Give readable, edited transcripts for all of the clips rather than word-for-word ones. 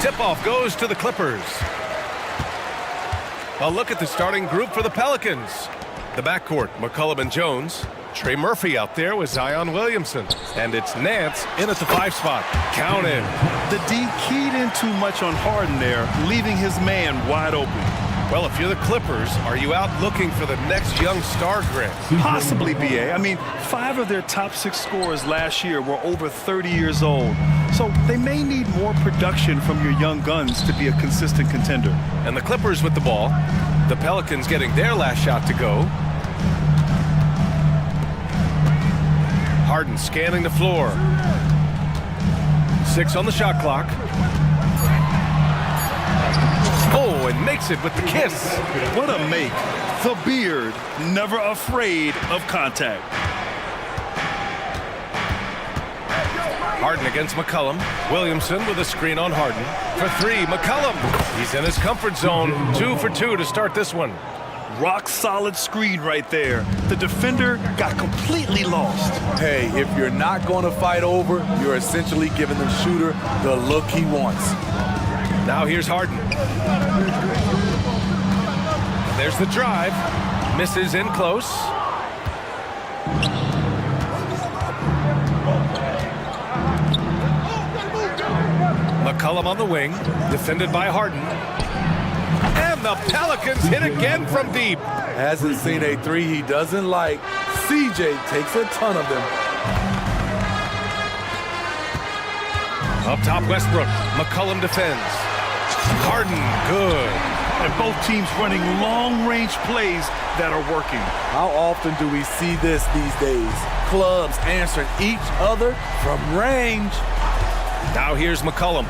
Tip-off goes to the Clippers. A look at the starting group for the Pelicans. The backcourt, McCollum and Jones. Trey Murphy out there with Zion Williamson. And it's Nance in at the 5 spot. Counted. The D keyed in too much on Harden there, leaving his man wide open. Well, if you're the Clippers, are you out looking for the next young star, Grant? Possibly, BA. I mean, 5 of their top 6 scorers last year were over 30 years old. So they may need more production from your young guns to be a consistent contender. And the Clippers with the ball. The Pelicans getting their last shot to go. Harden scanning the floor. 6 on the shot clock. Oh, and makes it with the kiss. What a make. The beard, never afraid of contact. Harden against McCollum. Williamson with a screen on Harden. For 3, McCollum. He's in his comfort zone. 2 for 2 to start this one. Rock solid screen right there. The defender got completely lost. Hey, if you're not going to fight over, you're essentially giving the shooter the look he wants. Now here's Harden. There's the drive. Misses in close. McCollum on the wing. Defended by Harden. And the Pelicans hit again from deep. Hasn't seen a 3 he doesn't like. CJ takes a ton of them. Up top, Westbrook. McCollum defends. Harden, good. And both teams running long-range plays that are working. How often do we see this these days? Clubs answering each other from range. Now here's McCollum.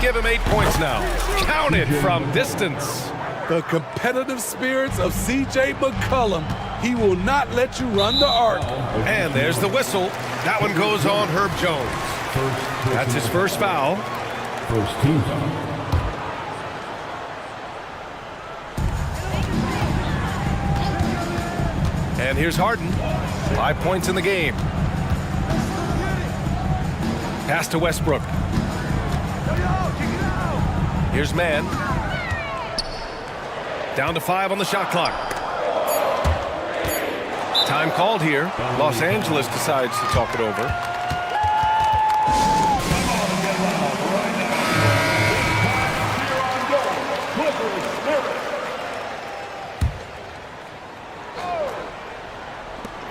Give him 8 points now. Counted from distance. The competitive spirits of CJ McCollum. He will not let you run the arc. And there's the whistle. That one goes on Herb Jones. That's his first foul. First team foul. And here's Harden. 5 points in the game. Pass to Westbrook. Here's Mann. Down to 5 on the shot clock. Time called here. Los Angeles decides to talk it over.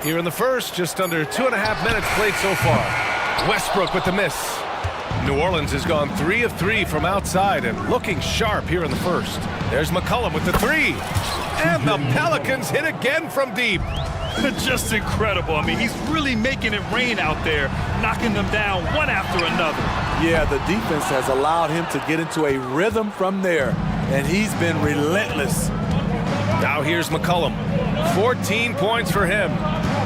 Here in the first, just under 2.5 minutes played so far. Westbrook with the miss. New Orleans has gone 3 of 3 from outside and looking sharp here in the first. There's McCollum with the 3. And the Pelicans hit again from deep. Just incredible. I mean, he's really making it rain out there, knocking them down one after another. Yeah, the defense has allowed him to get into a rhythm from there, and he's been relentless. Now here's McCollum. 14 points for him.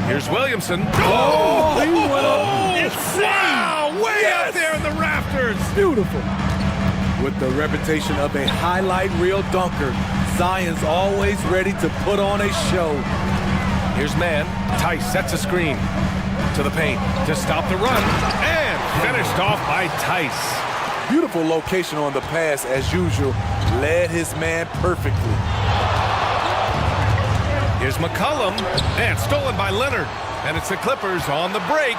Here's Williamson. Oh, he went up. Insane! Wow, way out there in the rafters. Beautiful. With the reputation of a highlight reel dunker, Zion's always ready to put on a show. Here's Mann. Tice sets a screen to the paint to stop the run. And finished off by Tice. Beautiful location on the pass as usual. Led his man perfectly. Here's McCollum. And stolen by Leonard. And it's the Clippers on the break.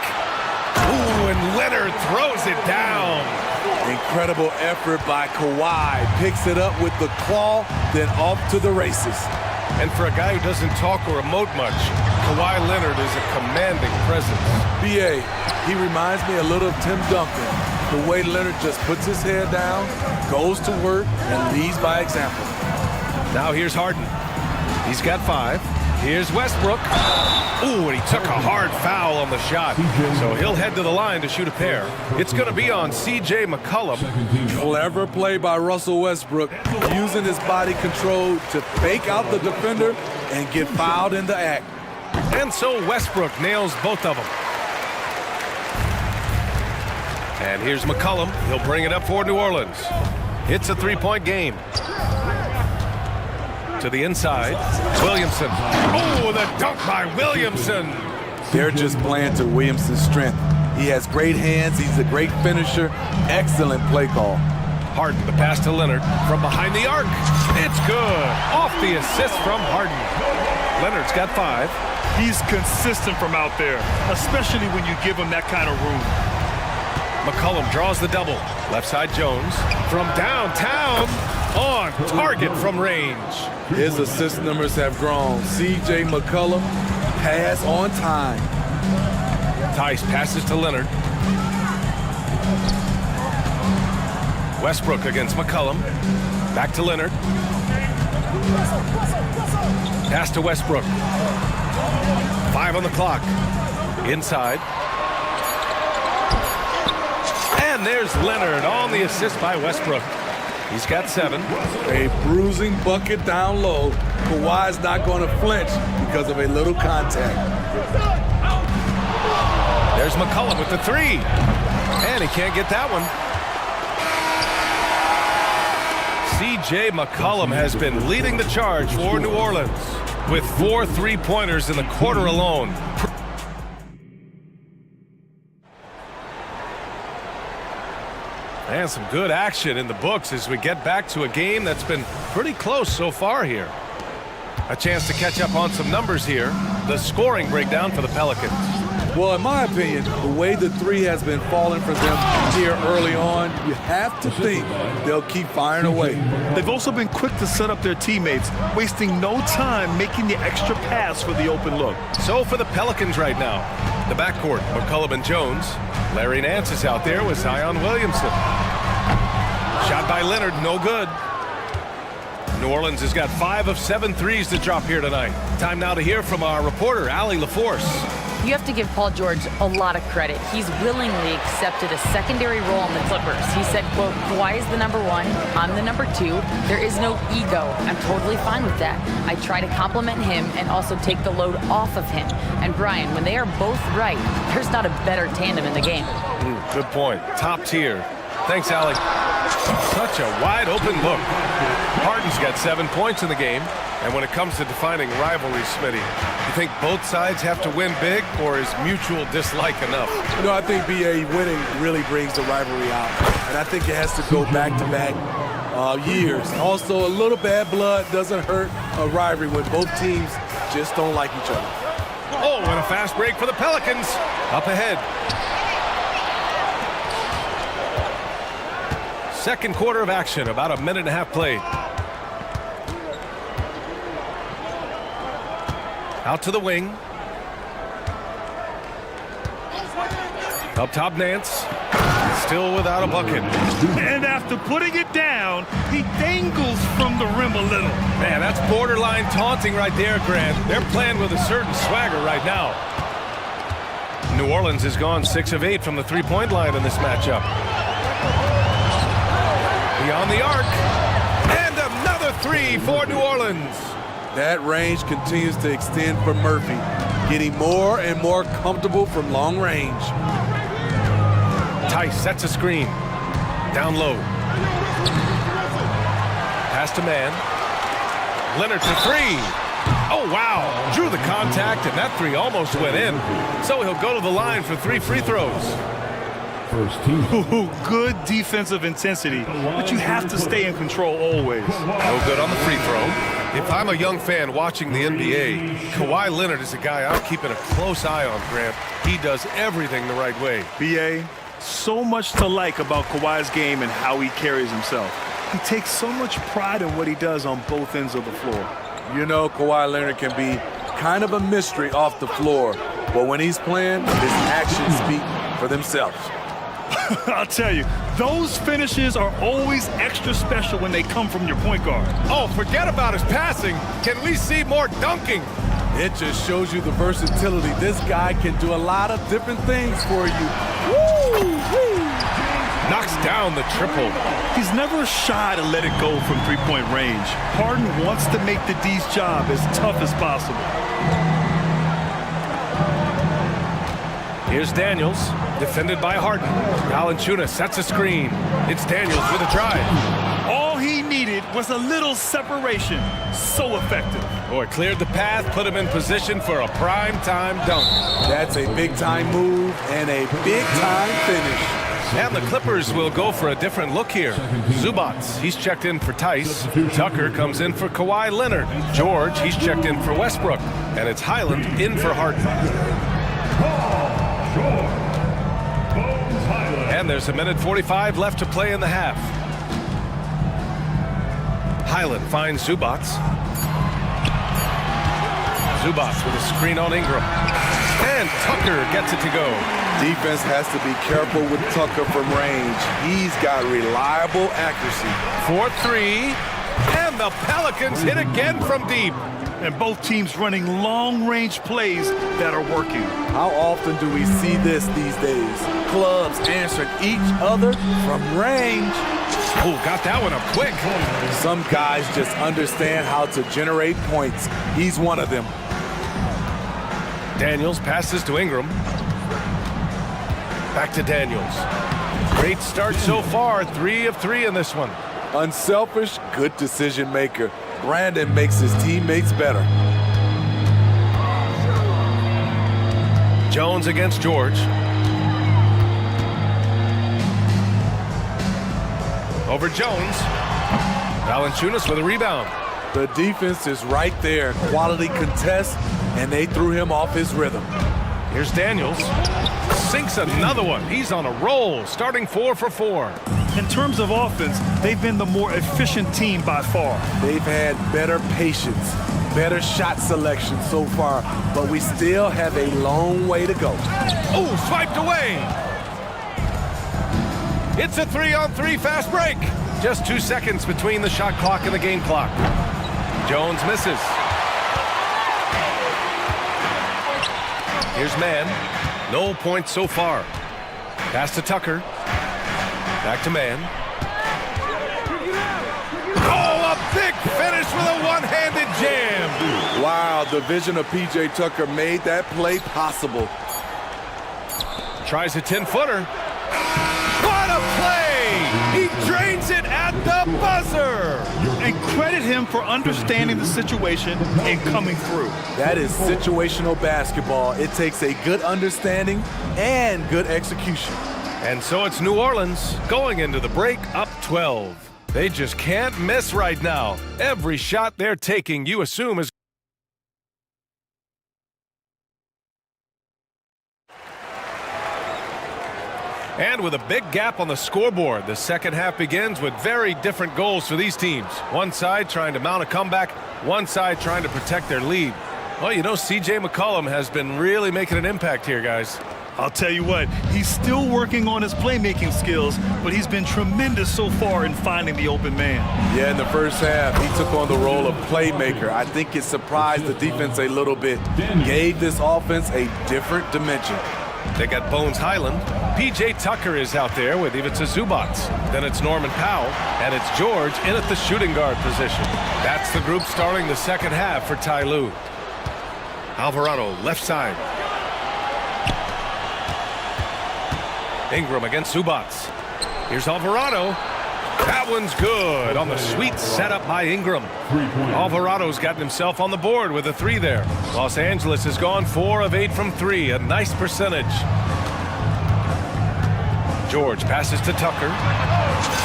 Ooh, and Leonard throws it down. Incredible effort by Kawhi. Picks it up with the claw, then off to the races. And for a guy who doesn't talk or emote much, Kawhi Leonard is a commanding presence. BA, he reminds me a little of Tim Duncan. The way Leonard just puts his head down, goes to work, and leads by example. Now here's Harden. He's got 5. Here's Westbrook. Ooh, and he took a hard foul on the shot. So he'll head to the line to shoot a pair. It's going to be on C.J. McCollum. Clever play by Russell Westbrook, using his body control to fake out the defender and get fouled in the act. And so Westbrook nails both of them. And here's McCollum. He'll bring it up for New Orleans. It's a 3-point game. To the inside, Williamson. Oh, the dunk by Williamson. They're just playing to Williamson's strength. He has great hands. He's a great finisher. Excellent play call. Harden, the pass to Leonard from behind the arc. It's good. Off the assist from Harden. Leonard's got 5. He's consistent from out there, especially when you give him that kind of room. McCollum draws the double. Left side Jones from downtown. On target from range. His assist numbers have grown. C.J. McCollum, pass on time. Tice passes to Leonard. Westbrook against McCollum. Back to Leonard. Pass to Westbrook. 5 on the clock. Inside. And there's Leonard on the assist by Westbrook. He's got 7. A bruising bucket down low. Kawhi's not going to flinch because of a little contact. There's McCollum with the 3. And he can't get that one. C.J. McCollum has been leading the charge for New Orleans with 4 3-pointers in the quarter alone. And some good action in the books as we get back to a game that's been pretty close so far here. A chance to catch up on some numbers here. The scoring breakdown for the Pelicans. Well, in my opinion, the way the 3 has been falling for them here early on, you have to think they'll keep firing away. They've also been quick to set up their teammates, wasting no time making the extra pass for the open look. So for the Pelicans right now, the backcourt, McCollum and Jones. Larry Nance is out there with Zion Williamson. Shot by Leonard, no good. New Orleans has got 5 of 7 threes to drop here tonight. Time now to hear from our reporter, Allie LaForce. You have to give Paul George a lot of credit. He's willingly accepted a secondary role in the Clippers. He said, quote, Kawhi is the number 1, I'm the number 2. There is no ego. I'm totally fine with that. I try to compliment him and also take the load off of him. And Brian, when they are both right, there's not a better tandem in the game. Good point. Top tier. Thanks, Allie. Such a wide open look. Harden's got 7 points in the game. And when it comes to defining rivalry, Smitty, you think both sides have to win big, or is mutual dislike enough? You know, I think BA winning really brings the rivalry out. And I think it has to go back-to-back years. Also, a little bad blood doesn't hurt a rivalry when both teams just don't like each other. Oh, and a fast break for the Pelicans. Up ahead. Second quarter of action, about a minute and a half played. Out to the wing. Up top, Nance. Still without a bucket. And after putting it down, he dangles from the rim a little. Man, that's borderline taunting right there, Grant. They're playing with a certain swagger right now. New Orleans has gone 6 of 8 from the three-point line in this matchup. Beyond the arc. And another 3 for New Orleans. That range continues to extend for Murphy, getting more and more comfortable from long range. Tice sets a screen. Down low. Pass to man. Leonard to 3. Oh, wow. Drew the contact, and that 3 almost went in. So he'll go to the line for 3 free throws. First team. Ooh, good defensive intensity, but you have to stay in control always. No good on the free throw. If I'm a young fan watching the NBA, Kawhi Leonard is a guy I'm keeping a close eye on, Grant. He does everything the right way. BA, so much to like about Kawhi's game and how he carries himself. He takes so much pride in what he does on both ends of the floor. You know, Kawhi Leonard can be kind of a mystery off the floor, but when he's playing, his actions speak for themselves. I'll tell you, those finishes are always extra special when they come from your point guard. Oh, forget about his passing. Can we see more dunking? It just shows you the versatility. This guy can do a lot of different things for you. Woo! Knocks down the triple. He's never shy to let it go from three-point range. Harden wants to make the D's job as tough as possible. Here's Daniels, defended by Harden. Valanciunas sets a screen. It's Daniels with a drive. All he needed was a little separation. So effective. Boy, cleared the path, put him in position for a prime-time dunk. That's a big-time move and a big-time finish. And the Clippers will go for a different look here. Zubats, he's checked in for Tice. Tucker comes in for Kawhi Leonard. George, he's checked in for Westbrook. And it's Highland in for Harden. And there's a minute 45 left to play in the half. Highland finds Zubats. Zubats with a screen on Ingram. And Tucker gets it to go. Defense has to be careful with Tucker from range. He's got reliable accuracy. 4-3. And the Pelicans hit again from deep. And both teams running long-range plays that are working. How often do we see this these days? Clubs answering each other from range. Oh, got that one up quick. Some guys just understand how to generate points. He's one of them. Daniels passes to Ingram. Back to Daniels. Great start so far. 3 of 3 in this one. Unselfish, good decision maker. Brandon makes his teammates better. Jones against George. Over Jones. Valanciunas with a rebound. The defense is right there. Quality contest, and they threw him off his rhythm. Here's Daniels. Sinks another one. He's on a roll, starting 4 for 4. In terms of offense, they've been the more efficient team by far. They've had better patience, better shot selection so far, but we still have a long way to go. Oh, swiped away. It's a 3-on-3 fast break. Just 2 seconds between the shot clock and the game clock. Jones misses. Here's Mann. No points so far. Pass to Tucker. Back to Mann. Oh, a big finish with a one-handed jam. Wow, the vision of P.J. Tucker made that play possible. Tries a 10-footer. What a play! He drains it at the buzzer. And credit him for understanding the situation and coming through. That is situational basketball. It takes a good understanding and good execution. And so it's New Orleans going into the break up 12. They just can't miss right now. Every shot they're taking, you assume is... And with a big gap on the scoreboard, the second half begins with very different goals for these teams. One side trying to mount a comeback, one side trying to protect their lead. Well, you know, C.J. McCollum has been really making an impact here, guys. I'll tell you what, he's still working on his playmaking skills, but he's been tremendous so far in finding the open man. Yeah, in the first half, he took on the role of playmaker. I think it surprised the defense a little bit, gave this offense a different dimension. They got Bones Highland. P.J. Tucker is out there with Ivica Zubats. Then it's Norman Powell, and it's George in at the shooting guard position. That's the group starting the second half for Ty Lue. Alvarado, left side. Ingram against Zubats. Here's Alvarado. That one's good on the sweet setup by Ingram. Alvarado's gotten himself on the board with a 3 there. Los Angeles has gone 4 of 8 from 3, a nice percentage. George passes to Tucker.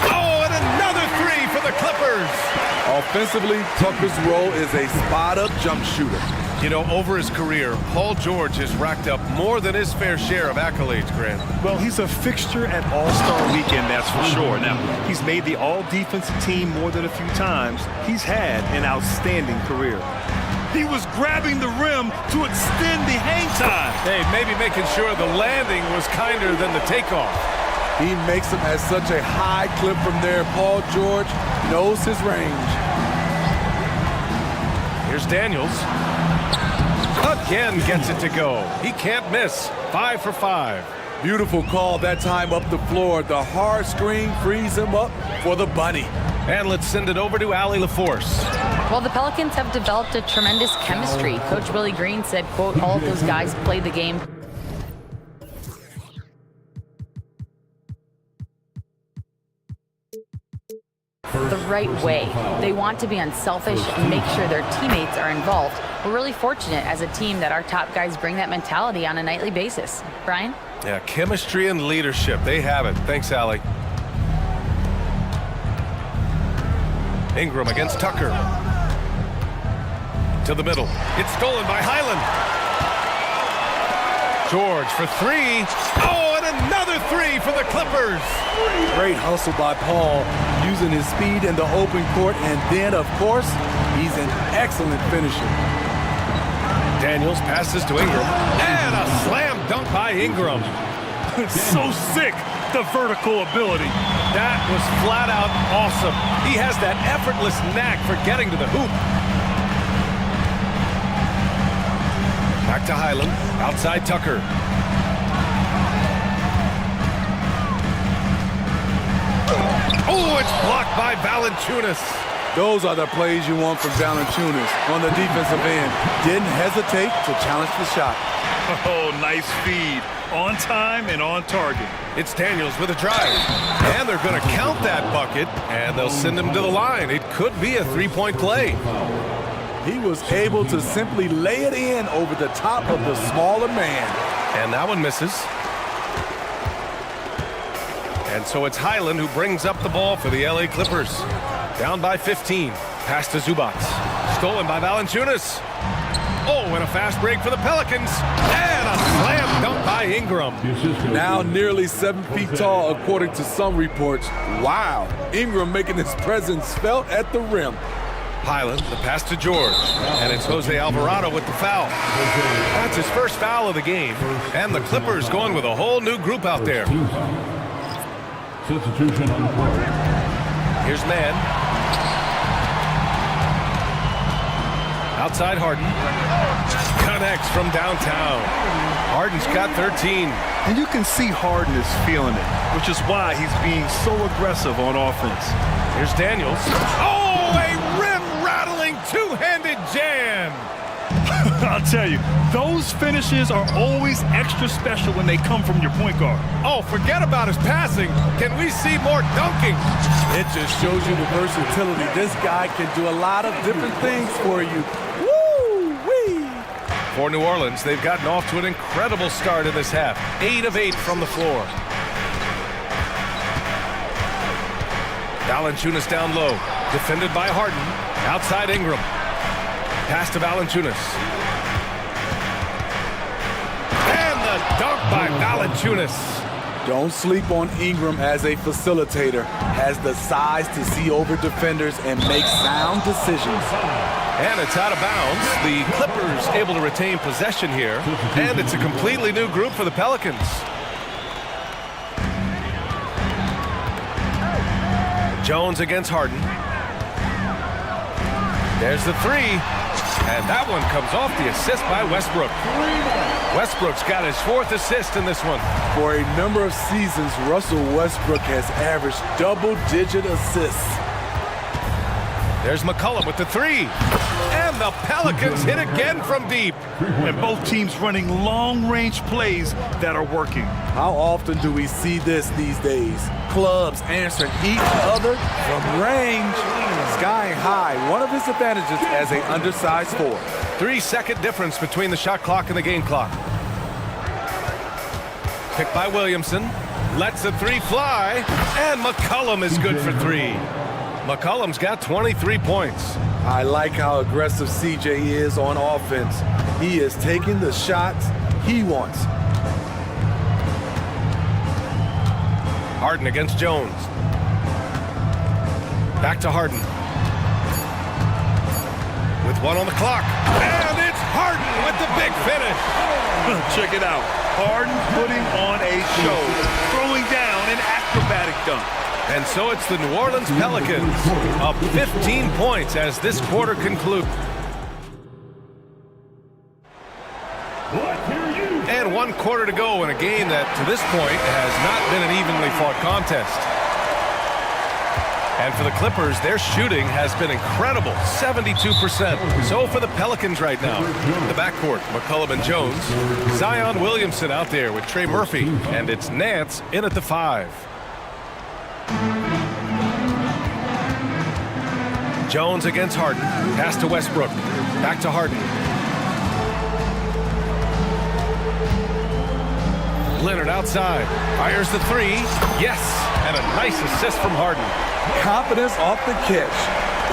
Oh, and another 3 for the Clippers. Offensively, Tucker's role is a spot-up jump shooter. You know, over his career, Paul George has racked up more than his fair share of accolades, Grant. Well, he's a fixture at All-Star Weekend, that's for sure. Now, he's made the All-Defensive team more than a few times. He's had an outstanding career. He was grabbing the rim to extend the hang time. Hey, maybe making sure the landing was kinder than the takeoff. He makes them at such a high clip from there. Paul George knows his range. Here's Daniels. Again gets it to go. He can't miss. 5 for 5. Beautiful call that time up the floor. The hard screen frees him up for the bunny. And let's send it over to Allie LaForce. Well, the Pelicans have developed a tremendous chemistry. Coach Willie Green said, quote, all of those guys play the game. the right way. They want to be unselfish and make sure their teammates are involved. We're really fortunate as a team that our top guys bring that mentality on a nightly basis. Brian? Yeah, chemistry and leadership. They have it. Thanks, Allie. Ingram against Tucker. To the middle. It's stolen by Highland. George for three. Oh, and another three for the Clippers. Great hustle by Paul, using his speed in the open court, and then, of course, he's an excellent finisher. Daniels passes to Ingram, and a slam dunk by Ingram. So sick, the vertical ability. That was flat out awesome. He has that effortless knack for getting to the hoop. Back to Highland, outside Tucker. Oh, it's blocked by Valanciunas. Those are the plays you want from Valanciunas on the defensive end. Didn't hesitate to challenge the shot. Oh, nice feed. On time and on target. It's Daniels with a drive. And they're going to count that bucket, and they'll send him to the line. It could be a three-point play. He was able to simply lay it in over the top of the smaller man. And that one misses. And so it's Highland who brings up the ball for the LA Clippers. Down by 15. Pass to Zubac. Stolen by Valanciunas. Oh, and a fast break for the Pelicans. And a slam dunk by Ingram. Now nearly 7 feet tall, according to some reports. Wow. Ingram making his presence felt at the rim. Highland, the pass to George. And it's Jose Alvarado with the foul. That's his first foul of the game. And the Clippers going with a whole new group out there. Substitution on the court. Here's Mann. Outside Harden. Connects from downtown. Harden's got 13. And you can see Harden is feeling it, which is why he's being so aggressive on offense. Here's Daniels. Oh, a rim-rattling two-handed jam. I'll tell you, those finishes are always extra special when they come from your point guard. Oh, forget about his passing. Can we see more dunking? It just shows you the versatility. This guy can do a lot of different things for you. Woo-wee! For New Orleans, they've gotten off to an incredible start in this half. 8 of 8 from the floor. Valanciunas down low. Defended by Harden. Outside Ingram. Pass to Valanciunas. And the dunk by Valanciunas. Don't sleep on Ingram as a facilitator. Has the size to see over defenders and make sound decisions. And it's out of bounds. The Clippers able to retain possession here. And it's a completely new group for the Pelicans. Jones against Harden. There's the three. And that one comes off the assist by Westbrook. Westbrook's got his 4th assist in this one. For a number of seasons, Russell Westbrook has averaged double-digit assists. There's McCollum with the three. And the Pelicans hit again from deep. And both teams running long-range plays that are working. How often do we see this these days? Clubs answering each other from range. Skying high, one of his advantages as an undersized forward. 3-second difference between the shot clock and the game clock. Picked by Williamson. Lets the three fly. And McCollum is good for 3. McCollum's got 23 points. I like how aggressive CJ is on offense. He is taking the shots he wants. Harden against Jones. Back to Harden. With 1 on the clock. And it's Harden with the big finish. Check it out. Harden putting on a show. Throwing down an acrobatic dunk. And so it's the New Orleans Pelicans up 15 points as this quarter concludes. And 1 quarter to go in a game that, to this point, has not been an evenly fought contest. And for the Clippers, their shooting has been incredible, 72%. So for the Pelicans right now, the backcourt, McCollum and Jones. Zion Williamson out there with Trey Murphy, and it's Nance in at the 5. Jones against Harden. Pass to Westbrook. Back to Harden. Leonard outside. Fires the three. Yes. And a nice assist from Harden. Confidence off the catch.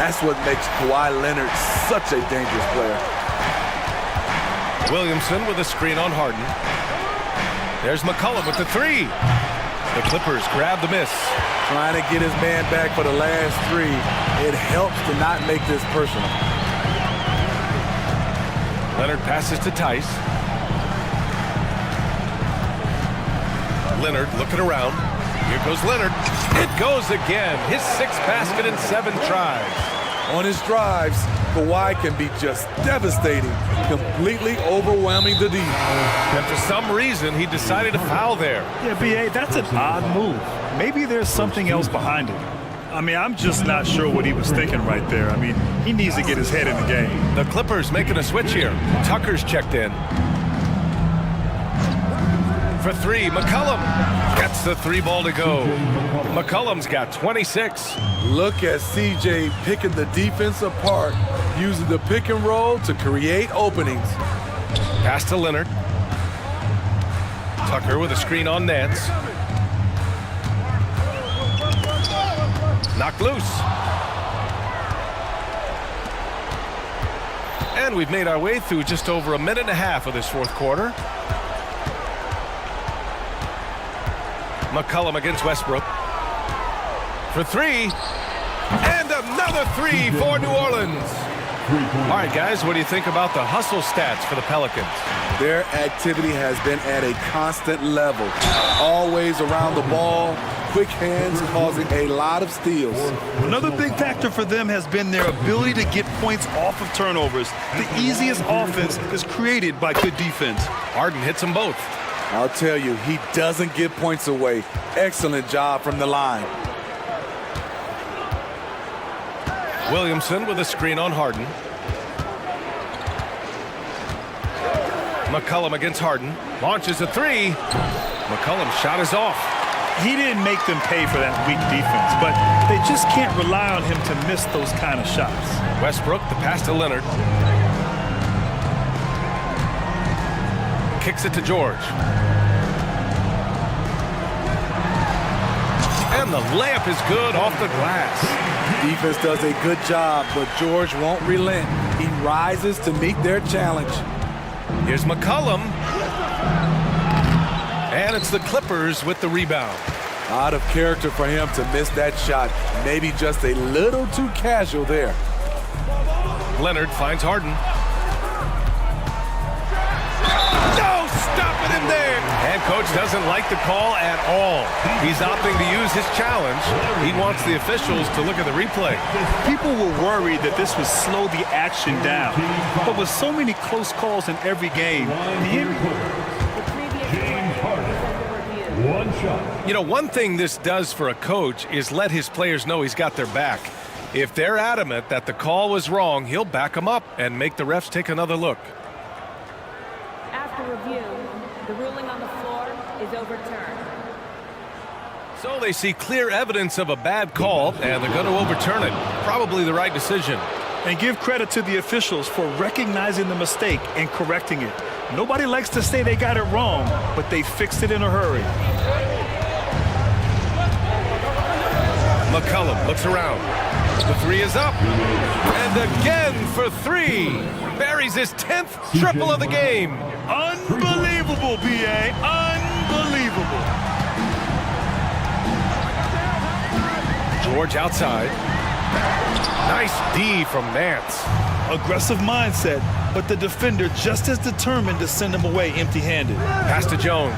That's what makes Kawhi Leonard such a dangerous player. Williamson with a screen on Harden. There's McCollum with the three. The Clippers grab the miss. Trying to get his man back for the last three. It helps to not make this personal. Leonard passes to Tice. Leonard looking around. Here goes Leonard. It goes again. His 6th basket in 7 tries. On his drives, Kawhi can be just devastating, completely overwhelming the defense. And for some reason, he decided to foul there. Yeah, B.A., that's an odd move. Maybe there's something else behind it. I mean, I'm just not sure what he was thinking right there. I mean, he needs to get his head in the game. The Clippers making a switch here. Tucker's checked in. For three, McCollum gets the 3 ball to go. McCollum's got 26. Look at CJ picking the defense apart, using the pick and roll to create openings. Pass to Leonard. Tucker with a screen on Nance. Knocked loose. And we've made our way through just over a minute and a half of this 4th quarter. McCollum against Westbrook. For 3. And another 3 for New Orleans. All right, guys, what do you think about the hustle stats for the Pelicans? Their activity has been at a constant level. Always around the ball, quick hands causing a lot of steals. Another big factor for them has been their ability to get points off of turnovers. The easiest offense is created by good defense. Harden hits them both. I'll tell you, he doesn't give points away. Excellent job from the line. Williamson with a screen on Harden. McCollum against Harden. Launches a 3. McCollum's shot is off. He didn't make them pay for that weak defense, but they just can't rely on him to miss those kind of shots. Westbrook, the pass to Leonard. Kicks it to George. And the layup is good off the glass. Defense does a good job, but George won't relent. He rises to meet their challenge. Here's McCollum. And it's the Clippers with the rebound. Out of character for him to miss that shot. Maybe just a little too casual there. Leonard finds Harden. In there. And coach doesn't like the call at all. He's opting to use his challenge. He wants the officials to look at the replay. People were worried that this would slow the action down. But with so many close calls in every game, you know, one thing this does for a coach is let his players know he's got their back. If they're adamant that the call was wrong, he'll back them up and make the refs take another look. After review, the ruling on the floor is overturned. So they see clear evidence of a bad call, and they're going to overturn it. Probably the right decision. And give credit to the officials for recognizing the mistake and correcting it. Nobody likes to say they got it wrong, but they fixed it in a hurry. McCollum looks around. The 3 is up. And again for 3. Buries his 10th triple of the game. Unbelievable, B.A. Unbelievable. George outside. Nice D from Nance. Aggressive mindset, but the defender just as determined to send him away empty-handed. Pass to Jones.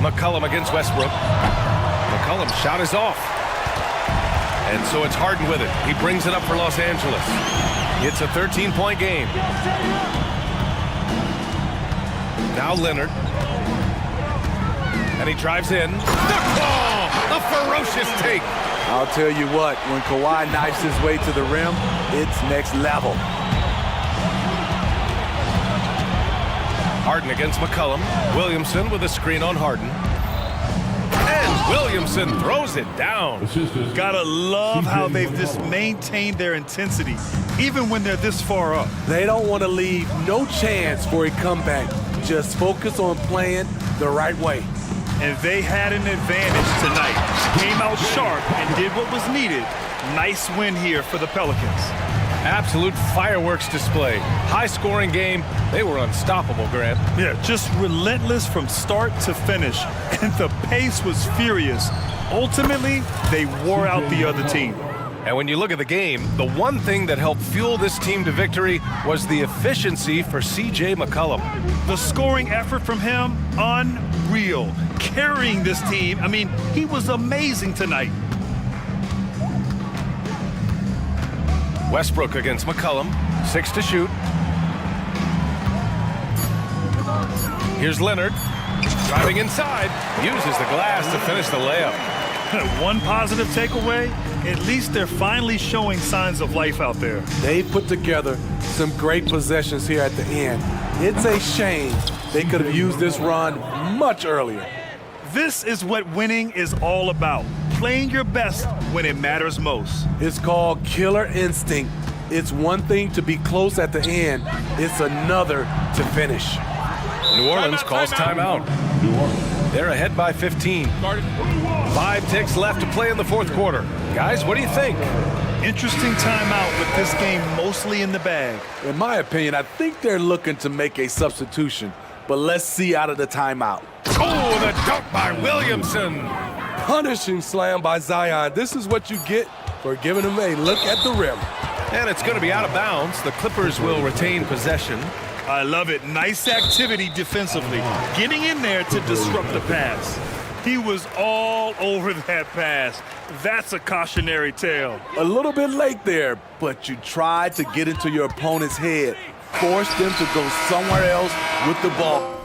McCollum against Westbrook. McCollum's shot is off. And so it's Harden with it. He brings it up for Los Angeles. It's a 13-point game. Now Leonard. And he drives in. The ball! A ferocious take. I'll tell you what, when Kawhi knifes his way to the rim, it's next level. Harden against McCollum. Williamson with a screen on Harden. And Williamson throws it down. Assistant. Gotta love how CJ they've just maintained their intensity, even when they're this far up. They don't want to leave no chance for a comeback. Just focus on playing the right way. And they had an advantage tonight. Came out sharp and did what was needed. Nice win here for the Pelicans. Absolute fireworks display. High-scoring game. They were unstoppable, Grant. Yeah, just relentless from start to finish. And the pace was furious. Ultimately, they wore out the other team. And when you look at the game, the one thing that helped fuel this team to victory was the efficiency for C.J. McCollum. The scoring effort from him, unreal. Carrying this team, I mean, he was amazing tonight. Westbrook against McCollum. 6 to shoot. Here's Leonard. Driving inside. Uses the glass to finish the layup. One positive takeaway, at least they're finally showing signs of life out there. They put together some great possessions here at the end. It's a shame they could have used this run much earlier. This is what winning is all about. Playing your best when it matters most. It's called killer instinct. It's one thing to be close at the end. It's another to finish. New Orleans calls timeout. New Orleans. They're ahead by 15. 5 ticks left to play in the fourth quarter. Guys, what do you think? Interesting timeout with this game mostly in the bag. In my opinion, I think they're looking to make a substitution, but let's see out of the timeout. Oh, the dunk by Williamson. Punishing slam by Zion. This is what you get for giving him a look at the rim. And it's going to be out of bounds. The Clippers will retain possession. I love it. Nice activity defensively. Getting in there to disrupt the pass. He was all over that pass. That's a cautionary tale. A little bit late there, but you tried to get into your opponent's head. Forced them to go somewhere else with the ball.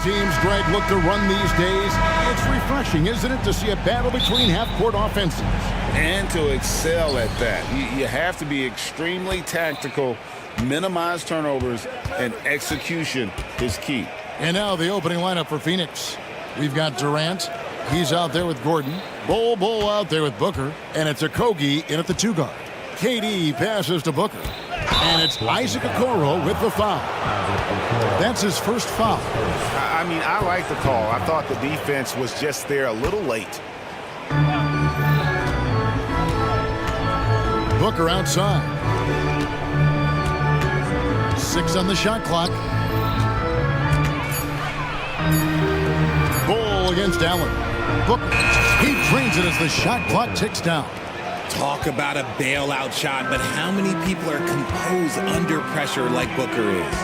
Teams, Greg, look to run these days. It's refreshing, isn't it, to see a battle between half-court offenses? And to excel at that. You have to be extremely tactical, minimize turnovers, and execution is key. And now the opening lineup for Phoenix. We've got Durant. He's out there with Gordon. Bull out there with Booker. And it's Okogie in at the 2-guard. KD passes to Booker. And it's Isaac Okoro with the foul. That's his first foul. I mean, I like the call. I thought the defense was just there a little late. Booker outside. 6 on the shot clock. Bull against Allen. Booker, he drains it as the shot clock ticks down. Talk about a bailout shot, but how many people are composed under pressure like Booker is?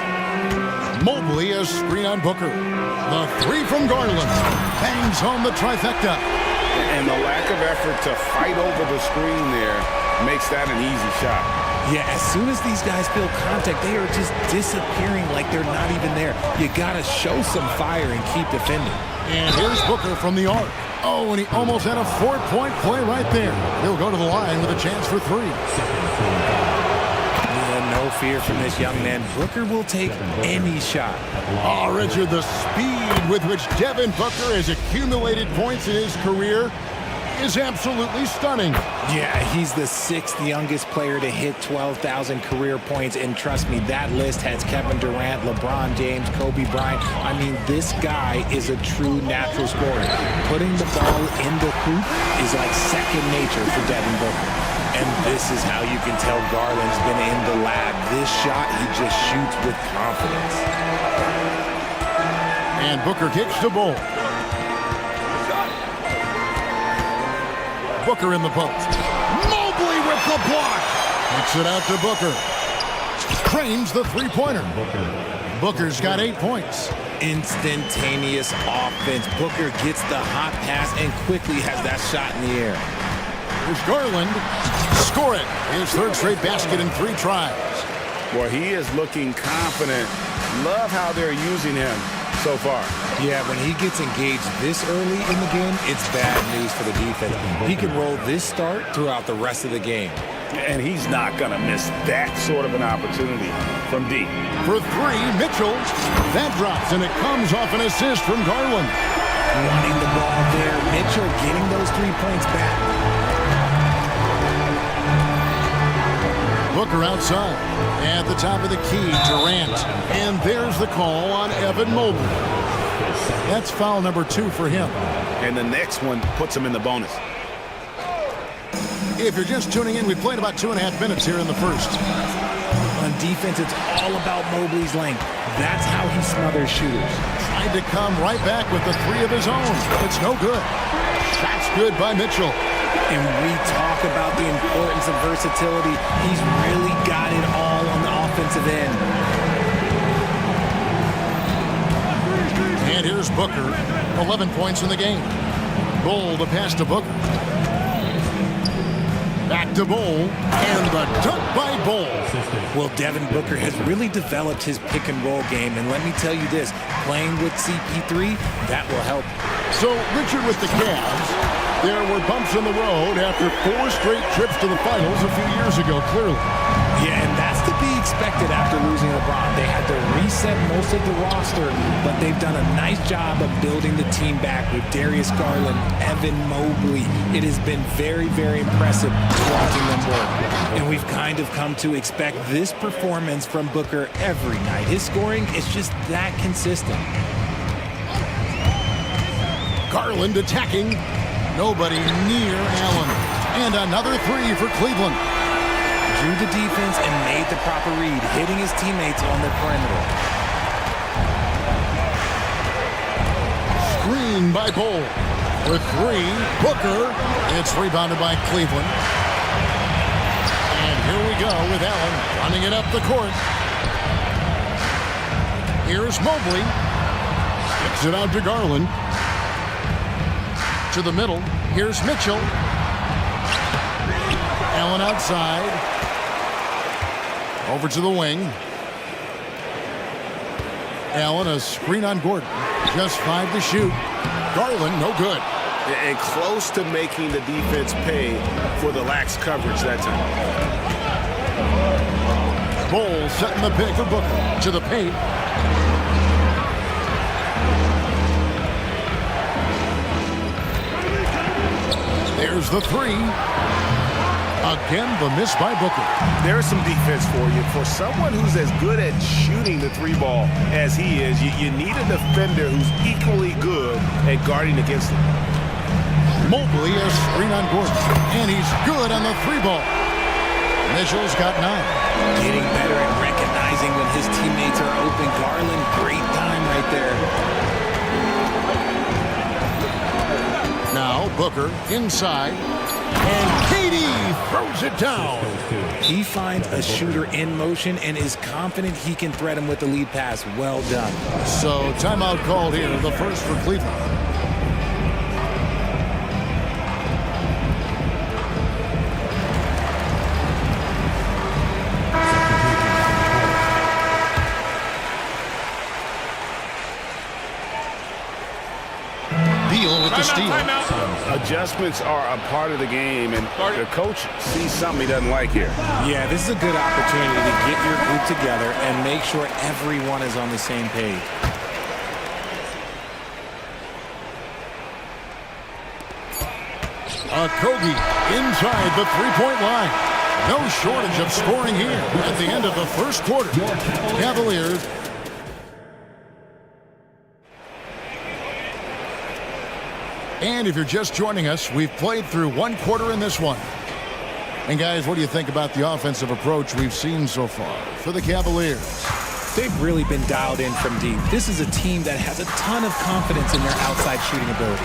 Mobley a screen on Booker. The 3 from Garland. Bangs home the trifecta. And the lack of effort to fight over the screen there makes that an easy shot. Yeah, as soon as these guys feel contact, they are just disappearing like they're not even there. You gotta show some fire and keep defending. And here's Booker from the arc. Oh, and he almost had a 4-point play right there. He'll go to the line with a chance for 3. Yeah, no fear from this young man. Booker will take any shot. Oh, Richard, the speed with which Devin Booker has accumulated points in his career is absolutely stunning. Yeah, he's the 6th youngest player to hit 12,000 career points, and trust me, that list has Kevin Durant, LeBron James, Kobe Bryant. I mean, this guy is a true natural scorer. Putting the ball in the hoop is like second nature for Devin Booker. And this is how you can tell Garland's been in the lab. This shot, he just shoots with confidence. And Booker kicks to Bull. Booker in the post. Mobley with the block. Kicks it out to Booker. Cranes the 3-pointer. Booker's got 8 points. Instantaneous offense. Booker gets the hot pass and quickly has that shot in the air. Here's Garland. Score it. His 3rd straight basket in 3 tries. Well, he is looking confident. Love how they're using him so far. Yeah, when he gets engaged this early in the game, it's bad news for the defense. He can roll this start throughout the rest of the game. And he's not going to miss that sort of an opportunity from deep. For 3, Mitchell. That drops, and it comes off an assist from Garland. Wanting the ball there. Mitchell getting those 3 points back. Booker outside. At the top of the key, Durant. And there's the call on Evan Mobley. That's foul number 2 for him. And the next one puts him in the bonus. If you're just tuning in, we played about 2.5 minutes here in the first. On defense, it's all about Mobley's length. That's how he smothers shooters. Tried to come right back with the 3 of his own. It's no good. That's good by Mitchell. And we talk about the importance of versatility. He's really got it all on the offensive end. And here's Booker. 11 points in the game. Bull the pass to Booker. Back to Bull. And the dunk by Bull. Well, Devin Booker has really developed his pick-and-roll game. And let me tell you this, playing with CP3, that will help. So, Richard, with the Cavs, there were bumps in the road after 4 straight trips to the finals a few years ago, clearly. Yeah, and that's to be expected after losing LeBron. They had to reset most of the roster, but they've done a nice job of building the team back with Darius Garland, Evan Mobley. It has been very, very impressive watching them work. And we've kind of come to expect this performance from Booker every night. His scoring is just that consistent. Garland attacking. Nobody near Allen. And another 3 for Cleveland. Drew the defense and made the proper read, hitting his teammates on the perimeter. Screen by Bull. For 3, Booker. It's rebounded by Cleveland. And here we go with Allen running it up the court. Here's Mobley. Kicks it out to Garland. To the middle. Here's Mitchell. Allen outside. Over to the wing. Allen, a screen on Gordon. Just 5 to shoot. Garland, no good. And close to making the defense pay for the lax coverage that time. Bull setting the pick for Booker. To the paint. There's the 3. Again, the miss by Booker. There's some defense for you. For someone who's as good at shooting the 3-ball as he is, you need a defender who's equally good at guarding against him. Mobley has screen on Gordon, and he's good on the 3-ball. Mitchell's got 9. Getting better at recognizing when his teammates are open. Garland, great time right there. Now Booker inside, and KD throws it down. He finds a shooter in motion and is confident he can thread him with the lead pass. Well done. So timeout called here, the first for Cleveland. With the steal. Adjustments are a part of the game, and the coach sees something he doesn't like here. Yeah, this is a good opportunity to get your group together and make sure everyone is on the same page. Kogi inside the 3-point line. No shortage of scoring here at the end of the first quarter. Cavaliers. And if you're just joining us, we've played through 1 quarter in this one. And guys, what do you think about the offensive approach we've seen so far for the Cavaliers? They've really been dialed in from deep. This is a team that has a ton of confidence in their outside shooting ability.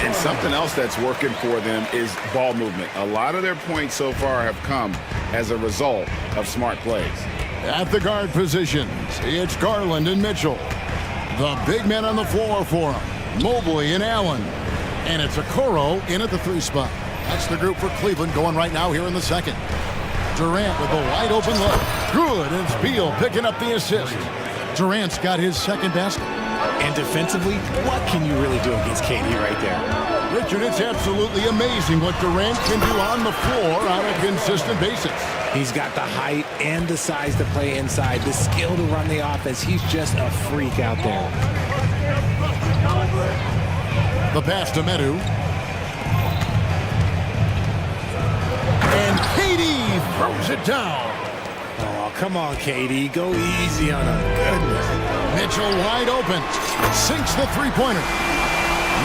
And something else that's working for them is ball movement. A lot of their points so far have come as a result of smart plays. At the guard positions, it's Garland and Mitchell. The big men on the floor for them, Mobley and Allen. And it's Okoro in at the 3 spot. That's the group for Cleveland going right now here in the second. Durant with a wide open look. Good, and it's Beal picking up the assist. Durant's got his second basket. And defensively, what can you really do against KD right there? Richard, it's absolutely amazing what Durant can do on the floor on a consistent basis. He's got the height and the size to play inside, the skill to run the offense. He's just a freak out there. The pass to Medu. And KD throws it down. Oh, come on, KD. Go easy on him. Goodness. Mitchell wide open. Sinks the 3-pointer.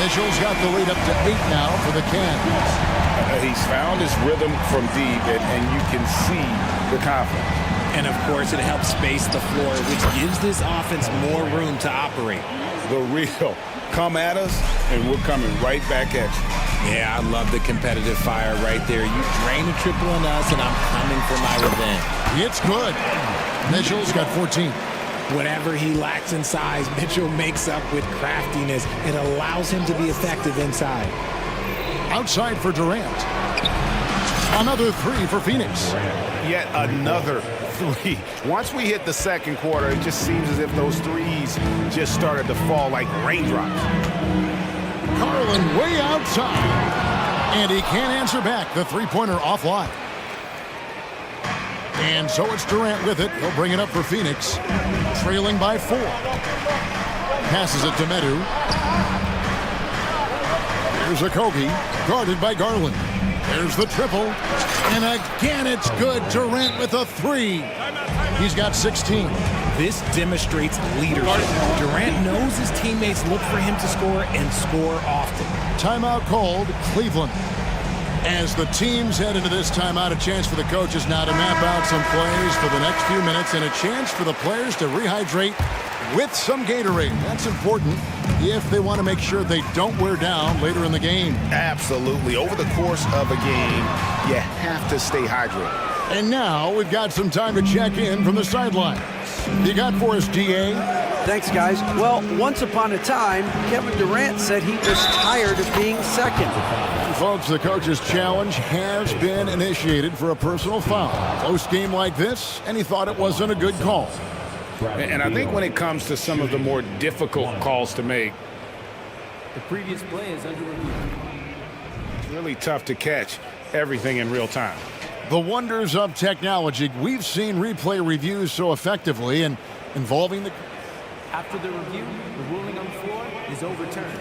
Mitchell's got the lead up to 8 now for the Cavs. He's found his rhythm from deep, and you can see the confidence. And, of course, it helps space the floor, which gives this offense more room to operate. The real come at us, and we're coming right back at you. Yeah, I love the competitive fire right there. You drain a triple on us, and I'm coming for my revenge. It's good. Mitchell's got 14. Whatever he lacks in size, Mitchell makes up with craftiness. It allows him to be effective inside. Outside for Durant. Another 3 for Phoenix. Yet another 3. Once we hit the second quarter, it just seems as if those threes just started to fall like raindrops. Garland way outside. And he can't answer back. The 3-pointer offline. And so it's Durant with it. He'll bring it up for Phoenix. Trailing by 4. Passes it to Medu. Here's Kogi, guarded by Garland. There's the triple. And again, it's good. Durant with a 3. He's got 16. This demonstrates leadership. Durant knows his teammates look for him to score and score often. Timeout called, Cleveland. As the teams head into this timeout, a chance for the coaches now to map out some plays for the next few minutes and a chance for the players to rehydrate with some Gatorade. That's important if they want to make sure they don't wear down later in the game. Absolutely. Over the course of a game, you have to stay hydrated. And now we've got some time to check in from the sidelines. You got for us, DA? Thanks, guys. Well, once upon a time, Kevin Durant said he was tired of being second. Folks, the coach's challenge has been initiated for a personal foul. Close game like this, and he thought it wasn't a good call. And I think when it comes to some of the more difficult calls to make, the previous play is under review. It's really tough to catch everything in real time. The wonders of technology. We've seen replay reviews so effectively and involving the... After the review, the ruling on the floor is overturned.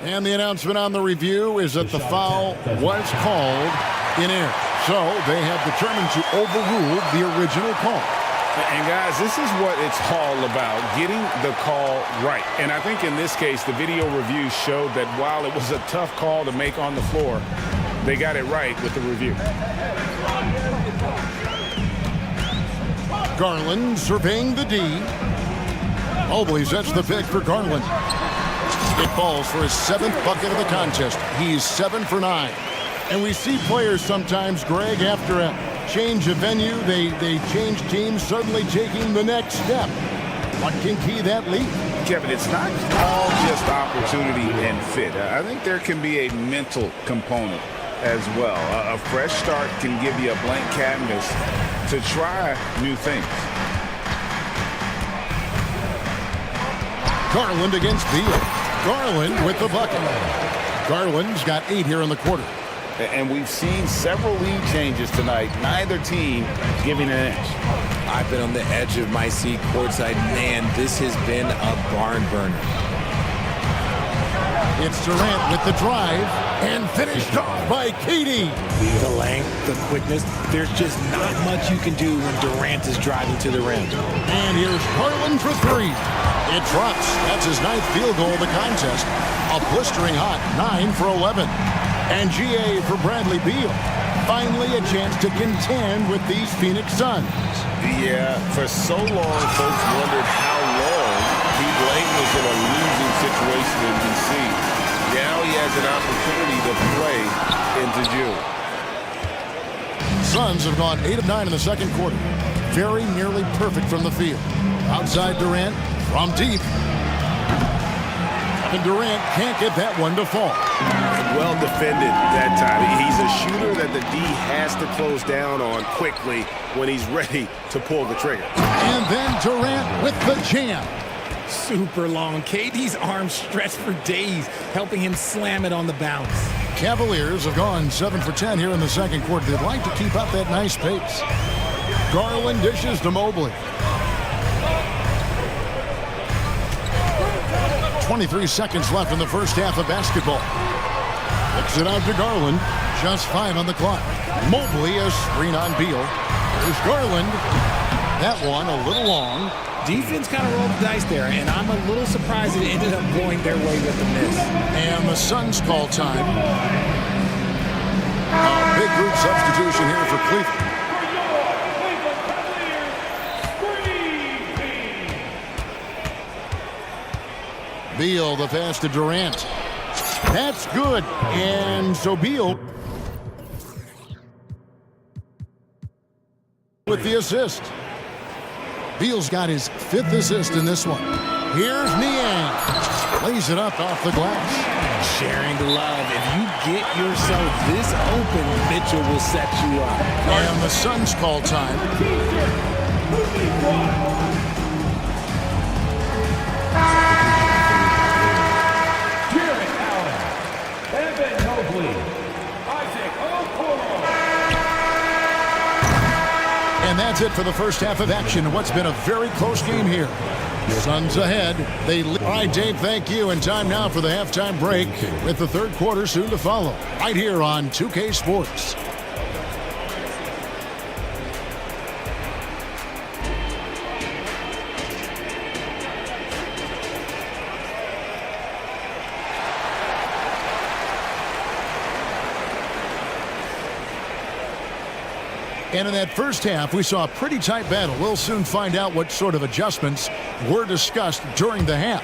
And the announcement on the review is that the foul was called in air. So they have determined to overrule the original call. And guys, this is what it's all about, getting the call right. And I think in this case, the video review showed that while it was a tough call to make on the floor, they got it right with the review. Garland surveying the D. Mobley sets the pick for Garland. It falls for his 7th bucket of the contest. He's 7 for 9. And we see players sometimes, Greg, after a change of venue, they change teams, suddenly taking the next step. What can key that lead? Kevin, it's not all just opportunity and fit. I think there can be a mental component as well. A fresh start can give you a blank canvas to try new things. Garland against Beal. Garland with the bucket. Garland's got 8 here in the quarter. And we've seen several lead changes tonight. Neither team giving an inch. I've been on the edge of my seat courtside. Man, this has been a barn burner. It's Durant with the drive and finished off by KD. The length, the quickness, there's just not much you can do when Durant is driving to the rim. And here's Garland for 3. It drops. That's his 9th field goal of the contest. A blistering hot 9 for 11. And GA for Bradley Beal. Finally a chance to contend with these Phoenix Suns. Yeah, for so long, folks wondered how long Pete Lane was in a losing situation in D.C. Now he has an opportunity to play into June. Suns have gone 8 of 9 in the second quarter. Very nearly perfect from the field. Outside Durant, from deep. And Durant can't get that one to fall. Well defended that time. He's a shooter that the D has to close down on quickly when he's ready to pull the trigger. And then Durant with the jam. Super long. KD's arms stretched for days, helping him slam it on the bounce. Cavaliers have gone 7 for 10 here in the second quarter. They'd like to keep up that nice pace. Garland dishes to Mobley. 23 seconds left in the first half of basketball. Kicks it out to Garland. Just 5 on the clock. Mobley a screen on Beal. There's Garland. That one a little long. Defense kind of rolled the dice there, and I'm a little surprised it ended up going their way with the miss. And the Suns call time. A big group substitution here for Cleveland. Beal, the pass to Durant. That's good. And so Beal with the assist. Beal's got his 5th assist in this one. Here's Niang. Lays it up off the glass. Sharing the love. If you get yourself this open, Mitchell will set you up. And the Suns call time. And that's it for the first half of action. What's been a very close game here. Suns ahead. All right, Dave, thank you. And time now for the halftime break with the third quarter soon to follow. Right here on 2K Sports. And in that first half, we saw a pretty tight battle. We'll soon find out what sort of adjustments were discussed during the half.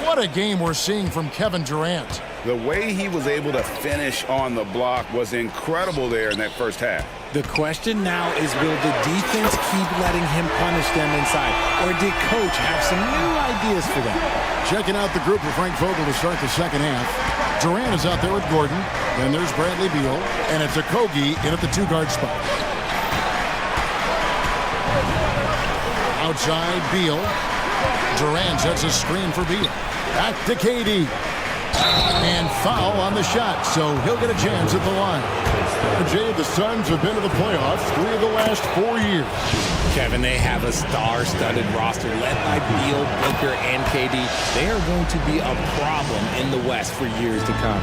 What a game we're seeing from Kevin Durant. The way he was able to finish on the block was incredible there in that first half. The question now is, will the defense keep letting him punish them inside? Or did coach have some new ideas for them? Checking out the group of Frank Vogel to start the second half. Durant is out there with Gordon. Then there's Bradley Beal. And it's Okogie in at the 2-guard spot. Outside, Beal. Durant sets a screen for Beal. Back to KD. And foul on the shot, so he'll get a chance at the line. Jay, the Suns have been to the playoffs 3 of the last 4 years. Kevin, they have a star-studded roster led by Beal, Booker, and KD. They are going to be a problem in the West for years to come.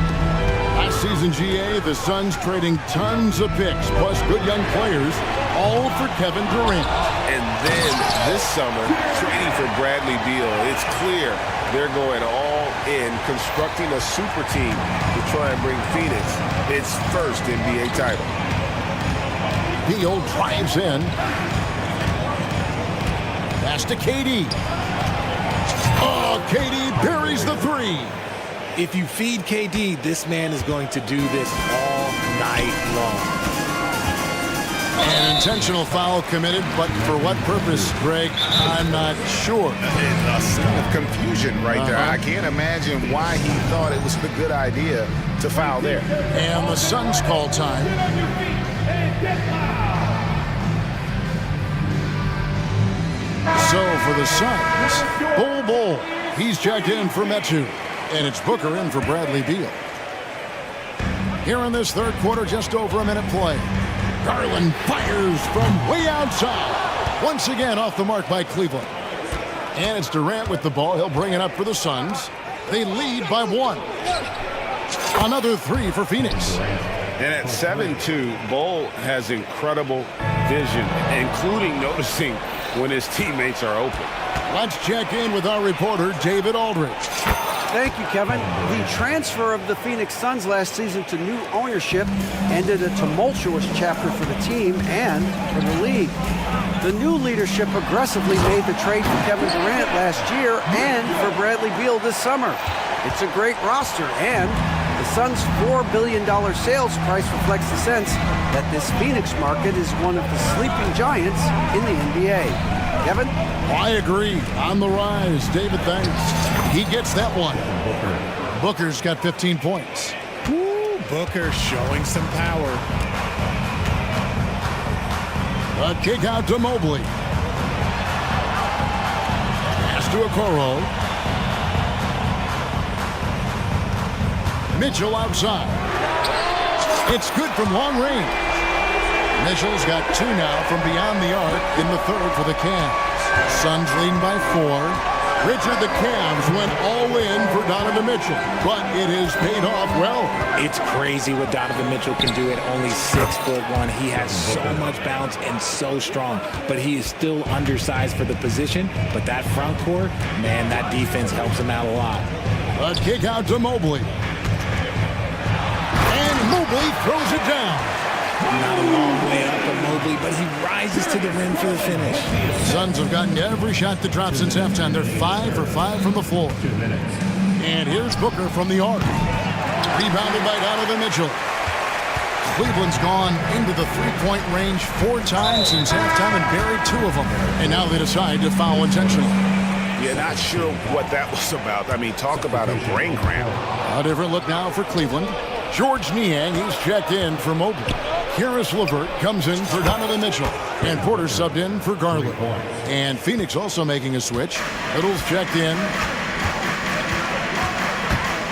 Last season, GA, the Suns trading tons of picks, plus good young players, all for Kevin Durant. And then this summer, trading for Bradley Beal, it's clear they're going all in, constructing a super team to try and bring Phoenix its first NBA title. Beal drives in. Pass to KD. Oh, KD buries the three. If you feed KD, this man is going to do this all night long. An intentional foul committed, but for what purpose, Greg? I'm not sure. A scene of confusion right there. I can't imagine why he thought it was a good idea to foul there. And the Suns call time. So for the Suns, Bull. He's checked in for Metu. And it's Booker in for Bradley Beal. Here in this third quarter, just over a minute play. Garland fires from way outside. Once again off the mark by Cleveland. And it's Durant with the ball. He'll bring it up for the Suns. They lead by 1. Another 3 for Phoenix. And at 7-2, Bull has incredible vision, including noticing when his teammates are open. Let's check in with our reporter, David Aldridge. Thank you, Kevin. The transfer of the Phoenix Suns last season to new ownership ended a tumultuous chapter for the team and for the league. The new leadership aggressively made the trade for Kevin Durant last year and for Bradley Beal this summer. It's a great roster, and the Suns' $4 billion sales price reflects the sense that this Phoenix market is one of the sleeping giants in the NBA. Kevin? I agree. On the rise. David, thanks. He gets that one. Booker's got 15 points. Ooh, Booker showing some power. A kick out to Mobley. Pass to Okoro. Mitchell outside. It's good from long range. Mitchell's got 2 now from beyond the arc in the third for the Cavs. Suns leading by 4. Richard, the Cavs went all in for Donovan Mitchell, but it has paid off well. It's crazy what Donovan Mitchell can do at only 6'1". He has so much bounce and so strong, but he is still undersized for the position. But that front court, man, that defense helps him out a lot. A kick out to Mobley. And Mobley throws it down. Not a long way up for Mobley, but he rises to the rim for the finish. Suns have gotten every shot to drop since halftime. They're 5 for 5 from the floor. And here's Booker from the arc. Rebounded by Donovan Mitchell. Cleveland's gone into the three-point range 4 times since halftime and buried 2 of them. And now they decide to foul intentionally. Yeah, not sure what that was about. I mean, talk about a brain cramp. A different look now for Cleveland. George Niang, he's checked in for Mobley. Karis LeVert comes in for Donovan Mitchell. And Porter subbed in for Garland. And Phoenix also making a switch. Little's checked in.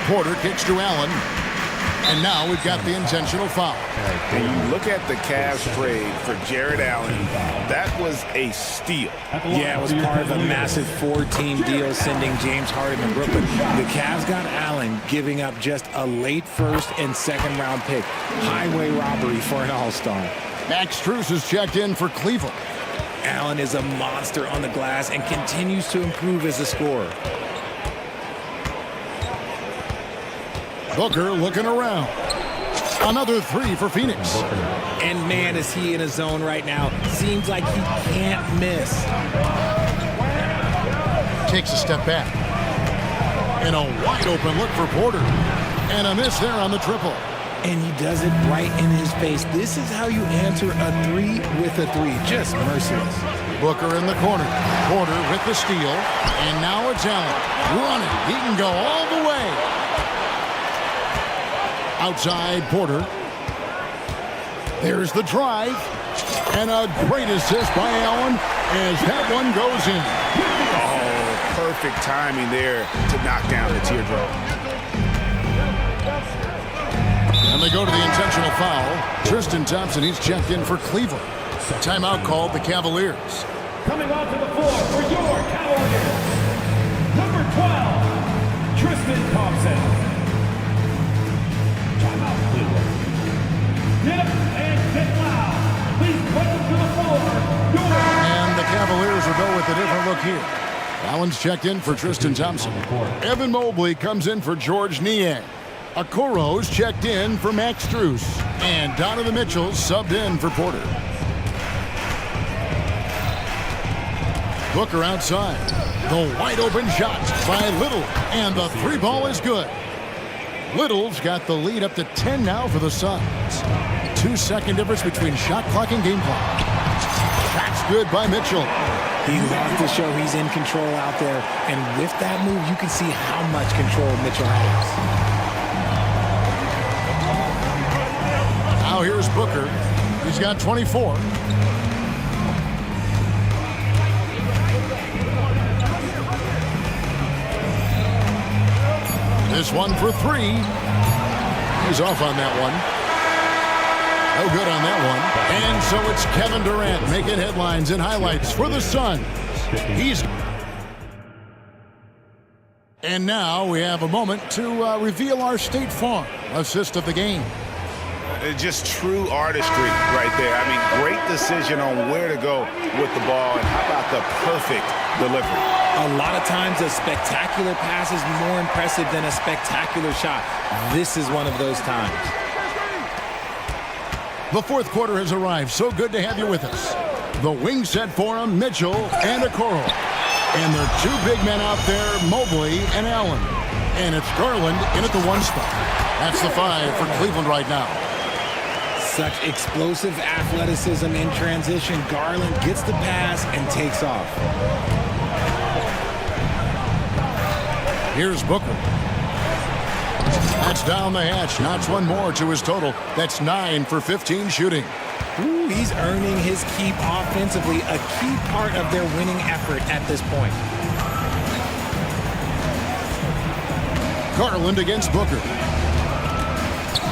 Porter kicks to Allen. And now we've got the intentional foul. And you look at the Cavs trade for Jared Allen, that was a steal. Yeah, it was part of a massive 4-team deal sending James Harden to Brooklyn. The Cavs got Allen, giving up just a late first and second round pick. Highway robbery for an all-star. Max Strus is checked in for Cleveland. Allen is a monster on the glass and continues to improve as a scorer. Booker looking around. Another 3 for Phoenix. And man, is he in a zone right now. Seems like he can't miss. Takes a step back. And a wide open look for Porter. And a miss there on the triple. And he does it right in his face. This is how you answer a 3 with a 3. Just merciless. Booker in the corner. Porter with the steal. And now it's Allen. Running. He can go all the way. Outside Porter. There's the drive. And a great assist by Allen as that one goes in. Oh, perfect timing there to knock down the teardrop. And they go to the intentional foul. Tristan Thompson, he's checked in for Cleveland. Timeout called the Cavaliers. Coming onto the floor for your Cavaliers, number 12, Tristan Thompson. Timeout, Cleveland. Get up and get loud. Please welcome to the floor, And the Cavaliers will go with a different look here. Allen's checked in for Tristan Thompson. Evan Mobley comes in for George Niang. Okoro's checked in for Max Strus. And Donovan Mitchell subbed in for Porter. Booker outside. The wide open shot by Little. And the three ball is good. Little's got the lead up to 10 now for the Suns. 2-second difference between shot clock and game clock. That's good by Mitchell. He loves to show he's in control out there. And with that move, you can see how much control Mitchell has. Now here's Booker. He's got 24. This one for three. He's off on that one. No good on that one. And so it's Kevin Durant making headlines and highlights for the Suns. And now we have a moment to reveal our State Farm assist of the game. Just true artistry right there. I mean, great decision on where to go with the ball, and how about the perfect delivery? A lot of times a spectacular pass is more impressive than a spectacular shot. This is one of those times. The fourth quarter has arrived. So good to have you with us. The wing set for him, Mitchell and Okoro. And there are two big men out there, Mobley and Allen. And it's Garland in at the one spot. That's the 5 for Cleveland right now. Such explosive athleticism in transition. Garland gets the pass and takes off. Here's Booker. That's down the hatch. Knocks one more to his total. That's 9 for 15 shooting. Ooh, he's earning his keep offensively, a key part of their winning effort at this point. Garland against Booker.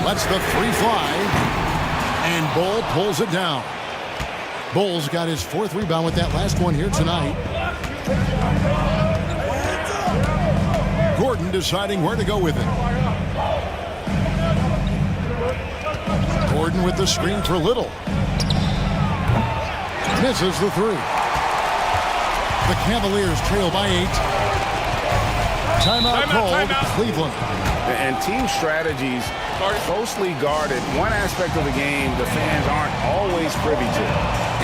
Lets the three fly. And Bull pulls it down. Bull's got his 4th rebound with that last one here tonight. Gordon deciding where to go with it. Gordon with the screen for Little. Misses the 3. The Cavaliers trail by 8. Timeout called, Cleveland. And team strategies closely guarded. One aspect of the game the fans aren't always privy to.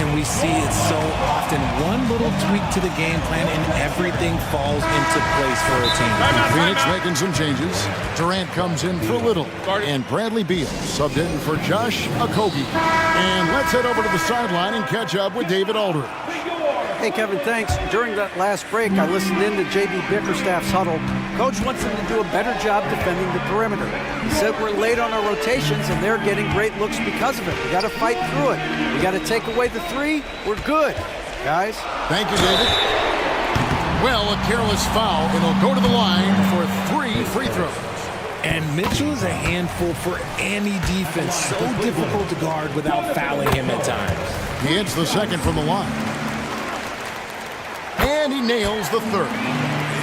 And we see it so often. One little tweak to the game plan and everything falls into place for a team. Phoenix making some changes. Durant comes in for Little. And Bradley Beal subbed in for Josh Okogie. And let's head over to the sideline and catch up with David Aldridge. Hey, Kevin, thanks. During that last break, I listened in to J.B. Bickerstaff's huddle. Coach wants them to do a better job defending the perimeter. He said we're late on our rotations, and they're getting great looks because of it. We got to fight through it. We got to take away the 3. We're good, guys. Thank you, David. Well, a careless foul, and he'll go to the line for 3 free throws. And Mitchell is a handful for any defense. So difficult to guard without fouling him at times. He hits the second from the line. And he nails the 3rd.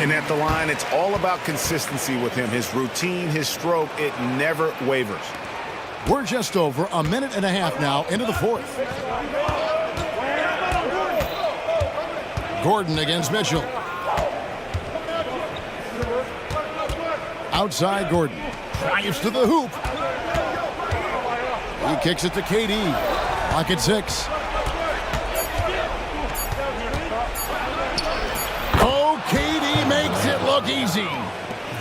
And at the line, it's all about consistency with him. His routine, his stroke, it never wavers. We're just over a minute and a half now into the 4th. Gordon against Mitchell. Outside Gordon. Drives to the hoop. He kicks it to KD. Lock at 6. Makes it look easy.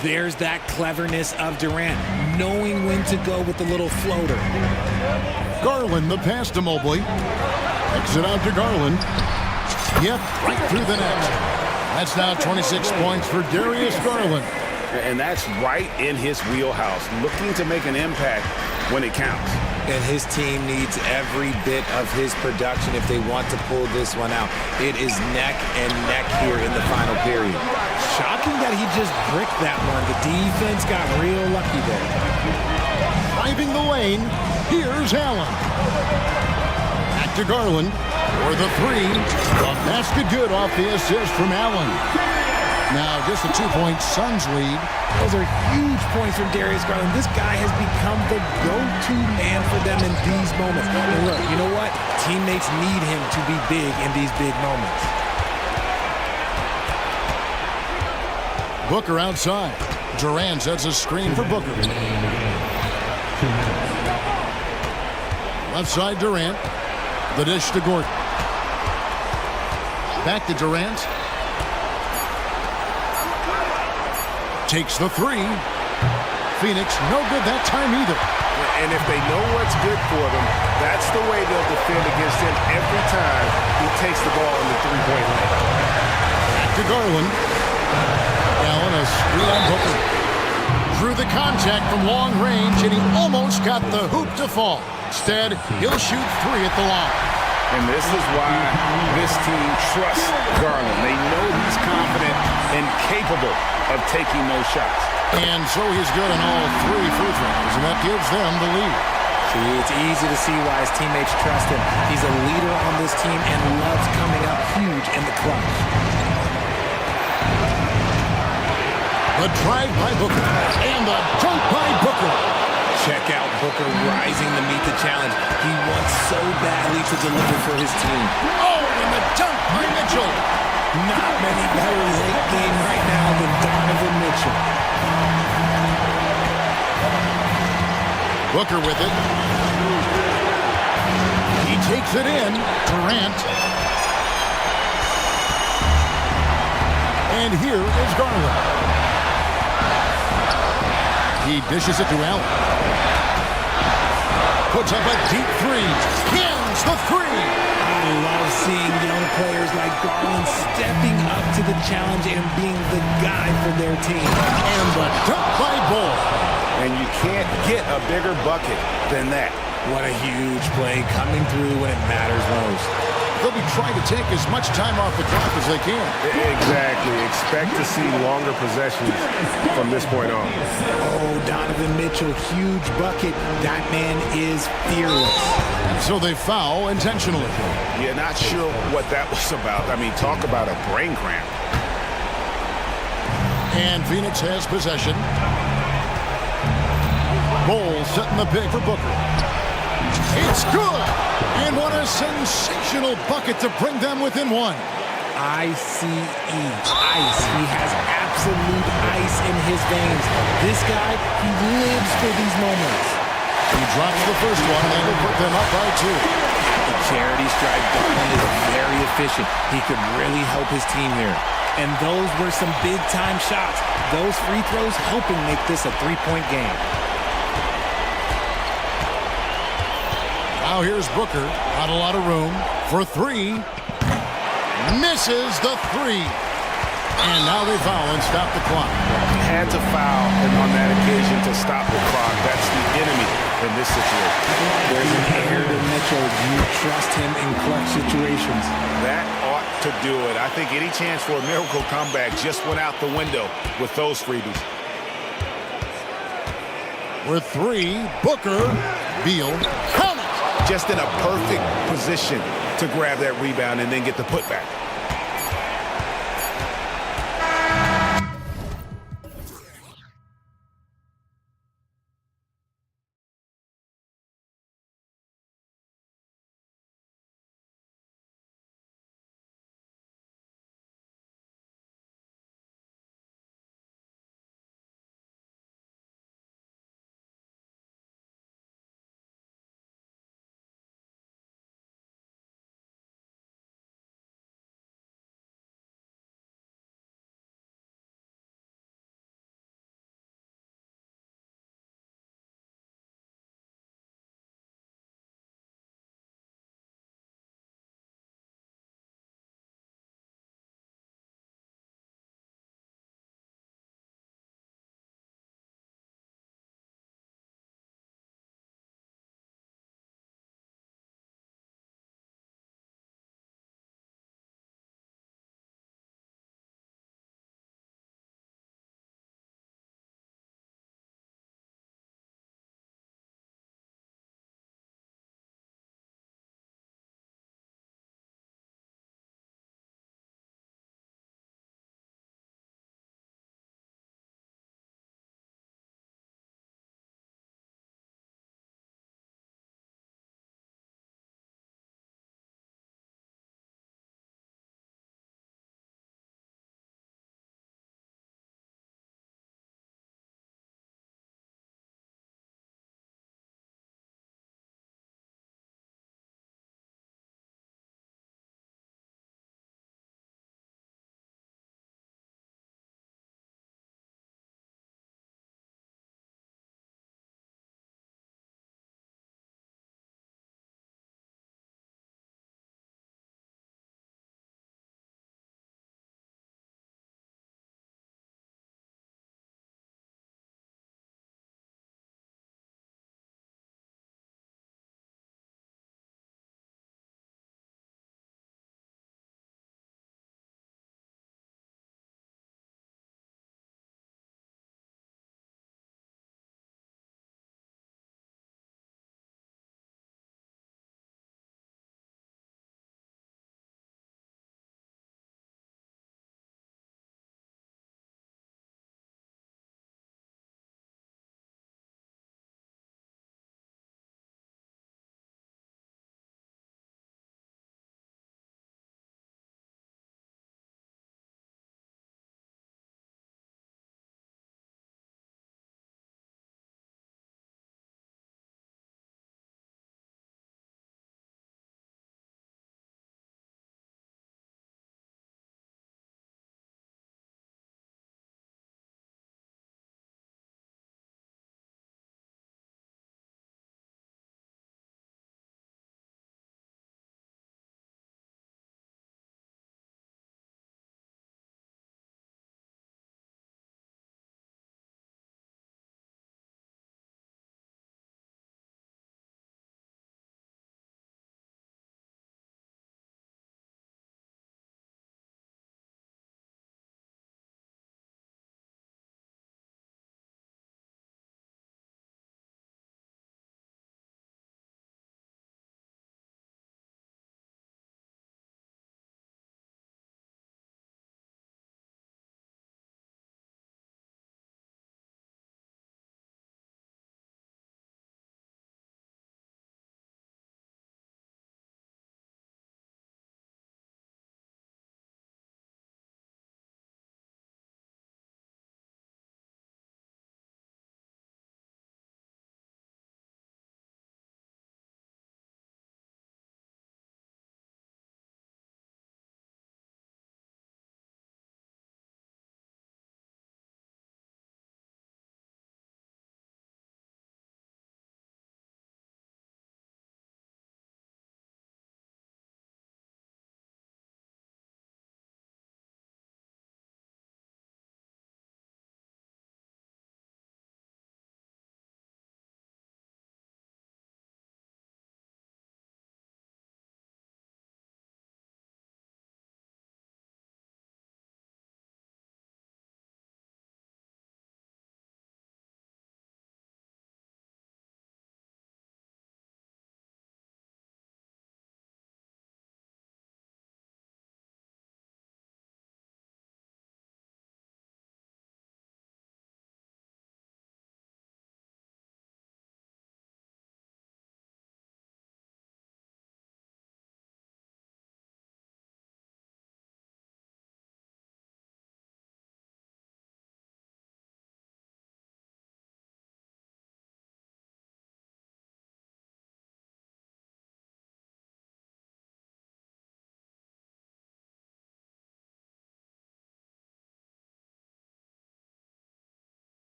There's that cleverness of Durant, knowing when to go with the little floater. Garland, the pass to Mobley. Kicks it out to Garland. Yep, right through the net. That's now 26 points for Darius Garland. And that's right in his wheelhouse, looking to make an impact when it counts. And his team needs every bit of his production if they want to pull this one out. It is neck and neck here in the final period. Shocking that he just bricked that one. The defense got real lucky there. Driving the lane, here's Allen. Back to Garland for the three. The basket good off the assist from Allen. Now just a 2-point Suns lead. Those are huge points from Darius Garland. This guy has become the go-to man for them in these moments. And look, you know what? Teammates need him to be big in these big moments. Booker outside. Durant sets a screen for Booker. Left side Durant. The dish to Gordon. Back to Durant. Takes the three. Phoenix, no good that time either. And if they know what's good for them, that's the way they'll defend against him every time he takes the ball in the three-point line. Back to Garland. Allen, a screen on Booker. Through the contact from long range, and he almost got the hoop to fall. Instead, he'll shoot three at the line. And this is why this team trusts Garland. They know he's confident and capable of taking those shots. And so he's good on all three free throws, and that gives them the lead. See, it's easy to see why his teammates trust him. He's a leader on this team and loves coming up huge in the clutch. The drive by Booker, and the dunk by Booker. Check out Booker rising to meet the challenge. He wants so badly to deliver for his team. Oh, and the dunk by Mitchell. Not many better late game right now than Donovan Mitchell. Booker with it. He takes it in. Durant. And here is Garland. He dishes it to Allen. Puts up a deep three. Hams the three. I love seeing young players like Garland stepping up to the challenge and being the guy for their team. And the dunk by Bull. And you can't get a bigger bucket than that. What a huge play coming through when it matters most. They'll be trying to take as much time off the clock as they can. Exactly. Expect to see longer possessions from this point on. Oh, Donovan Mitchell, huge bucket. That man is fearless. And so they foul intentionally. Yeah, not sure what that was about. I mean, talk about a brain cramp. And Phoenix has possession. Bull setting the pick for Booker. It's good! And what a sensational bucket to bring them within one. ICE. Ice. He has absolute ice in his veins. This guy, he lives for these moments. He drops the first one, and will put them up by two. The charity stripe Garland is very efficient. He could really help his team here. And those were some big-time shots. Those free throws helping make this a three-point game. Now here's Booker, not a lot of room for three. Misses the three. And now they foul and stop the clock. Had to foul on that occasion to stop the clock. That's the enemy in this situation. There's an air to Mitchell. You trust him in clutch situations. That ought to do it. I think any chance for a miracle comeback just went out the window with those freebies. With three, Booker, Beal, count it. Just in a perfect position to grab that rebound and then get the putback.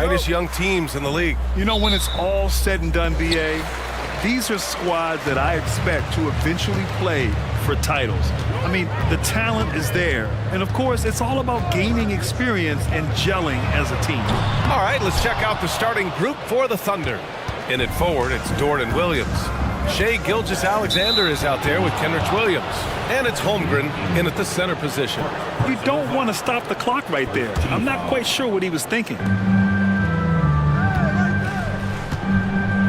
brightest young teams in the league. You know, when it's all said and done, BA, these are squads that I expect to eventually play for titles. I mean, the talent is there. And of course, it's all about gaining experience and gelling as a team. All right, let's check out the starting group for the Thunder. In it forward, it's Dort and Williams. Shea Gilgeous-Alexander is out there with Kenrich Williams. And it's Holmgren in at the center position. You don't want to stop the clock right there. I'm not quite sure what he was thinking.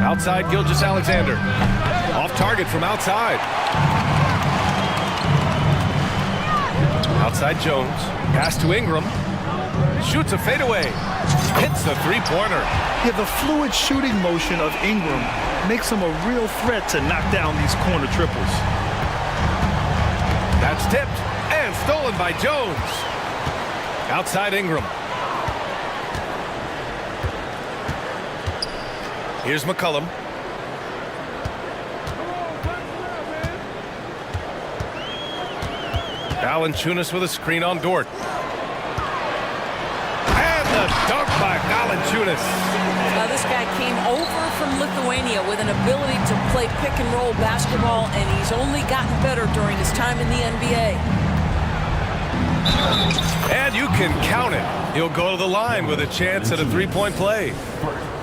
Outside Gilgeous-Alexander. Off target from outside. Outside Jones. Pass to Ingram. Shoots a fadeaway. Hits a three-pointer. Yeah, the fluid shooting motion of Ingram makes him a real threat to knock down these corner triples. That's tipped and stolen by Jones. Outside Ingram. Here's McCollum. Valanciunas with a screen on Dort. And the dunk by Valanciunas. Now this guy came over from Lithuania with an ability to play pick and roll basketball, and he's only gotten better during his time in the NBA. And you can count it. He'll go to the line with a chance at a three-point play.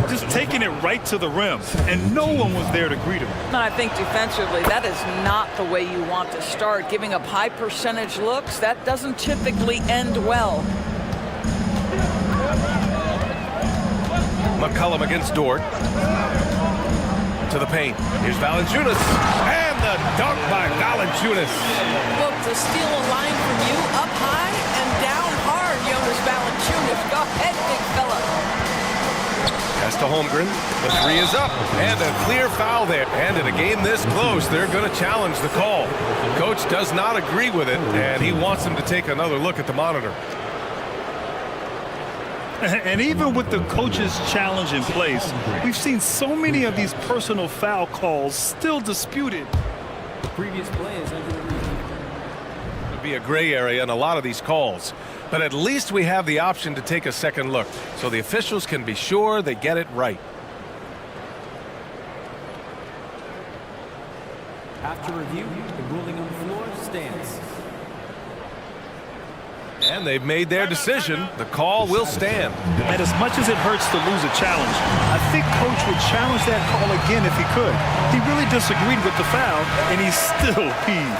Just taking it right to the rim, and no one was there to greet him. And I think defensively, that is not the way you want to start. Giving up high percentage looks, that doesn't typically end well. McCollum against Dort. To the paint. Here's Valanciunas. And the dunk by Valanciunas. Look, to steal a line from you, up high and down hard, Jonas Valanciunas. Go ahead, big fella. Pass to Holmgren. The three is up. And a clear foul there. And in a game this close, they're going to challenge the call. Coach does not agree with it, and he wants him to take another look at the monitor. And even with the coach's challenge in place, we've seen so many of these personal foul calls still disputed. The previous play is under the review. There'll be a gray area in a lot of these calls, but at least we have the option to take a second look, so the officials can be sure they get it right. After review, the ruling on the floor stands. And they've made their decision. The call will stand. And as much as it hurts to lose a challenge, I think Coach would challenge that call again if he could. He really disagreed with the foul, and he's still peeved.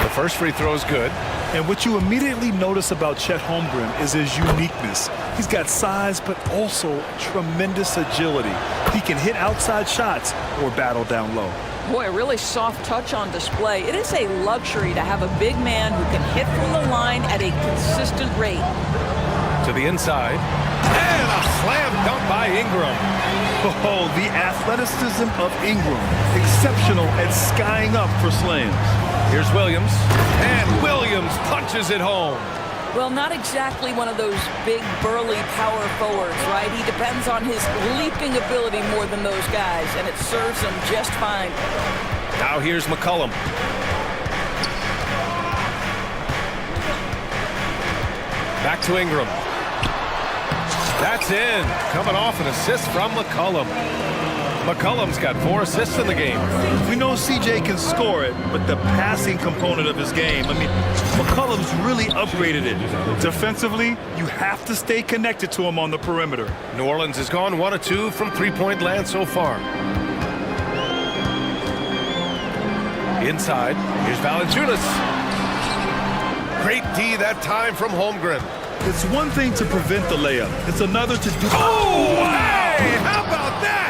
The first free throw is good. And what you immediately notice about Chet Holmgren is his uniqueness. He's got size, but also tremendous agility. He can hit outside shots or battle down low. Boy, a really soft touch on display. It is a luxury to have a big man who can hit from the line at a consistent rate. To the inside. And a slam dunk by Ingram. Oh, the athleticism of Ingram. Exceptional at skying up for slams. Here's Williams. And Williams punches it home. Well, not exactly one of those big, burly power forwards, right? He depends on his leaping ability more than those guys, and it serves him just fine. Now here's McCollum. Back to Ingram. That's in. Coming off an assist from McCollum. McCollum's got 4 assists in the game. We know CJ can score it, but the passing component of his game, I mean, McCollum's really upgraded it. Defensively, you have to stay connected to him on the perimeter. New Orleans has gone 1 of 2 from three-point land so far. Inside, here's Valanciunas. Great D that time from Holmgren. It's one thing to prevent the layup. It's another to do... Oh, hey! How about that?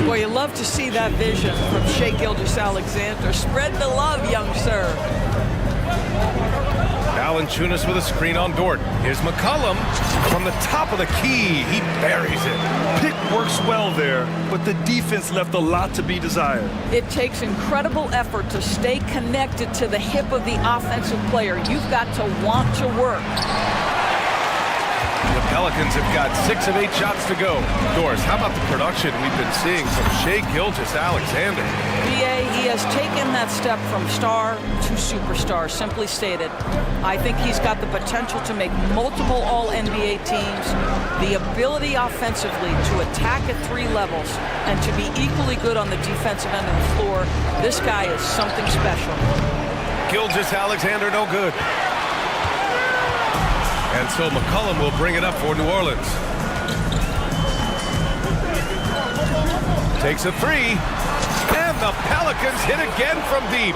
Boy, you love to see that vision from Shea Gilgeous-Alexander. Spread the love, young sir. Valanciunas with a screen on Dort. Here's McCollum from the top of the key. He buries it. Pick works well there, but the defense left a lot to be desired. It takes incredible effort to stay connected to the hip of the offensive player. You've got to want to work. The Pelicans have got 6 of 8 shots to go. Doris, how about the production we've been seeing from Shai Gilgeous-Alexander? BA, he has taken that step from star to superstar, simply stated. I think he's got the potential to make multiple All-NBA teams, the ability offensively to attack at 3 levels, and to be equally good on the defensive end of the floor. This guy is something special. Gilgeous-Alexander no good. And so McCollum will bring it up for New Orleans. Takes a 3. And the Pelicans hit again from deep.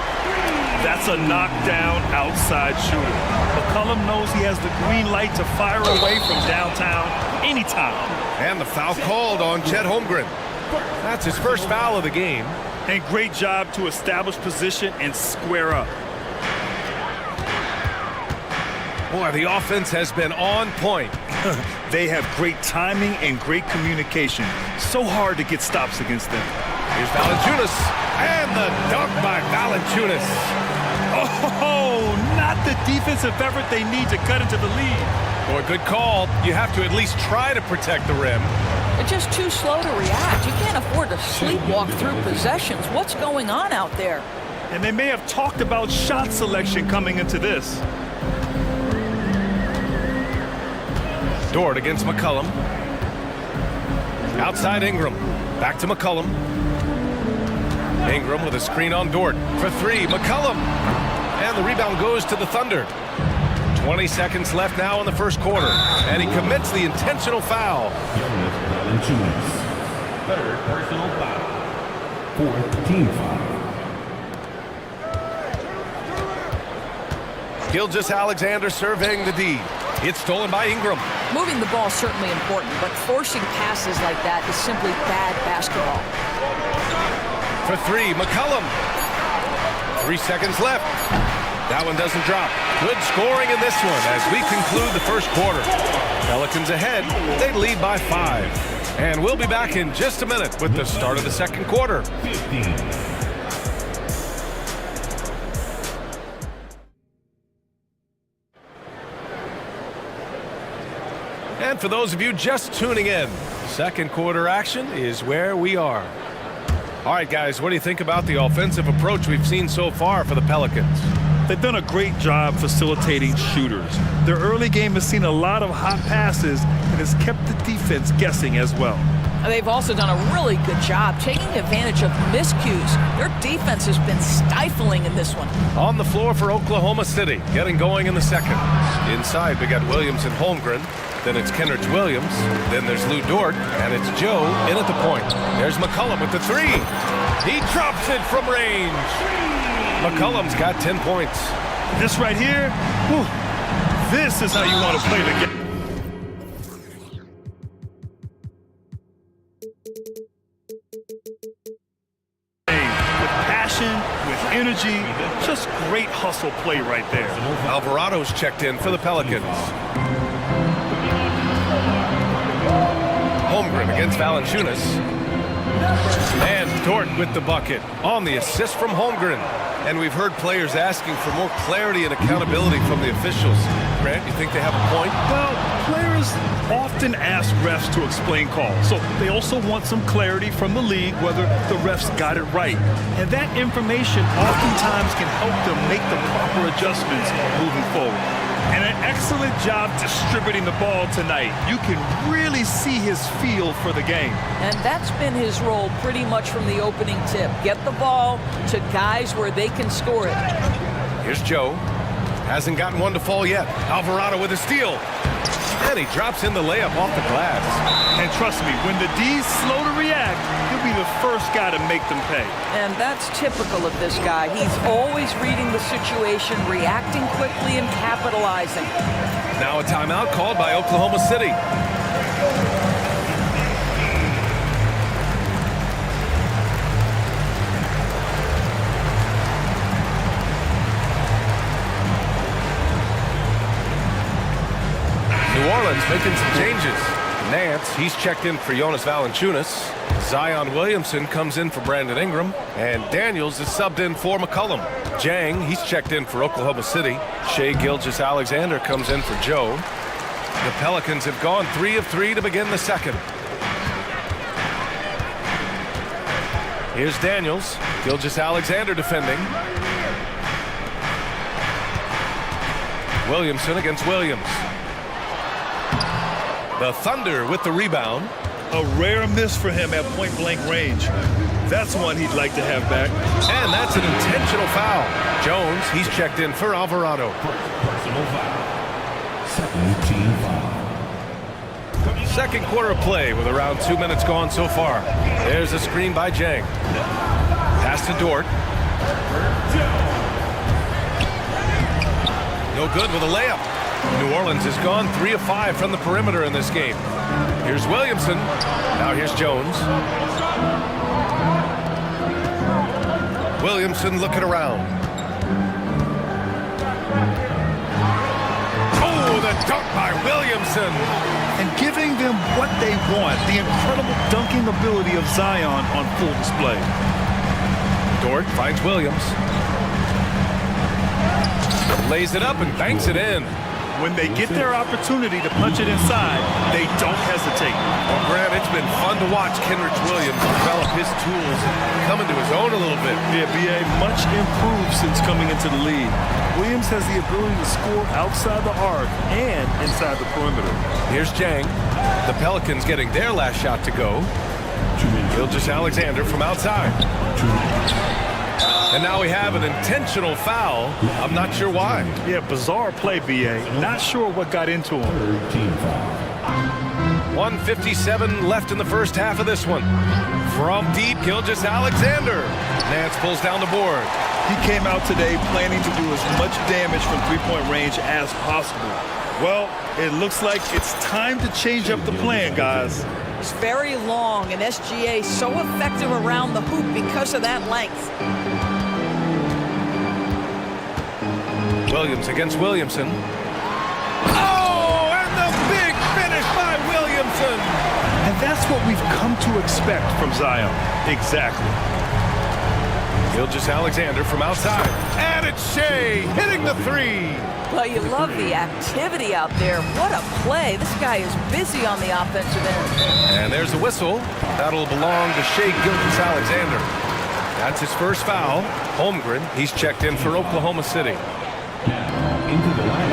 That's a knockdown outside shooter. McCollum knows he has the green light to fire away from downtown anytime. And the foul called on Chet Holmgren. That's his first foul of the game. And great job to establish position and square up. Boy, the offense has been on point. They have great timing and great communication. So hard to get stops against them. Here's Valanciunas. And the dunk by Valanciunas. Oh, not the defensive effort they need to cut into the lead. Boy, good call. You have to at least try to protect the rim. They're just too slow to react. You can't afford to sleepwalk through possessions. What's going on out there? And they may have talked about shot selection coming into this. Dort against McCollum. Outside Ingram. Back to McCollum. Ingram with a screen on Dort. For 3, McCollum. And the rebound goes to the Thunder. 20 seconds left now in the first quarter. And he commits the intentional foul. Third personal foul. 4th team foul. Gilgeous-Alexander surveying the D. It's stolen by Ingram. Moving the ball is certainly important, but forcing passes like that is simply bad basketball. For 3, McCollum. 3 seconds left. That one doesn't drop. Good scoring in this one as we conclude the first quarter. Pelicans ahead. They lead by 5. And we'll be back in just a minute with the start of the second quarter. 15. And for those of you just tuning in, second quarter action is where we are. All right, guys, what do you think about the offensive approach we've seen so far for the Pelicans? They've done a great job facilitating shooters. Their early game has seen a lot of hot passes and has kept the defense guessing as well. They've also done a really good job taking advantage of miscues. Their defense has been stifling in this one. On the floor for Oklahoma City, getting going in the second. Inside, we got Williams and Holmgren. Then it's Kenrich Williams. Then there's Lou Dort. And it's Joe in at the point. There's McCollum with the 3. He drops it from range. McCollum's got 10 points. This right here, whew, this is how you want to play the game. With passion, with energy, just great hustle play right there. Alvarado's checked in for the Pelicans. Holmgren against Valanciunas. And Dort with the bucket on the assist from Holmgren. And we've heard players asking for more clarity and accountability from the officials. Grant, you think they have a point? Well, players often ask refs to explain calls. So they also want some clarity from the league whether the refs got it right. And that information oftentimes can help them make the proper adjustments moving forward. And an excellent job distributing the ball tonight. You can really see his feel for the game. And that's been his role pretty much from the opening tip. Get the ball to guys where they can score it. Here's Joe. Hasn't gotten one to fall yet. Alvarado with a steal. And he drops in the layup off the glass. And trust me, when the D's slow to react, he'll be the first guy to make them pay. And that's typical of this guy. He's always reading the situation, reacting quickly, and capitalizing. Now a timeout called by Oklahoma City. New Orleans making some changes. Nance, he's checked in for Jonas Valanciunas. Zion Williamson comes in for Brandon Ingram. And Daniels is subbed in for McCollum. Jang, he's checked in for Oklahoma City. Shai Gilgeous-Alexander comes in for Joe. The Pelicans have gone 3 of 3 to begin the second. Here's Daniels. Gilgeous-Alexander defending. Williamson against Williams. The Thunder with the rebound. A rare miss for him at point-blank range. That's one he'd like to have back. And that's an intentional foul. Jones, he's checked in for Alvarado. Personal foul. Second team foul. Second quarter of play with around 2 minutes gone so far. There's a screen by Jang. Pass to Dort. No good with a layup. New Orleans has gone 3 of 5 from the perimeter in this game. Here's Williamson. Now here's Jones. Williamson looking around. Oh, the dunk by Williamson. And giving them what they want, the incredible dunking ability of Zion on full display. Dort finds Williams. Lays it up and banks it in. When they get their opportunity to punch it inside, they don't hesitate. Well, Grant, it's been fun to watch Kenrich Williams develop his tools and come into his own a little bit. Yeah, B.A. much improved since coming into the league. Williams has the ability to score outside the arc and inside the perimeter. Here's Jang. The Pelicans getting their last shot to go. Gilgeous-Alexander from outside. And now we have an intentional foul. I'm not sure why. Yeah, bizarre play, B.A. Not sure what got into him. 1:57 left in the first half of this one. From deep, Gilgeous-Alexander. Nance pulls down the board. He came out today planning to do as much damage from three-point range as possible. Well, it looks like it's time to change up the plan, guys. It's very long, and SGA so effective around the hoop because of that length. Williams against Williamson. Oh, and the big finish by Williamson. And that's what we've come to expect from Zion. Exactly. Gilgeous-Alexander from outside. And it's Shea hitting the three. Well, you love the activity out there. What a play. This guy is busy on the offensive end. And there's a whistle. That'll belong to Shea Gilgeous-Alexander. That's his first foul. Holmgren, he's checked in for Oklahoma City.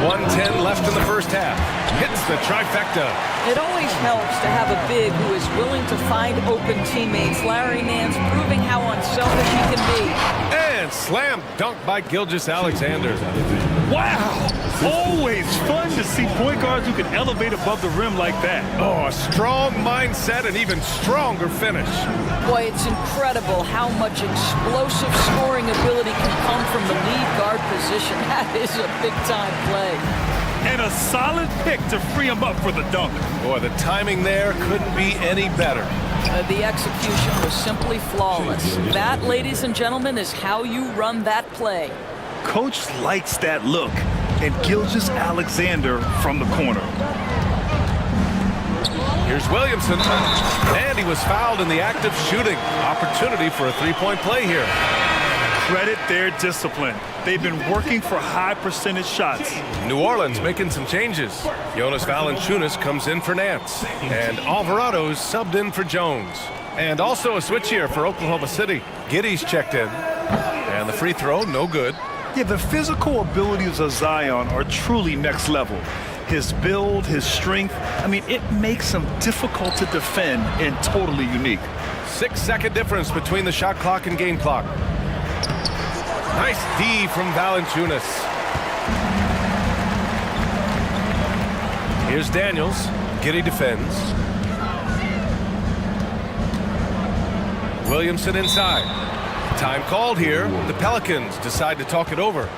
1:10 left in the first half. Hits the trifecta. It always helps to have a big who is willing to find open teammates. Larry Nance proving how unselfish he can be. And slam dunk by Gilgeous-Alexander. Wow! Always fun to see point guards who can elevate above the rim like that. Oh, a strong mindset and even stronger finish. Boy, it's incredible how much explosive scoring ability can come from the lead guard position. That is a big-time play. And a solid pick to free him up for the dunk. Boy, the timing there couldn't be any better. The execution was simply flawless. That, ladies and gentlemen, is how you run that play. Coach likes that look. And Gilgeous-Alexander from the corner. Here's Williamson. And he was fouled in the act of shooting. Opportunity for a three-point play here. Credit their discipline. They've been working for high percentage shots. New Orleans making some changes. Jonas Valanciunas comes in for Nance. And Alvarado's subbed in for Jones. And also a switch here for Oklahoma City. Giddey's checked in. And the free throw, no good. Yeah, the physical abilities of Zion are truly next level. His build, his strength, I mean, it makes him difficult to defend and totally unique. 6-second difference between the shot clock and game clock. Nice D from Valanciunas. Here's Daniels. Giddey defends. Williamson inside. Time called here. The Pelicans decide to talk it over.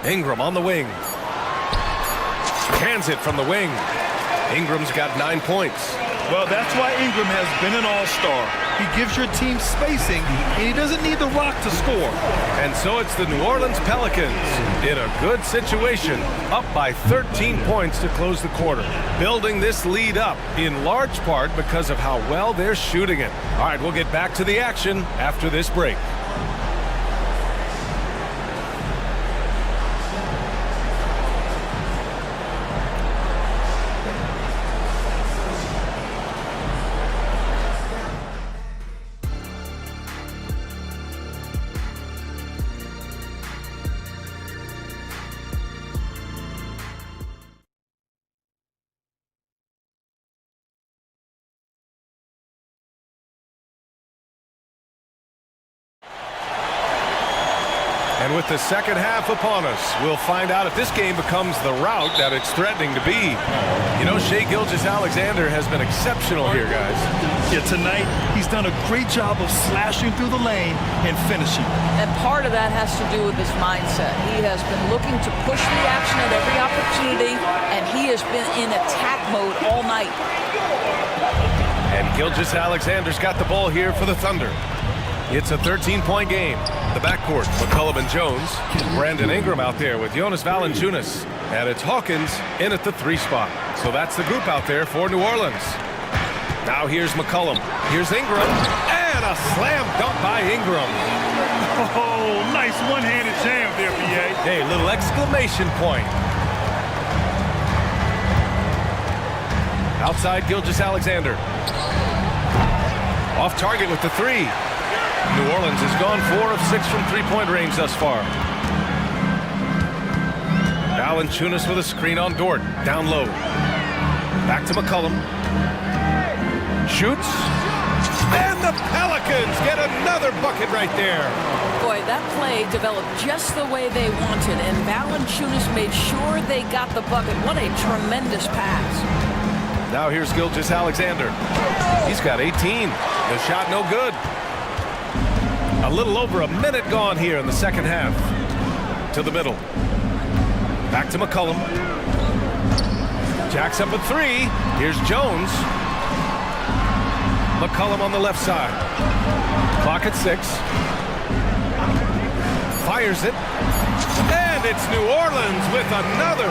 Ingram on the wing. Hands it from the wing. Ingram's got 9 points. Well, that's why Ingram has been an all-star. He gives your team spacing, and he doesn't need the rock to score. And so it's the New Orleans Pelicans in a good situation, up by 13 points to close the quarter. Building this lead up in large part because of how well they're shooting it. All right, we'll get back to the action after this break. And with the second half upon us, we'll find out if this game becomes the route that it's threatening to be. You know, Shai Gilgeous-Alexander has been exceptional here, guys. Yeah, tonight, he's done a great job of slashing through the lane and finishing. And part of that has to do with his mindset. He has been looking to push the action at every opportunity, and he has been in attack mode all night. And Gilgeous-Alexander's got the ball here for the Thunder. It's a 13-point game. The backcourt, McCollum and Jones. Brandon Ingram out there with Jonas Valanciunas. And it's Hawkins in at the 3 spot. So that's the group out there for New Orleans. Now here's McCollum. Here's Ingram. And a slam dunk by Ingram. Oh, nice one-handed jam there, B.A. Hey, little exclamation point. Outside Gilgeous-Alexander. Off target with the 3. New Orleans has gone 4 of 6 from three-point range thus far. Valanciunas with a screen on Dort. Down low. Back to McCollum. Shoots. And the Pelicans get another bucket right there. Boy, that play developed just the way they wanted, and Valanciunas made sure they got the bucket. What a tremendous pass. Now here's Gilgeous-Alexander. He's got 18. The shot no good. A little over a minute gone here in the second half. To the middle. Back to McCollum. Jacks up a 3. Here's Jones. McCollum on the left side. Clock at 6. Fires it. And it's New Orleans with another.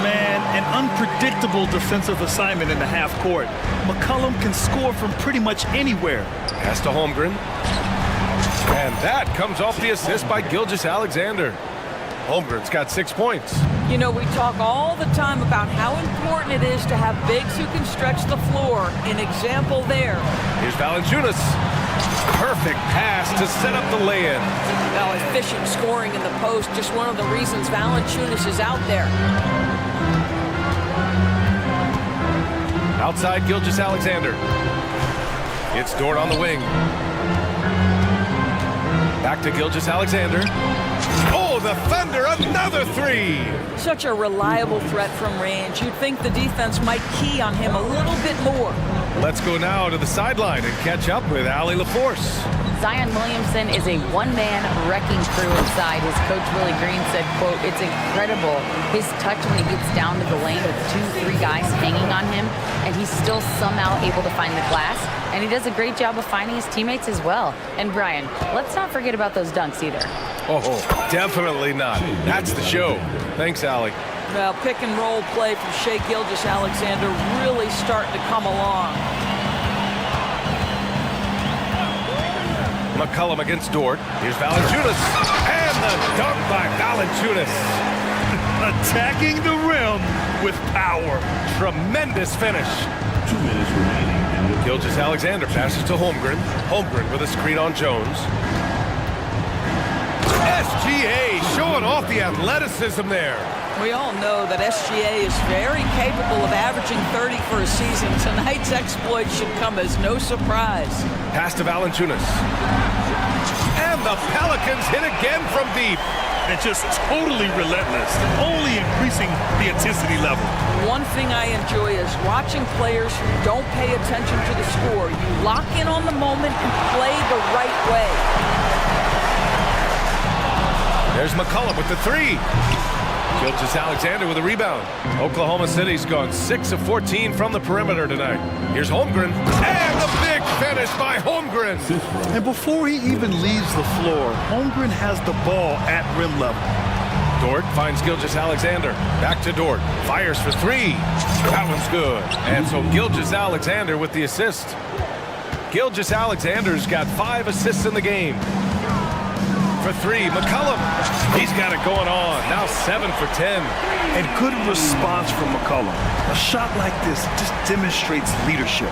Man, an unpredictable defensive assignment in the half court. McCollum can score from pretty much anywhere. Pass to Holmgren. And that comes off the assist by Gilgeous-Alexander. Holmgren's got 6 points. You know, we talk all the time about how important it is to have bigs who can stretch the floor. An example there. Here's Valanciunas. Perfect pass to set up the lay-in. Now, efficient scoring in the post, just one of the reasons Valanciunas is out there. Outside Gilgeous-Alexander. It's Dort on the wing. Back to Gilgeous-Alexander. Oh, the Thunder, another 3! Such a reliable threat from range. You'd think the defense might key on him a little bit more. Let's go now to the sideline and catch up with Allie LaForce. Zion Williamson is a one-man wrecking crew inside. His coach, Willie Green, said, quote, "It's incredible. His touch when he gets down to the lane with 2-3 guys hanging on him, and he's still somehow able to find the glass. And he does a great job of finding his teammates as well." And Brian, let's not forget about those dunks either. Oh, definitely not. That's the show. Thanks, Allie. Well, pick and roll play from Shai Gilgeous-Alexander really starting to come along. McCollum against Dort. Here's Valanciunas. And the dunk by Valanciunas. Attacking the rim with power. Tremendous finish. 2 minutes remaining. Gilgeous-Alexander passes to Holmgren. Holmgren with a screen on Jones. SGA showing off the athleticism there. We all know that SGA is very capable of averaging 30 for a season. Tonight's exploit should come as no surprise. Pass to Valanciunas. And the Pelicans hit again from deep. And just totally relentless, only increasing the intensity level. One thing I enjoy is watching players who don't pay attention to the score. You lock in on the moment and play the right way. There's McCollum with the 3. Gilgeous-Alexander with a rebound. Oklahoma City's gone 6 of 14 from the perimeter tonight. Here's Holmgren, and the big finish by Holmgren. And before he even leaves the floor, Holmgren has the ball at rim level. Dort finds Gilgeous-Alexander. Back to Dort. Fires for three. That one's good. And so Gilgeous-Alexander with the assist. Gilgeous-Alexander's got 5 assists in the game. For three, McCollum. He's got it going on. Now 7 for 10. And good response from McCollum. A shot like this just demonstrates leadership.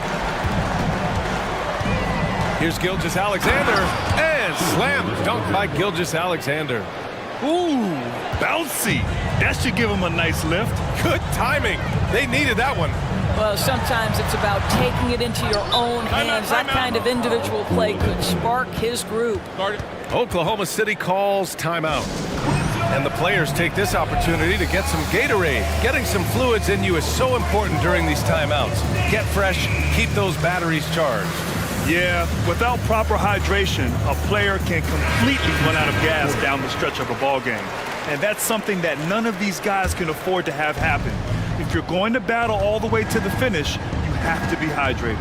Here's Gilgeous-Alexander. And slam dunk by Gilgeous-Alexander. Ooh, bouncy. That should give him a nice lift. Good timing. They needed that one. Well, sometimes it's about taking it into your own hands. That kind of individual play could spark his group. Oklahoma City calls timeout. And the players take this opportunity to get some Gatorade. Getting some fluids in you is so important during these timeouts. Get fresh, keep those batteries charged. Yeah, without proper hydration, a player can completely run out of gas down the stretch of a ball game. And that's something that none of these guys can afford to have happen. If you're going to battle all the way to the finish, you have to be hydrated.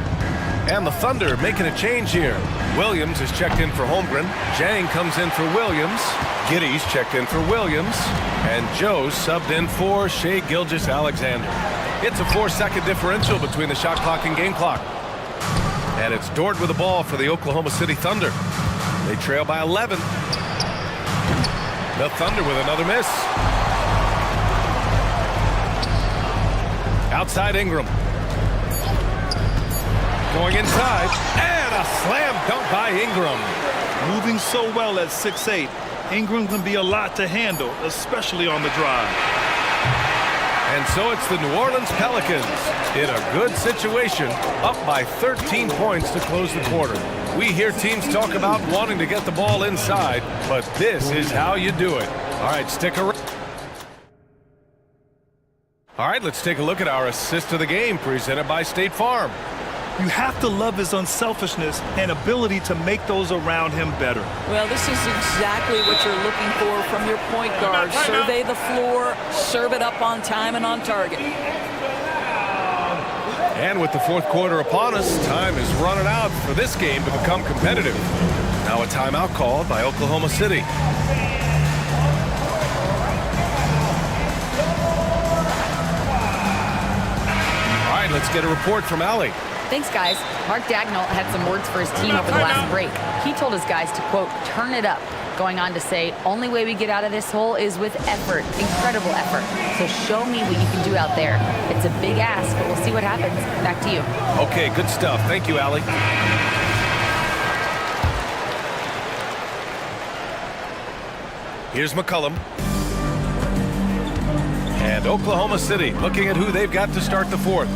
And the Thunder making a change here. Williams is checked in for Holmgren. Jang comes in for Williams. Giddy's checked in for Williams. And Joe's subbed in for Shai Gilgeous-Alexander. It's a 4-second differential between the shot clock and game clock. And it's Dort with the ball for the Oklahoma City Thunder. They trail by 11. The Thunder with another miss. Outside Ingram. Going inside. And a slam dunk by Ingram. Moving so well at 6'8", Ingram can be a lot to handle, especially on the drive. And so it's the New Orleans Pelicans in a good situation, up by 13 points to close the quarter. We hear teams talk about wanting to get the ball inside, but this is how you do it. All right, stick around. All right, let's take a look at our assist of the game presented by State Farm. You have to love his unselfishness and ability to make those around him better. Well, this is exactly what you're looking for from your point guard. Survey the floor, serve it up on time and on target. And with the fourth quarter upon us, time is running out for this game to become competitive. Now a timeout called by Oklahoma City. All right, let's get a report from Allie. Thanks, guys. Mark Dagnall had some words for his team over the last break. He told his guys to, quote, turn it up, going on to say, only way we get out of this hole is with effort, incredible effort. So show me what you can do out there. It's a big ask, but we'll see what happens. Back to you. Okay, good stuff. Thank you, Allie. Here's McCollum. And Oklahoma City looking at who they've got to start the fourth.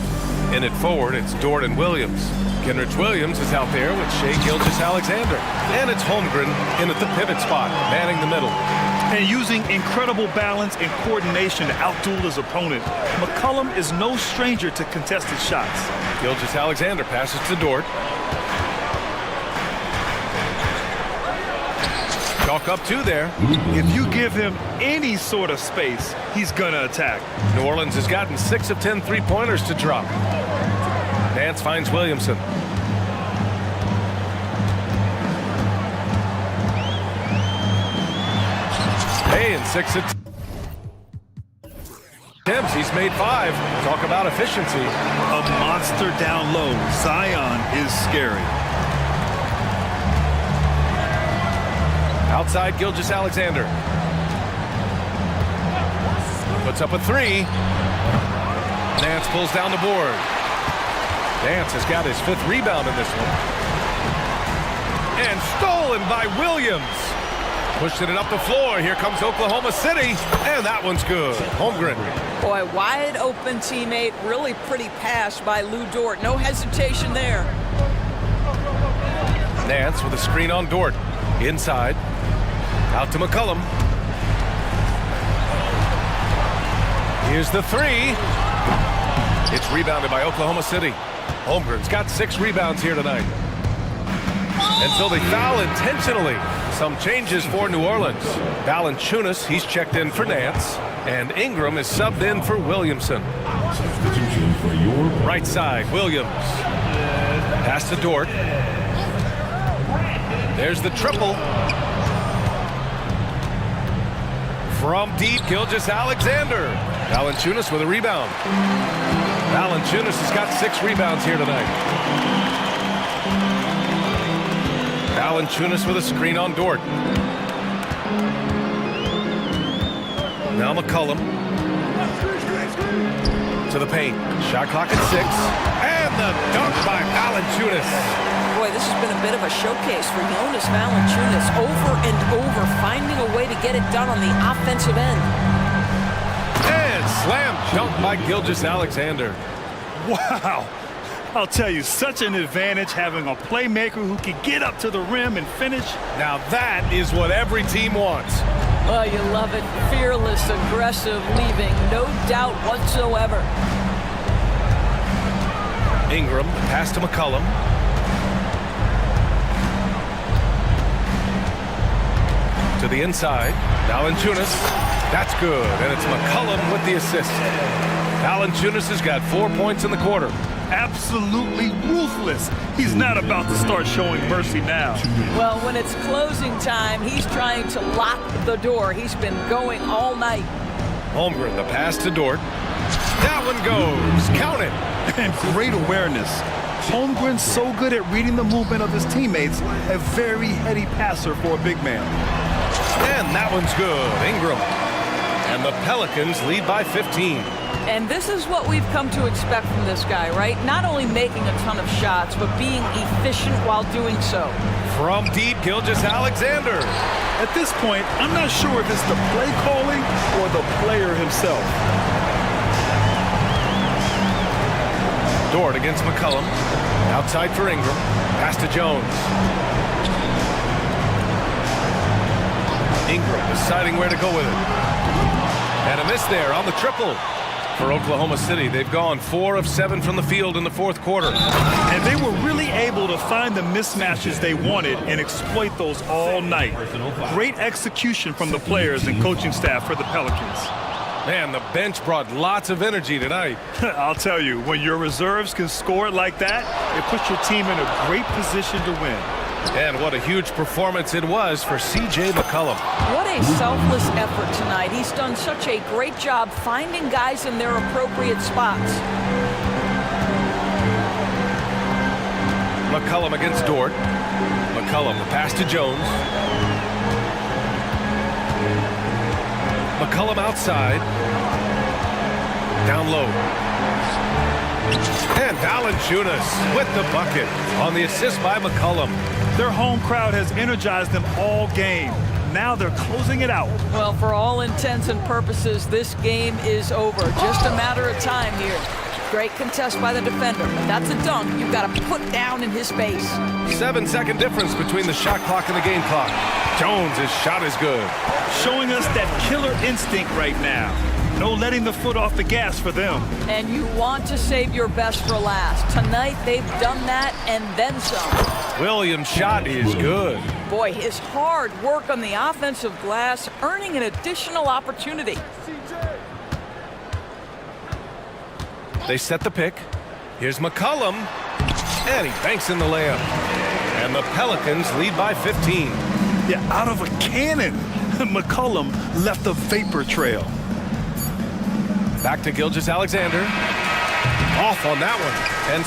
In it forward, it's Dort and Williams. Kenrich Williams is out there with Shai Gilgeous-Alexander. And it's Holmgren in at the pivot spot, manning the middle. And using incredible balance and coordination to outduel his opponent, McCollum is no stranger to contested shots. Gilgeous-Alexander passes to Dort. Chalk up two there. If you give him any sort of space, he's gonna attack. New Orleans has gotten 6 of 10 three-pointers to drop. Nance finds Williamson. Hey, and 6 attempts. He's made 5. Talk about efficiency. A monster down low. Zion is scary. Outside Gilgeous-Alexander. Puts up a 3. Nance pulls down the board. Nance has got his 5th rebound in this one. And stolen by Williams. Pushing it up the floor. Here comes Oklahoma City. And that one's good. Holmgren. Boy, wide open teammate. Really pretty pass by Lou Dort. No hesitation there. Nance with a screen on Dort. Inside. Out to McCollum. Here's the 3. It's rebounded by Oklahoma City. Holmgren's got 6 rebounds here tonight. And so they foul intentionally. Some changes for New Orleans. Valanciunas, he's checked in for Nance. And Ingram is subbed in for Williamson. Right side, Williams. Pass to Dort. There's the triple. From deep, Gilgeous-Alexander. Valanciunas with a rebound. Valanciunas has got 6 rebounds here tonight. Valanciunas with a screen on Dort. Now McCollum. To the paint. Shot clock at 6. And the dunk by Valanciunas. Boy, this has been a bit of a showcase for Jonas Valanciunas, over and over, finding a way to get it done on the offensive end. And slam dunk by Gilgeous-Alexander. Wow. I'll tell you, such an advantage having a playmaker who can get up to the rim and finish. Now that is what every team wants. Oh, you love it. Fearless, aggressive, leaving, no doubt whatsoever. Ingram, pass to McCollum. To the inside. Valanciunas. That's good. And it's McCollum with the assist. Valanciunas has got 4 points in the quarter. Absolutely ruthless. He's not about to start showing mercy now. Well, when it's closing time, he's trying to lock the door. He's been going all night. Holmgren, the pass to Dort. That one goes. Count it. And great awareness. Holmgren's so good at reading the movement of his teammates. A very heady passer for a big man. And that one's good. Ingram. And the Pelicans lead by 15. And this is what we've come to expect from this guy, right? Not only making a ton of shots, but being efficient while doing so. From deep, Gilgeous-Alexander. At this point, I'm not sure if it's the play calling or the player himself. Dort against McCollum. Outside for Ingram. Pass to Jones. Ingram deciding where to go with it. And a miss there on the triple. For Oklahoma City, they've gone 4 of 7 from the field in the fourth quarter. And they were really able to find the mismatches they wanted and exploit those all night. Great execution from the players and coaching staff for the Pelicans. Man, the bench brought lots of energy tonight. I'll tell you, when your reserves can score like that, it puts your team in a great position to win. And what a huge performance it was for C.J. McCollum. What a selfless effort tonight. He's done such a great job finding guys in their appropriate spots. McCollum against Dort. McCollum, the pass to Jones. McCollum outside. Down low. And Valanciunas with the bucket on the assist by McCollum. Their home crowd has energized them all game. Now they're closing it out. Well, for all intents and purposes, this game is over. Just a matter of time here. Great contest by the defender. That's a dunk you've got to put down in his face. 7-second difference between the shot clock and the game clock. Jones' shot is good. Showing us that killer instinct right now. No letting the foot off the gas for them. And you want to save your best for last. Tonight, they've done that and then some. Williams' shot is good. Boy, his hard work on the offensive glass, earning an additional opportunity. They set the pick. Here's McCollum. And he banks in the layup. And the Pelicans lead by 15. Yeah, out of a cannon. McCollum left a vapor trail. Back to Gilgeous-Alexander. Off on that one. And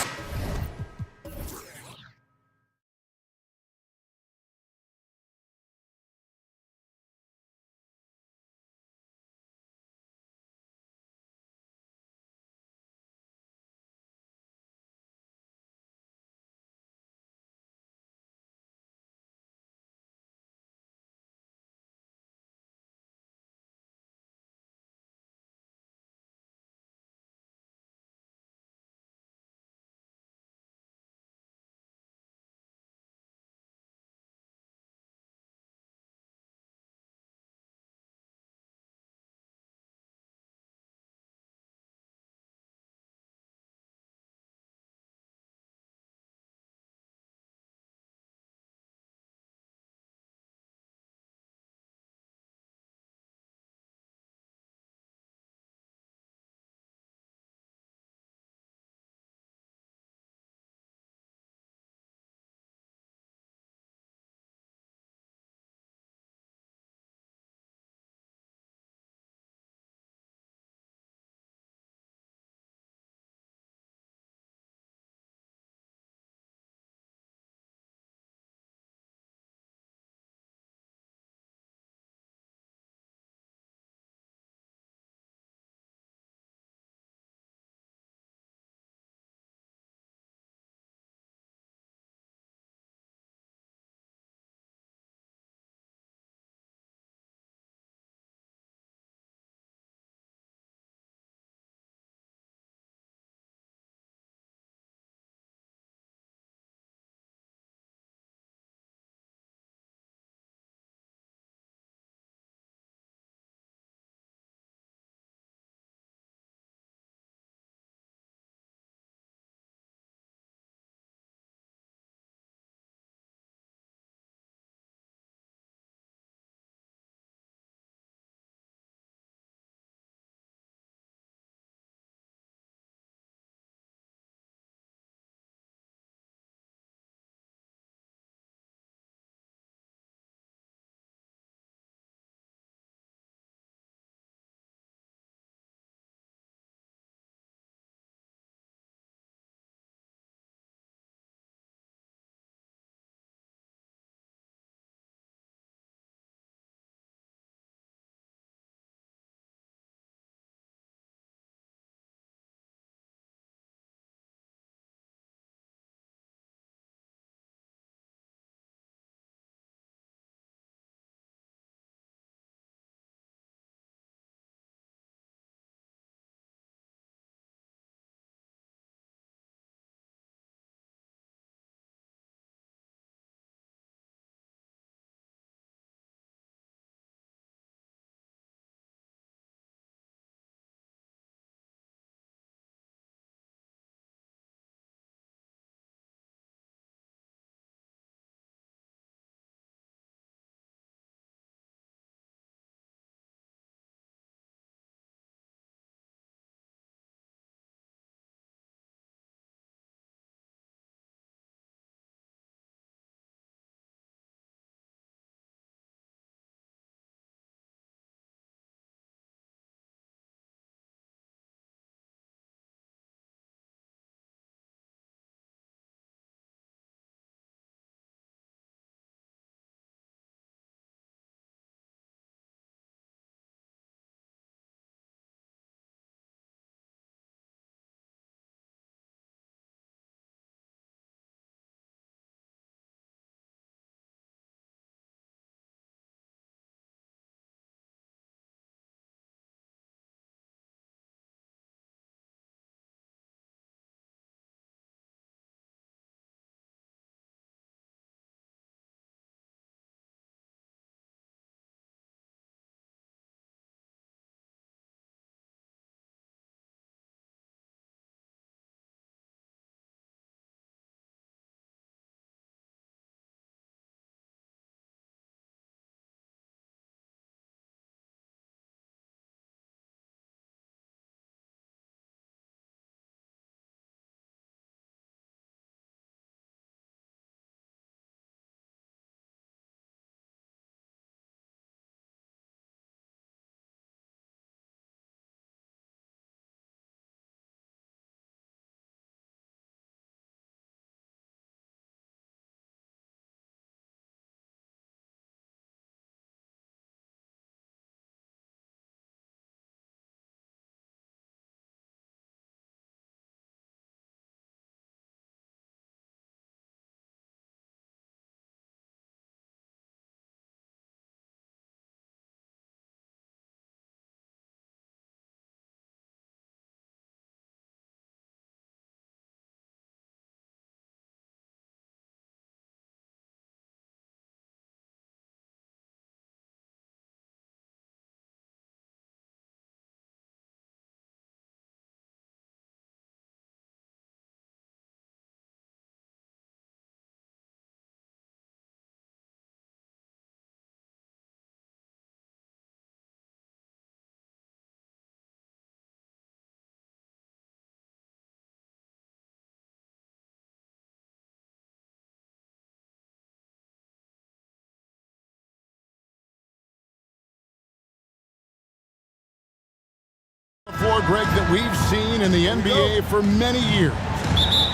floor, Greg, that we've seen in the NBA for many years.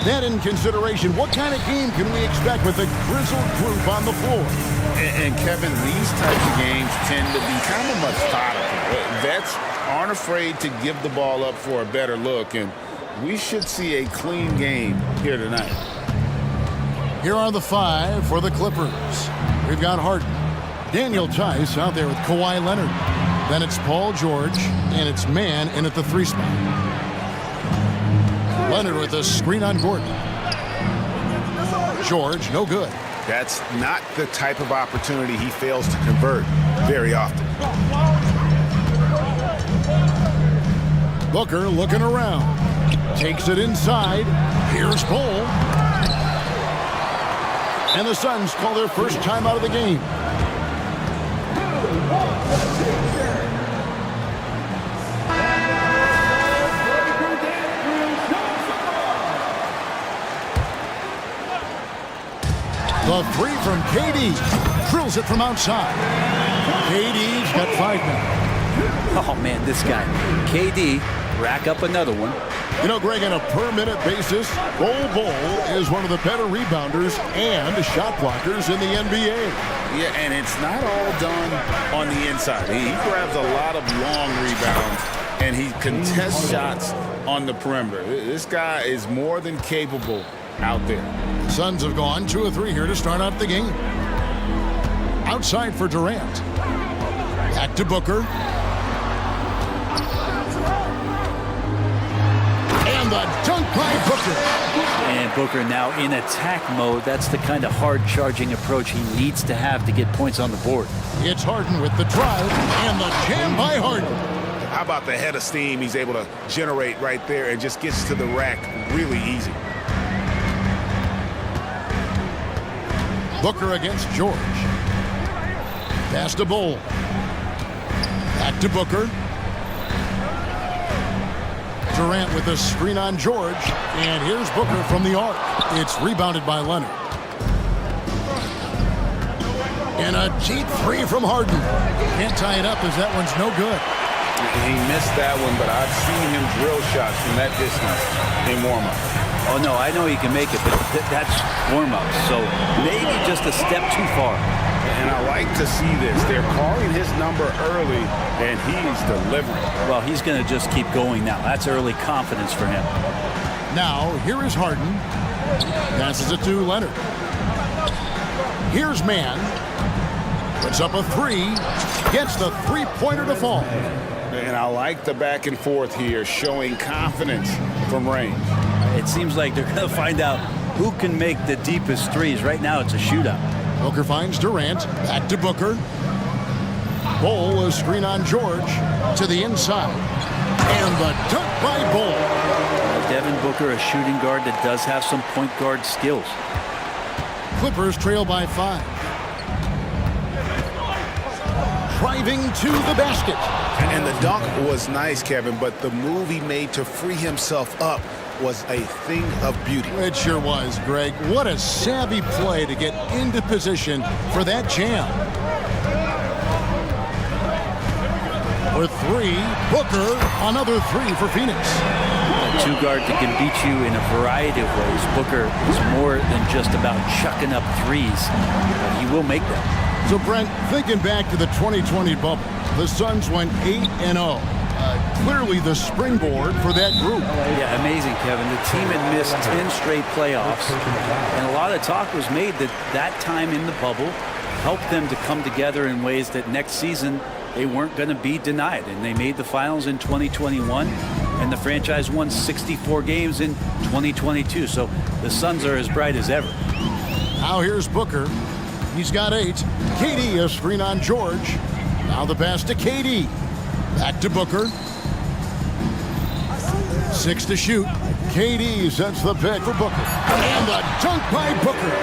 That in consideration, what kind of game can we expect with a grizzled group on the floor? And Kevin, these types of games tend to be kind of methodical. Vets aren't afraid to give the ball up for a better look, and we should see a clean game here tonight. Here are the 5 for the Clippers. We've got Harden, Daniel Tice out there with Kawhi Leonard. Then it's Paul George, and it's man in at the 3 spot. Leonard with a screen on Gordon. George, no good. That's not the type of opportunity he fails to convert very often. Booker looking around. Takes it inside. Here's Bull. And the Suns call their first time out of the game. The 3 from KD. Drills it from outside. KD's got 5 now. Oh, man, this guy. KD, rack up another one. You know, Greg, on a per-minute basis, Bull is one of the better rebounders and shot blockers in the NBA. Yeah, and it's not all done on the inside. He grabs a lot of long rebounds, and he contests shots on the perimeter. This guy is more than capable out there. Suns have gone 2 of 3 here to start out the game. Outside for Durant. Back to Booker. And the dunk by Booker. And Booker now in attack mode. That's the kind of hard-charging approach he needs to have to get points on the board. It's Harden with the drive and the jam by Harden. How about the head of steam he's able to generate right there and just gets to the rack really easy. Booker against George. Pass to Bull. Back to Booker. Durant with a screen on George. And here's Booker from the arc. It's rebounded by Leonard. And a deep 3 from Harden. Can't tie it up as that one's no good. He missed that one, but I've seen him drill shots from that distance in warm-up. Oh, no, I know he can make it, but that's warm-up, so maybe just a step too far. And I like to see this. They're calling his number early, and he's delivering. Well, he's going to just keep going now. That's early confidence for him. Now, here is Harden. Passes it to Leonard. Here's Man. Puts up a 3. Gets the 3-pointer to fall. And I like the back and forth here, showing confidence from range. It seems like they're going to find out who can make the deepest threes. Right now, it's a shootout. Booker finds Durant. Back to Booker. Bull, a screen on George. To the inside. And the dunk by Bull. Devin Booker, a shooting guard that does have some point guard skills. Clippers trail by 5. Driving to the basket. And the dunk was nice, Kevin, but the move he made to free himself up was a thing of beauty. It sure was, Greg. What a savvy play to get into position for that jam. For 3, Booker, another 3 for Phoenix. A 2 guard that can beat you in a variety of ways. Booker is more than just about chucking up threes. He will make them. So, Brent, thinking back to the 2020 bubble, the Suns went 8-0. Clearly the springboard for that group. Yeah, amazing, Kevin. The team had missed 10 straight playoffs, and a lot of talk was made that that time in the bubble helped them to come together in ways that next season they weren't going to be denied. And they made the finals in 2021, and the franchise won 64 games in 2022. So the Suns are as bright as ever. Now here's Booker. He's got 8. KD, a screen on George. Now the pass to KD. Back to Booker. 6 to shoot. KD sets the pick for Booker. And the dunk by Booker.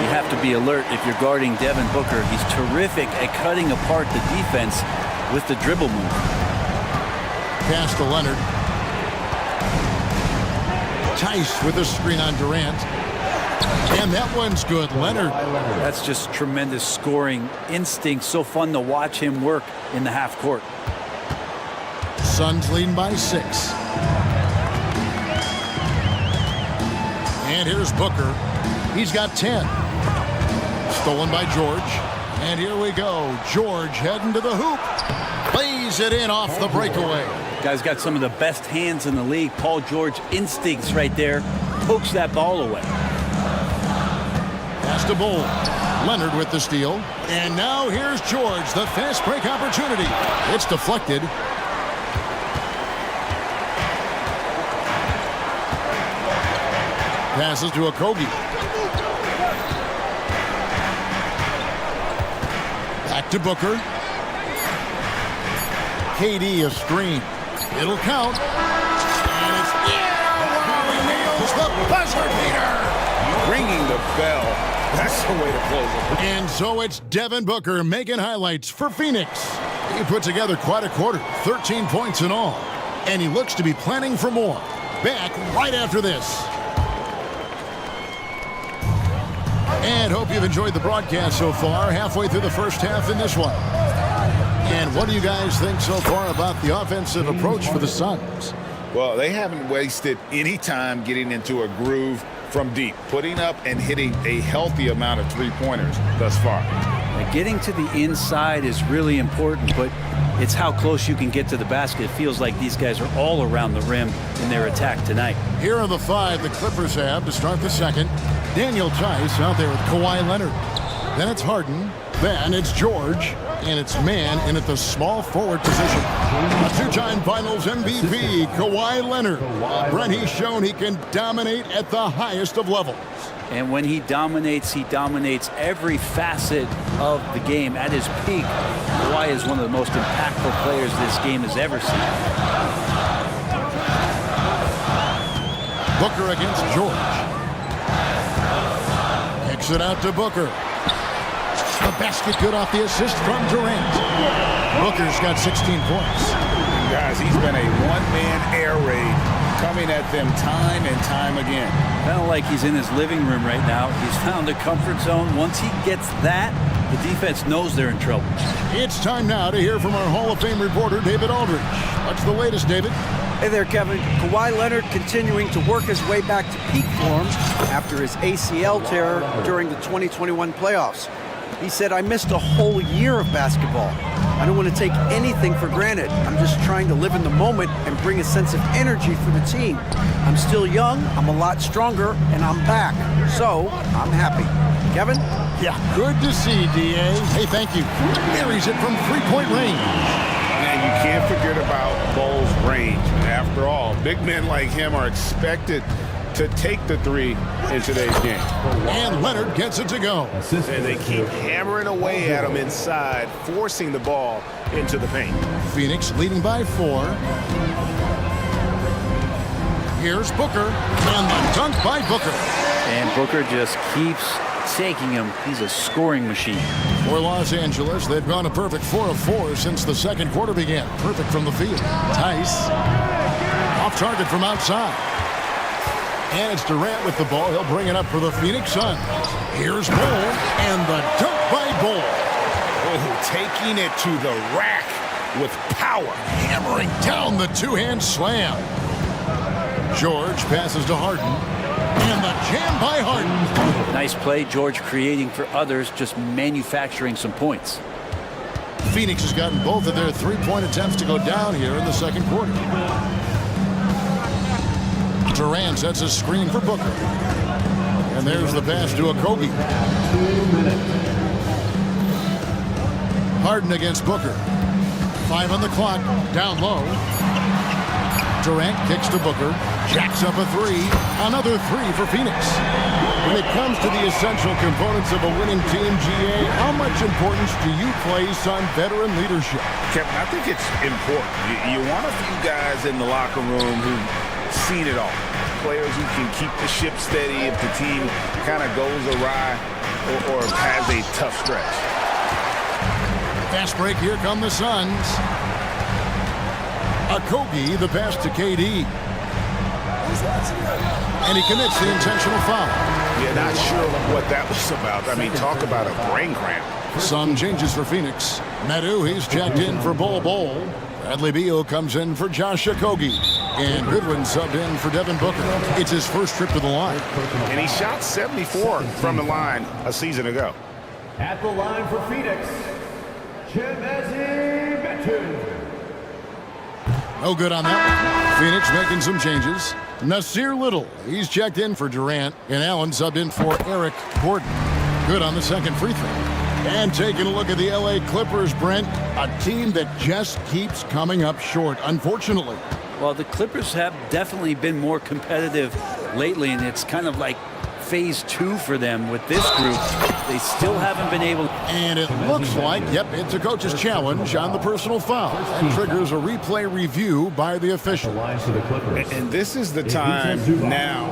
You have to be alert if you're guarding Devin Booker. He's terrific at cutting apart the defense with the dribble move. Pass to Leonard. Tice with a screen on Durant. And that one's good. Leonard. That's just tremendous scoring instinct. So fun to watch him work in the half court. Suns leading by 6. And here's Booker. He's got 10. Stolen by George. And here we go. George heading to the hoop. Lays it in off the breakaway. Guy's got some of the best hands in the league. Paul George instincts right there. Pokes that ball away. Pass to Bull. Leonard with the steal. And now here's George, the fast break opportunity. It's deflected. Passes to Okogie. Back to Booker. KD a screen. It'll count. And it's wow, he nails the buzzer beater. Ringing the bell. That's the way to close it. And so it's Devin Booker making highlights for Phoenix. He put together quite a quarter, 13 points in all. And he looks to be planning for more. Back right after this. And hope you've enjoyed the broadcast so far, halfway through the first half in this one. And what do you guys think so far about the offensive approach for the Suns? Well, they haven't wasted any time getting into a groove from deep, putting up and hitting a healthy amount of three-pointers thus far. Now, getting to the inside is really important, but it's how close you can get to the basket. It feels like these guys are all around the rim in their attack tonight. Here are the 5 the Clippers have to start the second. Daniel Tice out there with Kawhi Leonard. Then it's Harden. Then it's George. And it's man in at the small forward position. A 2-time Finals MVP, Kawhi Leonard. Brent, he's shown he can dominate at the highest of levels. And when he dominates every facet of the game. At his peak, Kawhi is one of the most impactful players this game has ever seen. Booker against George. Kicks it out to Booker. The basket good off the assist from Durant. Booker's got 16 points. Guys, he's been a one-man air raid coming at them time and time again. Kind of like he's in his living room right now. He's found a comfort zone. Once he gets that, the defense knows they're in trouble. It's time now to hear from our Hall of Fame reporter, David Aldridge. What's the latest, David? Hey there, Kevin. Kawhi Leonard continuing to work his way back to peak form after his ACL tear during the 2021 playoffs. He said, I missed a whole year of basketball. I don't want to take anything for granted. I'm just trying to live in the moment and bring a sense of energy for the team. I'm still young, I'm a lot stronger, and I'm back. So, I'm happy. Kevin? Yeah, good to see, D.A. Hey, thank you. Marries it from three-point range. And you can't forget about Bull's range. After all, big men like him are expected to take the three in today's game. And Leonard gets it to go. And they keep hammering away at him inside, forcing the ball into the paint. Phoenix leading by 4. Here's Booker, and the dunk by Booker. And Booker just keeps taking him. He's a scoring machine. For Los Angeles, they've gone a perfect 4 of 4 since the second quarter began. Perfect from the field. Tice off target from outside. And it's Durant with the ball. He'll bring it up for the Phoenix Suns. Here's Bull, and the dunk by Bull. Oh, taking it to the rack with power. Hammering down the two-hand slam. George passes to Harden. And the jam by Harden. Nice play, George creating for others, just manufacturing some points. Phoenix has gotten both of their three-point attempts to go down here in the second quarter. Durant sets a screen for Booker. And there's the pass to Okogie. Harden against Booker. 5 on the clock, down low. Durant kicks to Booker, jacks up a 3. Another 3 for Phoenix. When it comes to the essential components of a winning team, GA, how much importance do you place on veteran leadership? Kevin, I think it's important. You want a few guys in the locker room who've seen it all. Players who can keep the ship steady if the team kind of goes awry or has a tough stretch. Fast break, here come the Suns. Okogie, the pass to KD. And he commits the intentional foul. Yeah, not sure what that was about. I mean, talk about a brain cramp. Some changes for Phoenix. Medu, he's checked in for Bol. Bradley Beal comes in for Josh Okogie. And Goodwin subbed in for Devin Booker. It's his first trip to the line. And he shot 74 from the line a season ago. At the line for Phoenix, No good on that one. Phoenix making some changes. Nasir Little, he's checked in for Durant. And Allen subbed in for Eric Gordon. Good on the second free throw. And taking a look at the LA Clippers, Brent, a team that just keeps coming up short, unfortunately. Well, the Clippers have definitely been more competitive lately, and it's kind of like phase 2 for them with this group. They still haven't been able. And it looks like, yep, it's a coach's challenge on the personal foul. And triggers a replay review by the official. And this is the time now.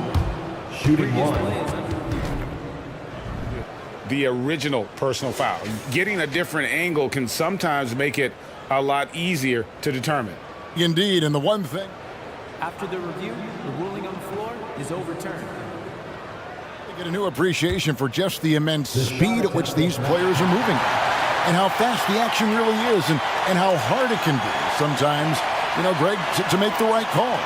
Shooting one. The original personal foul. Getting a different angle can sometimes make it a lot easier to determine. Indeed, and the one thing. After the review, the ruling on the floor is overturned. You get a new appreciation for just the immense speed at which these players are moving. And how fast the action really is, and how hard it can be sometimes, you know, Greg, to make the right call.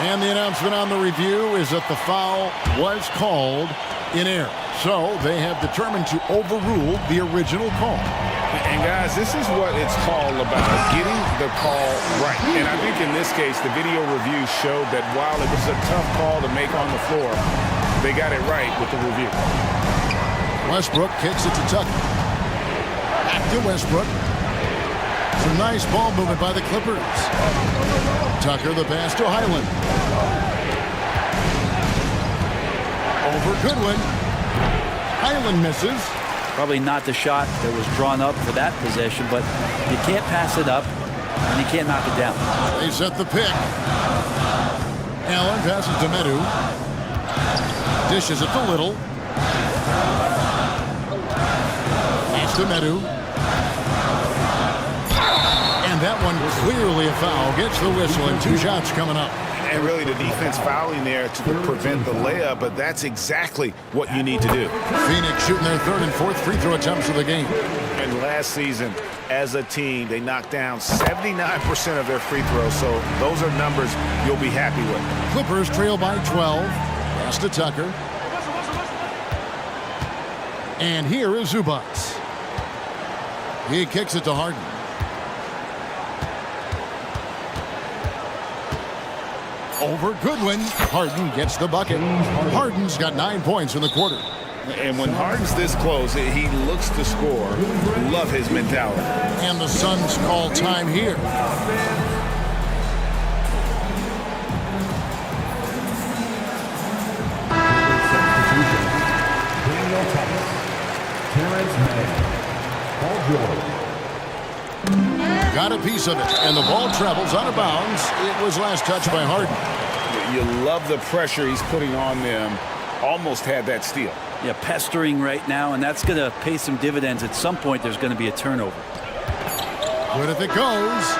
And the announcement on the review is that the foul was called in error. So they have determined to overrule the original call. And guys, this is what it's called about, getting the call right. And I think in this case, the video review showed that while it was a tough call to make on the floor, they got it right with the review. Westbrook kicks it to Tucker. Back to Westbrook. Some nice ball movement by the Clippers. Tucker the pass to Highland. Over Goodwin. Highland misses. Probably not the shot that was drawn up for that possession, but you can't pass it up, and you can't knock it down. They set the pick. Allen passes to Medu. Dishes it to Little. Pass to Medu. And that one clearly a foul. Gets the whistle, and 2 shots coming up. And really the defense fouling there to prevent the layup, but that's exactly what you need to do. Phoenix shooting their 3rd and 4th free throw attempts of the game. And last season, as a team, they knocked down 79% of their free throws, so those are numbers you'll be happy with. Clippers trail by 12. Pass to Tucker. And here is Zubac. He kicks it to Harden. Over Goodwin. Harden gets the bucket. Harden's got 9 points in the quarter. And when Harden's this close, he looks to score. Love his mentality. And the Suns call time here. Got a piece of it, and the ball travels out of bounds. It was last touched by Harden. You love the pressure he's putting on them. Almost had that steal. Yeah, pestering right now, and that's going to pay some dividends. At some point, there's going to be a turnover. Good if it goes.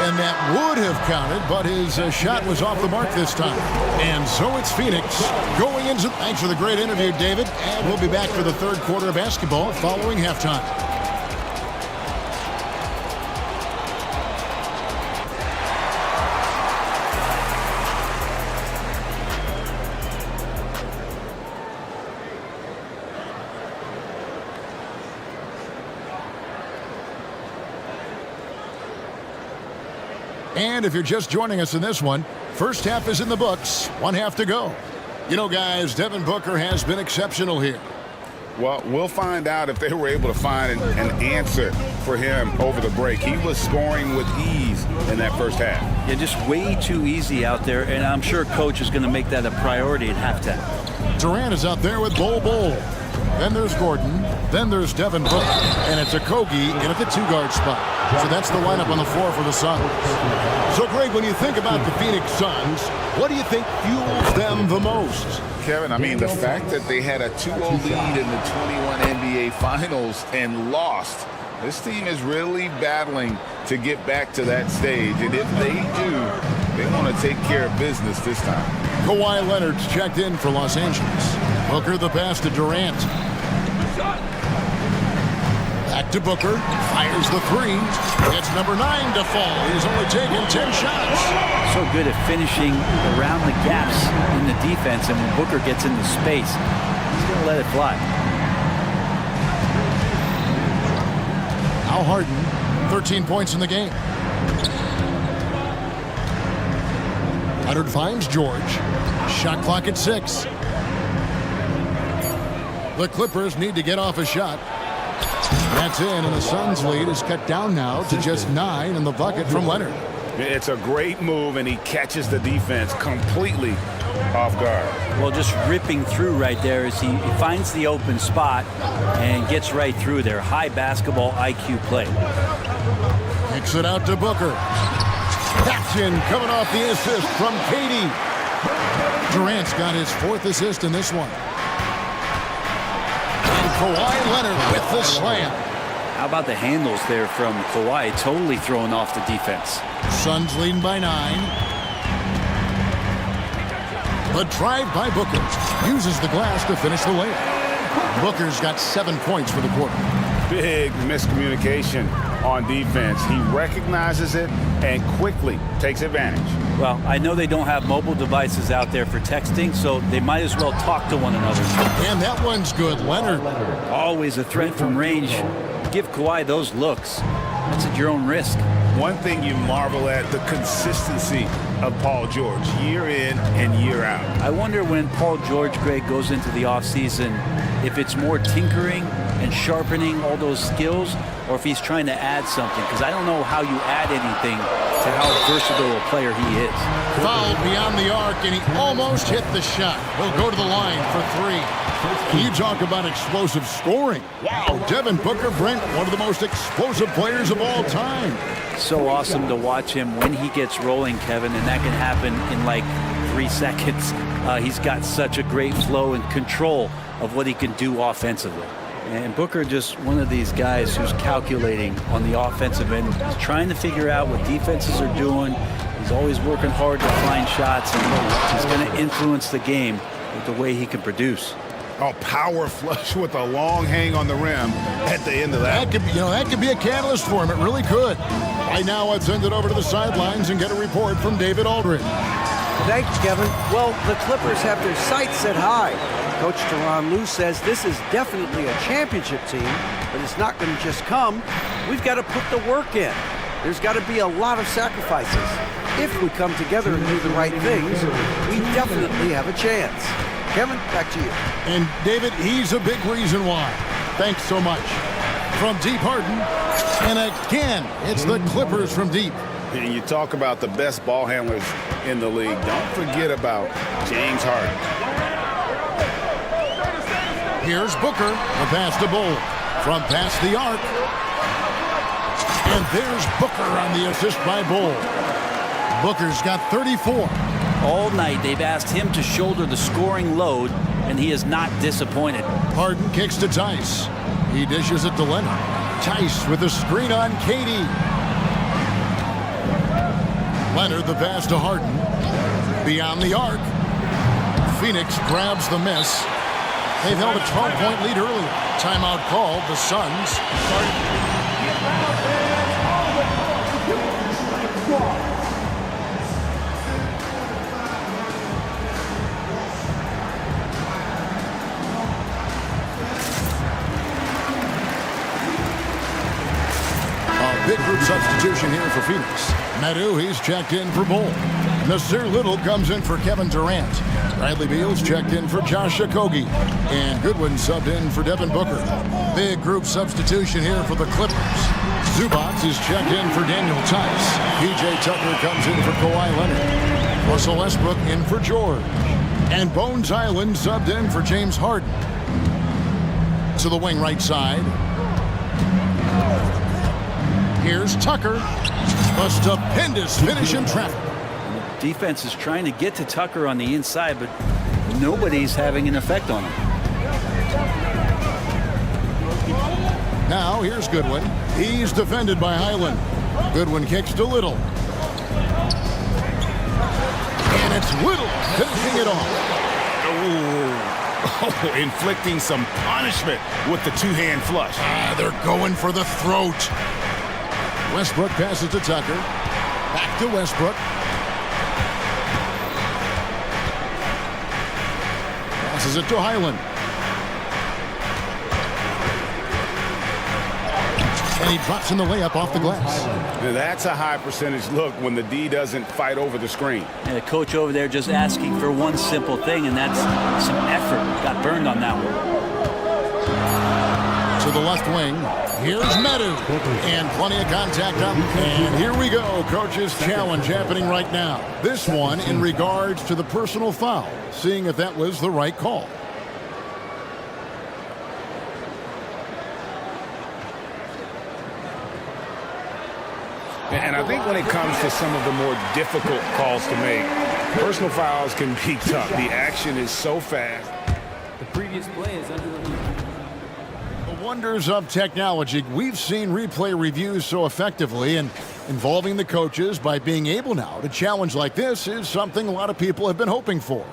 And that would have counted, but his shot was off the mark this time. And so it's Phoenix going into... Thanks for the great interview, David. And we'll be back for the 3rd quarter of basketball following halftime. And if you're just joining us in this one, first half is in the books, 1 half to go. You know, guys, Devin Booker has been exceptional here. Well, we'll find out if they were able to find an answer for him over the break. He was scoring with ease in that first half. Yeah, just way too easy out there, and I'm sure Coach is going to make that a priority at halftime. Durant is out there with Bol. Then there's Gordon. Then there's Devin Booker. And it's Okogie in at the 2-guard spot. So that's the lineup on the floor for the Suns. So, Greg, when you think about the Phoenix Suns, what do you think fuels them the most? Kevin, I mean, the fact that they had a 2-0 lead in the 21 NBA Finals and lost. This team is really battling to get back to that stage. And if they do, they want to take care of business this time. Kawhi Leonard's checked in for Los Angeles. Booker the pass to Durant. Back to Booker. Fires the three. It's number 9 to fall. He's only taken 10 shots. So good at finishing around the gaps in the defense, and when Booker gets into space, he's going to let it fly. Al Harden, 13 points in the game. Leonard finds George. Shot clock at 6. The Clippers need to get off a shot. That's in, and the Suns' lead is cut down now to just 9 in the bucket from Leonard. It's a great move, and he catches the defense completely off guard. Well, just ripping through right there as he finds the open spot and gets right through there. High basketball IQ play. Kicks it out to Booker. That's in, coming off the assist from KD. Durant's got his 4th assist in this one. And Kawhi Leonard with the slam. How about the handles there from Kawhi? Totally throwing off the defense. Suns leading by 9. The drive by Booker. Uses the glass to finish the layup. Booker's got 7 points for the quarter. Big miscommunication on defense. He recognizes it and quickly takes advantage. Well, I know they don't have mobile devices out there for texting, so they might as well talk to one another. And that one's good. Leonard. Always a threat from range. Give Kawhi those looks. That's at your own risk. One thing you marvel at, the consistency of Paul George, year in and year out. I wonder when Paul George, Greg, goes into the offseason, if it's more tinkering and sharpening all those skills, or if he's trying to add something, because I don't know how you add anything to how versatile a player he is. Fouled beyond the arc, and he almost hit the shot. He'll go to the line for 3. Can you talk about explosive scoring? Wow, Devin Booker, Brent, one of the most explosive players of all time. So awesome to watch him when he gets rolling, Kevin, and that can happen in like 3 seconds. He's got such a great flow and control of what he can do offensively. And Booker, just one of these guys who's calculating on the offensive end. He's trying to figure out what defenses are doing. He's always working hard to find shots, and he's going to influence the game with the way he can produce. Oh, power flush with a long hang on the rim at the end of that. That could be a catalyst for him. It really could. Right now, let's send it over to the sidelines and get a report from David Aldridge. Thank you, Kevin. Well, the Clippers have their sights set high. Coach Tyronn Lue says this is definitely a championship team, but it's not going to just come. We've got to put the work in. There's got to be a lot of sacrifices. If we come together and do the right things, we definitely have a chance. Kevin, back to you. And David, he's a big reason why. Thanks so much. From deep, Harden, and again, it's the Clippers from deep. And you talk about the best ball handlers in the league. Don't forget about James Harden. Here's Booker, the pass to Bull. From past the arc. And there's Booker on the assist by Bull. Booker's got 34. All night they've asked him to shoulder the scoring load, and he is not disappointed. Harden kicks to Tice. He dishes it to Leonard. Tice with a screen on KD. Leonard the pass to Harden. Beyond the arc. Phoenix grabs the miss. They've held a 12-point lead earlier. Timeout called. The Suns. Big group substitution here for Phoenix. Nadu, he's checked in for Bull. Nasir Little comes in for Kevin Durant. Bradley Beal's checked in for Josh Okogie. And Goodwin subbed in for Devin Booker. Big group substitution here for the Clippers. Zubac is checked in for Daniel Tice. PJ Tucker comes in for Kawhi Leonard. Russell Westbrook in for George. And Bones Island subbed in for James Harden. To the wing right side. Here's Tucker. A stupendous finish in traffic. Defense is trying to get to Tucker on the inside, but nobody's having an effect on him. Now here's Goodwin. He's defended by Highland. Goodwin kicks to Little. And it's Little finishing it off. Oh, inflicting some punishment with the two-hand flush. They're going for the throat. Westbrook passes to Tucker. Back to Westbrook. Passes it to Highland. And he drops in the layup off the glass. That's a high percentage look when the D doesn't fight over the screen. And the coach over there just asking for one simple thing, and that's some effort. Got burned on that one. To the left wing. Here's Medu. And plenty of contact up. And here we go. Coach's challenge happening right now. This one in regards to the personal foul. Seeing if that was the right call. And I think when it comes to some of the more difficult calls to make, personal fouls can be tough. The action is so fast. The previous play is under review. The wonders of technology. We've seen replay reviews so effectively, and involving the coaches by being able now to challenge like this is something a lot of people have been hoping for.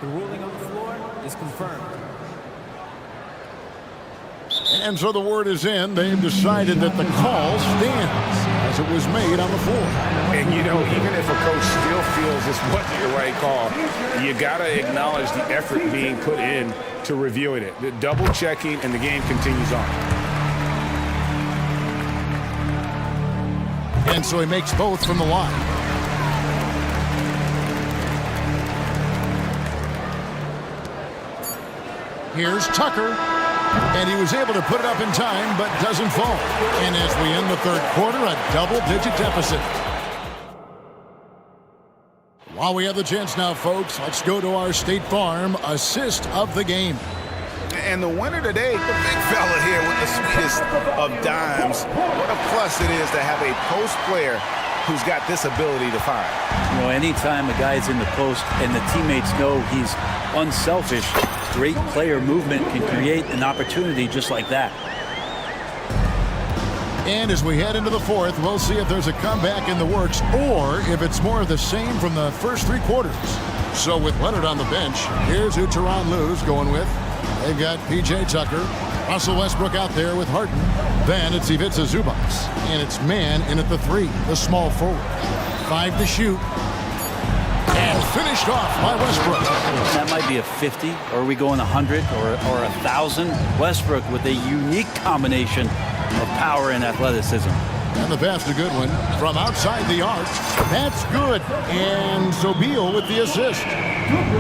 The ruling on the floor is confirmed. And so the word is in. They've decided that the call stands as it was made on the floor. And, you know, even if a coach still feels this wasn't the right call, you got to acknowledge the effort being put in to reviewing it. The double checking, and the game continues on. And so he makes both from the line. Here's Tucker. And he was able to put it up in time, but doesn't fall. And as we end the third quarter, a double-digit deficit. While we have the chance now, folks, let's go to our State Farm assist of the game. And the winner today, the big fella here with the sweetest of dimes. What a plus it is to have a post player who's got this ability to fire. You know, anytime a guy's in the post and the teammates know he's unselfish, great player movement can create an opportunity just like that. And as we head into the fourth, we'll see if there's a comeback in the works or if it's more of the same from the first three quarters. So with Leonard on the bench, here's who Tyronn Lue's going with. They've got P.J. Tucker, Russell Westbrook out there with Harden. Then it's Ivica Zubac. And it's man in at the three, the small forward. 5 to shoot. And finished off by Westbrook. That might be a 50, or are we going 100 or 1,000? Westbrook with a unique combination of power and athleticism. And the pass to Goodwin from outside the arc. That's good. And so Beal with the assist.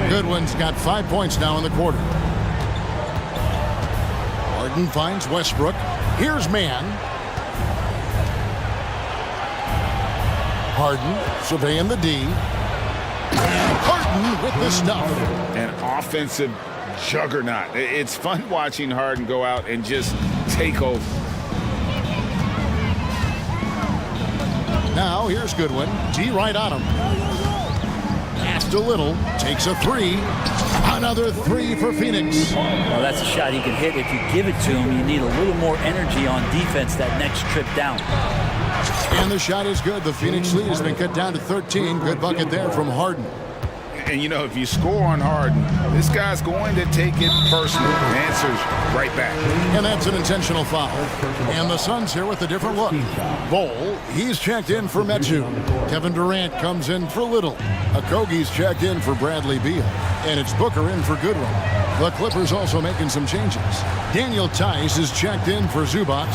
Goodwin's got 5 points now in the quarter. Harden finds Westbrook. Here's man. Harden surveying the D. And Harden with the stuff. An offensive juggernaut. It's fun watching Harden go out and just take over. Now here's Goodwin. D right on him. Passed a little. Takes a three. Another three for Phoenix. Well, that's a shot he can hit. If you give it to him, you need a little more energy on defense that next trip down. And the shot is good. The Phoenix lead has been cut down to 13. Good bucket there from Harden. And, you know, if you score on Harden, this guy's going to take it personal. The answer's right back. And that's an intentional foul. And the Suns here with a different look. Bol, he's checked in for Metu. Kevin Durant comes in for Little. Okogie's checked in for Bradley Beal. And it's Booker in for Goodwin. The Clippers also making some changes. Daniel Tice is checked in for Zubac.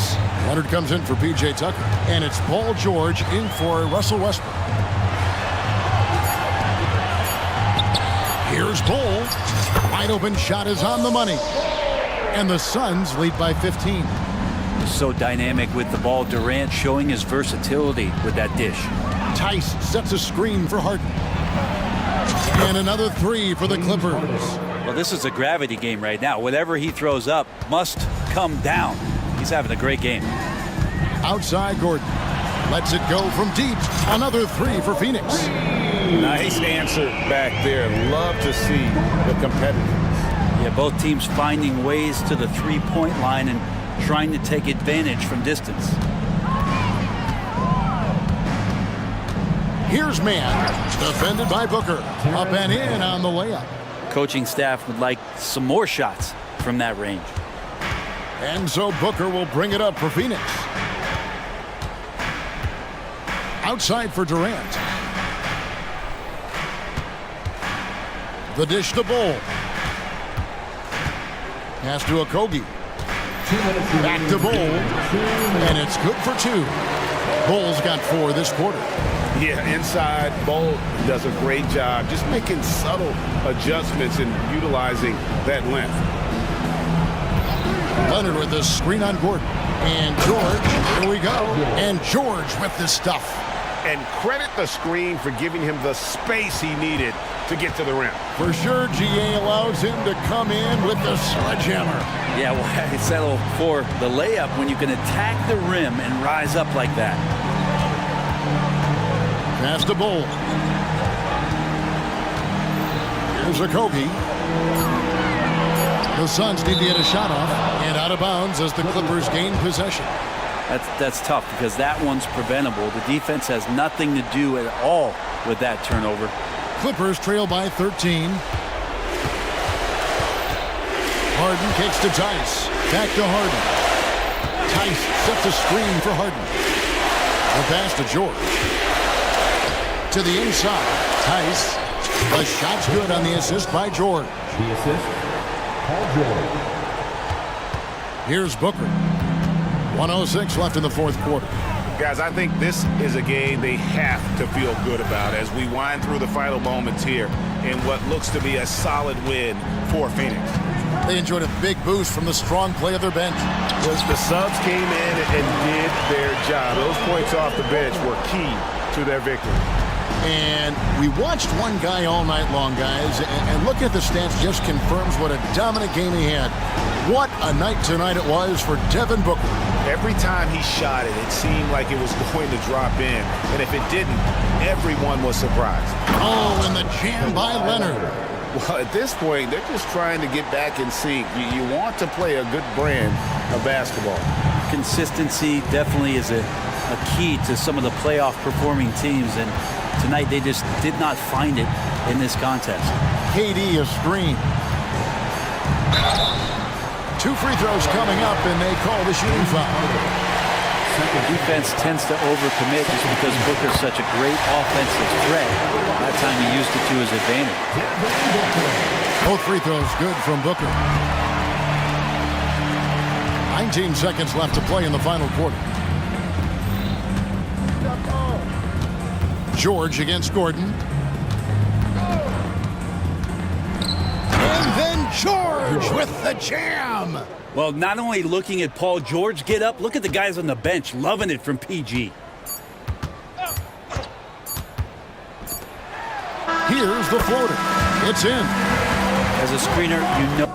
Leonard comes in for P.J. Tucker. And it's Paul George in for Russell Westbrook. Here's Bol. Wide open shot is on the money. And the Suns lead by 15. So dynamic with the ball. Durant showing his versatility with that dish. Tice sets a screen for Harden. And another three for the Clippers. Well, this is a gravity game right now. Whatever he throws up must come down. He's having a great game. Outside Gordon. Lets it go from deep. Another three for Phoenix. Nice answer back there. Love to see the competitiveness. Yeah, both teams finding ways to the three-point line and trying to take advantage from distance. Here's man. Defended by Booker. Up and in on the layup. coaching staff would like some more shots from that range. And so Booker will bring it up for Phoenix. Outside for Durant. The dish to Bull. Pass to Okogie. Back to Bull. And it's good for 2. Bull's got 4 this quarter. Yeah, inside, Bull does a great job just making subtle adjustments and utilizing that length. Leonard with the screen on Gordon. And George, here we go. And George with the stuff. And credit the screen for giving him the space he needed to get to the rim. For sure, GA allows him to come in with the sledgehammer. Yeah, why settle for the layup when you can attack the rim and rise up like that? Pass to Bull. Here's Okogie. The Suns need to get a shot off, and out of bounds as the Clippers gain possession. That's tough because that one's preventable. The defense has nothing to do at all with that turnover. Clippers trail by 13. Harden kicks to Tice. Back to Harden. Tice sets a screen for Harden. The pass to George. To the inside. Tice. The shot's good on the assist by George. The assist, Paul George. Here's Booker. 1:06 left in the fourth quarter. Guys, I think this is a game they have to feel good about as we wind through the final moments here in what looks to be a solid win for Phoenix. They enjoyed a big boost from the strong play of their bench. The subs came in and did their job. Those points off the bench were key to their victory. And we watched one guy all night long, guys, and looking at the stats just confirms what a dominant game he had. What a night tonight it was for Devin Booker. Every time he shot it, it seemed like it was going to drop in. And if it didn't, everyone was surprised. Oh, and the jam by Leonard. Well, at this point, they're just trying to get back in sync. You want to play a good brand of basketball. Consistency definitely is a key to some of the playoff performing teams, and tonight they just did not find it in this contest. KD a screen. 2 free throws coming up, and they call the shooting foul. Defense tends to overcommit just because Booker's such a great offensive threat. That time he used it to his advantage. Both free throws good from Booker. 19 seconds left to play in the final quarter. George against Gordon. And then George with the jam. Well, not only looking at Paul George get up, look at the guys on the bench loving it from PG. Here's the floater. It's in. As a screener, you know.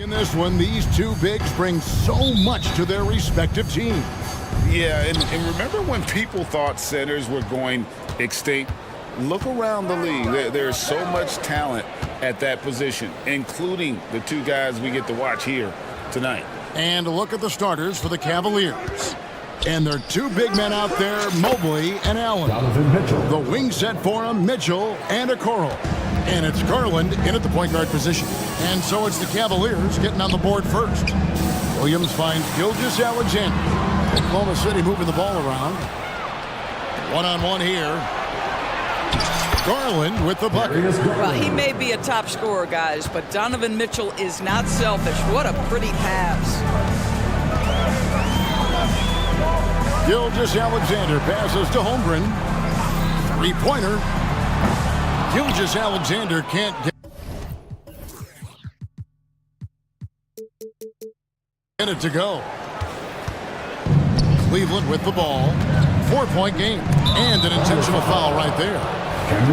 In this one, these two bigs bring so much to their respective teams. Yeah, and remember when people thought centers were going extinct? Look around the league. There's so much talent at that position, including the two guys we get to watch here tonight. And look at the starters for the Cavaliers. And there are two big men out there, Mobley and Allen. The wing set for them, Mitchell and Okoro. And it's Garland in at the point guard position. And so it's the Cavaliers getting on the board first. Williams finds Gilgeous-Alexander. Oklahoma City moving the ball around. One-on-one here. Garland with the bucket. Well, he may be a top scorer, guys, but Donovan Mitchell is not selfish. What a pretty pass. Gilgeous-Alexander passes to Holmgren. Three-pointer. Gilgeous-Alexander can't get it to go. Cleveland with the ball. 4-point game. And an intentional foul right there.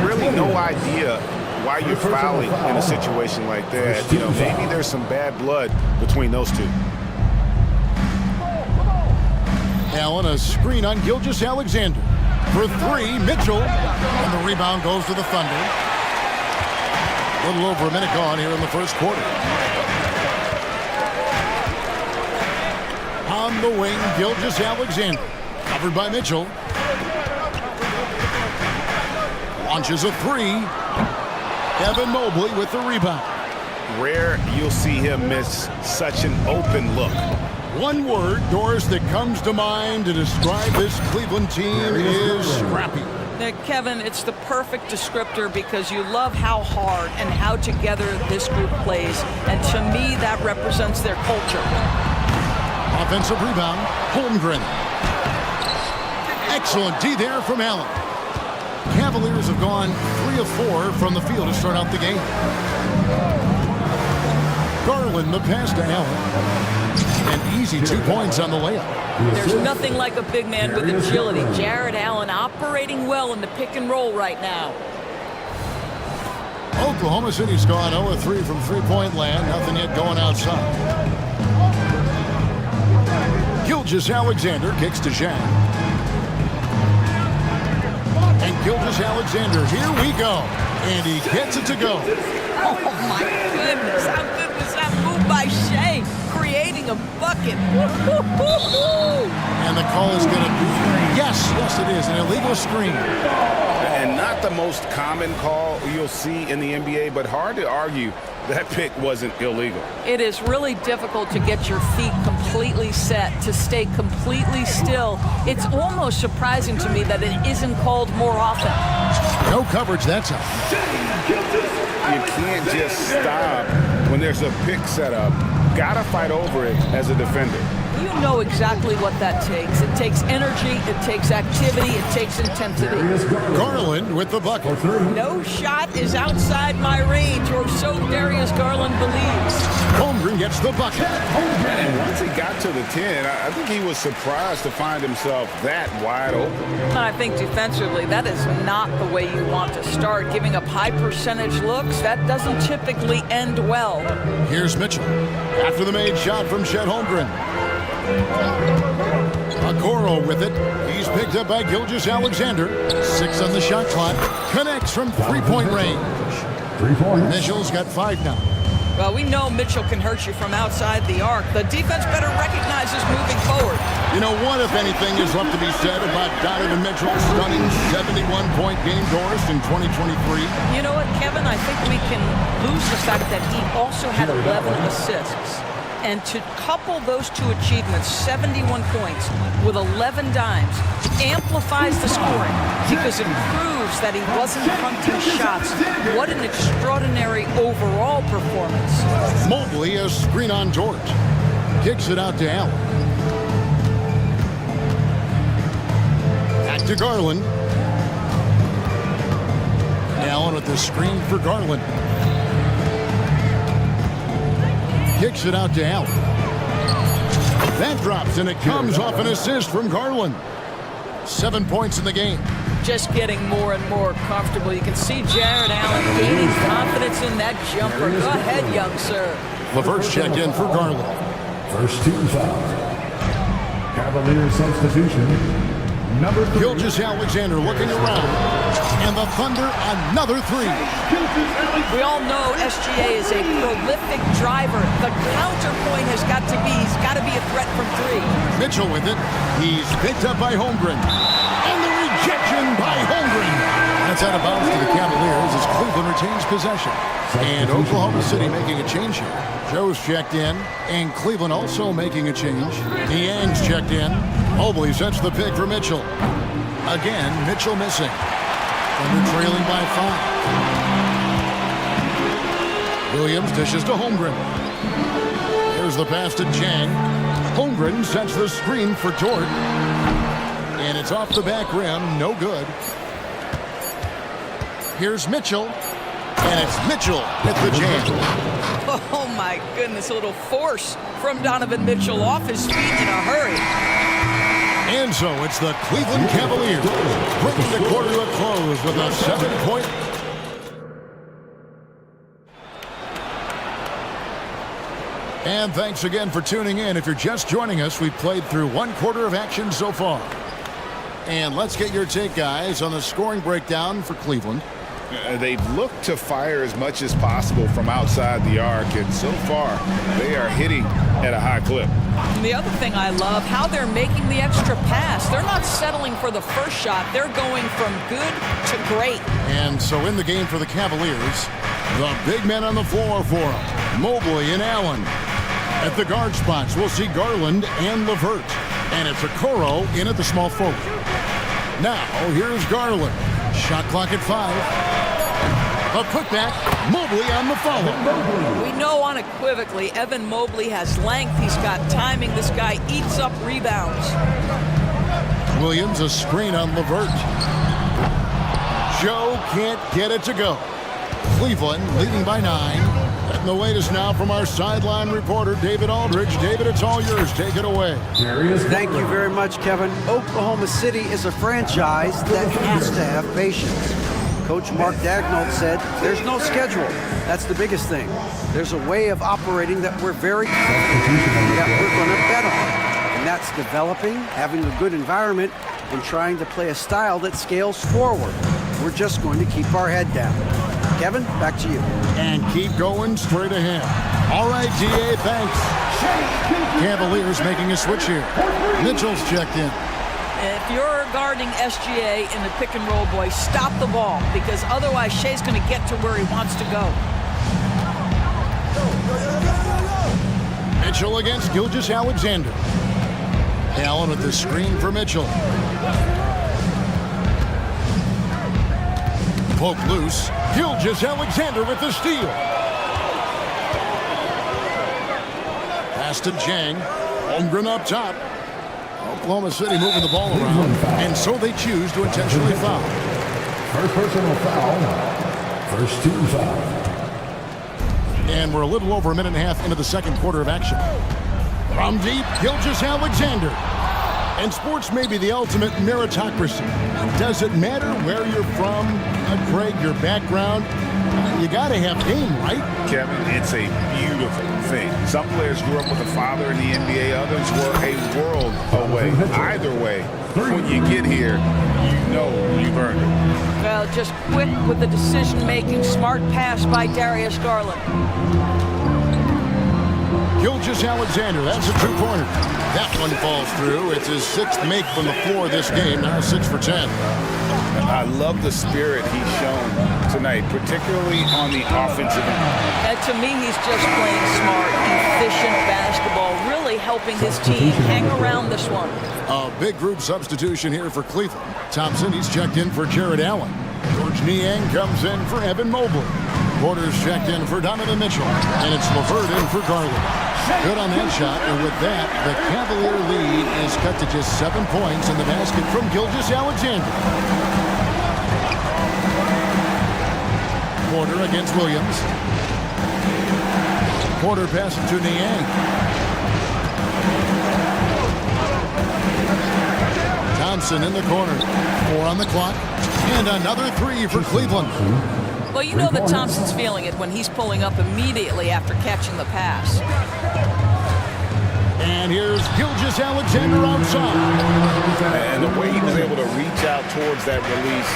Really no idea why you're fouling in a situation like that. You know, maybe there's some bad blood between those two. Allen, a screen on Gilgeous-Alexander. For three, Mitchell. And the rebound goes to the Thunder. A little over a minute gone here in the first quarter. On the wing, Gilgeous-Alexander. Covered by Mitchell. Launches a three. Evan Mobley with the rebound. Rare you'll see him miss such an open look. One word, Doris, that comes to mind to describe this Cleveland team is scrappy. Kevin, it's the perfect descriptor because you love how hard and how together this group plays. And to me, that represents their culture. Offensive rebound, Holmgren. Excellent D there from Allen. Cavaliers have gone 3 of 4 from the field to start out the game. Garland, the pass to Allen. An easy 2 points on the layup. There's nothing like a big man with agility. Jared Allen operating well in the pick and roll right now. Oklahoma City's gone 0 of 3 from three-point land. Nothing yet going outside. Gilgeous-Alexander kicks to Shaq. And Gilgeous-Alexander, here we go. And he gets it to go. Oh, my goodness. How good was that move by Shea? Creating a bucket. And the call is going to be, yes, it is, an illegal screen. And not the most common call you'll see in the NBA, but hard to argue that pick wasn't illegal. It is really difficult to get your feet completely set, to stay completely still. It's almost surprising to me that it isn't called more often. No coverage that time. You can't just stop when there's a pick set up. Gotta fight over it as a defender. You know exactly what that takes. It takes energy, it takes activity, it takes intensity. Garland with the bucket. No shot is outside my range, or so Darius Garland believes. Holmgren gets the bucket. And once he got to the 10, I think he was surprised to find himself that wide open. I think defensively, that is not the way you want to start. Giving up high percentage looks, that doesn't typically end well. Here's Mitchell. After the made shot from Chet Holmgren. Okoro with it. He's picked up by Gilgeous-Alexander. 6 on the shot clock. Connects from three-point range. 3 points. Mitchell's got 5 now. Well, we know Mitchell can hurt you from outside the arc. The defense better recognize this moving forward. You know what, if anything, is left to be said about Donovan Mitchell's stunning 71-point game, Doris, in 2023? You know what, Kevin? I think we can lose the fact that he also had 11 assists. And to couple those two achievements, 71 points with 11 dimes, amplifies the scoring because it proves that he wasn't punting shots. What an extraordinary overall performance. Mobley, a screen on George. Kicks it out to Allen. Back to Garland. Allen with the screen for Garland. Kicks it out to Allen. That drops, and it comes off an assist from Garland. 7 points in the game. Just getting more and more comfortable. You can see Jared Allen gaining confidence in that jumper. Go ahead, young sir. Levert's checked in for Garland. First team foul. Cavaliers substitution. Number 3. Gilgeous-Alexander looking around. And the Thunder, another three. We all know SGA is a prolific driver. The counterpoint has got to be, he's got to be a threat from 3. Mitchell with it. He's picked up by Holmgren. And the rejection by Holmgren. That's out of bounds to the Cavaliers as Cleveland retains possession. And Oklahoma City making a change here. Joe's checked in, and Cleveland also making a change. Niang's checked in. Mobley sets the pick for Mitchell. Again, Mitchell missing. Thunder trailing by 5. Williams dishes to Holmgren. Here's the pass to Chang. Holmgren sets the screen for Dort. And it's off the back rim, no good. Here's Mitchell. And it's Mitchell with the jam. Oh my goodness, a little force from Donovan Mitchell off his feet in a hurry. And so it's the Cleveland Cavaliers bringing the quarter to a close with a 7-point. And thanks again for tuning in. If you're just joining us, we've played through 1 quarter of action so far. And let's get your take, guys, on the scoring breakdown for Cleveland. They've looked to fire as much as possible from outside the arc, and so far they are hitting at a high clip. And the other thing I love, how they're making the extra pass. They're not settling for the first shot. They're going from good to great. And so in the game for the Cavaliers, the big men on the floor for them, Mobley and Allen. At the guard spots, we'll see Garland and Levert. And it's Okoro in at the small forward. Now, here's Garland. Shot clock at 5. A putback, Mobley on the follow. We know unequivocally Evan Mobley has length. He's got timing. This guy eats up rebounds. Williams, a screen on Levert. Joe can't get it to go. Cleveland leading by 9. And the latest now from our sideline reporter, David Aldridge. David, it's all yours. Take it away. Thank you very much, Kevin. Oklahoma City is a franchise that has to have patience. Coach Mark Daigneault said, there's no schedule. That's the biggest thing. There's a way of operating that we're very confident that we're going to bet on. And that's developing, having a good environment, and trying to play a style that scales forward. We're just going to keep our head down. Kevin, back to you. And keep going straight ahead. All right, DA, thanks. Cavaliers making a switch here. Mitchell's checked in. If you're guarding SGA in the pick and roll, boy, stop the ball, because otherwise Shea's going to get to where he wants to go. Mitchell against Gilgeous-Alexander. Allen with the screen for Mitchell. Poke loose. Gilgeous-Alexander with the steal. Pass to Jang. Holmgren up top. Oklahoma City moving the ball around, and so they choose to intentionally foul. First personal foul. First team foul. And we're a little over a minute and a half into the second quarter of action. From deep, Gilgeous-Alexander. And sports may be the ultimate meritocracy. Does it matter where you're from, Craig, your background? You got to have game, right? Kevin, it's a beautiful thing. Some players grew up with a father in the NBA. Others were a world away. Either way, when you get here, you know you've earned it. Well, just quick with the decision-making. Smart pass by Darius Garland. Gilgeous-Alexander, that's a two-pointer. That one falls through. It's his 6th make from the floor this game, now 6 for 10. I love the spirit he's shown tonight, particularly on the offensive end. And to me, he's just playing smart, efficient basketball, really helping his team hang around this one. A big group substitution here for Cleveland. Thompson, he's checked in for Jared Allen. George Niang comes in for Evan Mobley. Porter's checked in for Donovan Mitchell. And it's Levert in for Garland. Good on that shot, and with that, the Cavalier lead is cut to just 7 points in the basket from Gilgeous-Alexander. Porter against Williams. Porter passes to Niang. Thompson in the corner. 4 on the clock. And another 3 for Cleveland. Well, Well, you know that Thompson's feeling it when he's pulling up immediately after catching the pass. And here's Gilgeous-Alexander outside. And the way he was able to reach out towards that release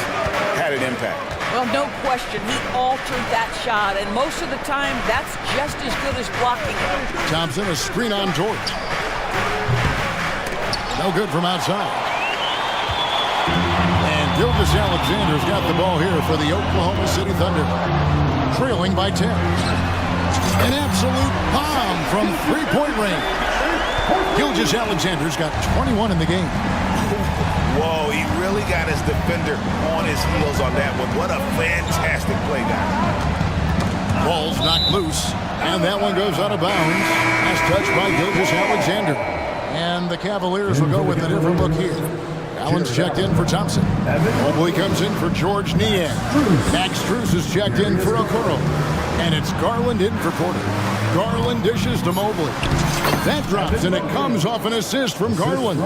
had an impact. Well, no question, he altered that shot, and most of the time, that's just as good as blocking it. Thompson, a screen on George. No good from outside. And Gilgeous-Alexander's got the ball here for the Oklahoma City Thunder. Trailing by 10. An absolute bomb from three-point range. Gilgeous-Alexander's got 21 in the game. Whoa, he really got his defender on his heels on that one. What a fantastic play, guys. Ball's knocked loose, and that one goes out of bounds. As touched by Gilgeous-Alexander. And the Cavaliers will go with a different look here. Allen's checked in for Thompson. Mobley comes in for George Niang. Max Strus is checked in for Okoro. And it's Garland in for Porter. Garland dishes to Mobley. That drops, and it comes off an assist from Garland.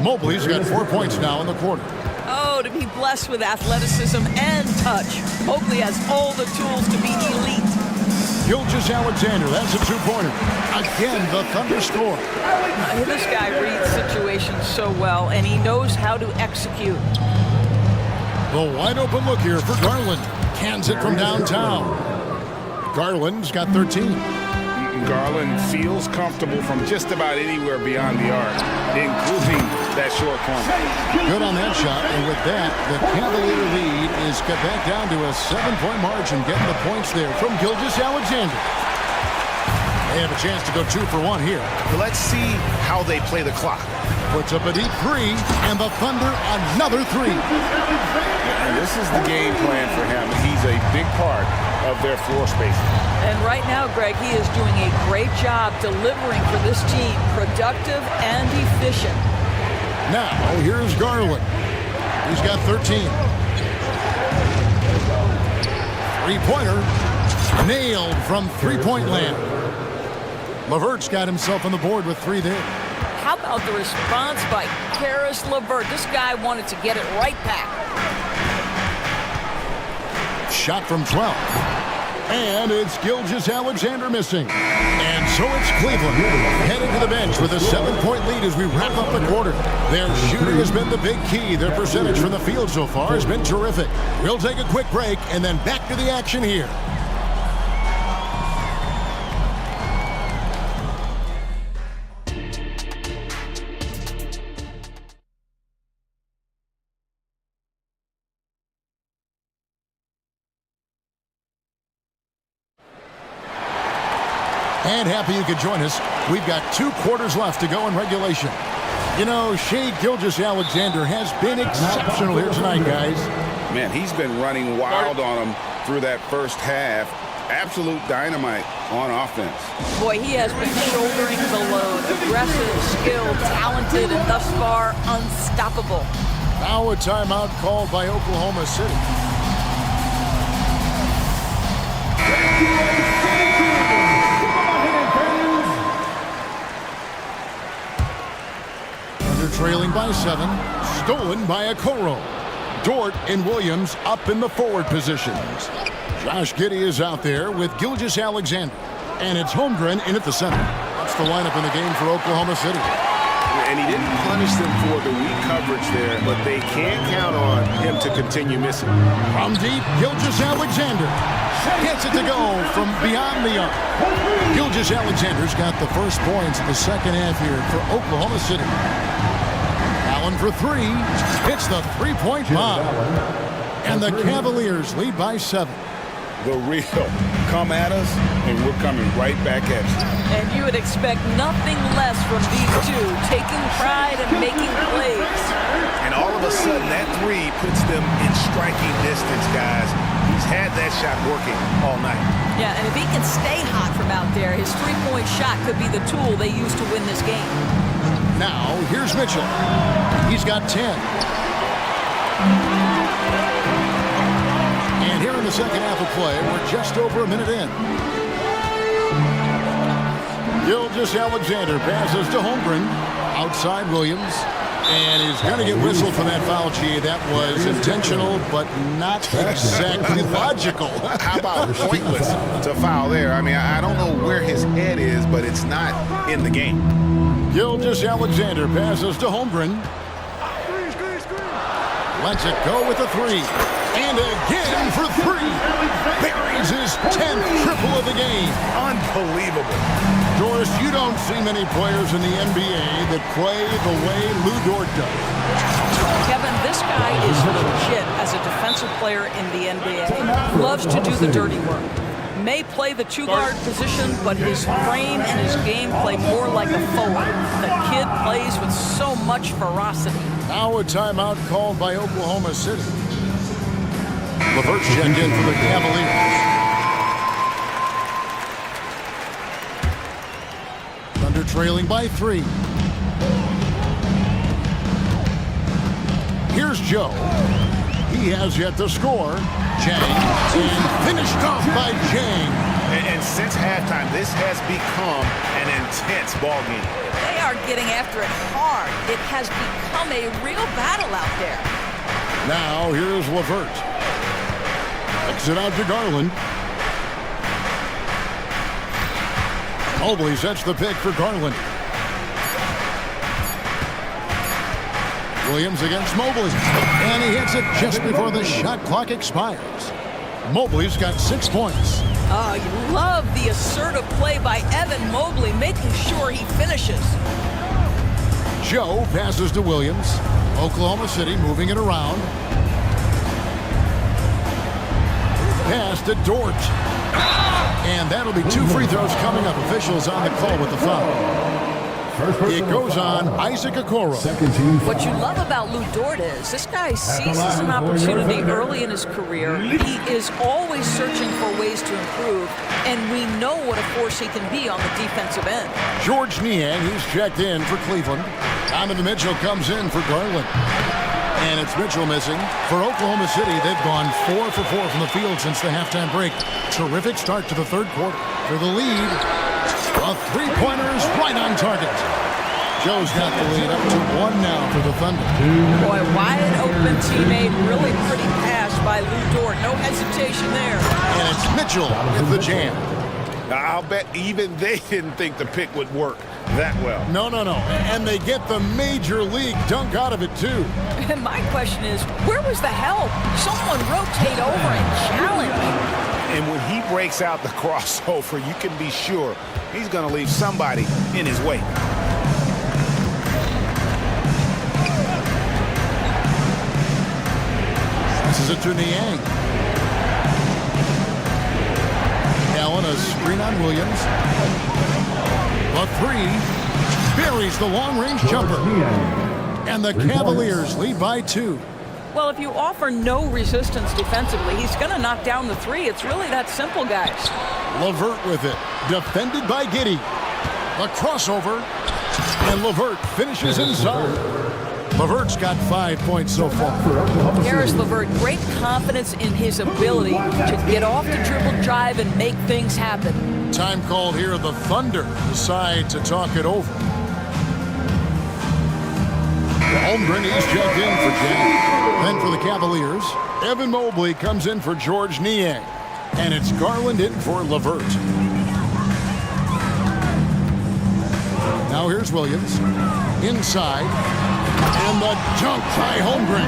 Mobley's got 4 points now in the quarter. Oh, to be blessed with athleticism and touch. Mobley has all the tools to be elite. Gilgeous-Alexander, that's a two-pointer. Again, the Thunder score. This guy reads situations so well, and he knows how to execute. The wide-open look here for Garland. Cans it from downtown. Garland's got 13. Garland feels comfortable from just about anywhere beyond the arc, including that short corner. Good on that shot, and with that, the Cavalier lead is cut back down to a 7-point margin, getting the points there from Gilgeous-Alexander. They have a chance to go 2 for 1 here. Let's see how they play the clock. Puts up a deep three, and the Thunder another three. And this is the game plan for him. He's a big part of their floor spacing. And right now, Greg, he is doing a great job delivering for this team, productive and efficient. Now, here's Garland. He's got 13. Three-pointer, nailed from three-point land. LeVert's got himself on the board with 3 there. How about the response by Caris LeVert? This guy wanted to get it right back. Shot from 12. And it's Gilgeous-Alexander missing. And so it's Cleveland heading to the bench with a 7-point lead as we wrap up the quarter. Their shooting has been the big key. Their percentage from the field so far has been terrific. We'll take a quick break and then back to the action here. And happy you could join us. We've got 2 quarters left to go in regulation. You know, Shai Gilgeous-Alexander has been exceptional here tonight, guys. Man, he's been running wild on them through that first half. Absolute dynamite on offense. Boy, he has been shouldering the load. Aggressive, skilled, talented, and thus far unstoppable. Now a timeout called by Oklahoma City. Trailing by 7, stolen by Okoro. Dort and Williams up in the forward positions. Josh Giddey is out there with Gilgeous-Alexander. And it's Holmgren in at the center. That's the lineup in the game for Oklahoma City. And he didn't punish them for the weak coverage there, but they can't count on him to continue missing. From deep, Gilgeous-Alexander gets it to go from beyond the arc. Gilgeous-Alexander's got the first points of the second half here for Oklahoma City. Allen for 3, hits the three-point bomb. And the Cavaliers lead by 7. The real come at us, and we're coming right back at you. And you would expect nothing less from these two, taking pride and making plays. And all of a sudden, that 3 puts them in striking distance, guys. He's had that shot working all night. Yeah, and if he can stay hot from out there, his three-point shot could be the tool they use to win this game. Now, here's Mitchell. He's got 10. And here in the second half of play, we're just over a minute in. Gilgeous-Alexander passes to Holmgren. Outside Williams. And he's going to get whistled for that foul, G. That was intentional, but not exactly logical. How about pointless to foul there? I mean, I don't know where his head is, but it's not in the game. Gilgeous-Alexander passes to Holmgren. Lets it go with a three. And again for three. Buries his 10th triple of the game. Unbelievable. Doris, you don't see many players in the NBA that play the way Lou Dort does. Kevin, this guy is legit as a defensive player in the NBA. Loves to do the dirty work. May play the two-guard position, but his frame and his game play more like a forward. The kid plays with so much ferocity. Now a timeout called by Oklahoma City. LeVert's checked in for the Cavaliers. Thunder trailing by 3. Here's Joe. He has yet to score. Jang, and finished off by Jang. And since halftime, this has become an intense ball game. They are getting after it hard. It has become a real battle out there. Now here's LeVert. Kicks it out to Garland. Mobley sets the pick for Garland. Williams against Mobley. And he hits it just before the shot clock expires. Mobley's got 6 points. Oh, you love the assertive play by Evan Mobley, making sure he finishes. Joe passes to Williams. Oklahoma City moving it around. Pass to Dort. And that'll be 2 free throws coming up. Officials on the call with the foul. It goes on Isaac Okoro. What you love about Lou Dort is this guy seizes an opportunity early in his career. He is always searching for ways to improve, and we know what a force he can be on the defensive end. George Niang, he's checked in for Cleveland. Donovan Mitchell comes in for Garland. And it's Mitchell missing. For Oklahoma City, they've gone 4 for 4 from the field since the halftime break. Terrific start to the third quarter. For the lead, a three-pointer's right on target. Joe's got the lead up to 1 now for the Thunder. Boy, wide open teammate, really pretty pass by Lou Dort. No hesitation there. And it's Mitchell with the jam. I'll bet even they didn't think the pick would work that well. No. And they get the major league dunk out of it, too. And my question is, where was the help? Someone rotate over and challenge. And when he breaks out the crossover, you can be sure he's going to leave somebody in his way. This is it to Niang. Allen, a screen on Williams. A three. Buries the long-range jumper. And the Cavaliers lead by 2. Well, if you offer no resistance defensively, he's going to knock down the three. It's really that simple, guys. LeVert with it. Defended by Giddey. A crossover. And LeVert finishes inside. LeVert's got 5 points so far. Karis LeVert, great confidence in his ability to get off the dribble drive and make things happen. Time called here. The Thunder decide to talk it over. Holmgren, he's checked in for Jang. Then for the Cavaliers, Evan Mobley comes in for George Niang. And it's Garland in for LeVert. Now here's Williams. Inside. And the dunk by Holmgren.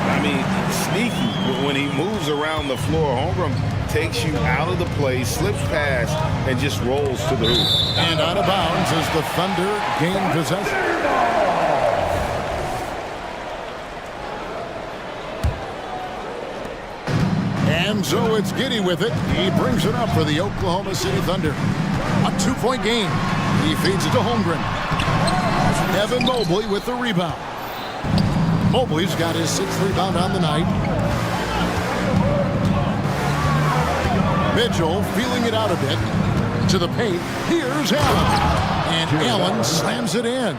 I mean, sneaky. When he moves around the floor, Holmgren takes you out of the play, slips past, and just rolls to the hoop. And out of bounds as the Thunder gain possession. And so it's Giddey with it. He brings it up for the Oklahoma City Thunder. A 2-point game. He feeds it to Holmgren. Evan Mobley with the rebound. Mobley's got his 6th rebound on the night. Mitchell feeling it out a bit. To the paint. Here's Allen. And Allen slams it in.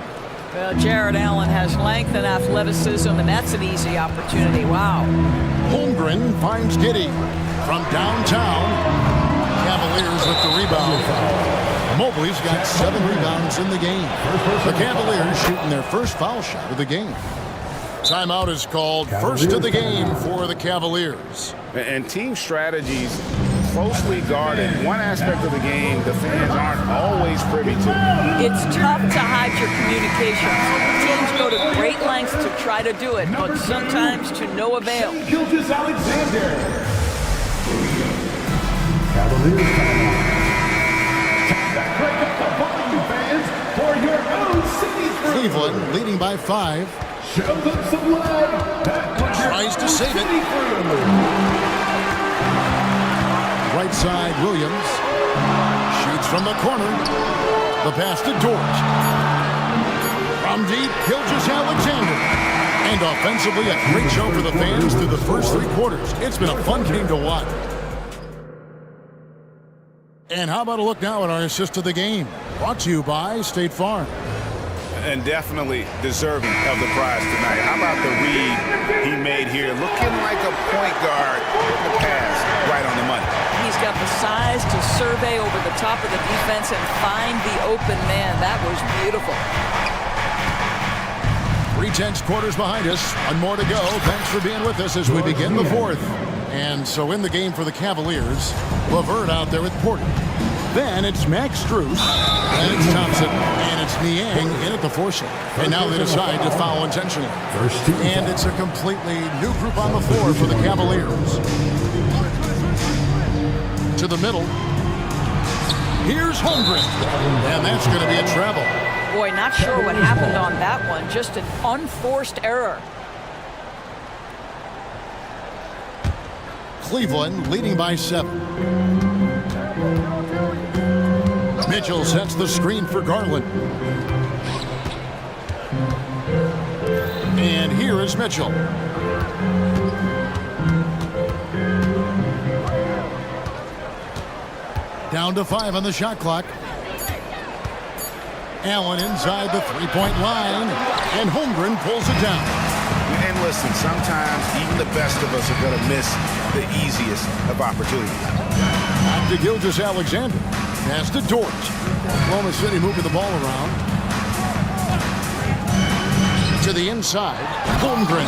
Well, Jared Allen has length and athleticism, and that's an easy opportunity. Wow. Holmgren finds Giddey from downtown. Cavaliers with the rebound. Mobley's got 7 rebounds in the game. The Cavaliers shooting their first foul shot of the game. Timeout is called. First of the game for the Cavaliers. And team strategies closely guarded. One aspect of the game the fans aren't always privy to. It's tough to hide your communications. Teams go to great lengths to try to do it, but sometimes to no avail. Alexander. Cavaliers timeout. Crank up the volume, fans, for your own city. Cleveland leading by 5. Show them some love. Tries to save it. Right side, Williams. Shoots from the corner. The pass to George. From deep, Gilgeous-Alexander. And offensively, a great show for the fans through the first 3 quarters. It's been a fun game to watch. And how about a look now at our assist of the game? Brought to you by State Farm. And definitely deserving of the prize tonight. How about the read he made here? Looking like a point guard. The pass right on the money. He's got the size to survey over the top of the defense and find the open man. That was beautiful. 3 quarters behind us. 1 more to go. Thanks for being with us as we begin the 4th. And so in the game for the Cavaliers, LeVert out there with Porter. Then it's Max Strus, and it's Thompson, and it's Niang in at the 4 shot. And now they decide to foul intentionally. And it's a completely new group on the floor for the Cavaliers. To the middle. Here's Holmgren, and that's going to be a travel. Boy, not sure what happened on that one. Just an unforced error. Cleveland leading by 7. Mitchell sets the screen for Garland. And here is Mitchell. Down to 5 on the shot clock. Allen inside the 3-point line. And Holmgren pulls it down. And listen, sometimes even the best of us are going to miss the easiest of opportunities. Back to Gilgeous-Alexander. Pass to George. Oklahoma City moving the ball around. To the inside. Holmgren.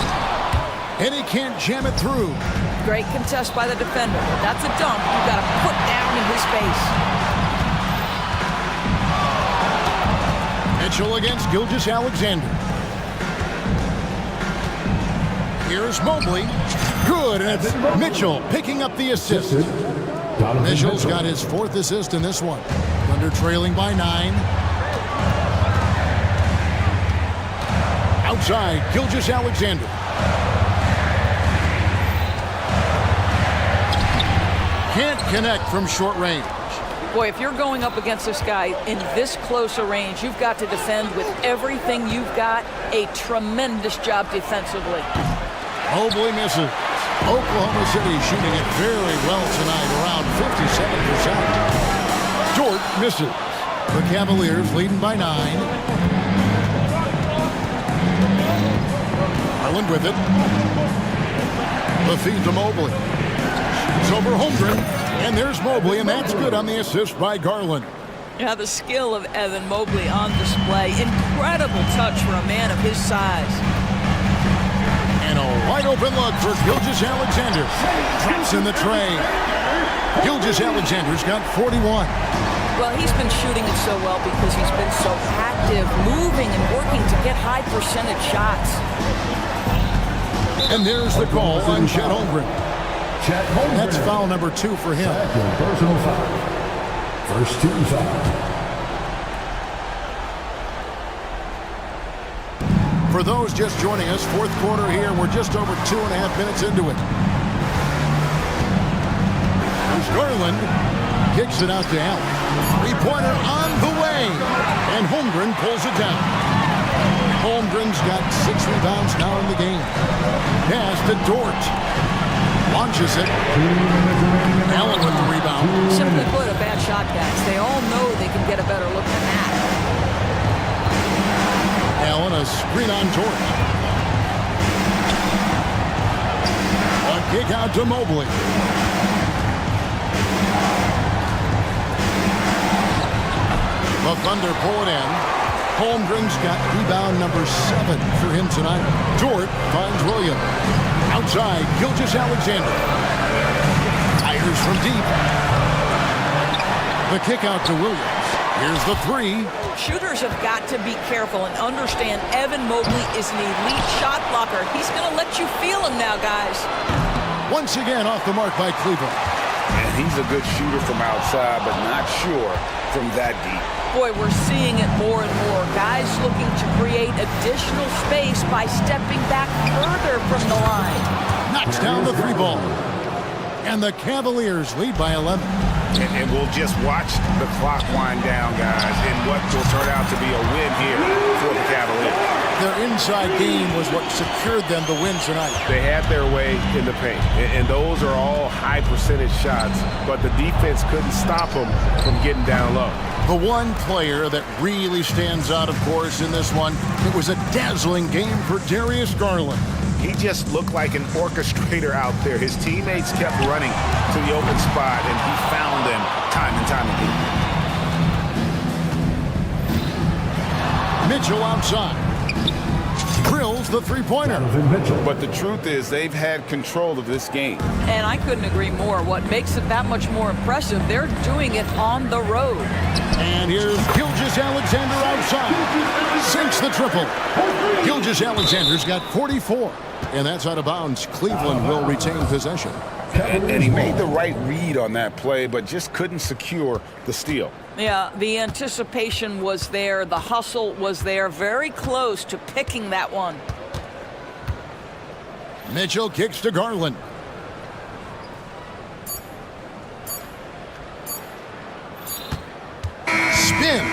And he can't jam it through. Great contest by the defender. That's a dunk you've got to put down in his face. Mitchell against Gilgeous-Alexander. Here's Mobley. Good, and it's Mitchell picking up the assist. Mitchell's got his 4th assist in this one. Thunder trailing by 9. Outside, Gilgeous-Alexander. Can't connect from short range. Boy, if you're going up against this guy in this close a range, you've got to defend with everything you've got. A tremendous job defensively. Mobley misses. Oklahoma City shooting it very well tonight, around 57%. George misses. The Cavaliers leading by 9. Garland with it. The feed to Mobley. It's over Holmgren. And there's Mobley, and that's good on the assist by Garland. Yeah, the skill of Evan Mobley on display. Incredible touch for a man of his size. And a wide open look for Gilgeous-Alexander. Drops in the tray. Gilgeous-Alexander's got 41. Well, he's been shooting it so well because he's been so active, moving and working to get high percentage shots. And there's the call on Chet Holmgren. That's foul number 2 for him. Personal foul. First team foul. For those just joining us, 4th quarter here. We're just over 2.5 minutes into it. There's Garland. Kicks it out to Allen. 3-pointer on the way. And Holmgren pulls it down. Holmgren's got 6 rebounds now in the game. Pass to Dort. Launches it. Allen with the rebound. Simply put, a bad shot, guys. They all know they can get a better look than that. Allen, a screen on George. A kick out to Mobley. The Thunder pull it in. Holmgren's got rebound number 7 for him tonight. Dort finds Williams. Outside, Gilgeous-Alexander. Fires from deep. The kick out to Williams. Here's the 3. Shooters have got to be careful and understand Evan Mobley is an elite shot blocker. He's going to let you feel him now, guys. Once again off the mark by Cleveland. And he's a good shooter from outside, but not sure from that deep. Boy, we're seeing it more and more. Guys looking to create additional space by stepping back further from the line. Knocks down the 3 ball. And the Cavaliers lead by 11. And we'll just watch the clock wind down, guys, in what will turn out to be a win here for the Cavaliers. Their inside game was what secured them the win tonight. They had their way in the paint, and those are all high percentage shots, but the defense couldn't stop them from getting down low. The one player that really stands out, of course, in this one, it was a dazzling game for Darius Garland. He just looked like an orchestrator out there. His teammates kept running to the open spot, and he found them time and time again. Mitchell outside. Drills the 3-pointer. But the truth is they've had control of this game. And I couldn't agree more. What makes it that much more impressive, they're doing it on the road. And here's Gilgeous-Alexander outside. Sinks the triple. Gilgeous-Alexander's got 44. And that's out of bounds. Cleveland will retain possession. And he made the right read on that play, but just couldn't secure the steal. Yeah, the anticipation was there. The hustle was there. Very close to picking that one. Mitchell kicks to Garland. Spins.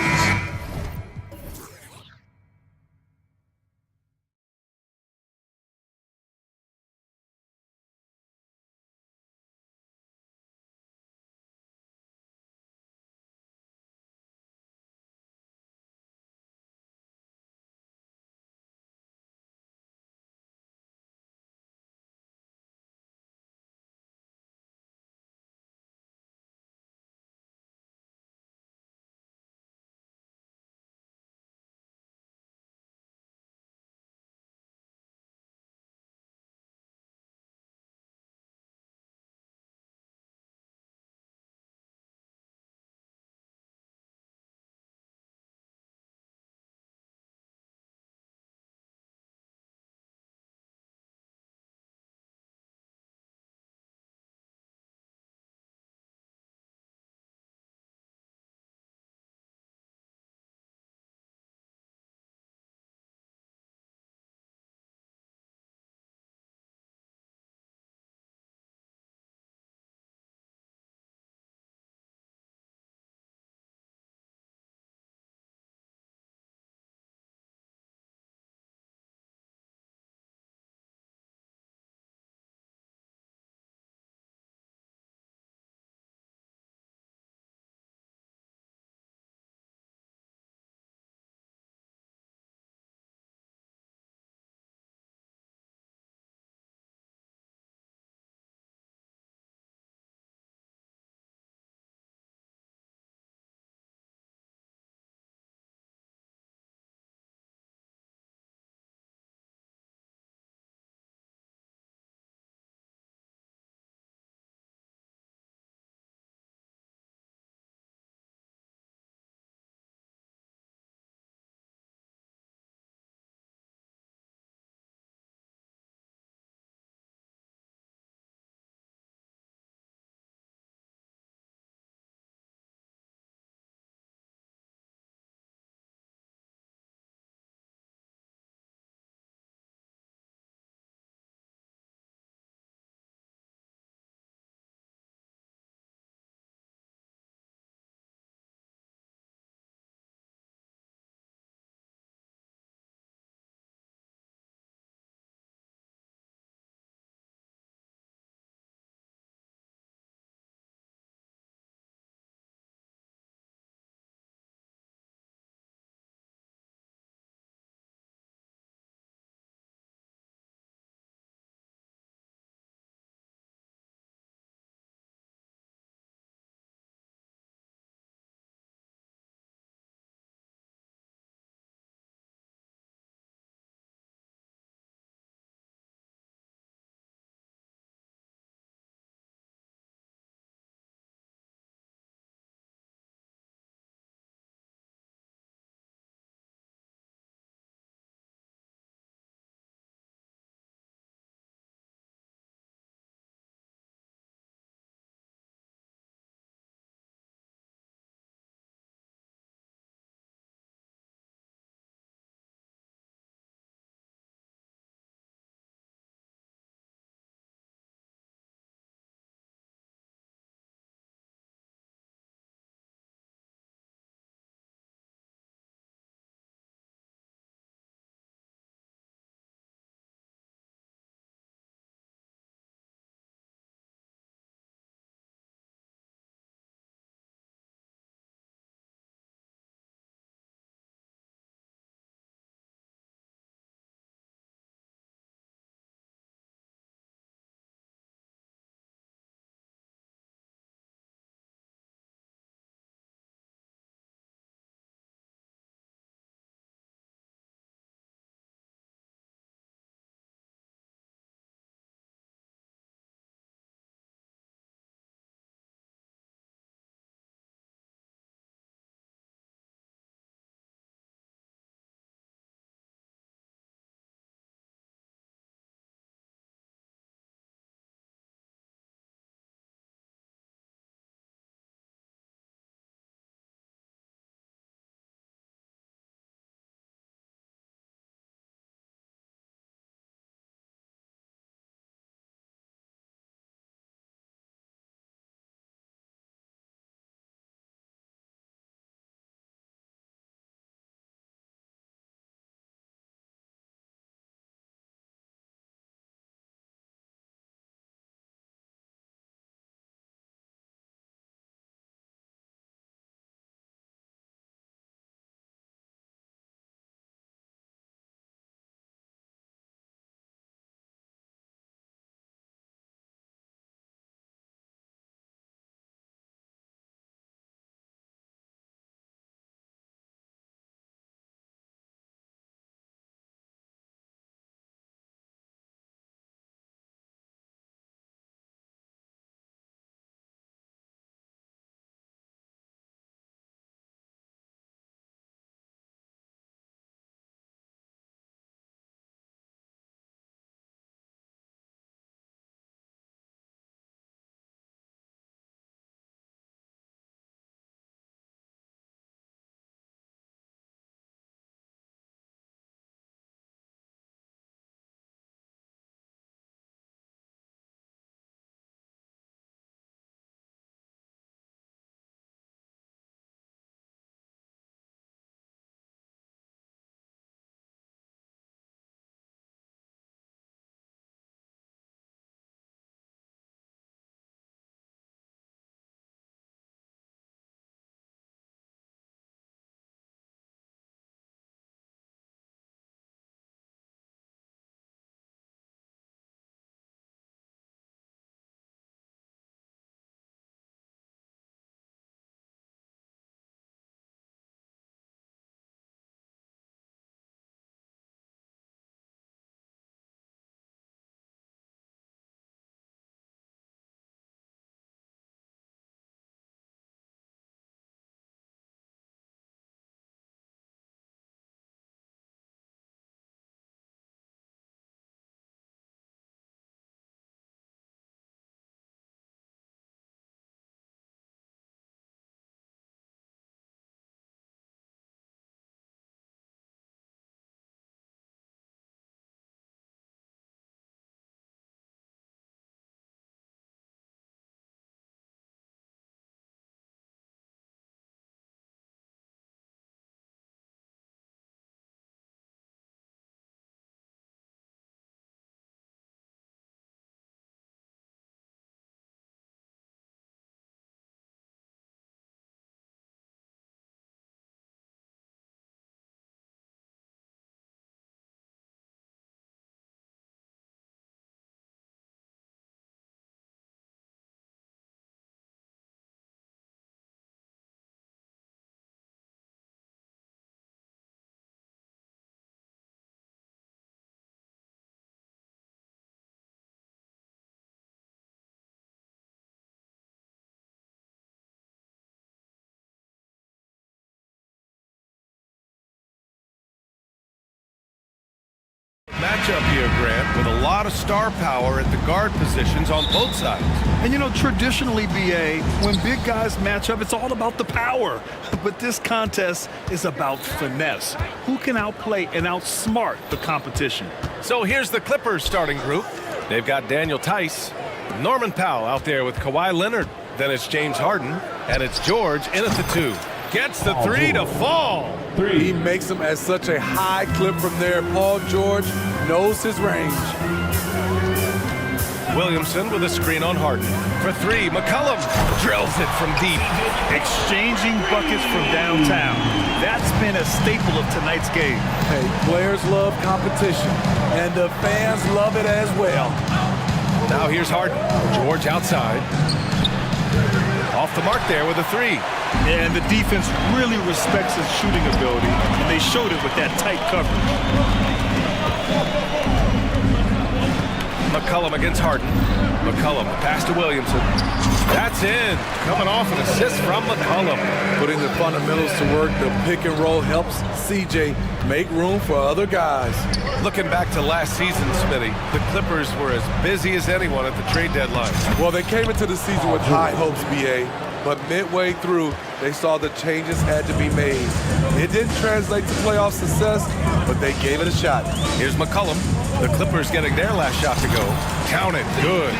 matchup here, Grant, with a lot of star power at the guard positions on both sides. And you know, traditionally, BA, when big guys match up, it's all about the power. But this contest is about finesse. Who can outplay and outsmart the competition? So here's the Clippers starting group. They've got Daniel Tice, Norman Powell out there with Kawhi Leonard. Then it's James Harden, and it's George in at the 2. Gets the 3 to fall. He makes them at such a high clip from there. Paul George knows his range. Williamson with a screen on Harden. For 3, McCollum drills it from deep. Exchanging buckets from downtown. That's been a staple of tonight's game. Hey, players love competition, and the fans love it as well. Now here's Harden. George outside. Off the mark there with a 3. And the defense really respects his shooting ability, and they showed it with that tight coverage. McCollum against Harden. McCollum, pass to Williamson. That's in. Coming off an assist from McCollum. Putting the fundamentals to work, the pick and roll helps CJ make room for other guys. Looking back to last season, Smitty, the Clippers were as busy as anyone at the trade deadline. Well, they came into the season with high hopes, BA, but midway through, they saw the changes had to be made. It didn't translate to playoff success, but they gave it a shot. Here's McCollum. The Clippers getting their last shot to go. Count it. Good.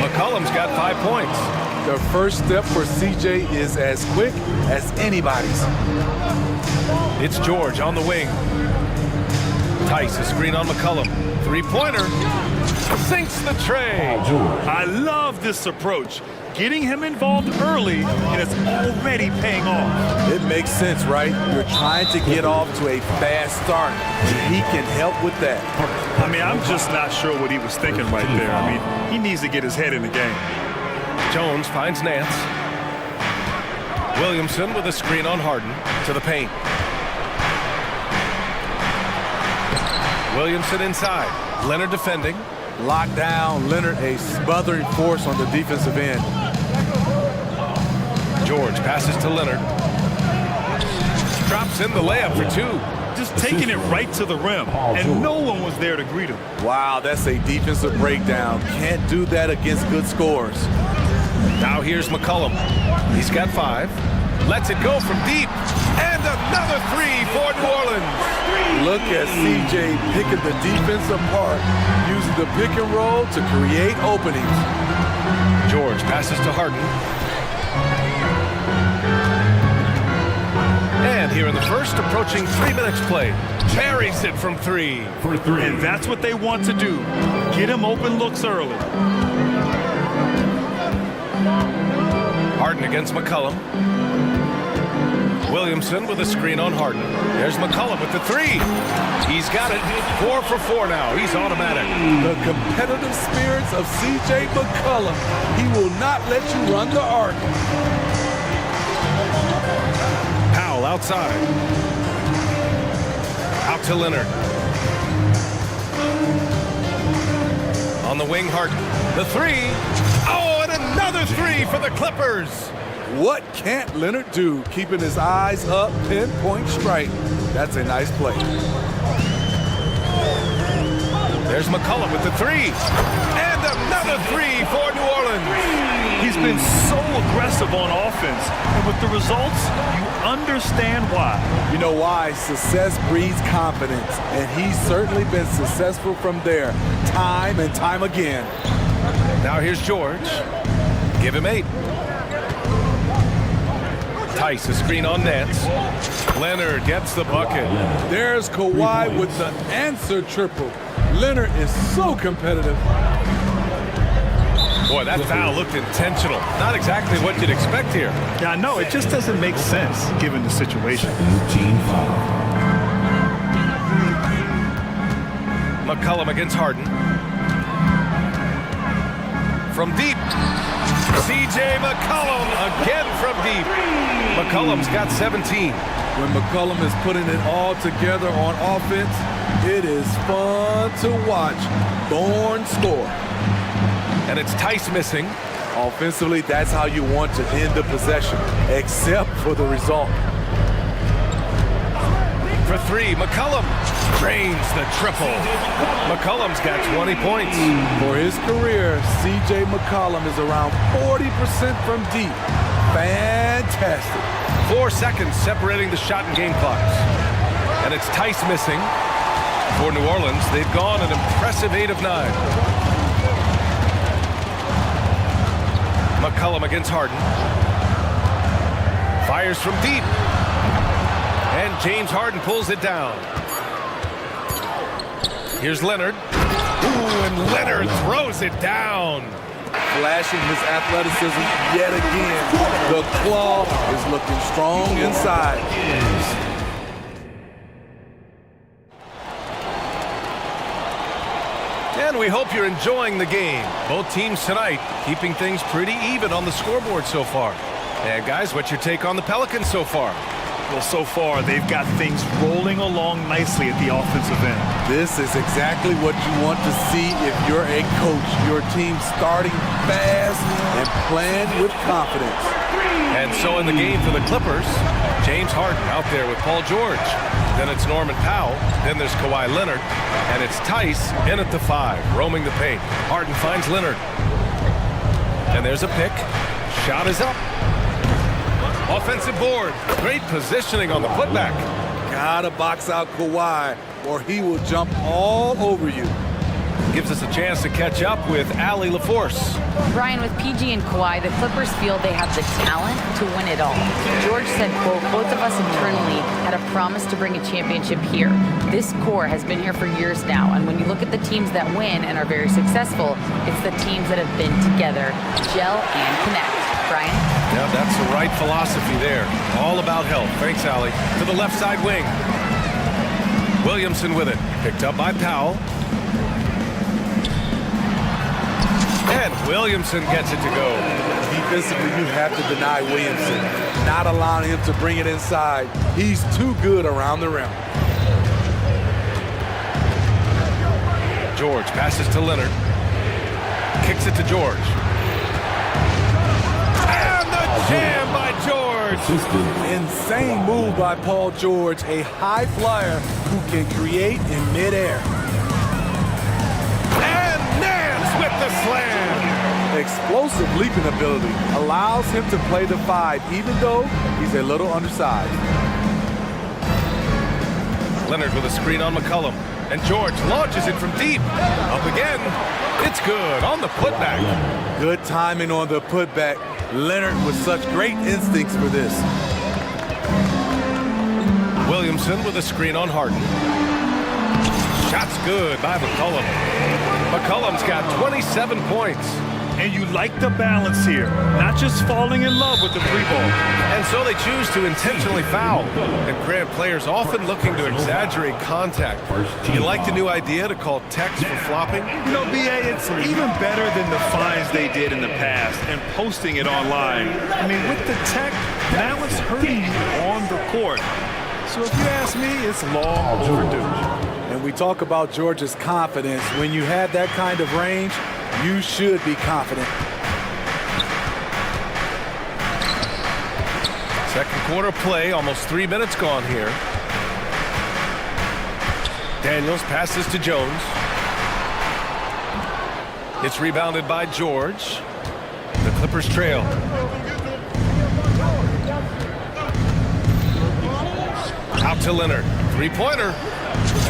McCollum's got 5 points. The first step for CJ is as quick as anybody's. It's George on the wing. Tice, a screen on McCollum. Three-pointer. Sinks the tray. I love this approach. Getting him involved early, and it's already paying off. It makes sense, right? You're trying to get off to a fast start, and he can help with that. I mean, I'm just not sure what he was thinking right there. I mean, he needs to get his head in the game. Jones finds Nance. Williamson with a screen on Harden to the paint. Williamson inside. Leonard defending. Locked down. Leonard, a smothering force on the defensive end. George passes to Leonard. Drops in the layup for 2. Just taking it right to the rim, and no one was there to greet him. Wow, that's a defensive breakdown. Can't do that against good scores. Now here's McCollum. He's got 5. Lets it go from deep. And another 3 for New Orleans. Look at CJ picking the defense apart, using the pick and roll to create openings. George passes to Harden. And here in the first, approaching 3 minutes played. Buries it from 3. And that's what they want to do. Get him open looks early. Harden against McCollum. Williamson with a screen on Harden. There's McCollum with the 3. He's got it. 4 for 4 now. He's automatic. The competitive spirits of C.J. McCollum. He will not let you run the arc. Powell outside. Out to Leonard. On the wing, Harden. The 3. Oh, and another 3 for the Clippers. What can't Leonard do? Keeping his eyes up, pinpoint strike. That's a nice play. There's McCollum with the 3. And another 3 for New Orleans. He's been so aggressive on offense. And with the results, you understand why. You know why? Success breeds confidence. And he's certainly been successful from there, time and time again. Now here's George. Give him 8. Tice, a screen on Nance. Leonard gets the bucket. There's Kawhi with the answer triple. Leonard is so competitive. Boy, that foul looked intentional. Not exactly what you'd expect here. Yeah, I know. It just doesn't make sense given the situation. McCollum against Harden. From deep. C.J. McCollum again from deep. McCollum's got 17. When McCollum is putting it all together on offense, it is fun to watch. Born score. And it's Tice missing. Offensively, that's how you want to end the possession, except for the result. For for three. McCollum drains the triple. McCollum's got 20 points. For his career, C.J. McCollum is around 40% from deep. Fantastic. 4 seconds separating the shot and game clocks. And it's Tice missing. For New Orleans, they've gone an impressive 8 of 9. McCollum against Harden. Fires from deep. And James Harden pulls it down. Here's Leonard. Ooh, and Leonard throws it down. Flashing his athleticism yet again. The claw is looking strong inside. And we hope you're enjoying the game. Both teams tonight keeping things pretty even on the scoreboard so far. And guys, what's your take on the Pelicans so far? Well, so far, they've got things rolling along nicely at the offensive end. This is exactly what you want to see if you're a coach. Your team starting fast and playing with confidence. And so in the game for the Clippers, James Harden out there with Paul George. Then it's Norman Powell. Then there's Kawhi Leonard. And it's Tice in at the 5, roaming the paint. Harden finds Leonard. And there's a pick. Shot is up. Offensive board. Great positioning on the putback. Gotta box out Kawhi or he will jump all over you. Gives us a chance to catch up with Allie LaForce. Brian, with PG and Kawhi, the Clippers feel they have the talent to win it all. George said, quote, both of us internally had a promise to bring a championship here. This core has been here for years now, and when you look at the teams that win and are very successful, it's the teams that have been together, gel and connect. Brian? Yeah, that's the right philosophy there. All about health. Thanks, Allie. To the left side wing. Williamson with it. Picked up by Powell. And Williamson gets it to go. Defensively, you have to deny Williamson, not allowing him to bring it inside. He's too good around the rim. George passes to Leonard. Kicks it to George. And the jam by George. Insane move by Paul George, a high flyer who can create in midair. With the slam. Explosive leaping ability allows him to play the 5 even though he's a little undersized. Leonard with a screen on McCollum. And George launches it from deep. Up again. It's good on the putback. Good timing on the putback. Leonard with such great instincts for this. Williamson with a screen on Harden. Shot's good by McCollum. McCollum's got 27 points. And you like the balance here, not just falling in love with the 3-ball. And so they choose to intentionally foul. And grant players often looking to exaggerate contact. Do you like the new idea to call techs for flopping? You know, B.A., it's even better than the fines they did in the past and posting it online. I mean, with the tech, now it's hurting you on the court. So if you ask me, it's long overdue. And we talk about George's confidence. When you have that kind of range, you should be confident. Second quarter play, almost 3 minutes gone here. Daniels passes to Jones. It's rebounded by George. The Clippers trail. Out to Leonard. Three-pointer.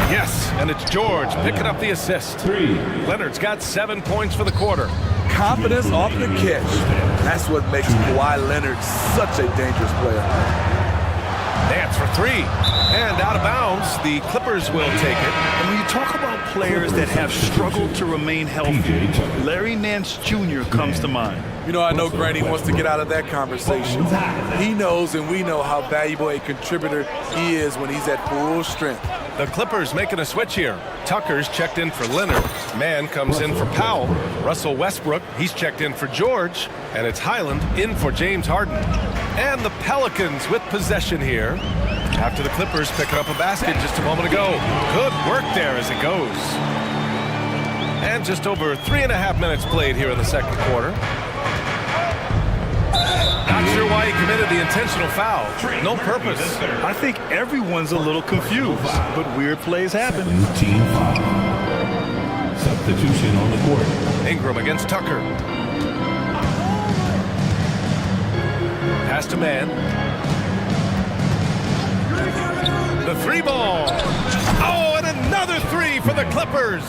Yes, and it's George picking up the assist. Leonard's got 7 points for the quarter. Confidence off the catch. That's what makes Kawhi Leonard such a dangerous player. Nance for 3. And out of bounds, the Clippers will take it. And when you talk about players that have struggled to remain healthy, Larry Nance Jr. comes to mind. You know, I know Granny wants to get out of that conversation. He knows and we know how valuable a contributor he is when he's at full strength. The Clippers making a switch here. Tucker's checked in for Leonard. Mann comes in for Powell. Russell Westbrook, he's checked in for George. And it's Highland in for James Harden. And the Pelicans with possession here. After the Clippers picking up a basket just a moment ago. Good work there as it goes. And just over 3.5 minutes played here in the second quarter. Not sure why he committed the intentional foul. No purpose. I think everyone's a little confused, but weird plays happen. Team foul. Substitution on the court. Ingram against Tucker. Pass to man. The three ball. Oh, and another three for the Clippers.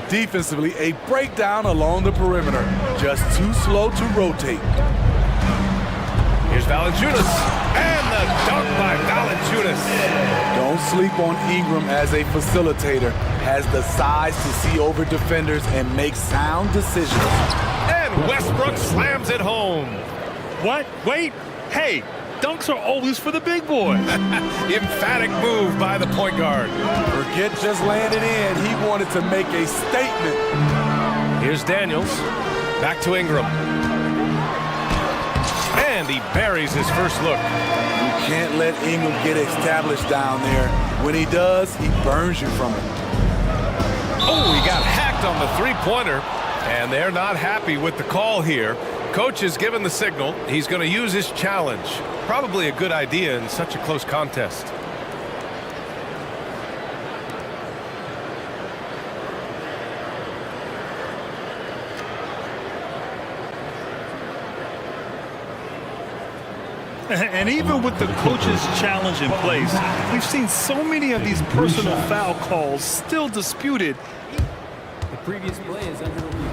Defensively, a breakdown along the perimeter. Just too slow to rotate. Here's Valanciunas. And the dunk by Valanciunas. Don't sleep on Ingram as a facilitator. Has the size to see over defenders and make sound decisions. And Westbrook slams it home. What? Wait. Hey, dunks are always for the big boy. Emphatic move by the point guard. Forget just landing in. He wanted to make a statement. Here's Daniels. Back to Ingram. And he buries his first look. You can't let Ingram get established down there. When he does, he burns you from it. Oh, he got hacked on the three-pointer. And they're not happy with the call here. Coach has given the signal. He's going to use his challenge. Probably a good idea in such a close contest. And even with the coach's challenge in place, we've seen so many of these personal foul calls still disputed. The previous play is under review.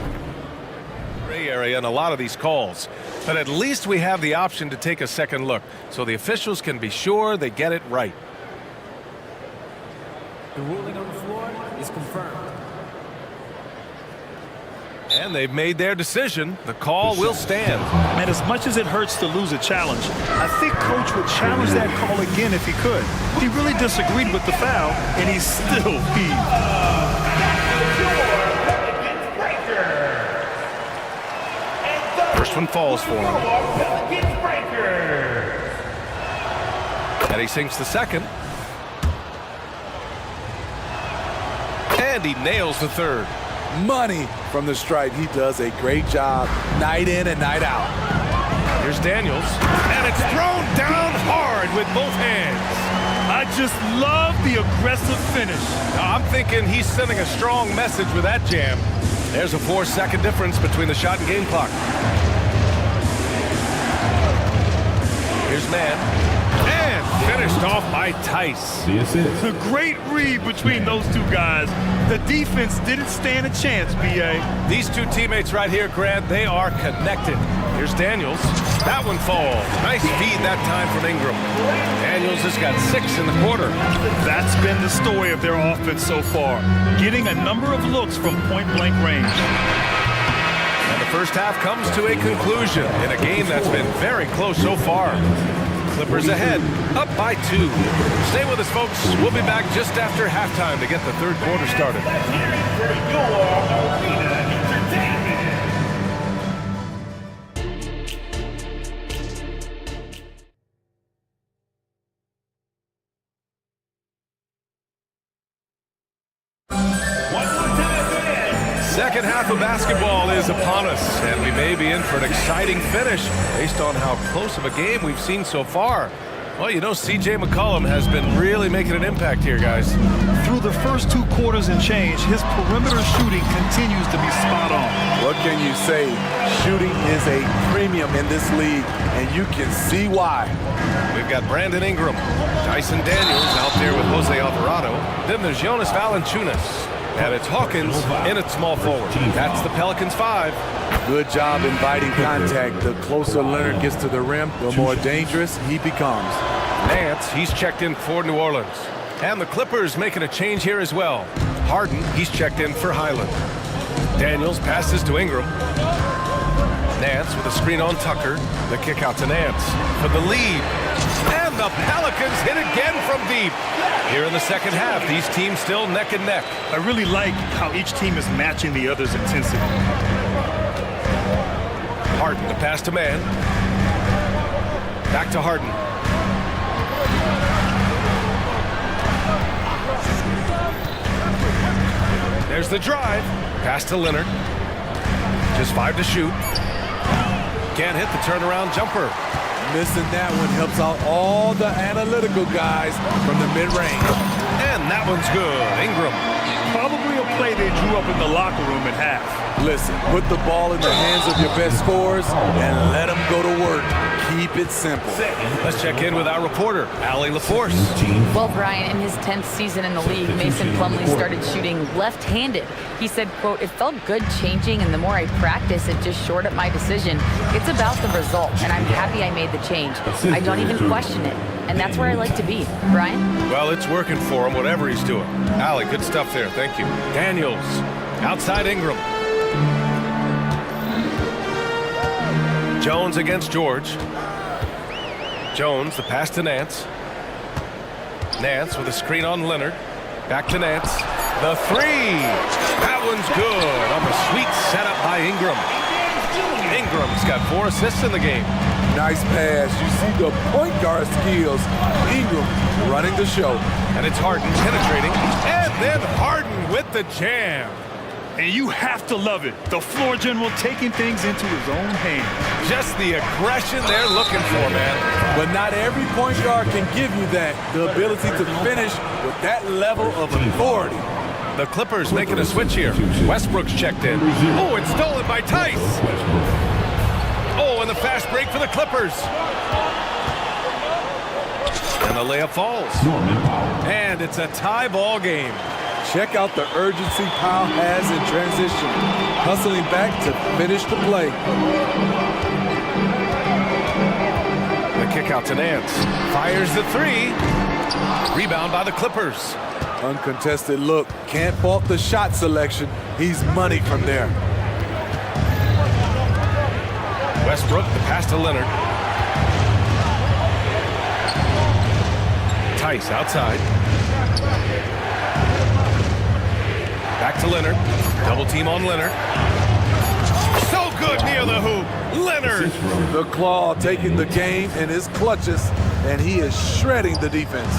Gray area in a lot of these calls, but at least we have the option to take a second look so the officials can be sure they get it right. The ruling on the floor is confirmed. And they've made their decision. The call will stand. And as much as it hurts to lose a challenge, I think Coach would challenge that call again if he could. He really disagreed with the foul, and he's still peeved. First one falls for him. And he sinks the second. And he nails the third. Money from the stripe. He does a great job night in and night out. Here's Daniels. And it's thrown down hard with both hands. I just love the aggressive finish. Now, I'm thinking he's sending a strong message with that jam. There's a 4-second difference between the shot and game clock. Here's man. And finished off by Tice. A great read between those two guys. The defense didn't stand a chance, B.A. These two teammates right here, Grant, they are connected. Here's Daniels. That one falls. Nice feed that time from Ingram. Daniels has got 6 in the quarter. That's been the story of their offense so far. Getting a number of looks from point-blank range. And the first half comes to a conclusion in a game that's been very close so far. Clippers ahead, up by 2. Stay with us, folks. We'll be back just after halftime to get the third quarter started. Second half of basketball is upon us, and we may be in for an exciting finish based on how close of a game we've seen so far. Well, you know, C.J. McCollum has been really making an impact here, guys. Through the first 2 quarters and change, his perimeter shooting continues to be spot on. What can you say? Shooting is a premium in this league, and you can see why. We've got Brandon Ingram, Dyson Daniels out there with Jose Alvarado. Then there's Jonas Valanciunas. And it's Hawkins in at small forward. That's the Pelicans 5. Good job inviting contact. The closer Leonard gets to the rim, the more dangerous he becomes. Nance, he's checked in for New Orleans. And the Clippers making a change here as well. Harden, he's checked in for Highland. Daniels passes to Ingram. Nance with a screen on Tucker. The kick out to Nance for the lead. And the Pelicans hit again from deep. Here in the second half, these teams still neck and neck. I really like how each team is matching the other's intensity. Harden, the pass to man. Back to Harden. There's the drive. Pass to Leonard. Just 5 to shoot. Can't hit the turnaround jumper. Missing that one helps out all the analytical guys from the mid-range. And that one's good. Ingram. Probably a play they drew up in the locker room at half. Listen, put the ball in the hands of your best scorers and let them go to work. Keep it simple. Let's check in with our reporter, Allie LaForce. Well, Brian, in his 10th season in the league, Mason Plumlee started shooting left-handed. He said, quote, "It felt good changing, and the more I practice, it just shored up my decision. It's about the result, and I'm happy I made the change. I don't even question it, and that's where I like to be." Brian? Well, it's working for him, whatever he's doing. Allie, good stuff there. Thank you. Daniels, outside Ingram. Jones against George. Jones, the pass to Nance. Nance with a screen on Leonard. Back to Nance. The three. That one's good on the sweet setup by Ingram. Ingram's got 4 assists in the game. Nice pass. You see the point guard skills. Ingram running the show. And it's Harden penetrating. And then Harden with the jam. And you have to love it. The floor general taking things into his own hands. Just the aggression they're looking for, man. But not every point guard can give you that. The ability to finish with that level of authority. The Clippers making a switch here. Westbrook's checked in. Oh, it's stolen by Tice. Oh, and the fast break for the Clippers. And the layup falls. And it's a tie ball game. Check out the urgency Powell has in transition. Hustling back to finish the play. The kick out to Nance. Fires the three. Rebound by the Clippers. Uncontested look. Can't fault the shot selection. He's money from there. Westbrook, the pass to Leonard. Tice outside. Back to Leonard. Double team on Leonard. So good near the hoop. Leonard. The claw taking the game in his clutches, and he is shredding the defense.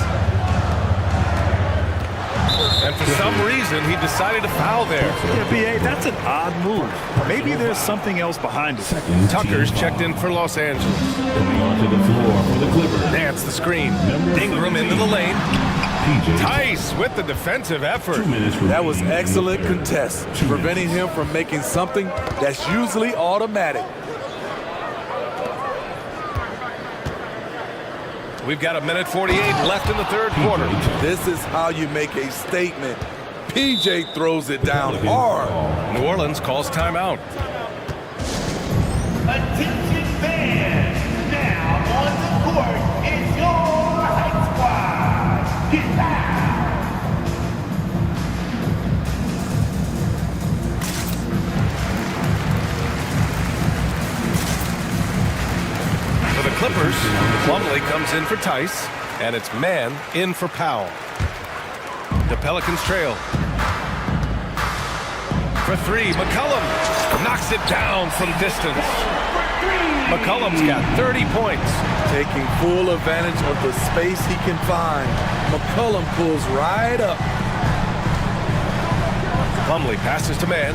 And for some reason, he decided to foul there. Yeah, B.A., that's an odd move. Maybe there's something else behind it. Tucker's checked in for Los Angeles. Coming onto the floor for the Clippers. Nance the screen. Ingram into the lane. Tice with the defensive effort. That was excellent contest, preventing him from making something that's usually automatic. We've got 1:48 left in the third quarter. This is how you make a statement. PJ throws it down hard. New Orleans calls timeout. Attention fans, now on the court is your high squad. Get back. For the Clippers, Plumlee comes in for Tice, and it's man in for Powell. The Pelicans trail. For three, McCollum knocks it down from distance. McCollum's got 30 points. Taking full advantage of the space he can find. McCollum pulls right up. Plumlee passes to man.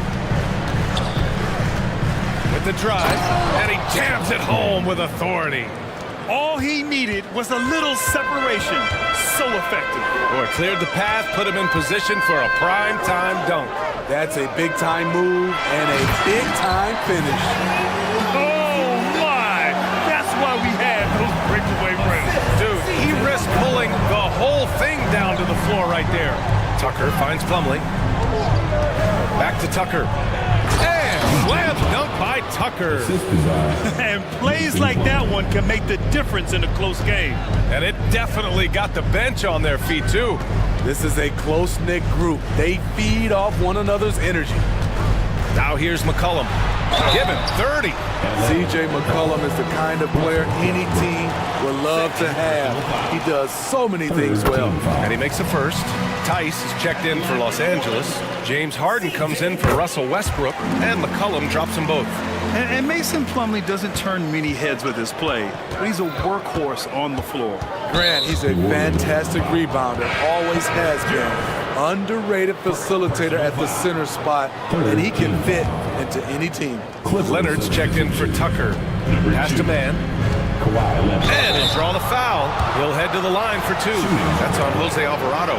With the drive, and he jams it home with authority. All he needed was a little separation. So effective. Boy, cleared the path, put him in position for a prime-time dunk. That's a big-time move and a big-time finish. Oh, my! That's why we had those breakaway runs. Dude, he risked pulling the whole thing down to the floor right there. Tucker finds Plumlee. Back to Tucker. And slam dunk by Tucker. And plays like that one can make the difference in a close game. And it definitely got the bench on their feet, too. This is a close-knit group. They feed off one another's energy. Now here's McCollum. Given 30. C.J. McCollum is the kind of player any team would love to have. He does so many things well. And he makes a first. Tice is checked in for Los Angeles. James Harden comes in for Russell Westbrook. And McCollum drops them both. And Mason Plumlee doesn't turn many heads with his play, but he's a workhorse on the floor. Grant, he's a fantastic rebounder, always has been. Underrated facilitator at the center spot, and he can fit into any team. Leonard's checked in for Tucker. Pass to man. And he'll draw the foul. He'll head to the line for two. That's on Jose Alvarado.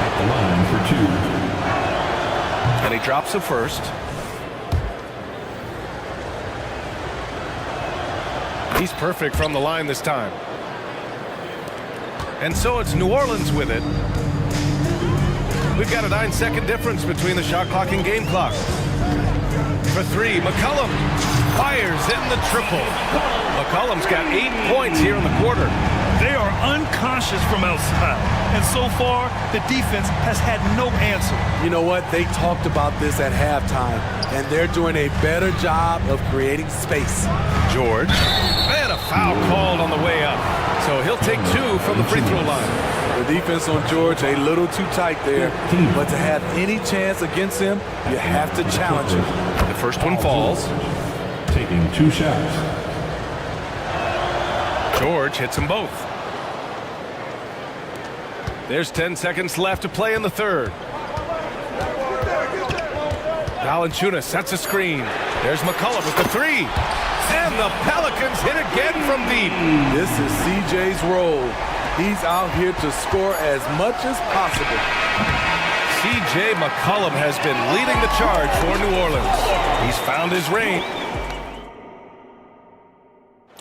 At the line for two. And he drops the first. He's perfect from the line this time. And so it's New Orleans with it. We've got a 9-second difference between the shot clock and game clock. For three, McCollum fires in the triple. McCollum's got 8 points here in the quarter. They are unconscious from outside. And so far, the defense has had no answer. You know what? They talked about this at halftime, and they're doing a better job of creating space. George. And a foul called on the way up. So he'll take two from the free throw line. The defense on George a little too tight there, but to have any chance against him, you have to challenge him. The first one falls. Taking 2 shots. George hits them both. There's 10 seconds left to play in the third. Valanciunas sets a screen. There's McCollum with the three. And the Pelicans hit again from deep. This is CJ's role. He's out here to score as much as possible. CJ McCollum has been leading the charge for New Orleans. He's found his range.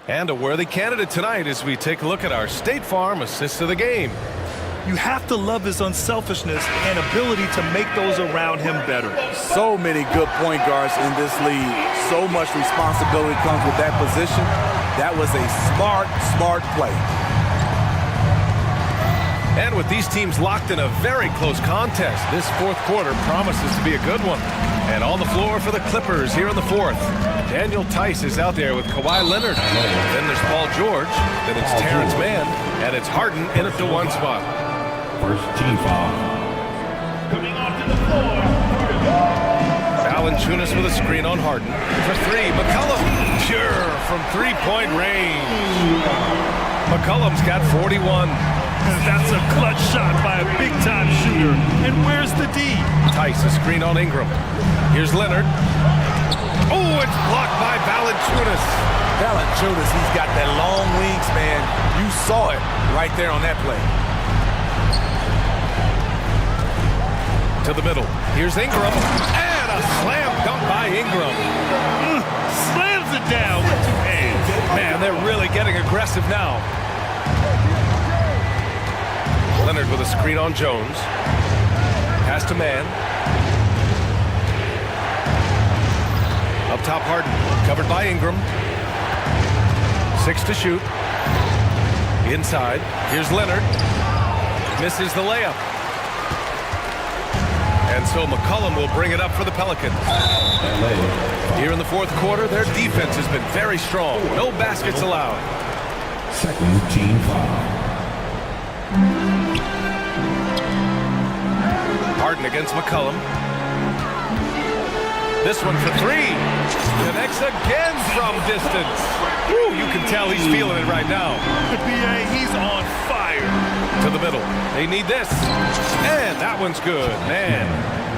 And a worthy candidate tonight as we take a look at our State Farm assist of the game. You have to love his unselfishness and ability to make those around him better. So many good point guards in this league. So much responsibility comes with that position. That was a smart play. And with these teams locked in a very close contest, this fourth quarter promises to be a good one. And on the floor for the Clippers here in the fourth, Daniel Tice is out there with Kawhi Leonard. Then there's Paul George. Then it's Terrence Mann. And it's Harden in at the one spot. First team foul. Coming onto the floor. Valanciunas with a screen on Harden. For three, McCollum. Pure from three-point range. McCollum's got 41. That's a clutch shot by a big-time shooter. And where's the D? Tice, a screen on Ingram. Here's Leonard. Oh, it's blocked by Valanciunas. Valanciunas, he's got that long wingspan. You saw it right there on that play. To the middle. Here's Ingram. And a slam dunk by Ingram. Slams it down with 2 hands. Man, they're really getting aggressive now. Leonard with a screen on Jones. Pass to Mann. Up top, Harden. Covered by Ingram. 6 to shoot. Inside. Here's Leonard. Misses the layup. And so McCollum will bring it up for the Pelicans. Here in the fourth quarter, their defense has been very strong. No baskets allowed. Second team foul. Harden against McCollum. This one for three. Connects again from distance. Woo, you can tell he's feeling it right now. BA, he's on fire. To the middle. They need this. And that one's good. Man.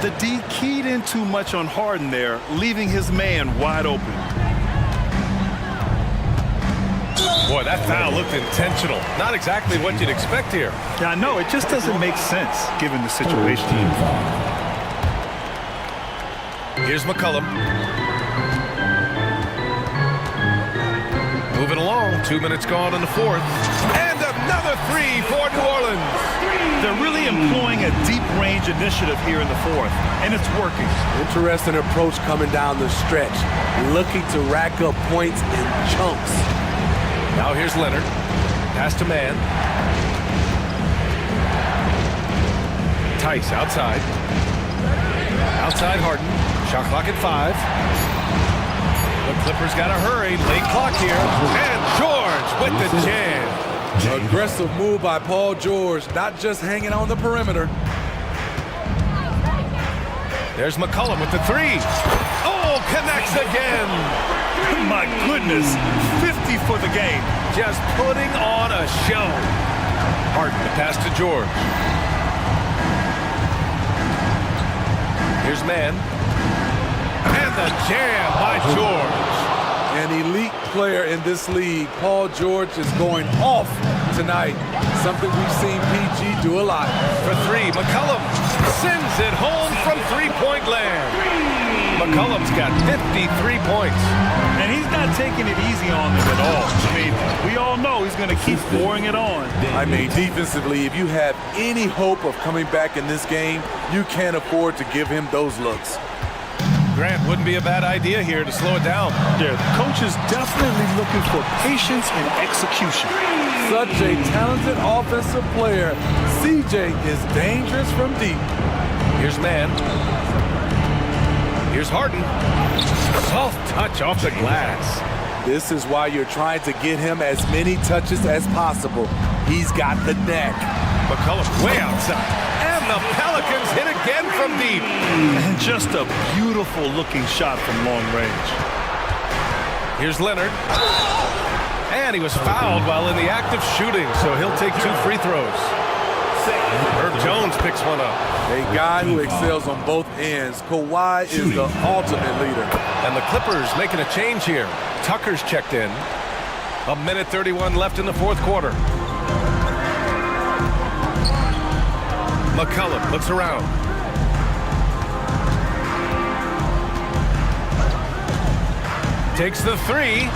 The D keyed in too much on Harden there, leaving his man wide open. Boy, that foul looked intentional. Not exactly what you'd expect here. Yeah, I know. It just doesn't make sense given the situation. Here's McCollum. Moving along. 2 minutes gone in the fourth. And another three for New Orleans. They're really employing a deep-range initiative here in the fourth, and it's working. Interesting approach coming down the stretch. Looking to rack up points in chunks. Now here's Leonard. Pass to Mann. Tice outside. Outside Harden. Shot clock at 5. The Clippers got to hurry. Late clock here. And George with the jam. Aggressive move by Paul George. Not just hanging on the perimeter. There's McCollum with the three. Oh, connects again. My goodness, 50 for the game. Just putting on a show. Harden to pass to George. Here's Mann. And the jam by George. An elite player in this league. Paul George is going off tonight, something we've seen PG do a lot. For three, McCollum sends it home from three-point land. McCollum's got 53 points. And he's not taking it easy on them at all. I mean, we all know he's going to keep pouring it on. I mean, defensively, if you have any hope of coming back in this game, you can't afford to give him those looks. Grant, wouldn't be a bad idea here to slow it down. Yeah, the coach is definitely looking for patience and execution. Such a talented offensive player. CJ is dangerous from deep. Here's man. Here's Harden. Soft touch off the glass. This is why you're trying to get him as many touches as possible. He's got the neck. McCollum way outside. And the Pelicans hit again from deep. And just a beautiful looking shot from long range. Here's Leonard. And he was fouled while in the act of shooting, so he'll take 2 free throws. Herb Jones picks one up. A guy who excels on both ends. Kawhi is the ultimate leader. And the Clippers making a change here. Tucker's checked in. 1:31 left in the fourth quarter. McCollum looks around. Takes the three.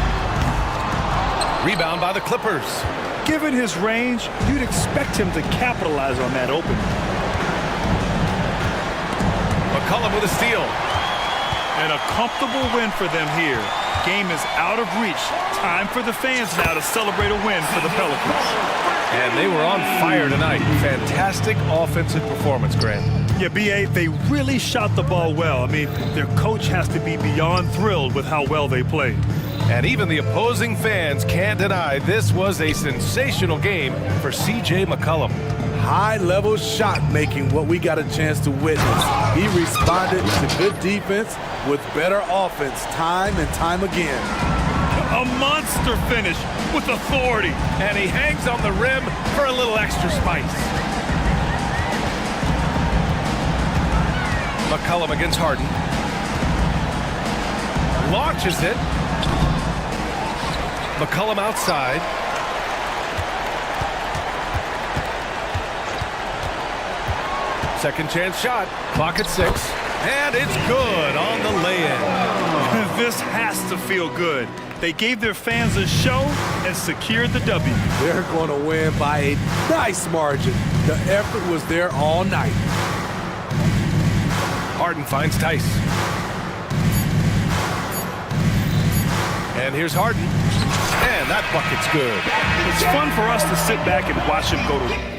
Rebound by the Clippers. Given his range, you'd expect him to capitalize on that opening. McCollum with a steal. And a comfortable win for them here. Game is out of reach. Time for the fans now to celebrate a win for the Pelicans. And they were on fire tonight. Fantastic offensive performance, Grant. Yeah, B.A., they really shot the ball well. I mean, their coach has to be beyond thrilled with how well they played. And even the opposing fans can't deny this was a sensational game for C.J. McCollum. High-level shot making, what we got a chance to witness. He responded to good defense with better offense time and time again. A monster finish with authority. And he hangs on the rim for a little extra spice. McCollum against Harden. Launches it. McCollum outside. Second chance shot. Clock at 6. And it's good on the lay-in. This has to feel good. They gave their fans a show and secured the W. They're going to win by a nice margin. The effort was there all night. Harden finds Tice. And here's Harden. And that bucket's good. It's fun for us to sit back and watch him go to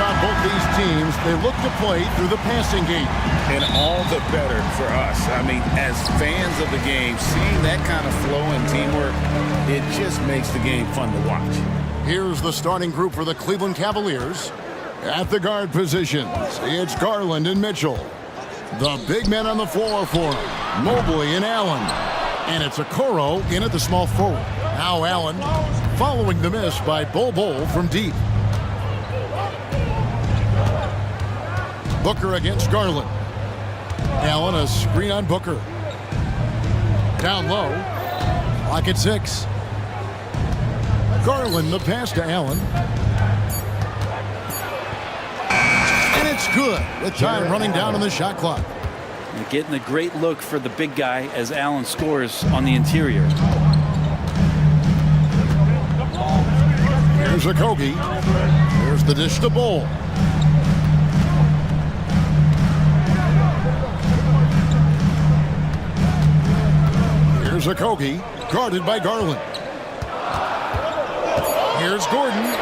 about both these teams, they look to play through the passing game. And all the better for us. I mean, as fans of the game, seeing that kind of flow and teamwork, it just makes the game fun to watch. Here's the starting group for the Cleveland Cavaliers. At the guard positions, it's Garland and Mitchell. The big men on the floor for him, Mobley and Allen. And it's Okoro in at the small forward. Now Allen following the miss by Bol from deep. Booker against Garland. Allen a screen on Booker. Down low. Clock at 6. Garland the pass to Allen. And it's good with time running down on the shot clock. And getting a great look for the big guy as Allen scores on the interior. Here's Okogie. Here's the dish to Bol. Here's Okogie, guarded by Garland. Here's Gordon.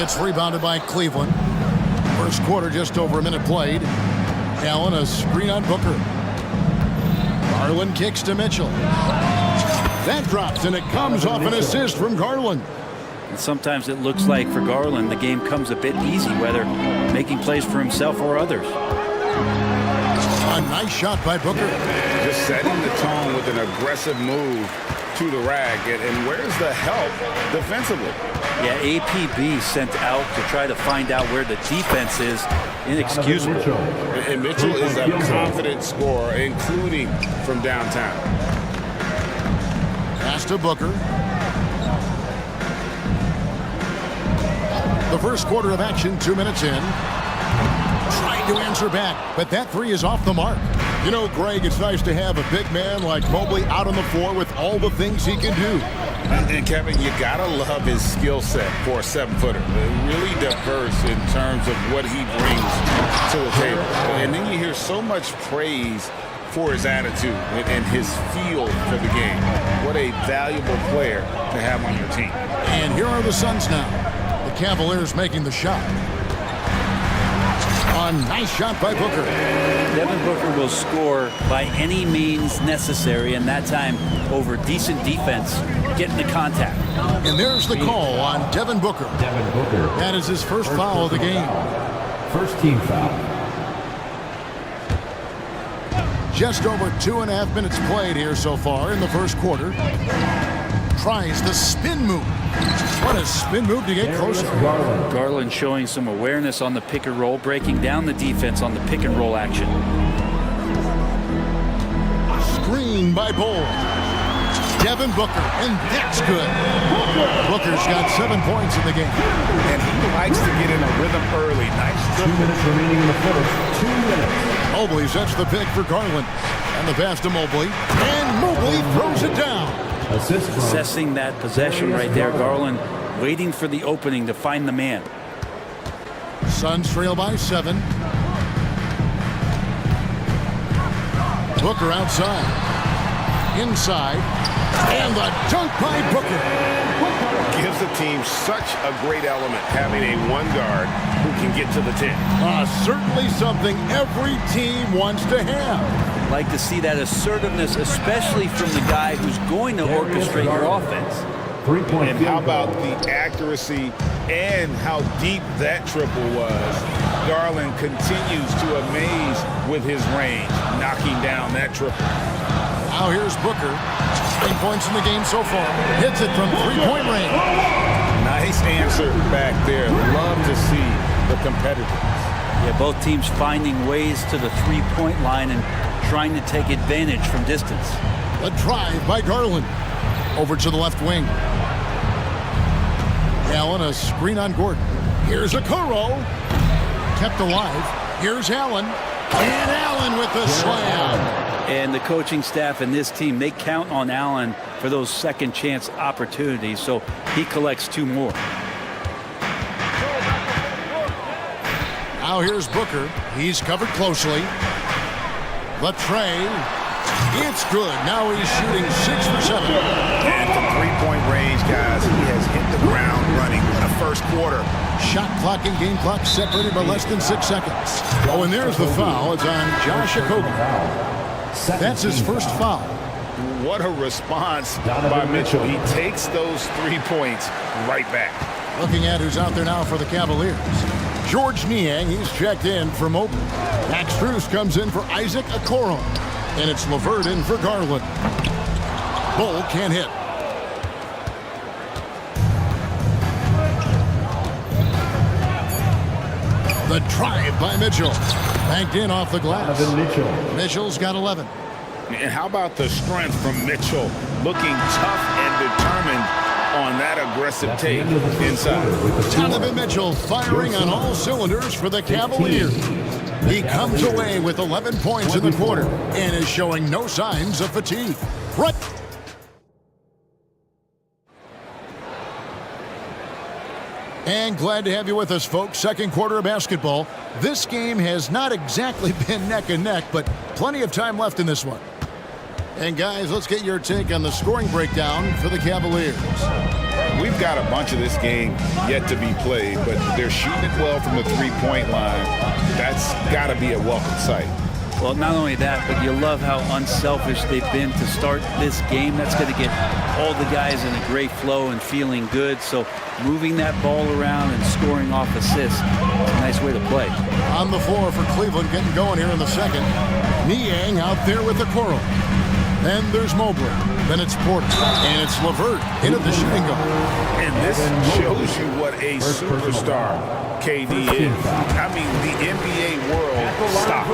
It's rebounded by Cleveland. First quarter, just over a minute played. Allen a screen on Booker. Garland kicks to Mitchell. That drops, and it comes off an assist from Garland. And sometimes it looks like for Garland, the game comes a bit easy, whether making plays for himself or others. A nice shot by Booker. Just setting the tone with an aggressive move to the rack. And where's the help defensively? Yeah, APB sent out to try to find out where the defense is. Inexcusable. And Mitchell is a confident scorer, including from downtown. Pass to Booker. The first quarter of action, 2 minutes in. Trying to answer back, but that three is off the mark. You know, Greg, it's nice to have a big man like Mobley out on the floor with all the things he can do. And Kevin, you gotta love his skill set for a 7-footer. Really diverse in terms of what he brings to the table. And then you hear so much praise for his attitude and his feel for the game. What a valuable player to have on your team. And here are the Suns now. The Cavaliers making the shot. A nice shot by Booker. Devin Booker will score by any means necessary, and that time over decent defense, getting the contact. And there's the call on Devin Booker. That is his first foul of the game. First team foul. Just over 2.5 minutes played here so far in the first quarter. Tries the spin move. What a spin move to get closer. Garland showing some awareness on the pick and roll, breaking down the defense on the pick and roll action. Screen by Bol. Devin Booker, and that's good. Booker's got 7 points in the game. And he likes to get in a rhythm early. Nice. 2 minutes remaining in the first. 2 minutes. Mobley sets the pick for Garland. And the pass to Mobley. And Mobley throws it down. Assessing that possession right there. Garland waiting for the opening to find the man. Suns trail by 7. Booker outside. Inside. And the dunk by Booker. Gives the team such a great element, having a one guard who can get to the 10. Certainly something every team wants to have. Like to see that assertiveness, especially from the guy who's going to orchestrate your offense. And how about the accuracy and how deep that triple was? Garland continues to amaze with his range, knocking down that triple. Now here's Booker. 9 points in the game so far. Hits it from 3-point range. Nice answer back there. Love to see the competitiveness. Yeah, both teams finding ways to the 3-point line and trying to take advantage from distance. A drive by Garland. Over to the left wing. Allen a screen on Gordon. Here's Okoro. Kept alive. Here's Allen. And Allen with the slam. And the coaching staff and this team, they count on Allen for those second chance opportunities, so he collects 2 more. Now here's Booker. He's covered closely. Latrey. It's good. Now he's shooting 6 for 7. And from 3-point range, guys, he has hit the ground running in the first quarter, shot clock and game clock separated by less than 6 seconds. Oh, and there's the foul. It's on Josh Okogie. That's his first foul. What a response by Mitchell. He takes those 3 points right back. Looking at who's out there now for the Cavaliers. George Niang, he's checked in for Mobley. Max Strus comes in for Isaac Okoro. And it's LeVert in for Garland. Bull can't hit. The drive by Mitchell. Banked in off the glass. Mitchell's got 11. And how about the strength from Mitchell? Looking tough and determined on that aggressive take inside. Donovan Mitchell firing on all cylinders for the Cavaliers. He comes away with 11 points in the quarter and is showing no signs of fatigue. Right. And glad to have you with us, folks. Second quarter of basketball. This game has not exactly been neck and neck, but plenty of time left in this one. And guys, let's get your take on the scoring breakdown for the Cavaliers. We've got a bunch of this game yet to be played, but they're shooting it well from the three-point line. That's got to be a welcome sight. Well, not only that, but you love how unselfish they've been to start this game. That's going to get all the guys in a great flow and feeling good. So moving that ball around and scoring off assists, it's a nice way to play. On the floor for Cleveland, getting going here in the second. Niang out there with the Coral. Then there's Mobley. Then it's Porter. And it's LeVert in at the shooting guard. And this shows you what a superstar KD is. I mean, the NBA world stopped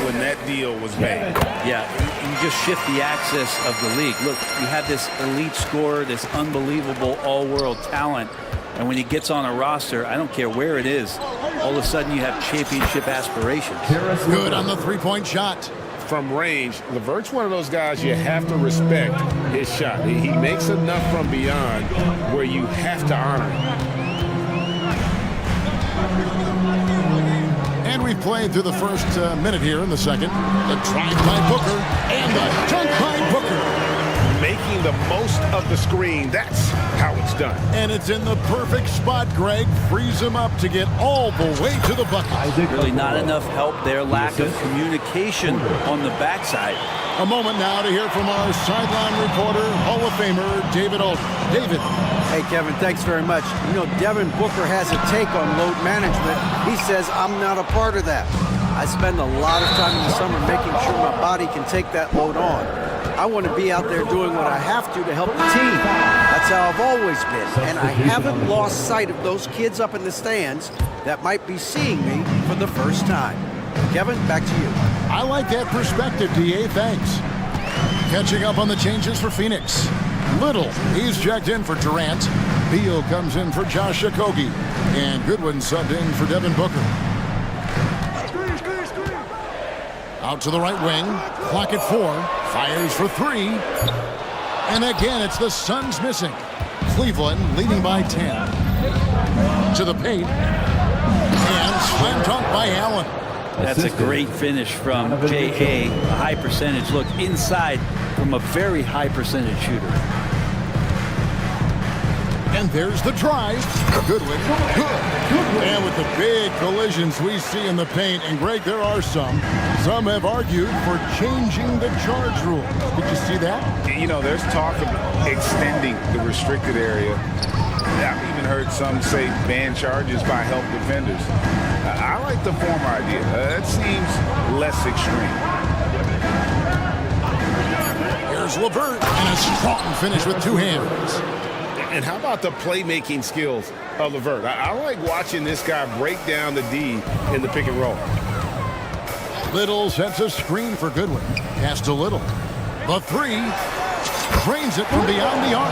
when that deal was made. Yeah, you just shift the axis of the league. Look, you have this elite scorer, this unbelievable all-world talent, and when he gets on a roster, I don't care where it is, all of a sudden you have championship aspirations. Good on the three-point shot. From range, LeVert's one of those guys you have to respect his shot. He makes enough from beyond where you have to honor him. And we've played through the first minute here in the second. The drive by Booker and the dunk by Booker. Making the most of the screen, that's how it's done. And it's in the perfect spot, Greg. Frees him up to get all the way to the bucket. Really not enough help there. Lack of communication on the backside. A moment now to hear from our sideline reporter, Hall of Famer, David Alden. David. Hey, Kevin, thanks very much. You know, Devin Booker has a take on load management. He says, I'm not a part of that. I spend a lot of time in the summer making sure my body can take that load on. I want to be out there doing what I have to help the team. That's how I've always been. And I haven't lost sight of those kids up in the stands that might be seeing me for the first time. Kevin, back to you. I like that perspective, DA. Thanks. Catching up on the changes for Phoenix. Little, he's checked in for Durant. Beal comes in for Josh Okogie. And Goodwin subbed in for Devin Booker. Out to the right wing. Clock at 4. Fires for 3. And again, it's the Suns missing. Cleveland leading by 10. To the paint. And slam dunk by Allen. That's a great finish from J.A. A high percentage look inside from a very high percentage shooter. And there's the drive. Goodwin. Good. And with the big collisions we see in the paint, and Greg, there are some. Some have argued for changing the charge rule. Did you see that? You know, there's talk of extending the restricted area. I've even heard some say ban charges by help defenders. I like the former idea. It seems less extreme. Here's LeVert, and a strong finish with 2 hands. And how about the playmaking skills of LeVert? I like watching this guy break down the D in the pick and roll. Little sets a screen for Goodwin. Pass to Little. The 3. Drains it from beyond the arc.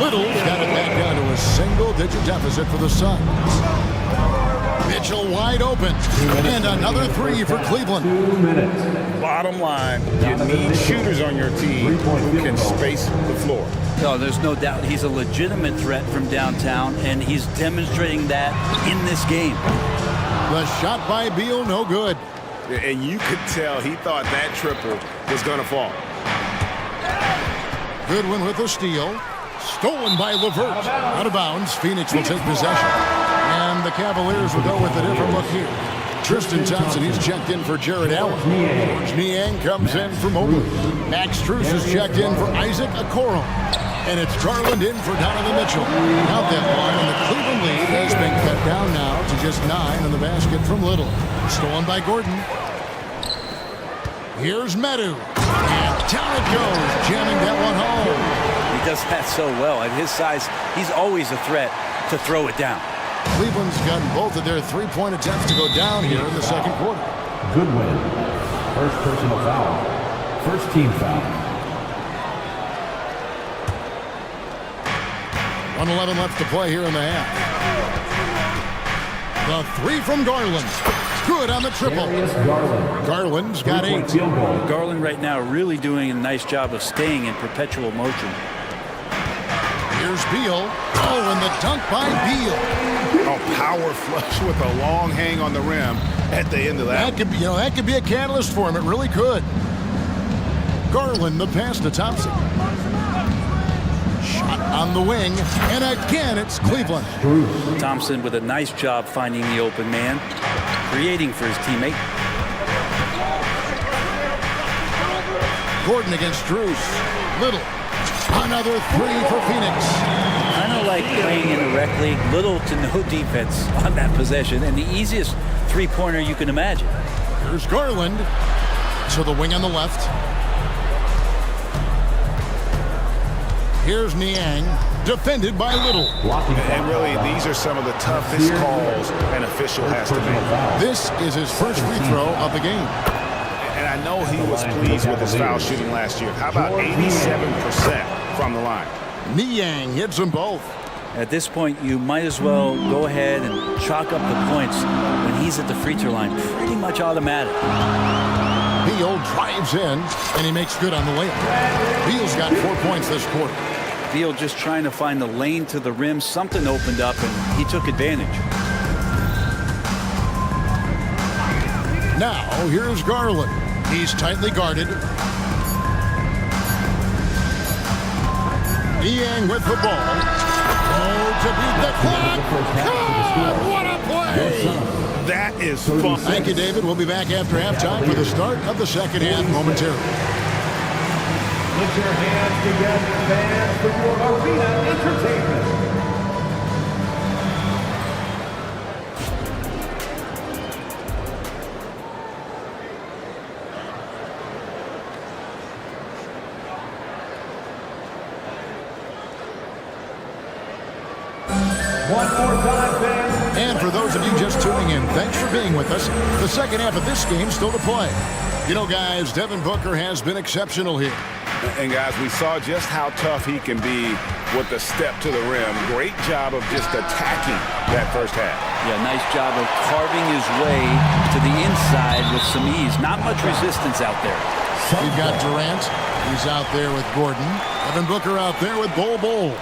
Little's got it back down to a single-digit deficit for the Suns. Mitchell wide open. And another 3 for Cleveland. Bottom line, you need shooters on your team who can space the floor. No, there's no doubt he's a legitimate threat from downtown, and he's demonstrating that in this game. The shot by Beal, no good. And you could tell he thought that triple was going to fall. Goodwin with a steal. Stolen by LeVert. Out of bounds. Phoenix will take possession. And the Cavaliers will go with a different look here. Tristan Thompson, he's checked in for Jared Allen. George Niang comes in for Mobley. Max Strus is checked in for Isaac Okoro. And it's Garland in for Donovan Mitchell. Count that one, and the Cleveland lead has been cut down now to just 9 on the basket from Little. Stolen by Gordon. Here's Medu. And down it goes, jamming that one home. He does that so well. At his size, he's always a threat to throw it down. Cleveland's gotten both of their three-point attempts to go down here in the second quarter. Good win. First personal foul. First team foul. 1:11 left to play here in the half. The three from Garland. Good on the triple. Garland's got 8. Garland right now really doing a nice job of staying in perpetual motion. Here's Beal. Oh, and the dunk by Beal. A power flush with a long hang on the rim at the end of that. That could be, that could be a catalyst for him. It really could. Garland, the pass to Thompson. Shot on the wing, and again it's Cleveland. Thompson with a nice job finding the open man, creating for his teammate. Gordon against Strus. Little. Another 3 for Phoenix. Kind of like playing in a rec league, little to no defense on that possession, and the easiest three-pointer you can imagine. Here's Garland to the wing on the left. Here's Niang, defended by Little. And really, these are some of the toughest calls an official has to make. This is his first free throw of the game. And I know he was pleased with his foul shooting last year. How about 87% from the line? Niang hits them both. At this point, you might as well go ahead and chalk up the points when he's at the free throw line. Pretty much automatic. Beal drives in, and he makes good on the layup. Beal's got 4 points this quarter. Beal just trying to find the lane to the rim. Something opened up, and he took advantage. Now, here's Garland. He's tightly guarded. Niang with the ball. Oh, to beat the clock. God, what a play! That is fun. Thank you, David. We'll be back after halftime for the start of the second half momentarily. Put your hands together, fans, for your arena entertainment. One more time, fans. And for those of you just tuning in, thanks for being with us. The second half of this game still to play. You know, guys, Devin Booker has been exceptional here. And guys, we saw just how tough he can be with the step to the rim. Great job of just attacking that first half. Yeah, nice job of carving his way to the inside with some ease. Not much resistance out there. We've got Durant. He's out there with Gordon. Devin Booker out there with Bol.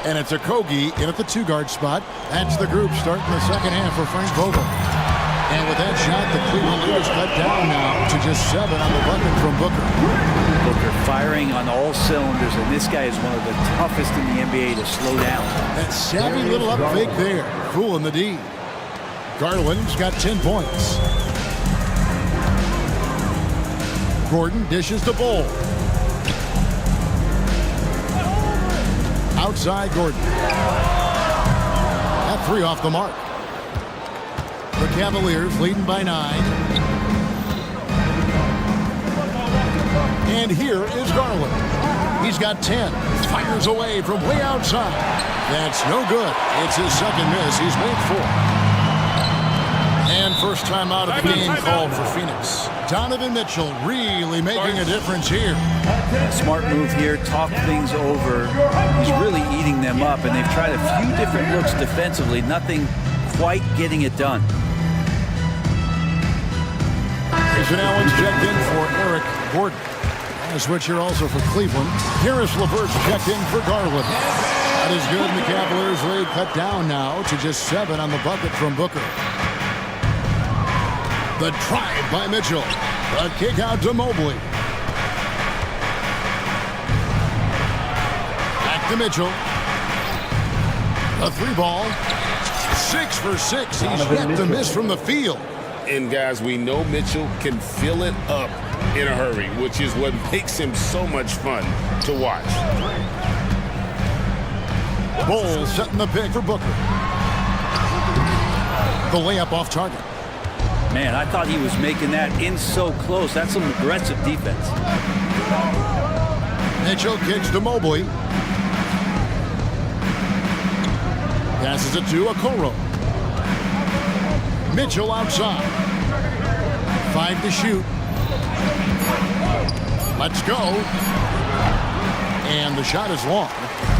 And it's Okogie in at the 2-guard spot. That's the group starting the second half for Frank Vogel. And with that shot, the Cleveland lead is cut down now to just 7 on the bucket from Booker. Booker firing on all cylinders, and this guy is one of the toughest in the NBA to slow down. That savvy little up fake there, fooling the D. Garland's got 10 points. Gordon dishes the Bol. Outside Gordon. That 3 off the mark. The Cavaliers leading by 9. And here is Garland. He's got 10. Fires away from way outside. That's no good. It's his second miss. He's made 4. And first time out of the game called for Phoenix. Donovan Mitchell really making a difference here. Smart move here. Talk things over. He's really eating them up, and they've tried a few different looks defensively. Nothing quite getting it done. Jason Allen's checked in for Eric Gordon. A switch here also for Cleveland. Harris LeVert's checked in for Garland. That is good. The Cavaliers lead cut down now to just 7 on the bucket from Booker. The drive by Mitchell. A kick out to Mobley. Back to Mitchell. A 3 ball. 6 for 6. He's yet to miss from the field. And guys, we know Mitchell can fill it up in a hurry, which is what makes him so much fun to watch. Bull setting the pick for Booker. The layup off target. Man, I thought he was making that in so close. That's some aggressive defense. Mitchell kicks to Mobley. Passes it to Okoro. Mitchell outside. 5 to shoot. Let's go. And the shot is long.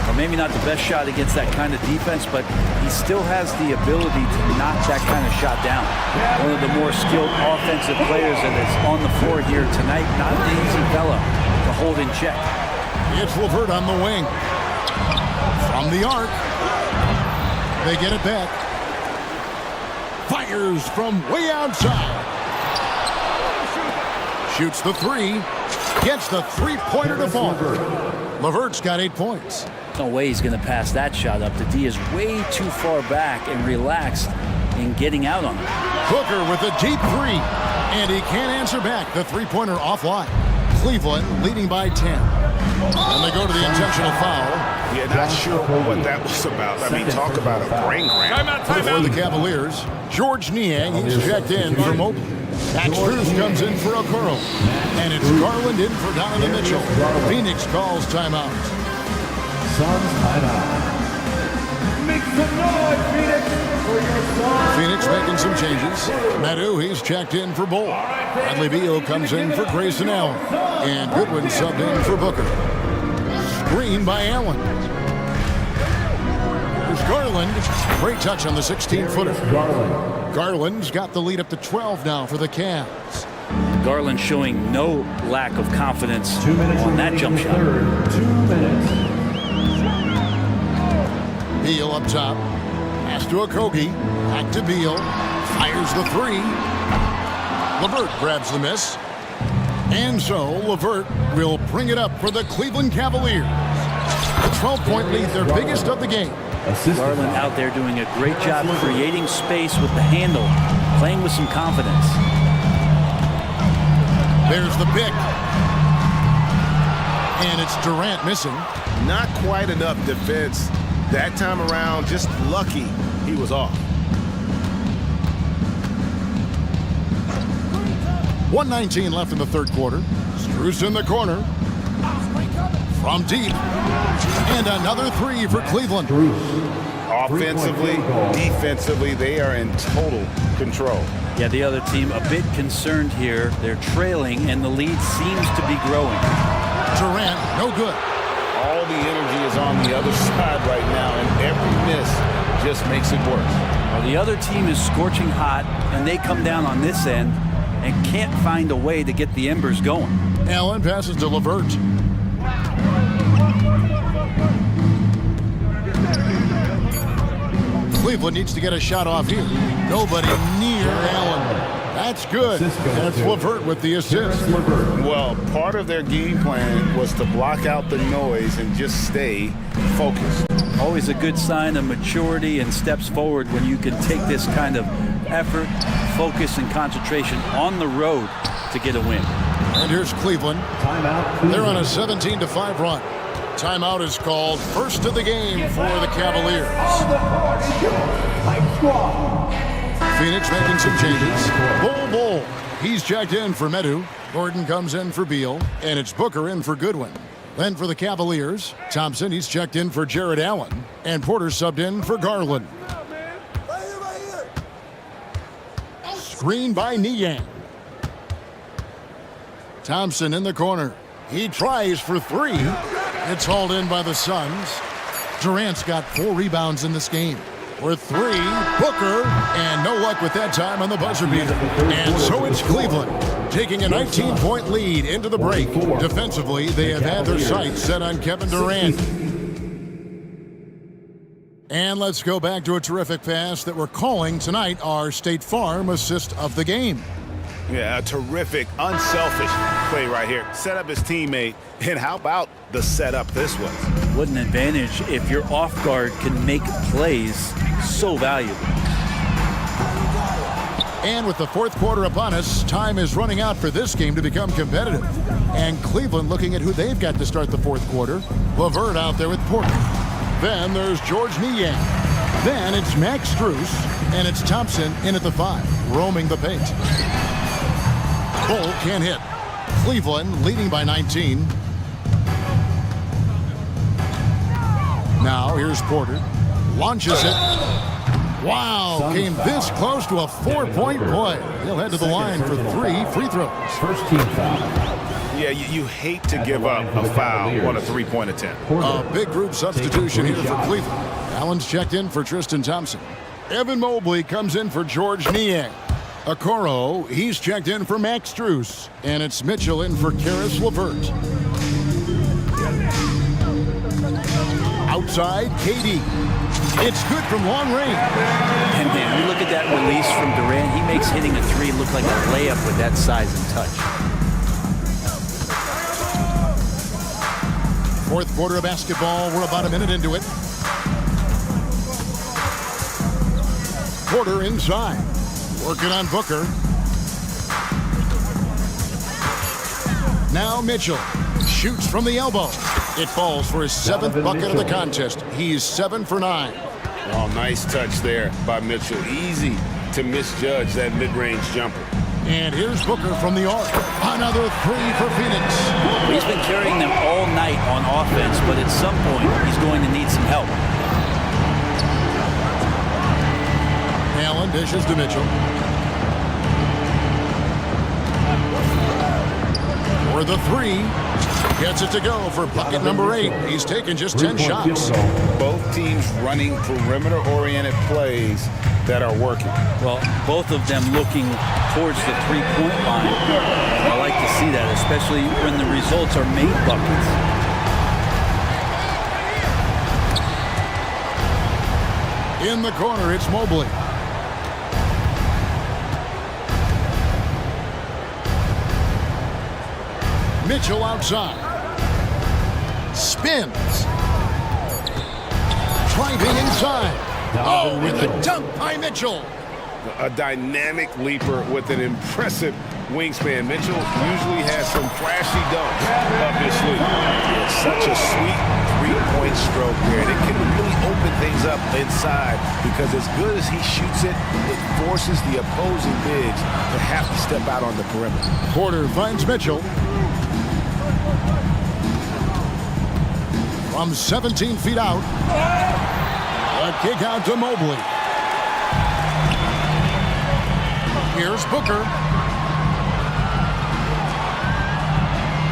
Well, maybe not the best shot against that kind of defense, but he still has the ability to knock that kind of shot down. One of the more skilled offensive players that is on the floor here tonight. Not an easy fella to hold in check. It's LeVert on the wing. From the arc. They get it back. Fires from way outside. Shoots the 3. Gets the three-pointer to fall. LeVert's got 8 points. No way he's going to pass that shot up. The D is way too far back and relaxed in getting out on it. Booker with a deep 3. And he can't answer back. The three-pointer offline. Cleveland leading by 10. And they go to the intentional foul. Yeah, not sure what that was about. I mean, talk about a brain cramp. For the Cavaliers, George Niang, he's checked in for Mobley. Max Strus comes in for Okoro. And it's Garland in for Donovan Mitchell. Phoenix calls timeout. Suns timeout. Make some noise, Phoenix, for your Suns. Phoenix making some changes. Meadow, he's checked in for Bull. Bradley Beal comes in for Grayson Allen. And Goodwin subbed in for Booker. Screen by Allen. There's Garland. Great touch on the 16-footer. Garland's got the lead up to 12 now for the Cavs. Garland showing no lack of confidence on that jump shot. 2 minutes. Beal up top. Pass to Okogie. Back to Beal. Fires the 3. LeVert grabs the miss. And so LeVert will bring it up for the Cleveland Cavaliers. A 12-point lead, their biggest of the game. Garland out there doing a great job creating space with the handle, playing with some confidence. There's the pick. And it's Durant missing. Not quite enough defense that time around. Just lucky he was off. 1:19 left in the third quarter. Strus in the corner. From deep. And another 3 for Cleveland. Offensively, defensively, they are in total control. Yeah, the other team a bit concerned here. They're trailing, and the lead seems to be growing. Durant, no good. All the energy is on the other side right now, and every miss just makes it worse. Well, the other team is scorching hot, and they come down on this end and can't find a way to get the embers going. Allen passes to LeVert. Cleveland needs to get a shot off here. Nobody near Allen. That's good. That's LeVert with the assist. Well, part of their game plan was to block out the noise and just stay focused. Always a good sign of maturity and steps forward when you can take this kind of effort, focus, and concentration on the road to get a win. And here's Cleveland. Timeout. They're on a 17-5 run. Timeout is called. First of the game for the Cavaliers. Phoenix making some changes. Bull. He's checked in for Medu. Gordon comes in for Beal. And it's Booker in for Goodwin. Then for the Cavaliers, Thompson, he's checked in for Jared Allen. And Porter subbed in for Garland. Screen by Niang. Thompson in the corner. He tries for 3. It's hauled in by the Suns. Durant's got 4 rebounds in this game. For 3, Booker, and no luck with that time on the buzzer beater. And so it's Cleveland taking a 19-point lead into the break. Defensively, they have had their sights set on Kevin Durant. And let's go back to a terrific pass that we're calling tonight our State Farm assist of the game. Yeah, a terrific, unselfish play right here. Set up his teammate, and how about the setup this was? What an advantage if your off guard can make plays so valuable. And with the fourth quarter upon us, time is running out for this game to become competitive. And Cleveland looking at who they've got to start the fourth quarter. LeVert out there with Porter. Then there's George Niang. Then it's Max Strus, and it's Thompson in at the 5, roaming the paint. Bull can't hit. Cleveland leading by 19. Now here's Porter. Launches it. Wow, came this close to a 4-point play. He'll head to the line for 3 free throws. First team foul. Yeah, you hate to give up a foul on a three-point attempt. A big group substitution here for Cleveland. Allen's checked in for Tristan Thompson. Evan Mobley comes in for George Niang. Okoro, he's checked in for Max Strus. And it's Mitchell in for Karis LeVert. Outside, KD. It's good from long range. And man, you look at that release from Durant. He makes hitting a 3 look like a layup with that size and touch. Fourth quarter of basketball. We're about a minute into it. Porter inside. Working on Booker. Now Mitchell shoots from the elbow. It falls for his 7th bucket of the contest. He's 7 for 9. Oh, nice touch there by Mitchell. Easy to misjudge that mid-range jumper. And here's Booker from the arc. Another 3 for Phoenix. He's been carrying them all night on offense, but at some point, he's going to need some help. Allen dishes to Mitchell. For the 3. Gets it to go for bucket number 8. He's taken just 10 shots. Both teams running perimeter-oriented plays that are working. Well, both of them looking towards the three-point line. I like to see that, especially when the results are made buckets. In the corner, it's Mobley. Mitchell outside. Spins. Driving inside. Oh, and the dunk by Mitchell. A dynamic leaper with an impressive wingspan. Mitchell usually has some flashy dunks up his sleeve. It's such a sweet three-point stroke here, and it can really open things up inside because as good as he shoots it, it forces the opposing bigs to have to step out on the perimeter. Porter finds Mitchell. From 17 feet out. A kick out to Mobley. Here's Booker.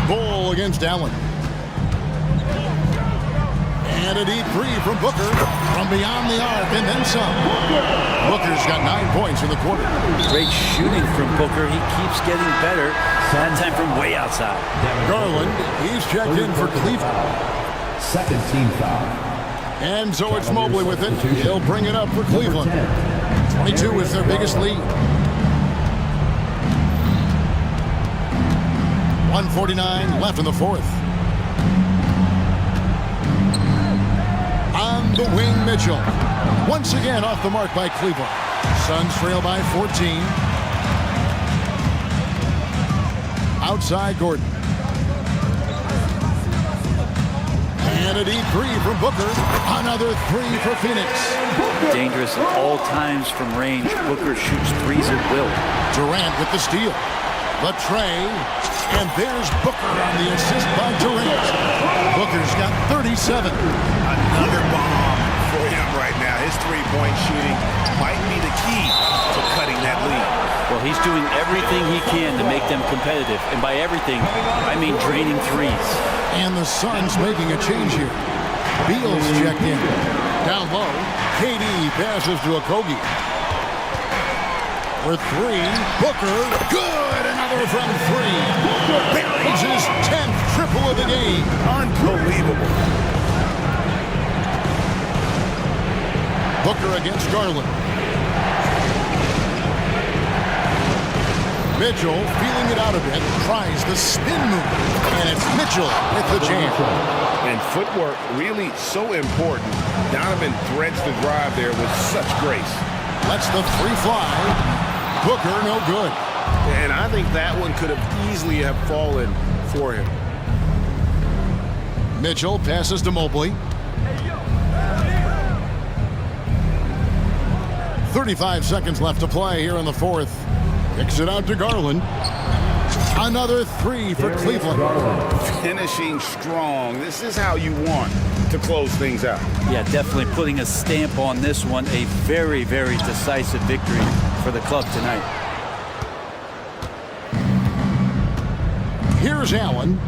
Bull against Allen. And a deep 3 from Booker. From beyond the arc and then some. Booker's got 9 points in the quarter. Great shooting from Booker. He keeps getting better. That time from way outside. Garland, he's checked in for Cleveland. Second team foul. And so it's Mobley with it. He'll bring it up for Cleveland. 22 is their biggest lead. 1:49 left in the fourth. On the wing, Mitchell. Once again off the mark by Cleveland. Suns trail by 14. Outside Gordon. And a deep 3 from Booker. Another 3 for Phoenix. Dangerous at all times from range. Booker shoots 3s at will. Durant with the steal. The tray. And there's Booker on the assist by Durant. Booker's got 37. Another bomb for him right now. His three-point shooting might be the key to cutting that lead. Well, he's doing everything he can to make them competitive. And by everything, I mean draining 3s. And the Suns making a change here. Beal's checked in. Down low, KD passes to Okogie. For 3, Booker, good! Another from 3. Buries his 10th triple of the game. Unbelievable. Booker against Garland. Mitchell feeling it out a bit, tries the spin move, and it's Mitchell with the jam. And footwork really so important. Donovan threads the drive there with such grace. Lets the three fly. Booker, no good. And I think that one could have easily have fallen for him. Mitchell passes to Mobley. 35 seconds left to play here in the fourth. Kicks it out to Garland. Another three for Cleveland. Finishing strong. This is how you want to close things out. Yeah, definitely putting a stamp on this one. A very, very decisive victory for the club tonight. Here's Allen.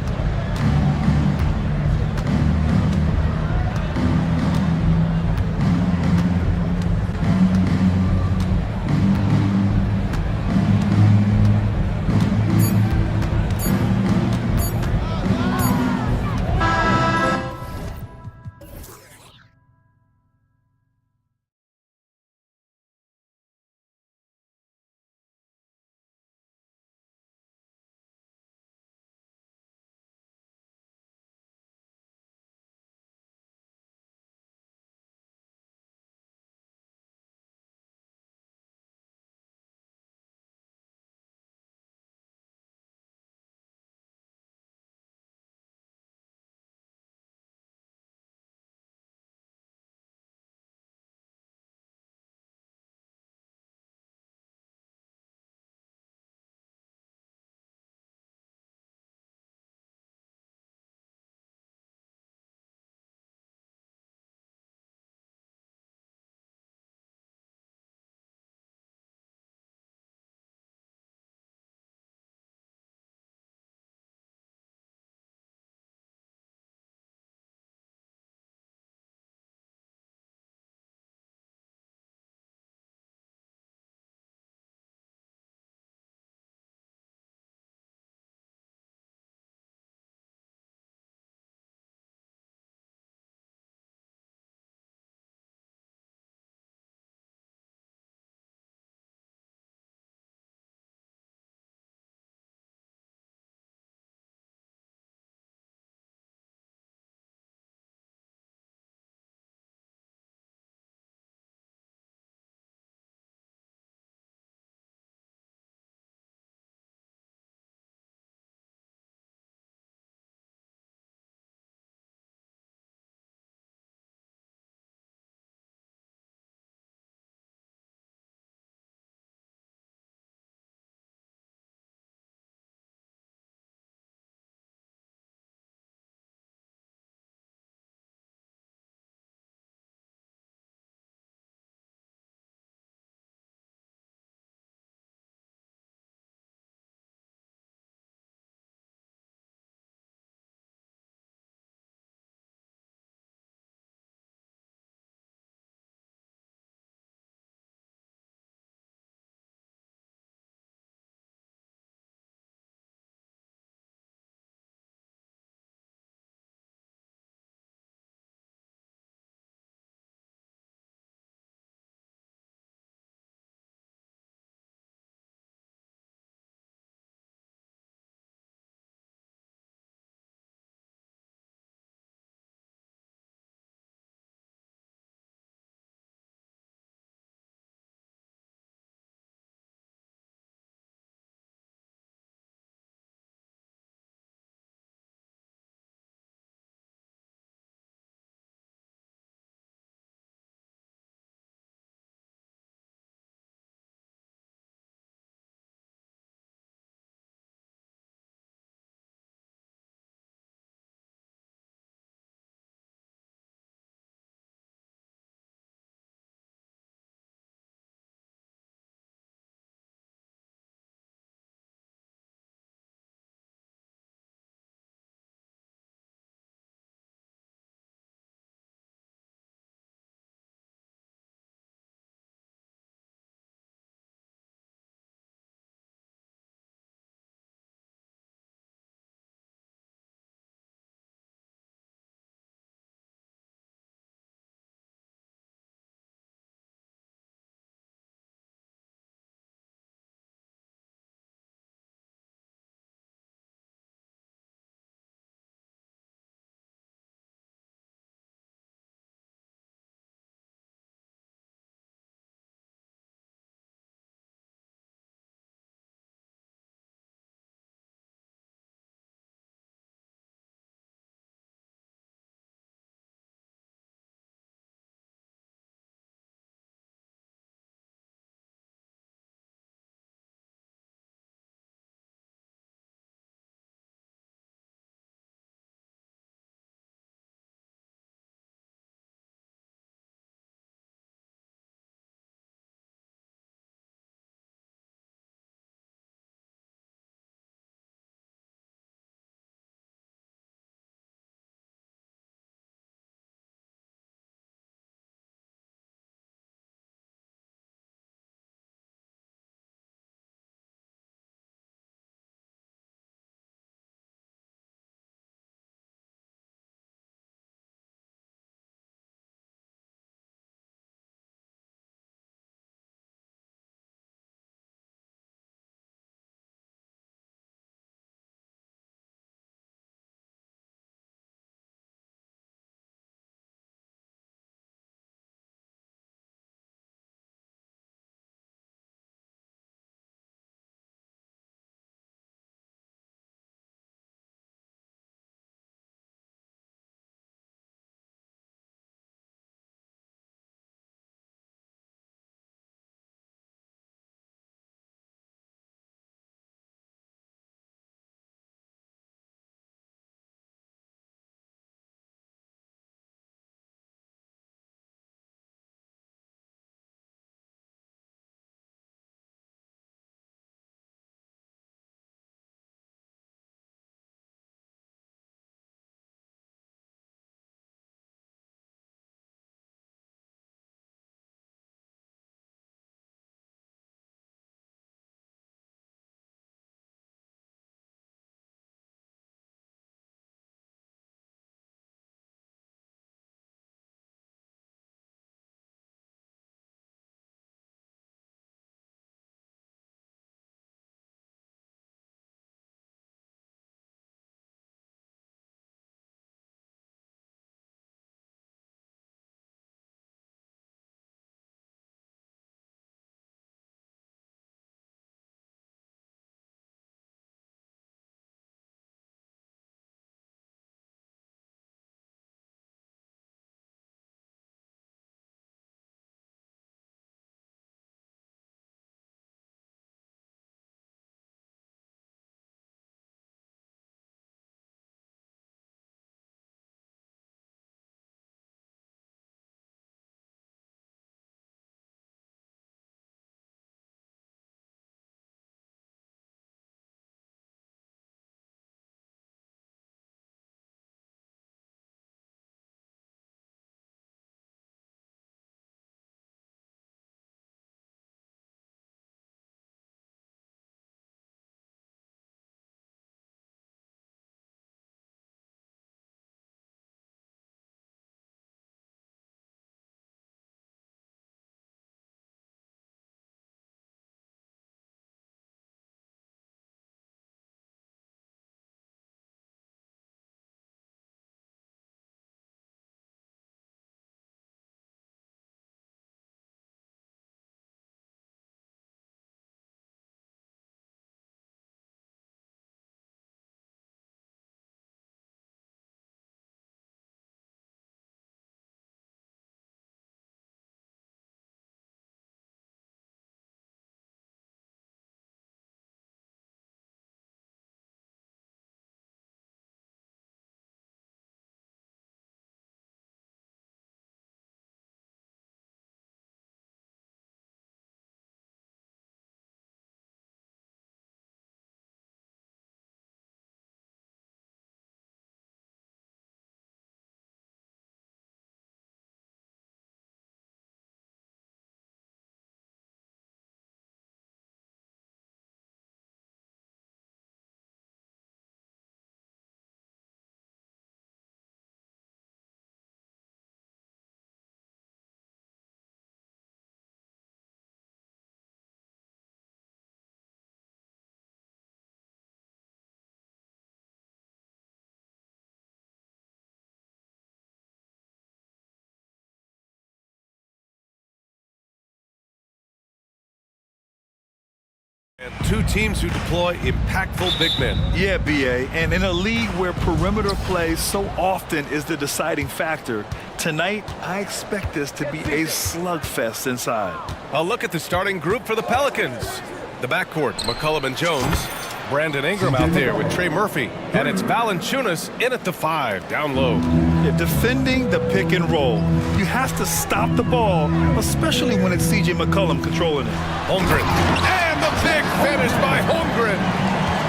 And two teams who deploy impactful big men. Yeah, BA, and in a league where perimeter play so often is the deciding factor, tonight I expect this to be a slugfest inside. A look at the starting group for the Pelicans. The backcourt, McCollum and Jones. Brandon Ingram out there with Trey Murphy. And it's Valanciunas in at the 5, down low. Yeah, defending the pick and roll. You have to stop the ball, especially when it's C.J. McCollum controlling it. Holmgren. And the big finish by Holmgren.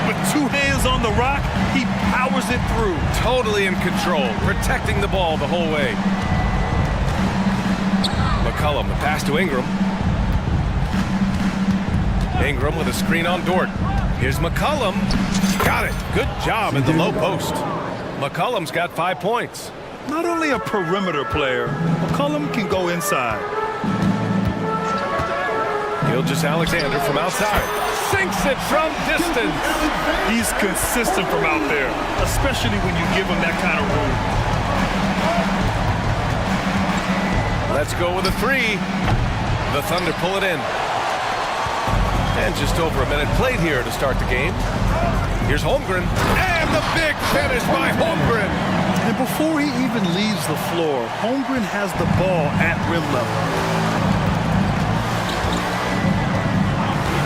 With two hands on the rock, he powers it through. Totally in control, protecting the ball the whole way. McCollum, the pass to Ingram. Ingram with a screen on Dort. Here's McCollum. Got it. Good job in the low post. McCollum's got 5 points. Not only a perimeter player, McCollum can go inside. Gilgeous-Alexander from outside. Sinks it from distance. He's consistent from out there, especially when you give him that kind of room. Let's go with a 3. The Thunder pull it in. And just over a minute played here to start the game. Here's Holmgren. And the big finish by Holmgren. And before he even leaves the floor, Holmgren has the ball at rim level.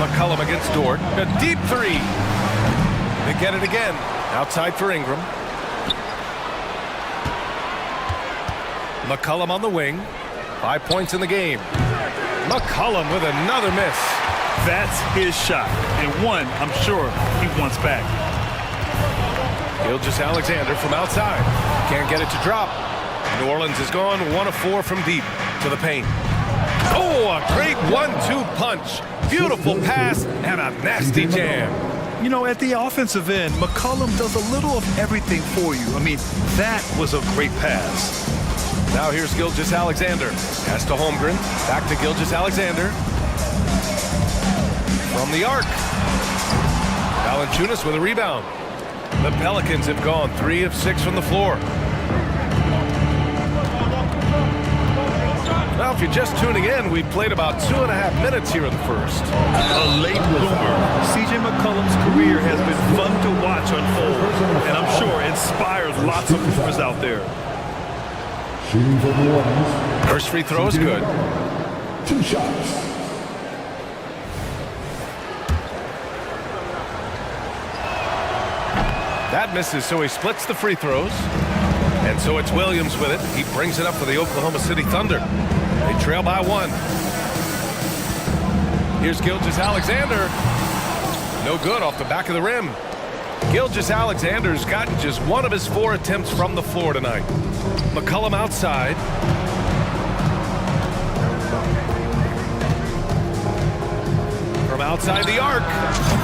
McCollum against Dort. A deep 3. They get it again. Outside for Ingram. McCollum on the wing. 5 points in the game. McCollum with another miss. That's his shot, and one I'm sure he wants back. Gilgeous-Alexander from outside. Can't get it to drop. New Orleans is gone 1 of 4 from deep to the paint. Oh, a great 1-2 punch. Beautiful pass and a nasty jam. You know, at the offensive end, McCollum does a little of everything for you. I mean, that was a great pass. Now here's Gilgeous-Alexander. Pass to Holmgren. Back to Gilgeous-Alexander. From the arc. Valanciunas with a rebound. The Pelicans have gone 3 of 6 from the floor. Now, if you're just tuning in, we've played about 2.5 minutes here in the first. A late bloomer. C.J. McCollum's career has been fun to watch unfold, and I'm sure inspires lots of movers out there. Shooting for New Orleans. First free throw is good. 2 shots. That misses, so he splits the free throws. And so it's Williams with it. He brings it up for the Oklahoma City Thunder. They trail by 1. Here's Gilgeous-Alexander. No good off the back of the rim. Gilgeous-Alexander's gotten just 1 of his 4 attempts from the floor tonight. McCollum outside. From outside the arc,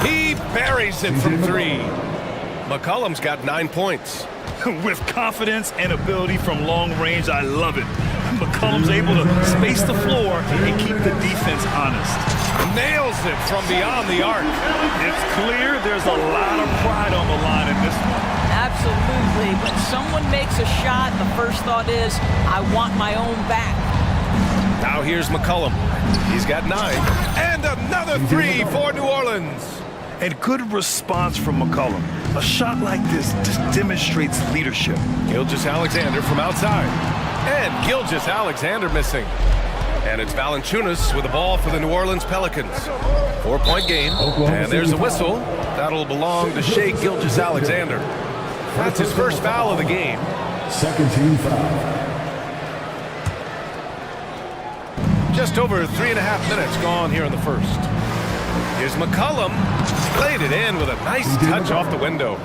he buries it from 3. McCollum's got 9 points. With confidence and ability from long range, I love it. McCollum's able to space the floor and keep the defense honest. Nails it from beyond the arc. It's clear there's a lot of pride on the line in this one. Absolutely. When someone makes a shot, the first thought is, I want my own back. Now here's McCollum. He's got 9. And another 3 for New Orleans. And good response from McCollum. A shot like this just demonstrates leadership. Gilgeous-Alexander from outside. And Gilgeous-Alexander missing. And it's Valanciunas with the ball for the New Orleans Pelicans. 4-point game. And there's a whistle. That'll belong to Shai Gilgeous-Alexander. That's his first foul of the game. Second team foul. Just over 3.5 minutes gone here in the first. Here's McCollum. Played it in with a nice touch off the window.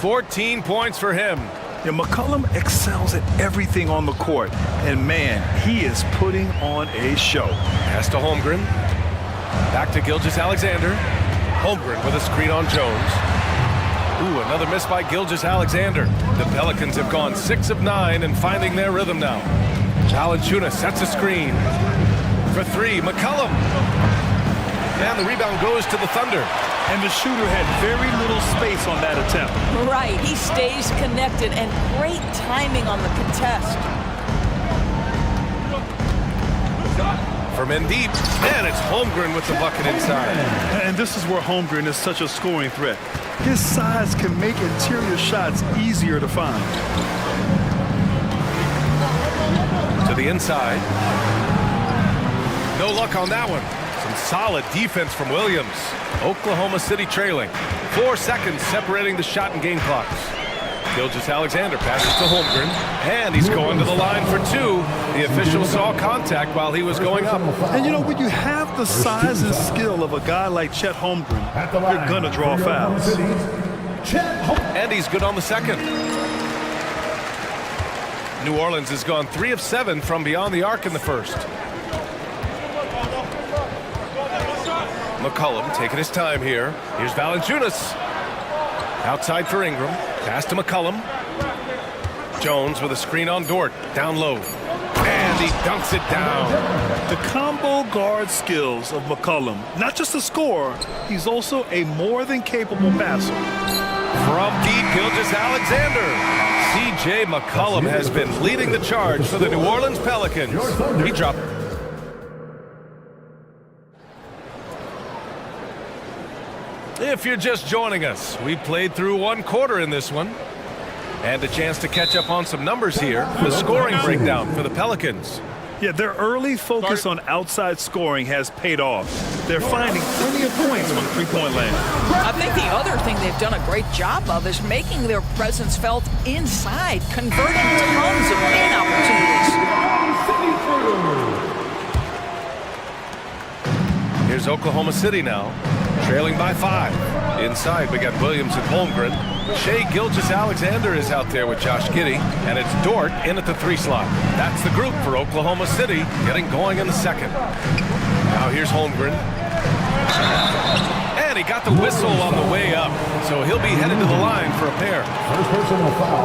14 points for him. Yeah, McCollum excels at everything on the court. And man, he is putting on a show. Pass to Holmgren. Back to Gilgeous-Alexander. Holmgren with a screen on Jones. Ooh, another miss by Gilgeous-Alexander. The Pelicans have gone 6 of 9 and finding their rhythm now. Valanciunas sets a screen. For 3, McCollum. And the rebound goes to the Thunder. And the shooter had very little space on that attempt. Right, he stays connected and great timing on the contest. from in deep, and it's Holmgren with the bucket inside. And this is where Holmgren is such a scoring threat. His size can make interior shots easier to find. To the inside. No luck on that one. Some solid defense from Williams. Oklahoma City trailing. 4 seconds separating the shot and game clocks. Gilgeous-Alexander passes to Holmgren, and he's going to the line for 2. The official saw contact while he was going up. And you know, when you have the size and skill of a guy like Chet Holmgren, you're gonna draw fouls. And he's good on the second. New Orleans has gone 3 of 7 from beyond the arc in the first. McCollum taking his time here. Here's Valanciunas. Outside for Ingram. Pass to McCollum. Jones with a screen on Dort. Down low. And he dunks it down. The combo guard skills of McCollum. Not just a scorer, he's also a more than capable passer. From deep, Gilgeous-Alexander. C.J. McCollum has been leading the charge for the New Orleans Pelicans. He dropped. If you're just joining us, we played through 1 quarter in this one. And a chance to catch up on some numbers here. The scoring breakdown for the Pelicans. Yeah, their early focus on outside scoring has paid off. They're finding plenty of points from three-point land. I think the other thing they've done a great job of is making their presence felt inside, converting tons of lane opportunities. Here's Oklahoma City now, trailing by 5. Inside, we got Williams and Holmgren. Shai Gilgeous-Alexander is out there with Josh Giddey, and it's Dort in at the 3 slot. That's the group for Oklahoma City, getting going in the second. Now here's Holmgren. And he got the whistle on the way up, so he'll be headed to the line for a pair.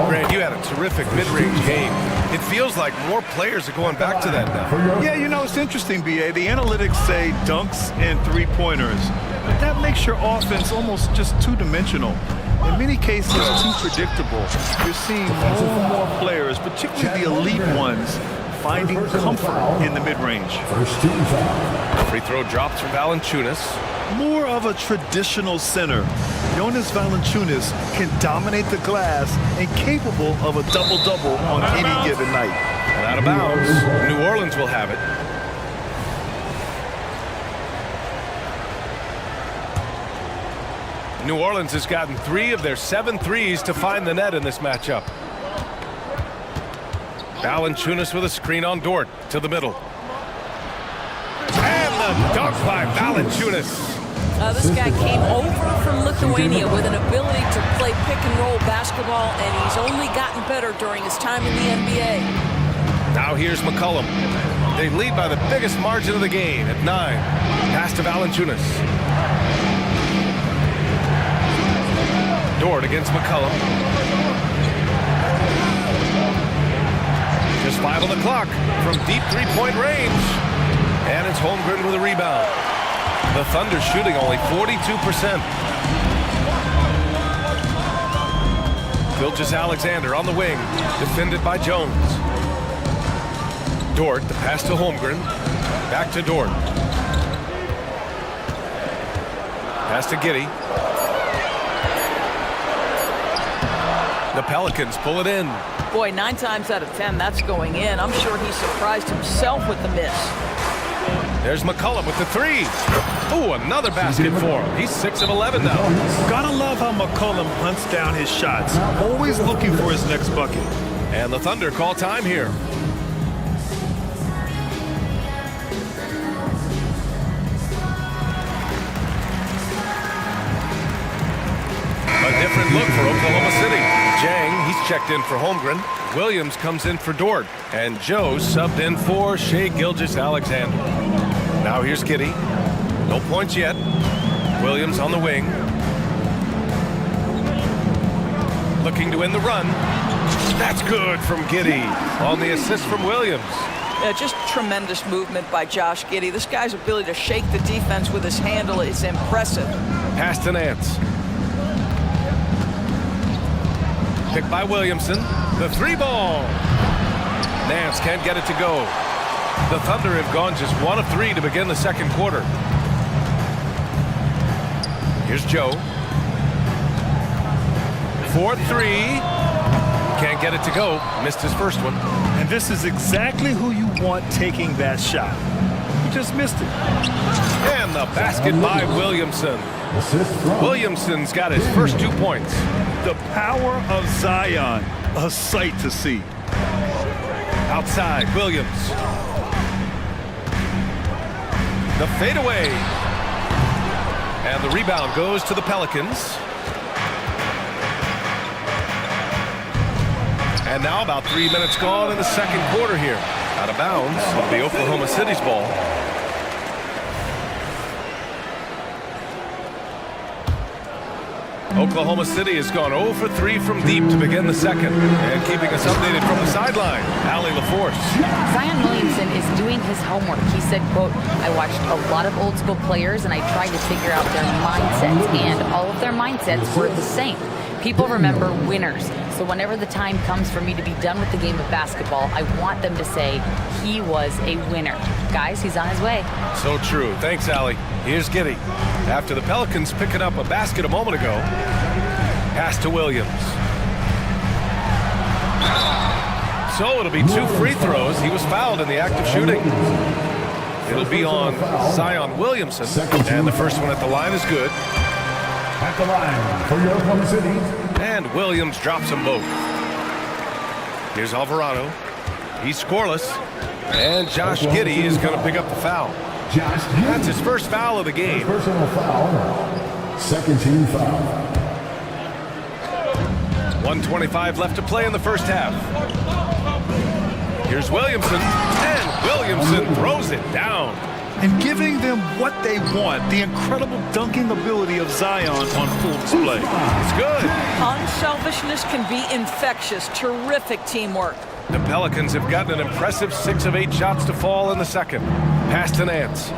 Grant, you had a terrific mid-range game. It feels like more players are going back to that now. Yeah, you know, it's interesting, B.A. The analytics say dunks and three-pointers, but that makes your offense almost just two-dimensional. In many cases, too predictable. You're seeing more and more players, particularly the elite ones, finding comfort in the mid-range. Free throw drops for Valanciunas. More of a traditional center. Jonas Valanciunas can dominate the glass and capable of a double-double on any given night. And out of bounds, New Orleans will have it. New Orleans has gotten 3 of their 7 threes to find the net in this matchup. Valanciunas with a screen on Dort to the middle. And the dunk by Valanciunas. This guy came over from Lithuania with an ability to play pick-and-roll basketball, and he's only gotten better during his time in the NBA. Now here's McCollum. They lead by the biggest margin of the game at 9. Pass to Valanciunas. Dort against McCollum. Just 5 on the clock from deep 3-point range. And it's Holmgren with a rebound. The Thunder shooting only 42%. Gilgeous-Alexander on the wing, defended by Jones. Dort, the pass to Holmgren. Back to Dort. Pass to Giddey. The Pelicans pull it in. Boy, 9 times out of 10, that's going in. I'm sure he surprised himself with the miss. There's McCollum with the 3. Ooh, another basket for him. He's 6 of 11 now. Gotta love how McCollum hunts down his shots, always looking for his next bucket. And the Thunder call time here. A different look for Oklahoma City. Jang, he's checked in for Holmgren. Williams comes in for Dort. And Joe subbed in for Shai Gilgeous-Alexander. Now here's Giddey. No points yet. Williams on the wing. Looking to win the run. That's good from Giddey on the assist from Williams. Yeah, just tremendous movement by Josh Giddey. This guy's ability to shake the defense with his handle is impressive. Pass to Nance. Picked by Williamson. The 3 ball. Nance can't get it to go. The Thunder have gone just 1 of 3 to begin the second quarter. Here's Joe. 4-3. Can't get it to go. Missed his first one. And this is exactly who you want taking that shot. He just missed it. And the basket by Williamson. Williamson's got his first 2 points. The power of Zion, a sight to see. Outside, Williams. The fadeaway. And the rebound goes to the Pelicans. And now about 3 minutes gone in the second quarter here. Out of bounds, it'll be Oklahoma City's ball. Oklahoma City has gone 0 for 3 from deep to begin the second. And keeping us updated from the sideline, Allie LaForce. Zion Williamson is doing his homework. He said, quote, I watched a lot of old school players and I tried to figure out their mindsets. And all of their mindsets were the same. People remember winners. So whenever the time comes for me to be done with the game of basketball, I want them to say he was a winner. Guys, he's on his way. So true. Thanks, Allie. Here's Giddy. After the Pelicans picking up a basket a moment ago, pass to Williams. So it'll be 2 free throws. He was fouled in the act of shooting. It'll be on Zion Williamson. And the first one at the line is good. At the line for your Oklahoma City. And Williams drops them both. Here's Alvarado. He's scoreless. And Josh Giddey is going to pick up the foul. That's his first foul of the game. Personal foul. Second team foul. 1:25 left to play in the first half. Here's Williamson. And Williamson throws it down. And giving them what they want, the incredible dunking ability of Zion on full display. It's good. Unselfishness can be infectious. Terrific teamwork. The Pelicans have gotten an impressive 6 of 8 shots to fall in the second. Pass to Nance.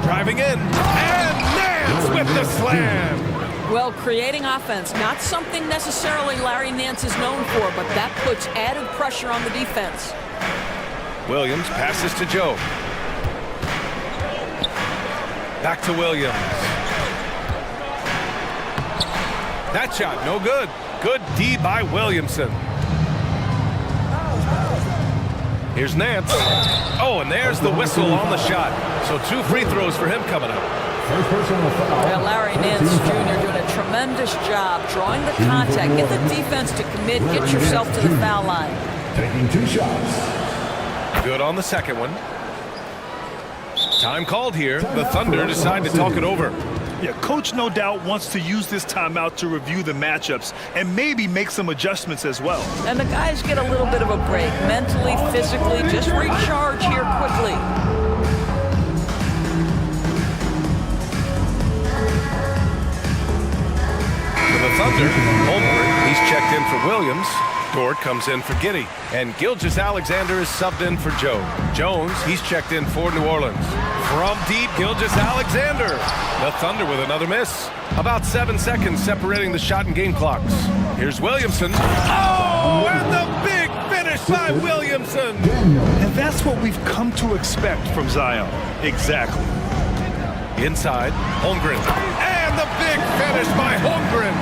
Driving in. And Nance with the slam. Well, creating offense, not something necessarily Larry Nance is known for, but that puts added pressure on the defense. Williams passes to Joe. Back to Williams. That shot, no good. Good D by Williamson. Here's Nance. Oh, and there's the whistle on the shot. So 2 free throws for him coming up. Well, Larry Nance Jr. doing a tremendous job drawing the contact. Get the defense to commit. Get yourself to the foul line. Taking 2 shots. Good on the second one. Time called here. The Thunder decide to talk it over. Yeah, coach no doubt wants to use this timeout to review the matchups and maybe make some adjustments as well. And the guys get a little bit of a break. Mentally, physically, just recharge here quickly. For the Thunder, Holmgren, he's checked in for Williams. Dort comes in for Giddey. And Gilgeous-Alexander is subbed in for Joe. Jones, he's checked in for New Orleans. From deep, Gilgeous-Alexander. The Thunder with another miss. About 7 seconds separating the shot and game clocks. Here's Williamson. Oh, and the big finish by Williamson. And that's what we've come to expect from Zion. Exactly. Inside, Holmgren. And the big finish by Holmgren.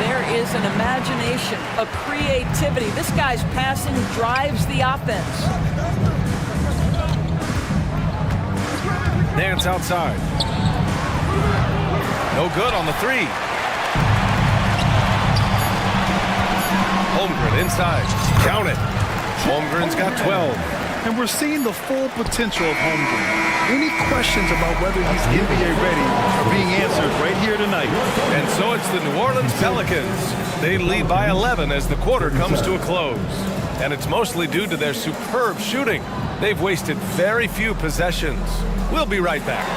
There is an imagination, a creativity. This guy's passing drives the offense. Nance outside. No good on the 3. Holmgren inside. Count it. Holmgren's got 12. And we're seeing the full potential of Holmgren. Any questions about whether he's NBA ready are being answered right here tonight. And so it's the New Orleans Pelicans. They lead by 11 as the quarter comes to a close. And it's mostly due to their superb shooting. They've wasted very few possessions. We'll be right back.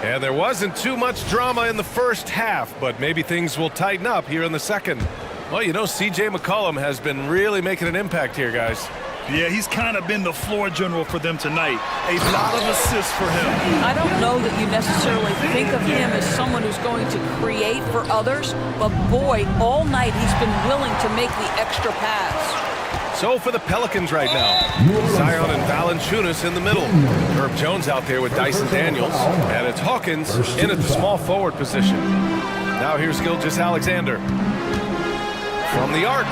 And there wasn't too much drama in the first half, but maybe things will tighten up here in the second. Well, you know, C.J. McCollum has been really making an impact here, guys. Yeah, he's kind of been the floor general for them tonight. A lot of assists for him. I don't know that you necessarily think of him as someone who's going to create for others, but boy, all night he's been willing to make the extra pass. So for the Pelicans right now, Zion and Valanciunas in the middle. Herb Jones out there with Dyson Daniels, and it's Hawkins in at the small forward position. Now here's Gilgeous-Alexander. From the arc.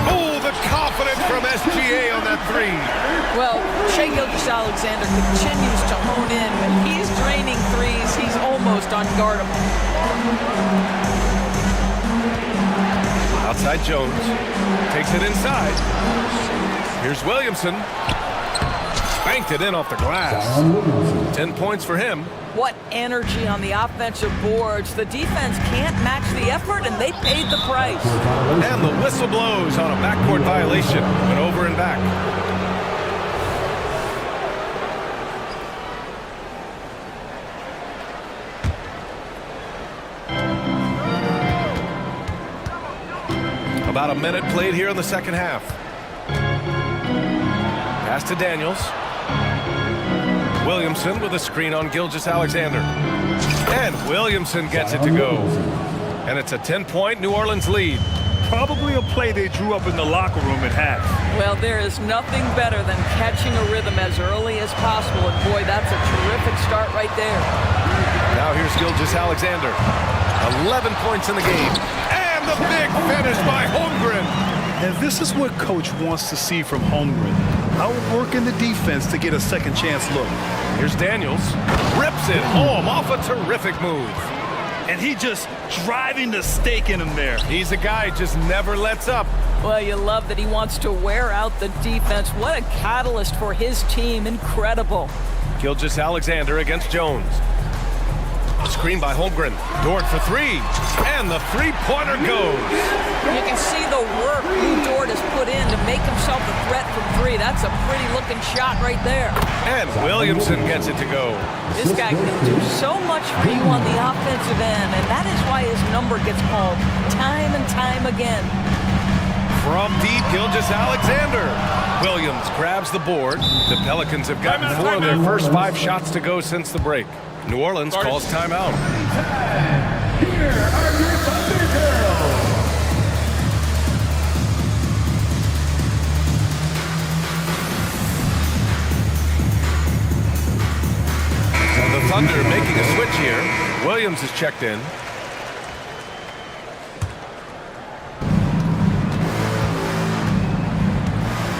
Oh, the confidence from SGA on that three. Well, Shai Gilgeous-Alexander continues to hone in. When he's draining threes, he's almost unguardable. Outside Jones. Takes it inside. Here's Williamson. Banked it in off the glass. 10 points for him. What energy on the offensive boards. The defense can't match the effort, and they paid the price. And the whistle blows on a backcourt violation. Went over and back. About a minute played here in the second half. Pass to Daniels. Williamson with a screen on Gilgeous-Alexander. And Williamson gets it to go. And it's a 10-point New Orleans lead. Probably a play they drew up in the locker room at half. Well, there is nothing better than catching a rhythm as early as possible. And boy, that's a terrific start right there. Now here's Gilgeous-Alexander. 11 points in the game. And the big finish by Holmgren. And this is what coach wants to see from Holmgren. Outworking the defense to get a second chance look. Here's Daniels. Rips it home off a terrific move. And he just driving the stake in him there. He's a guy who just never lets up. Well, you love that he wants to wear out the defense. What a catalyst for his team. Incredible. Gilgeous-Alexander against Jones. Screen by Holmgren. Dort for three. And the three-pointer goes. You can see the work Dort has put in to make himself a threat from three. That's a pretty-looking shot right there. And Williamson gets it to go. This guy can do so much for you on the offensive end, and that is why his number gets called time and time again. From deep, Gilgeous-Alexander. Williams grabs the board. The Pelicans have gotten 4 of their first 5 shots to go since the break. New Orleans calls timeout. Here are your Thunder Girls. So the Thunder making a switch here. Williams is checked in.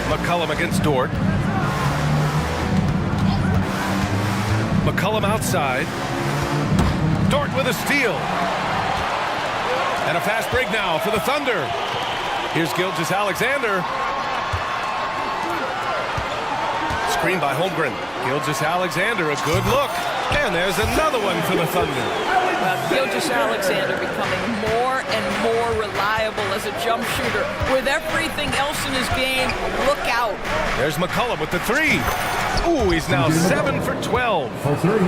McCollum against Dort. McCollum outside. Dort with a steal. And a fast break now for the Thunder. Here's Gilgeous-Alexander. Screen by Holmgren. Gilgeous-Alexander, a good look. And there's another one for the Thunder. Gilgeous-Alexander becoming more and more reliable as a jump shooter. With everything else in his game, look out. There's McCollum with the three. Ooh, he's now 7 for 12.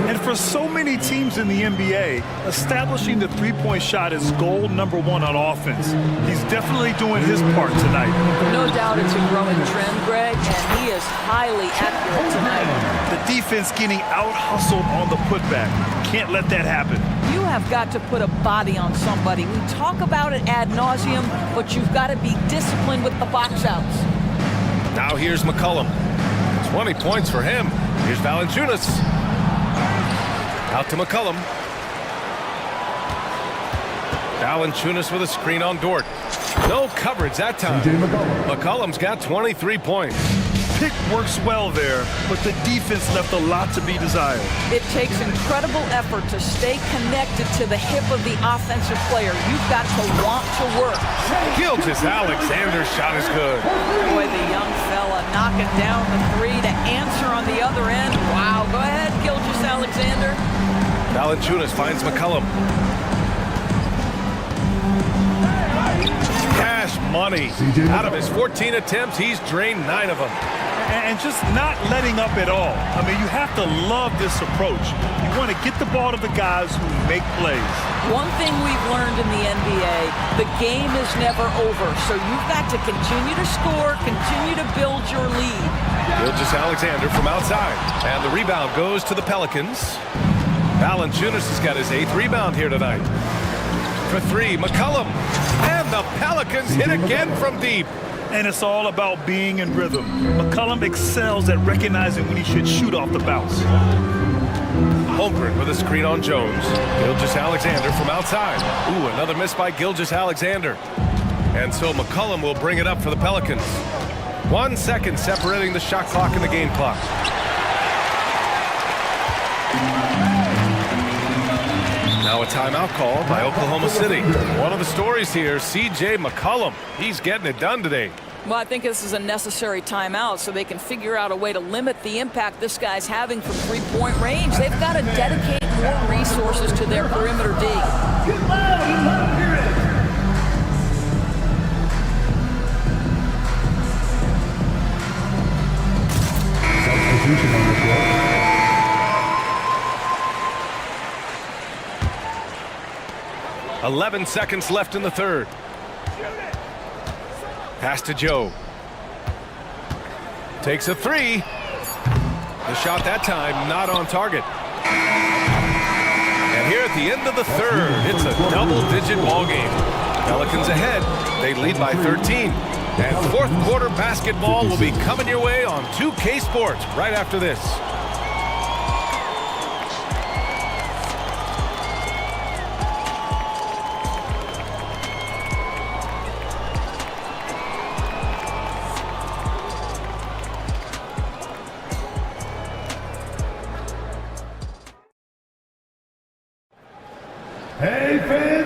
And for so many teams in the NBA, establishing the three-point shot is goal number 1 on offense. He's definitely doing his part tonight. No doubt it's a growing trend, Greg, and he is highly accurate tonight. The defense getting out-hustled on the putback. Can't let that happen. You have got to put a body on somebody. We talk about it ad nauseum, but you've got to be disciplined with the box outs. Now here's McCollum. 20 points for him. Here's Valanciunas. Out to McCollum. Valanciunas with a screen on Dort. No coverage that time. McCollum's got 23 points. Pick works well there, but the defense left a lot to be desired. It takes incredible effort to stay connected to the hip of the offensive player. You've got to want to work. Gilgeous-Alexander's shot is good. Boy, the young fella knocking down the three to answer on the other end. Wow, go ahead, Gilgeous-Alexander. Valanciunas finds McCollum. Cash money. Out of his 14 attempts, he's drained 9 of them. and just not letting up at all. I mean, you have to love this approach. You want to get the ball to the guys who make plays. One thing we've learned in the NBA, the game is never over. So you've got to continue to score, continue to build your lead. Gilgeous-Alexander from outside. And the rebound goes to the Pelicans. Valanciunas has got his 8th rebound here tonight. For 3, McCollum. And the Pelicans hit again from deep. And it's all about being in rhythm. McCollum excels at recognizing when he should shoot off the bounce. Holmgren with a screen on Jones. Gilgeous-Alexander from outside. Ooh, another miss by Gilgeous-Alexander. And so McCollum will bring it up for the Pelicans. 1 second separating the shot clock and the game clock. Now a timeout call by Oklahoma City. One of the stories here, C.J. McCollum. He's getting it done today. Well, I think this is a necessary timeout so they can figure out a way to limit the impact this guy's having from three-point range. They've got to dedicate more resources to their perimeter D. Substitution on the floor. .11 seconds left in the third. Pass to Joe. Takes a 3. The shot that time not on target. And here at the end of the third, it's a double-digit ball game. Pelicans ahead. They lead by 13. And fourth quarter basketball will be coming your way on 2K Sports right after this.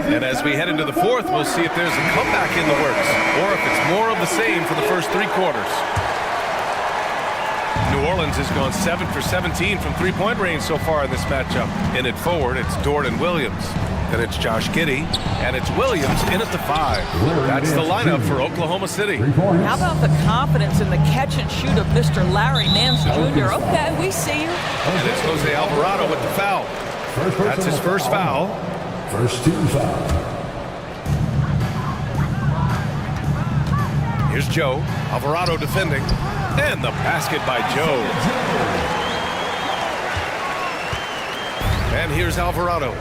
And as we head into the fourth, we'll see if there's a comeback in the works or if it's more of the same for the first 3 quarters. New Orleans has gone 7 for 17 from three-point range so far in this matchup. In it forward, it's Dort and Williams. Then it's Josh Giddey, and it's Williams in at the 5. That's the lineup for Oklahoma City. How about the confidence in the catch and shoot of Mr. Larry Nance Jr.? Okay, we see you. And it's Jose Alvarado with the foul. That's his first foul. First team foul. Here's Joe. Alvarado defending. And the basket by Joe. And here's Alvarado.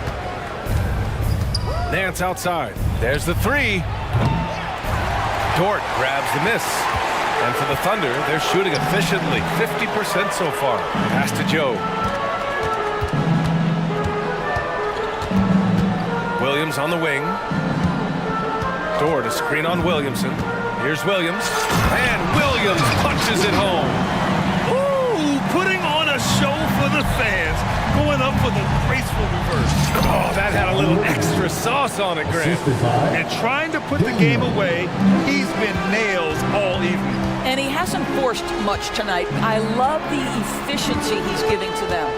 Nance outside. There's the 3. Dort grabs the miss. And for the Thunder, they're shooting efficiently. 50% so far. Pass to Joe. Williams on the wing. Dort, a screen on Williamson. Here's Williams. And Williams punches it home. Ooh, putting on a show for the fans. Going up with a graceful reverse. Oh, that had a little extra sauce on it, Grant. And trying to put the game away, he's been nails all evening. And he hasn't forced much tonight. I love the efficiency he's giving to them.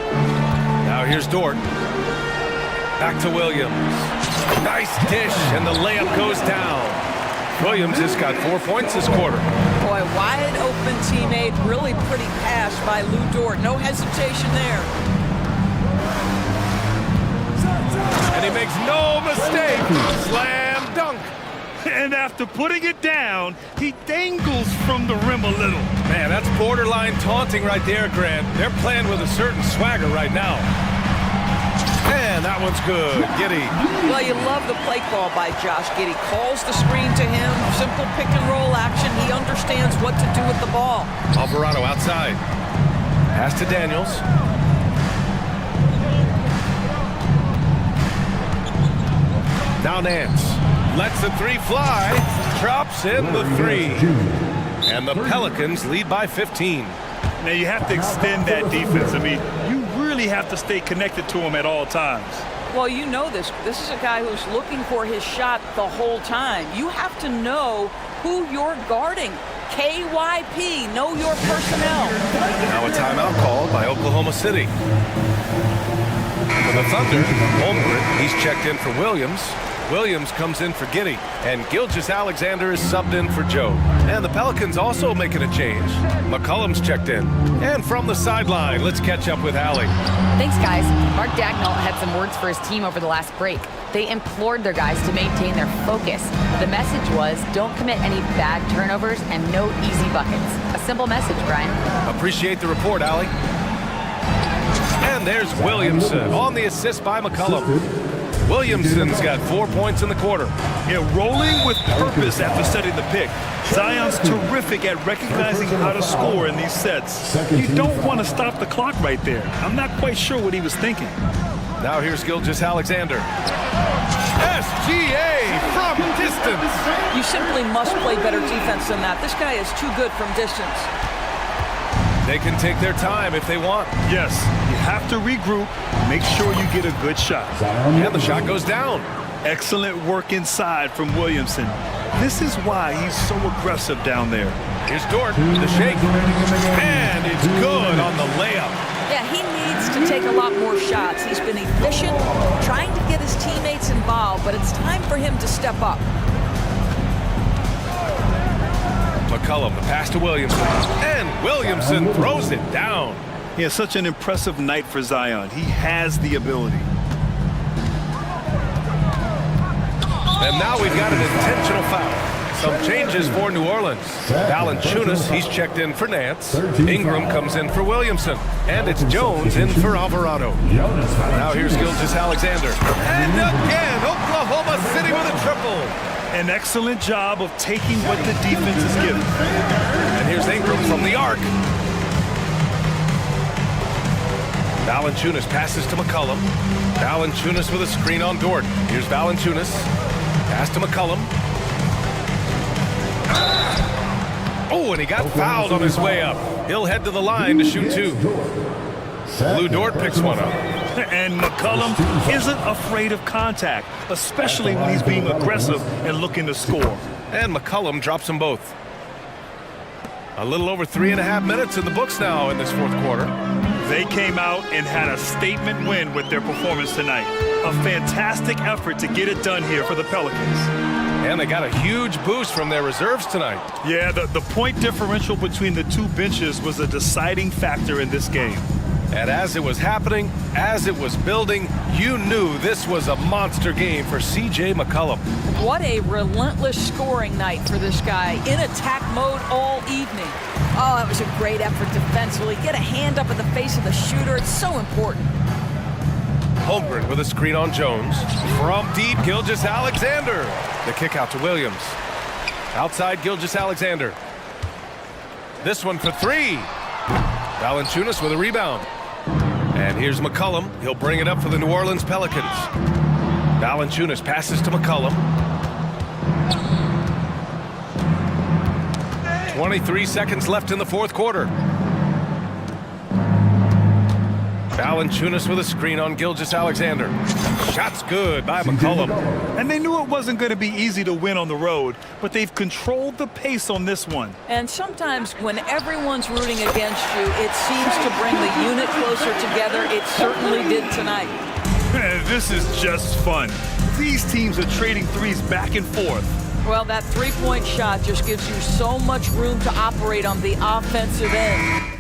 Now here's Dort. Back to Williams. Nice dish, and the layup goes down. Williams has got 4 points this quarter. Boy, wide open teammate, really pretty pass by Lou Dort. No hesitation there. And he makes no mistake. Slam dunk. And after putting it down, he dangles from the rim a little. Man, that's borderline taunting right there, Grant. They're playing with a certain swagger right now. And that one's good. Giddey. Well, you love the play call by Josh Giddey. Calls the screen to him. Simple pick and roll action. He understands what to do with the ball. Alvarado outside. Pass to Daniels. Now Nance. Lets the 3 fly. Drops in the 3. And the Pelicans lead by 15. Now you have to extend that defense. I mean, you really have to stay connected to him at all times. Well, you know this. This is a guy who's looking for his shot the whole time. You have to know who you're guarding. KYP, know your personnel. Now a timeout called by Oklahoma City. For the Thunder, Holmgren, he's checked in for Williams. Williams comes in for Giddy, and Gilgeous-Alexander is subbed in for Joe. And the Pelicans also making a change. McCollum's checked in. And from the sideline, let's catch up with Allie. Thanks, guys. Mark Dagnall had some words for his team over the last break. They implored their guys to maintain their focus. The message was, don't commit any bad turnovers and no easy buckets. A simple message, Brian. Appreciate the report, Allie. And there's Williamson on the assist by McCollum. Williamson's got 4 points in the quarter. Yeah, rolling with purpose after setting the pick. Zion's terrific at recognizing how to score in these sets. You don't want to stop the clock right there. I'm not quite sure what he was thinking. Now here's Gilgeous-Alexander. SGA from distance. You simply must play better defense than that. This guy is too good from distance. They can take their time if they want. Yes, you have to regroup, make sure you get a good shot. And the shot goes down. Excellent work inside from Williamson. This is why he's so aggressive down there. Here's Dort, the shake. And it's good on the layup. Yeah, he needs to take a lot more shots. He's been efficient, trying to get his teammates involved, but it's time for him to step up. McCollum, the pass to Williamson. And Williamson throws it down. Yeah, such an impressive night for Zion. He has the ability. And now we've got an intentional foul. Some changes for New Orleans. Valanciunas, he's checked in for Nance. Ingram comes in for Williamson. And it's Jones in for Alvarado. Now here's Gilgeous-Alexander. And again, Oklahoma City with a triple. An excellent job of taking what the defense is giving. And here's Ingram from the arc. Valanciunas passes to McCollum. Valanciunas with a screen on Dort. Here's Valanciunas. Pass to McCollum. Oh, and he got fouled on his way up. He'll head to the line to shoot two. Lou Dort picks one up. And McCollum isn't afraid of contact, especially when he's being aggressive and looking to score. And McCollum drops them both. A little over 3.5 minutes in the books now in this fourth quarter. They came out and had a statement win with their performance tonight. A fantastic effort to get it done here for the Pelicans. And they got a huge boost from their reserves tonight. Yeah, the point differential between the two benches was a deciding factor in this game. And as it was happening, as it was building, you knew this was a monster game for C.J. McCollum. What a relentless scoring night for this guy. In attack mode all evening. Oh, it was a great effort defensively. Get a hand up in the face of the shooter. It's so important. Holmgren with a screen on Jones. From deep, Gilgeous-Alexander. The kick out to Williams. Outside, Gilgeous-Alexander. This one for three. Valanciunas with a rebound. And here's McCollum. He'll bring it up for the New Orleans Pelicans. Valanciunas passes to McCollum. 23 seconds left in the fourth quarter. Valanciunas with a screen on Gilgeous-Alexander. Shot's good by McCollum. And they knew it wasn't going to be easy to win on the road, but they've controlled the pace on this one. And sometimes when everyone's rooting against you, it seems to bring the unit closer together. It certainly did tonight. This is just fun. These teams are trading threes back and forth. Well, that three-point shot just gives you so much room to operate on the offensive end.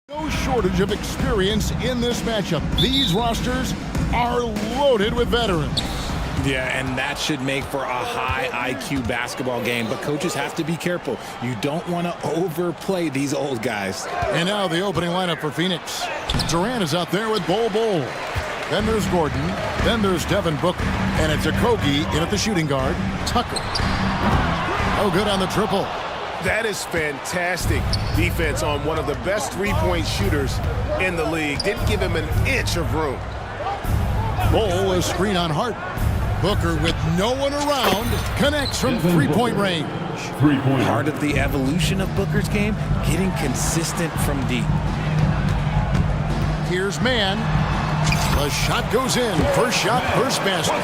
No shortage of experience in this matchup. These rosters are loaded with veterans. Yeah, and that should make for a high IQ basketball game. But coaches have to be careful. You don't want to overplay these old guys. And now the opening lineup for Phoenix. Durant is out there with Bol. Then there's Gordon. Then there's Devin Booker. And it's Okogie in at the shooting guard. Tucker. Oh, good on the triple. That is fantastic defense on one of the best three-point shooters in the league. Didn't give him an inch of room. Bol is screen on Hart. Booker with no one around connects from three-point range. Part of the evolution of Booker's game, getting consistent from deep. Here's Mann. The shot goes in. First shot, first basket.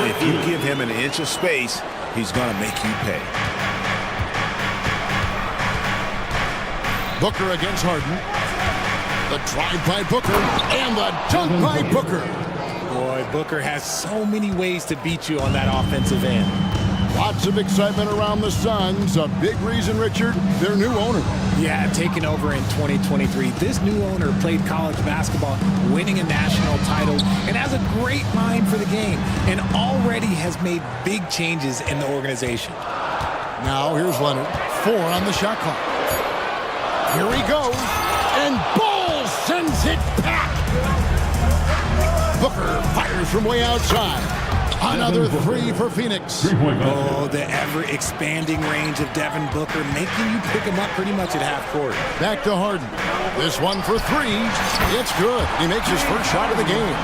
If you give him an inch of space, he's going to make you pay. Booker against Harden. The drive by Booker and the dunk by Booker. Boy, Booker has so many ways to beat you on that offensive end. Lots of excitement around the Suns. A big reason, Richard, their new owner. Yeah, taking over in 2023. This new owner played college basketball, winning a national title, and has a great mind for the game, and already has made big changes in the organization. Now here's Leonard. 4 on the shot clock. Here he goes, and Bol sends it back. Booker fires from way outside. Another 3 for Phoenix. Oh, the ever-expanding range of Devin Booker, making you pick him up pretty much at half court. Back to Harden. This one for 3. It's good. He makes his first shot of the game.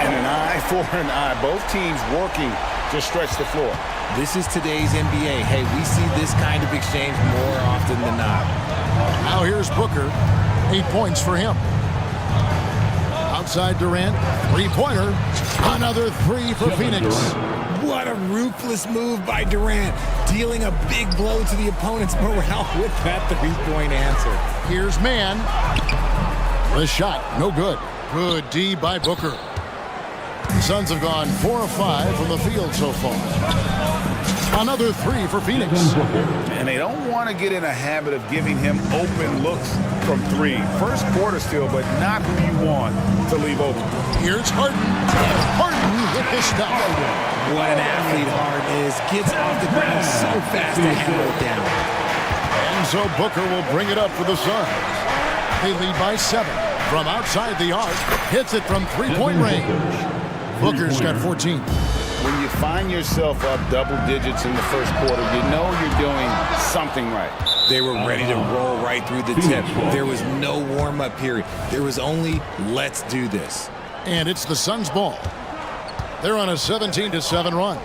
And an eye for an eye. Both teams working to stretch the floor. This is today's NBA. Hey, we see this kind of exchange more often than not. Now here's Booker. 8 points for him. Outside Durant, 3-pointer. Another 3 for Phoenix. What a ruthless move by Durant, dealing a big blow to the opponent's morale with that 3-point answer. Here's Mann. The shot, no good. Good D by Booker. The Suns have gone 4 of 5 from the field so far. Another 3 for Phoenix. And they don't want to get in a habit of giving him open looks from 3. First quarter still, but not who you want to leave open. Here's Harden. Harden with the stop. What an athlete Harden is. Gets off the ground so fast to handle it down. And so Booker will bring it up for the Suns. They lead by 7. From outside the arc, hits it from 3-point range. Booker's got 14. When you find yourself up double digits in the first quarter, you know you're doing something right. They were ready to roll right through the tip. There was no warm-up period. There was only, let's do this. And it's the Suns' ball. They're on a 17-7 run.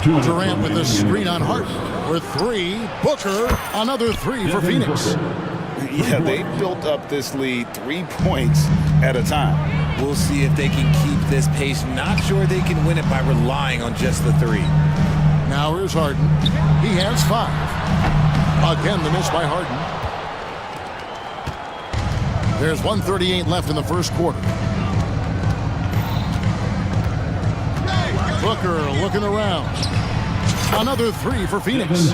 Durant with the screen on Hart. For 3, Booker, another 3 for Phoenix. Yeah, they built up this lead 3 points at a time. We'll see if they can keep this pace. Not sure they can win it by relying on just the 3. Now here's Harden. He has 5. Again, the miss by Harden. There's 1:38 left in the first quarter. Booker looking around. Another 3 for Phoenix.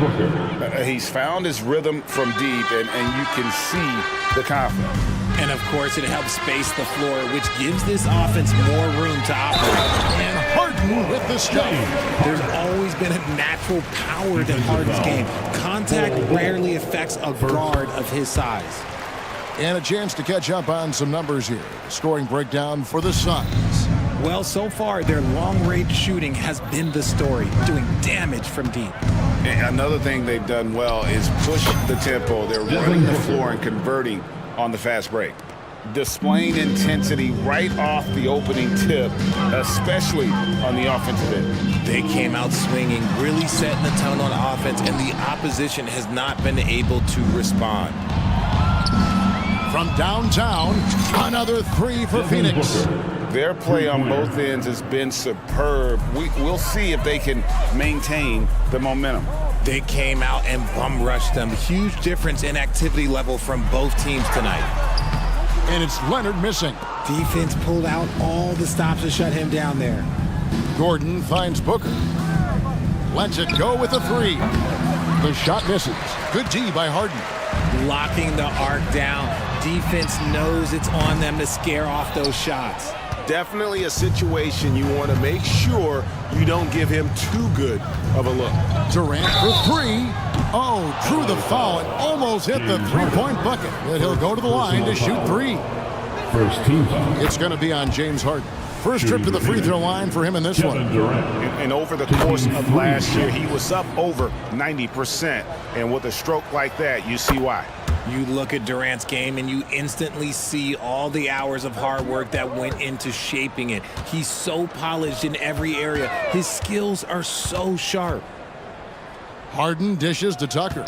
He's found his rhythm from deep, and you can see the confidence. And, of course, it helps space the floor, which gives this offense more room to operate. And Harden with the stop. There's always been a natural power to Harden's game. Contact rarely affects a guard of his size. And a chance to catch up on some numbers here. Scoring breakdown for the Suns. Well, so far, their long-range shooting has been the story, doing damage from deep. And another thing they've done well is push the tempo. They're running the floor and converting on the fast break. Displaying intensity right off the opening tip, especially on the offensive end. They came out swinging, really setting the tone on offense, and the opposition has not been able to respond. From downtown, another 3 for Phoenix. Their play on both ends has been superb. We'll see if they can maintain the momentum. They came out and bum rushed them. Huge difference in activity level from both teams tonight. And it's Leonard missing. Defense pulled out all the stops to shut him down there. Gordon finds Booker. Lets it go with a 3. The shot misses. Good D by Harden. Locking the arc down. Defense knows it's on them to scare off those shots. Definitely a situation you want to make sure you don't give him too good of a look. Durant for three. Oh, drew the foul and almost hit the three-point bucket. But he'll go to the line to shoot three. First team foul. It's going to be on James Harden. First trip to the free throw line for him in this one. And over the course of last year, he was up over 90%. And with a stroke like that, you see why. You look at Durant's game and you instantly see all the hours of hard work that went into shaping it. He's so polished in every area. His skills are so sharp. Harden dishes to Tucker.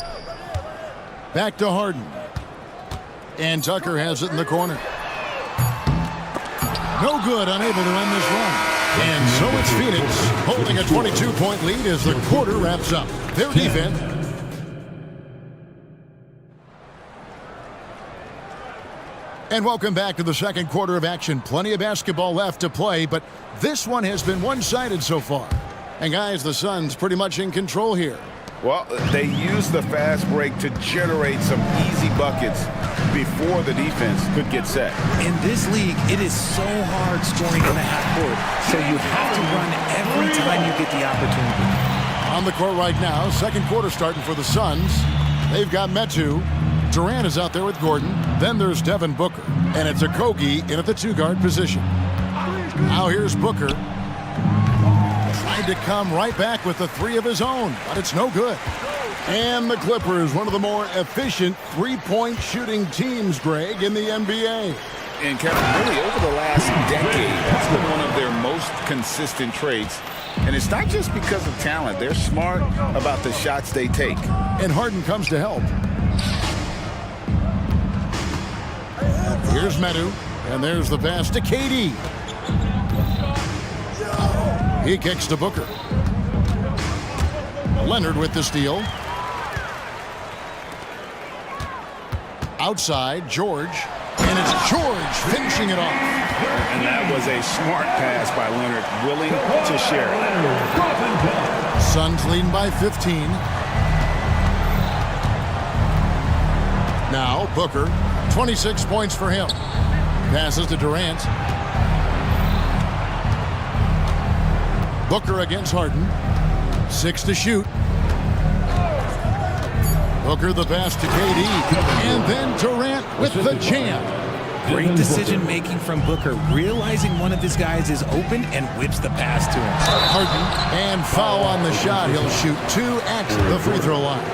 Back to Harden. And Tucker has it in the corner. No good, unable to end this run. And so it's Phoenix holding a 22-point lead as the quarter wraps up. Their defense. And welcome back to the second quarter of action. Plenty of basketball left to play, but this one has been one-sided so far. And guys, the Suns pretty much in control here. Well, they used the fast break to generate some easy buckets before the defense could get set. In this league, it is so hard scoring in the half court, so you have to run every time you get the opportunity. On the court right now, second quarter starting for the Suns. They've got Metu. Durant is out there with Gordon. Then there's Devin Booker. And it's Okogie in at the two-guard position. Now here's Booker. Tried to come right back with the three of his own, but it's no good. And the Clippers, one of the more efficient three-point shooting teams, Greg, in the NBA. And Kevin, really over the last decade, that's been one of their most consistent traits. And it's not just because of talent. They're smart about the shots they take. And Harden comes to help. Here's Metu, and there's the pass to KD. He kicks to Booker. Leonard with the steal. Outside, George. And it's George finishing it off. And that was a smart pass by Leonard, willing to share it. Suns leading by 15. Now, Booker. 26 points for him. Passes to Durant. Booker against Harden. 6 to shoot. Booker the pass to KD. And then Durant with the jam. Great decision-making from Booker, realizing one of his guys is open and whips the pass to him. Harden, and foul on the shot. He'll shoot 2 at the free throw line.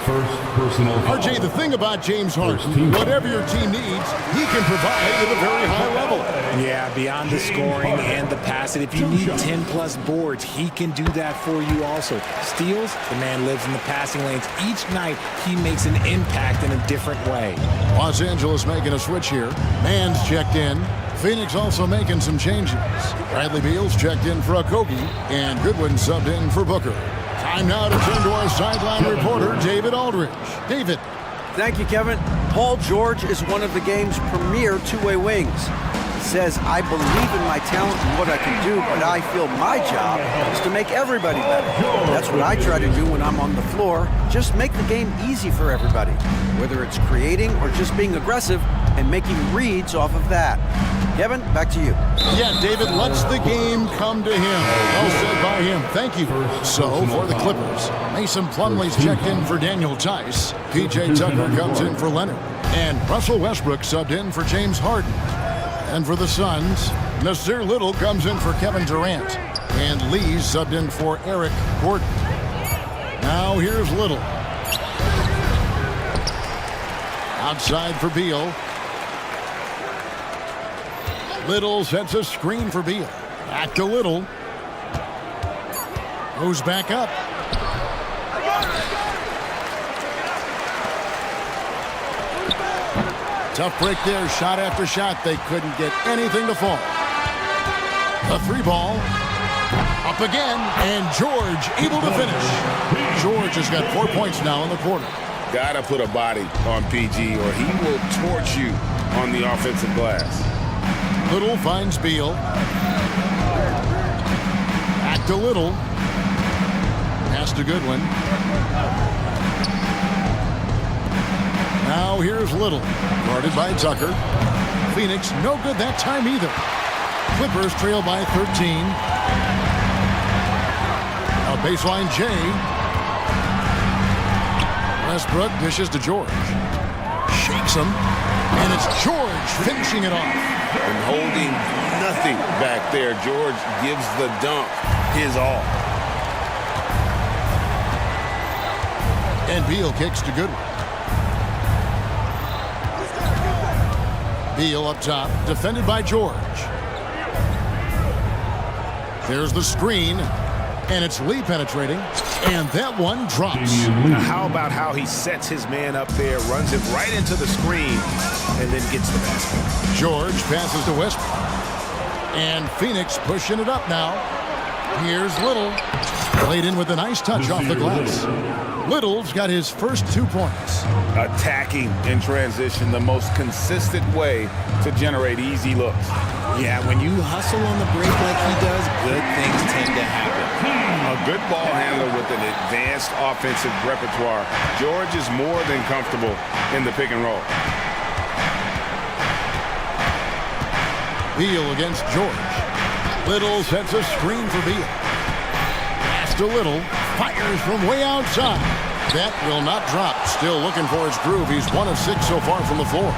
First personal foul. RJ, the thing about James Harden, whatever your team needs, he can provide at a very high level. Yeah, beyond the scoring and the passing, if you need 10-plus boards, he can do that for you also. Steals, the man lives in the passing lanes. Each night, he makes an impact in a different way. Los Angeles making a switch here. Man's checked in. Phoenix also making some changes. Bradley Beal's checked in for Okogie, and Goodwin subbed in for Booker. Time now to turn to our sideline reporter, David Aldridge. David. Thank you, Kevin. Paul George is one of the game's premier two-way wings. He says, I believe in my talent and what I can do, but I feel my job is to make everybody better. That's what I try to do when I'm on the floor. Just make the game easy for everybody, whether it's creating or just being aggressive and making reads off of that. Kevin, back to you. Yeah, David lets the game come to him. Well said by him. Thank you. So, for the Clippers, Mason Plumlee's checked in for Daniel Tice. P.J. Tucker comes in for Leonard. And Russell Westbrook subbed in for James Harden. And for the Suns, Nasir Little comes in for Kevin Durant. And Lee subbed in for Eric Gordon. Now here's Little. Outside for Beal. Little sets a screen for Beal. Back to Little. Goes back up. Tough break there, shot after shot. They couldn't get anything to fall. The three ball. Up again, and George able to finish. George has got 4 points now in the quarter. Gotta put a body on PG or he will torch you on the offensive glass. Little finds Beal. Back to Little. Pass to Goodwin. Here's Little, guarded by Tucker. Phoenix, no good that time either. Clippers trail by 13. A baseline J. Westbrook dishes to George. Shakes him, and it's George finishing it off. And holding nothing back there. George gives the dunk his all. And Beal kicks to Goodwin. Beal up top, defended by George. There's the screen, and it's Lee penetrating, and that one drops. Now how about how he sets his man up there, runs him right into the screen, and then gets the basket. George passes to Westbrook. And Phoenix pushing it up now. Here's Little. Played in with a nice touch off the glass. Little's got his first 2 points. Attacking in transition, the most consistent way to generate easy looks. Yeah, when you hustle on the break like he does, good things tend to happen. A good ball handler with an advanced offensive repertoire. George is more than comfortable in the pick and roll. Beal against George. Little sets a screen for Beal. Pass to Little. Fires from way outside. That will not drop. Still looking for his groove. He's 1 of 6 so far from the floor.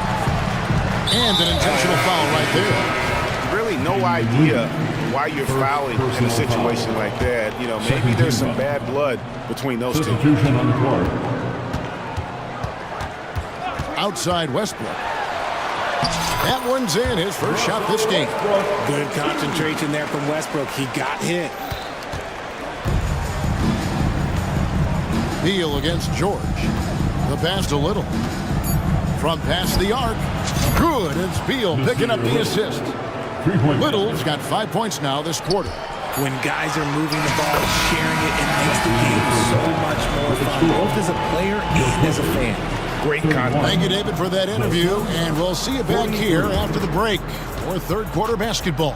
And an intentional foul right there. Really no idea why you're fouling in a situation like that. You know, maybe there's some bad blood between those two. Outside Westbrook. That one's in. His first shot this game. Good concentration there from Westbrook. He got hit. Beal against George. The pass to Little. From past the arc. Good. It's Beal picking up the assist. Little's got 5 points now this quarter. When guys are moving the ball, sharing it makes the game so much more fun, both as a player and as a fan. Great content. Thank you, David, for that interview, and we'll see you back here after the break for third quarter basketball.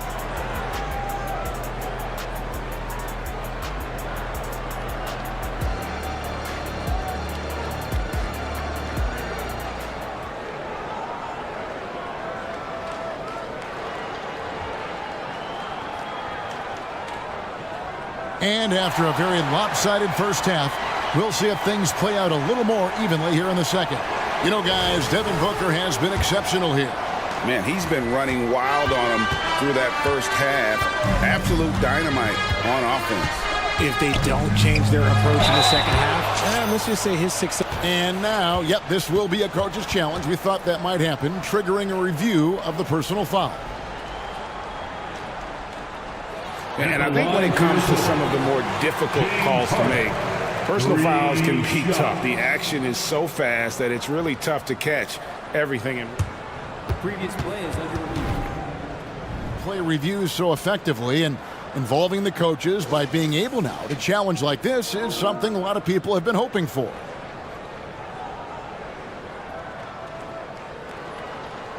And after a very lopsided first half, we'll see if things play out a little more evenly here in the second. You know, guys, Devin Booker has been exceptional here. Man, he's been running wild on him through that first half. Absolute dynamite on offense. If they don't change their approach in the second half, let's just say his success. And now, yep, this will be a coach's challenge. We thought that might happen, triggering a review of the personal foul. And I think when it comes to some of the more difficult calls to make, personal fouls can be tough. The action is so fast that it's really tough to catch everything. The previous play is under review. Play reviews so effectively, and involving the coaches by being able now to challenge like this is something a lot of people have been hoping for.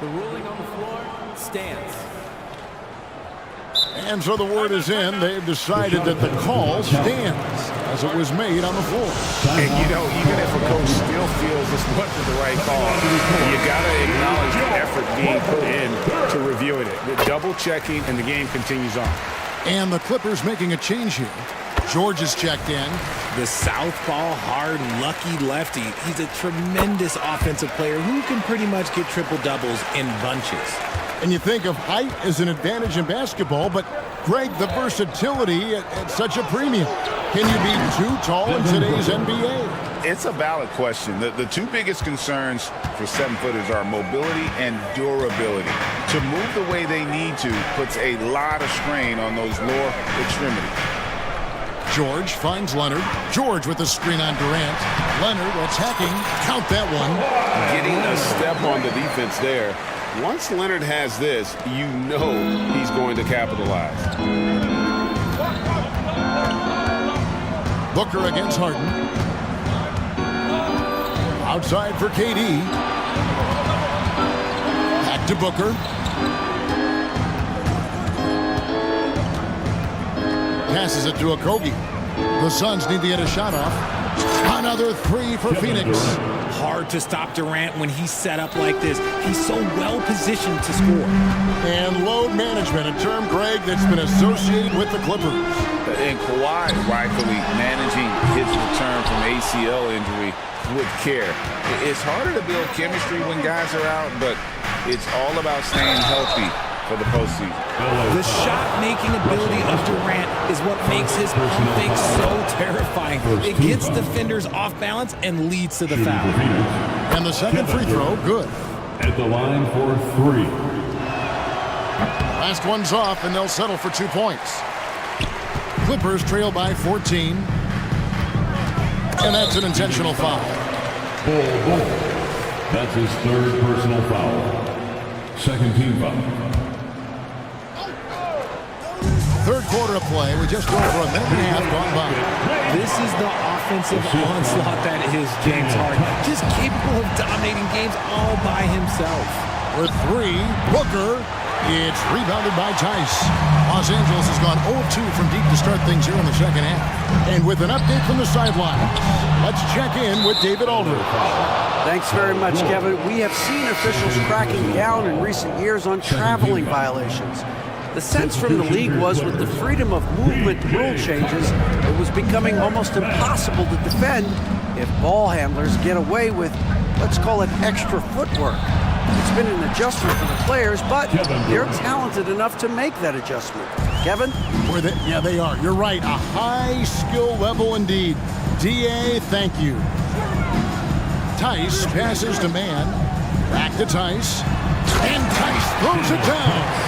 The ruling on the floor stands. And so the word is in. They've decided that the call stands as it was made on the floor. And, you know, even if a coach still feels this wasn't the right call, you got to acknowledge the effort being put in to reviewing it. The double checking, and the game continues on. And the Clippers making a change here. George is checked in. The southpaw, hard, lucky lefty. He's a tremendous offensive player who can pretty much get triple-doubles in bunches. And you think of height as an advantage in basketball, but, Greg, the versatility at such a premium. Can you be too tall in today's NBA? It's a valid question. The two biggest concerns for 7-footers are mobility and durability. To move the way they need to puts a lot of strain on those lower extremities. George finds Leonard. George with the screen on Durant. Leonard attacking. Count that one. Getting a step on the defense there. Once Leonard has this, you know he's going to capitalize. Booker against Harden. Outside for KD. Back to Booker. Passes it to Okogie. The Suns need to get a shot off. Another three for Phoenix. Hard to stop Durant when he's set up like this. He's so well positioned to score. And load management, a term, Greg, that's been associated with the Clippers. And Kawhi rightfully managing his return from ACL injury with care. It's harder to build chemistry when guys are out, but it's all about staying healthy for the postseason. The shot-making ability of Durant is what makes his pump fake so terrifying. It gets defenders off balance and leads to the foul. And the second free throw, good. At the line for 3. Last one's off, and they'll settle for 2 points. Clippers trail by 14. And that's an intentional foul. Bull. That's his third personal foul. Second team foul. Third quarter of play. We just over a minute and a half gone by. This is the offensive onslaught that is James Harden. Just capable of dominating games all by himself. With 3, Booker. It's rebounded by Tice. Los Angeles has gone 0-2 from deep to start things here in the second half. And with an update from the sideline, let's check in with David Aldridge. Thanks very much, Kevin. We have seen officials cracking down in recent years on traveling violations. The sense from the league was with the freedom of movement rule changes, it was becoming almost impossible to defend if ball handlers get away with, let's call it, extra footwork. It's been an adjustment for the players, but they're talented enough to make that adjustment. Kevin? Yeah, they are. You're right. A high skill level indeed. DA, thank you. Tice passes to man. Back to Tice. And Tice throws it down.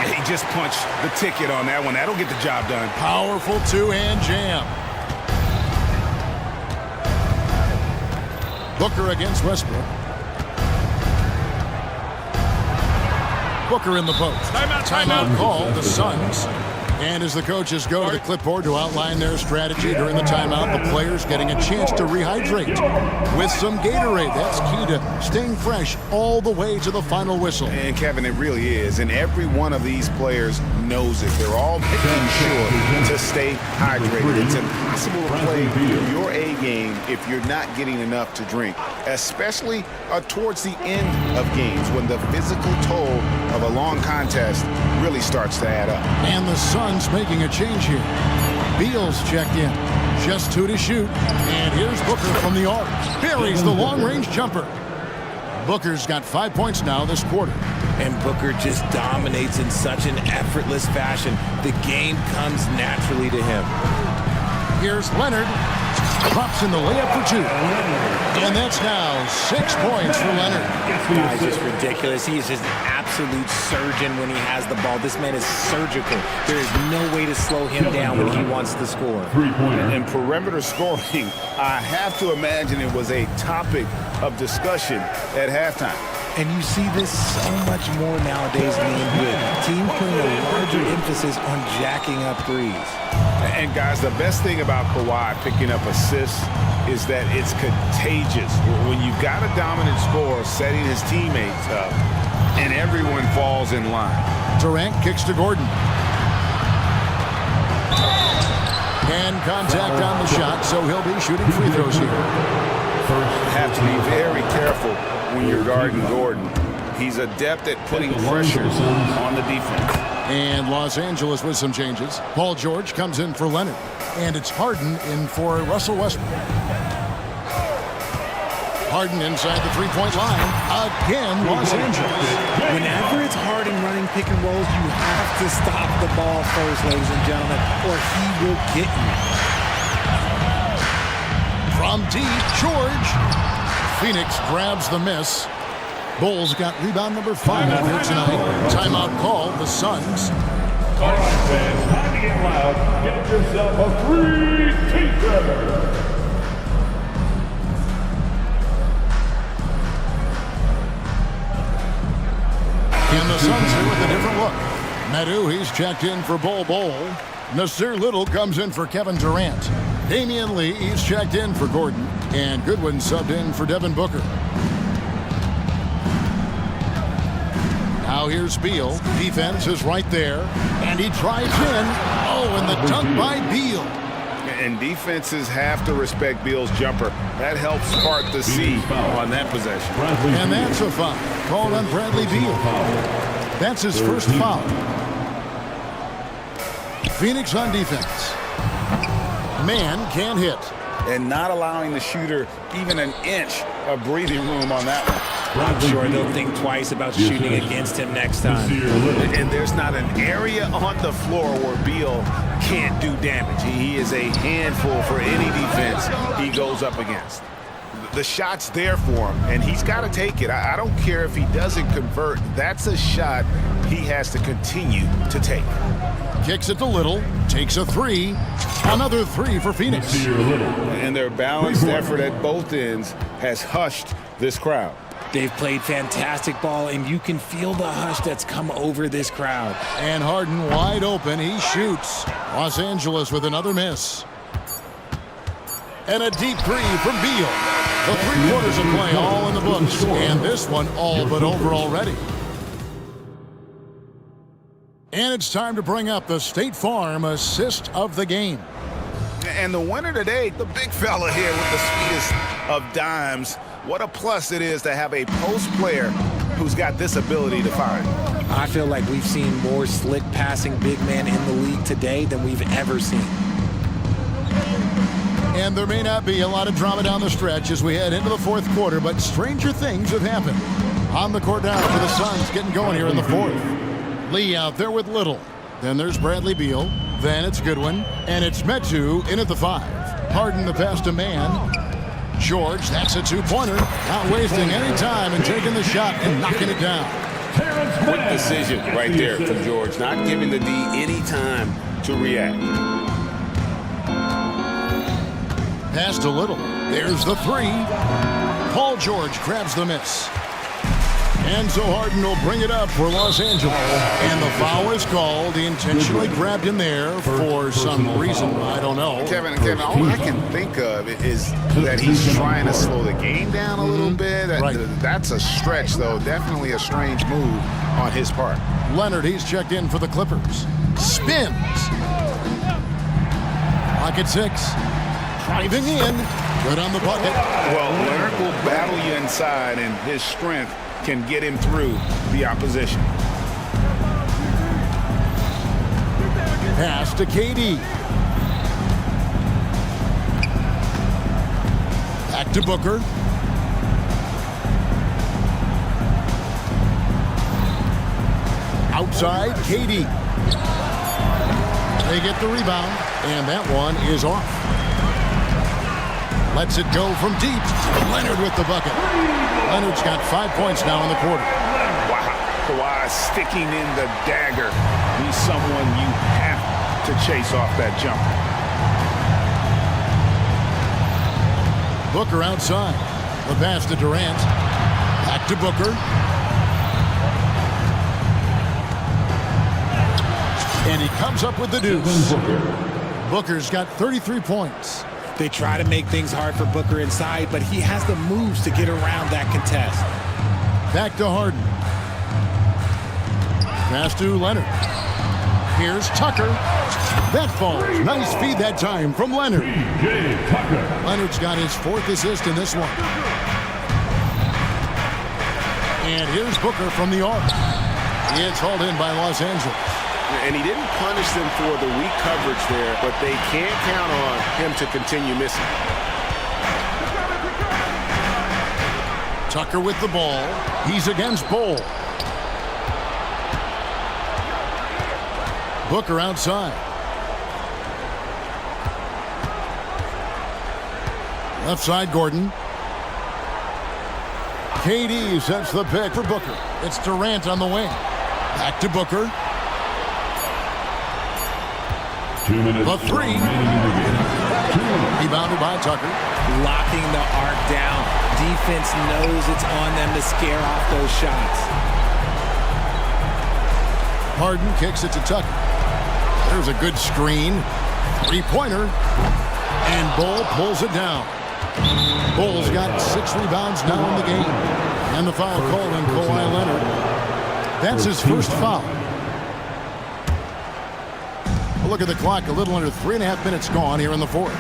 He just punched the ticket on that one. That'll get the job done. Powerful two-hand jam. Booker against Westbrook. Booker in the post. Timeout call, the Suns. And as the coaches go to the clipboard to outline their strategy during the timeout, the players getting a chance to rehydrate with some Gatorade. That's key to staying fresh all the way to the final whistle. And Kevin, it really is. And every one of these players knows it. They're all making sure to stay hydrated. It's impossible to play your A game if you're not getting enough to drink, especially towards the end of games when the physical toll of a long contest really starts to add up. And the Suns making a change here. Beal's checked in. Just 2 to shoot. And here's Booker from the arc. Buries the long-range jumper. Booker's got 5 points now this quarter. And Booker just dominates in such an effortless fashion. The game comes naturally to him. Here's Leonard. Drops in the layup for 2. And that's now 6 points for Leonard. This guy's just ridiculous. He is just an absolute surgeon when he has the ball. This man is surgical. There is no way to slow him down when he wants to score. And perimeter scoring, I have to imagine it was a topic of discussion at halftime. And you see this so much more nowadays in the NBA. Teams putting a larger emphasis on jacking up threes. And guys, the best thing about Kawhi picking up assists is that it's contagious. When you've got a dominant scorer setting his teammates up, and everyone falls in line. Durant kicks to Gordon. And contact on the shot, so he'll be shooting free throws here. Have to be very careful when you're guarding Gordon. He's adept at putting pressure on the defense. And Los Angeles with some changes. Paul George comes in for Leonard. And it's Harden in for Russell Westbrook. Harden inside the three-point line. Again, Los Angeles. Whenever it's Harden running pick and rolls, you have to stop the ball first, ladies and gentlemen, or he will get you. From deep, George. Phoenix grabs the miss. Bulls got rebound number 5 here tonight. Timeout call, the Suns. All right, fans, time to get loud. Get yourself a free t-shirt. And the Suns here with a different look. Medu, he's checked in for Bol. Nasir Little comes in for Kevin Durant. Damian Lee, he's checked in for Gordon. And Goodwin subbed in for Devin Booker. Now here's Beal. Defense is right there. And he drives in. Oh, and the dunk by Beal. And defenses have to respect Beal's jumper. That helps part the seed on that possession. And that's a foul called on Bradley Beal. That's his first foul. Phoenix on defense. Man can't hit. And not allowing the shooter even an inch of breathing room on that one. I'm sure they'll think twice about shooting against him next time. And there's not an area on the floor where Beal can't do damage. He is a handful for any defense he goes up against. The shot's there for him, and he's got to take it. I don't care if he doesn't convert. That's a shot he has to continue to take. Kicks it to Little, takes a three. Another three for Phoenix. And their balanced effort at both ends has hushed this crowd. They've played fantastic ball, and you can feel the hush that's come over this crowd. And Harden wide open. He shoots. Los Angeles with another miss. And a deep three from Beal. The 3 quarters of play all in the books. And this one all but over already. And it's time to bring up the State Farm assist of the game. And the winner today, the big fella here with the sweetest of dimes. What a plus it is to have a post player who's got this ability to find. I feel like we've seen more slick passing big men in the league today than we've ever seen. And there may not be a lot of drama down the stretch as we head into the fourth quarter, but stranger things have happened. On the court now for the Suns, getting going here in the fourth. Lee out there with Little. Then there's Bradley Beal. Then it's Goodwin. And it's Metu in at the 5. Harden the pass to Man. George, that's a 2-pointer. Not wasting any time and taking the shot and knocking it down. Quick decision right there from George, not giving the D any time to react. Pass to Little. There's the 3. Paul George grabs the miss. And so Harden will bring it up for Los Angeles. And the foul is called. He intentionally grabbed him there for some reason. I don't know. Kevin, all I can think of is that he's trying to slow the game down a little bit. Right. That's a stretch, though. Definitely a strange move on his part. Leonard, he's checked in for the Clippers. Spins. Pocket 6. Driving in. Good on the bucket. Well, Leonard will battle you inside, and his strength can get him through the opposition. Pass to KD. Back to Booker. Outside, KD. They get the rebound, and that one is off. Lets it go from deep. Leonard with the bucket. Leonard's got 5 points now in the quarter. Wow. Kawhi sticking in the dagger. He's someone you have to chase off that jumper. Booker outside. The pass to Durant. Back to Booker. And he comes up with the deuce. Booker's got 33 points. They try to make things hard for Booker inside, but he has the moves to get around that contest. Back to Harden. Pass to Leonard. Here's Tucker. That falls. Nice feed that time from Leonard. Leonard's got his 4th assist in this one. And here's Booker from the arc. It's hauled in by Los Angeles. And he didn't punish them for the weak coverage there, but they can't count on him to continue missing. Tucker with the ball. He's against Bol. Booker outside. Left side, Gordon. KD sets the pick for Booker. It's Durant on the wing. Back to Booker. 2 minutes. The 3. Rebounded by Tucker. Locking the arc down. Defense knows it's on them to scare off those shots. Harden kicks it to Tucker. There's a good screen. 3-pointer. And Bol pulls it down. Bol's got 6 rebounds now in the game. And the foul called on Kawhi Leonard. That's his first foul. Look at the clock. A little under 3.5 minutes gone here in the fourth.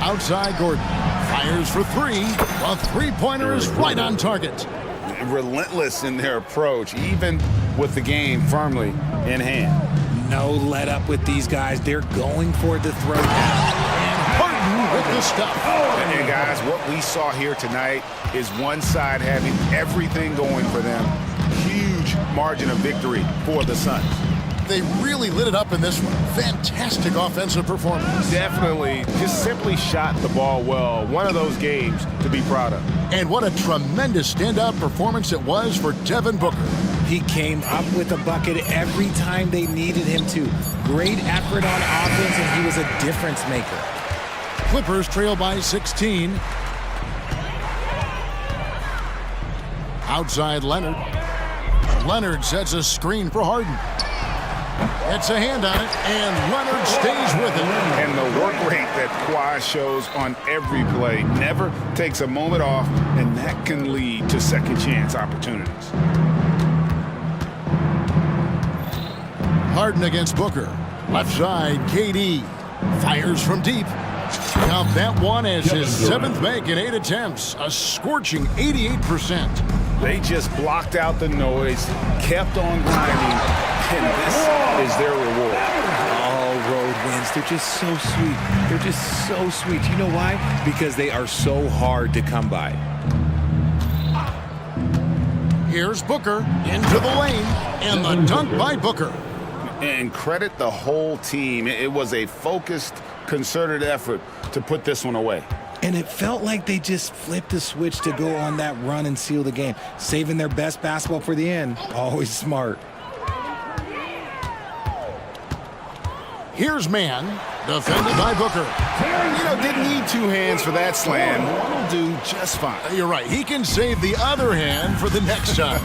Outside, Gordon fires for three. A three-pointer is right on target. Relentless in their approach, even with the game firmly in hand. No let up with these guys. They're going for the throw down. Harden with the stuff. And guys, what we saw here tonight is one side having everything going for them. Huge margin of victory for the Suns. They really lit it up in this one. Fantastic offensive performance. Definitely just simply shot the ball well. One of those games to be proud of. And what a tremendous standout performance it was for Devin Booker. He came up with a bucket every time they needed him to. Great effort on offense, and he was a difference maker. Clippers trail by 16. Outside Leonard. Leonard sets a screen for Harden. It's a hand on it, and Leonard stays with it. And the work rate that Kawhi shows on every play never takes a moment off, and that can lead to second chance opportunities. Harden against Booker. Left side, KD fires from deep. Count that one as his seventh make in 8 attempts. A scorching 88%. They just blocked out the noise, kept on grinding, and this is their reward. All road wins. They're just so sweet. They're just so sweet. You know why? Because they are so hard to come by. Here's Booker into the lane, and the dunk by Booker. And credit the whole team. It was a focused, concerted effort to put this one away. And it felt like they just flipped the switch to go on that run and seal the game. Saving their best basketball for the end. Always smart. Here's man, defended by Booker. You know, didn't need two hands for that slam. One will do just fine. You're right. He can save the other hand for the next time.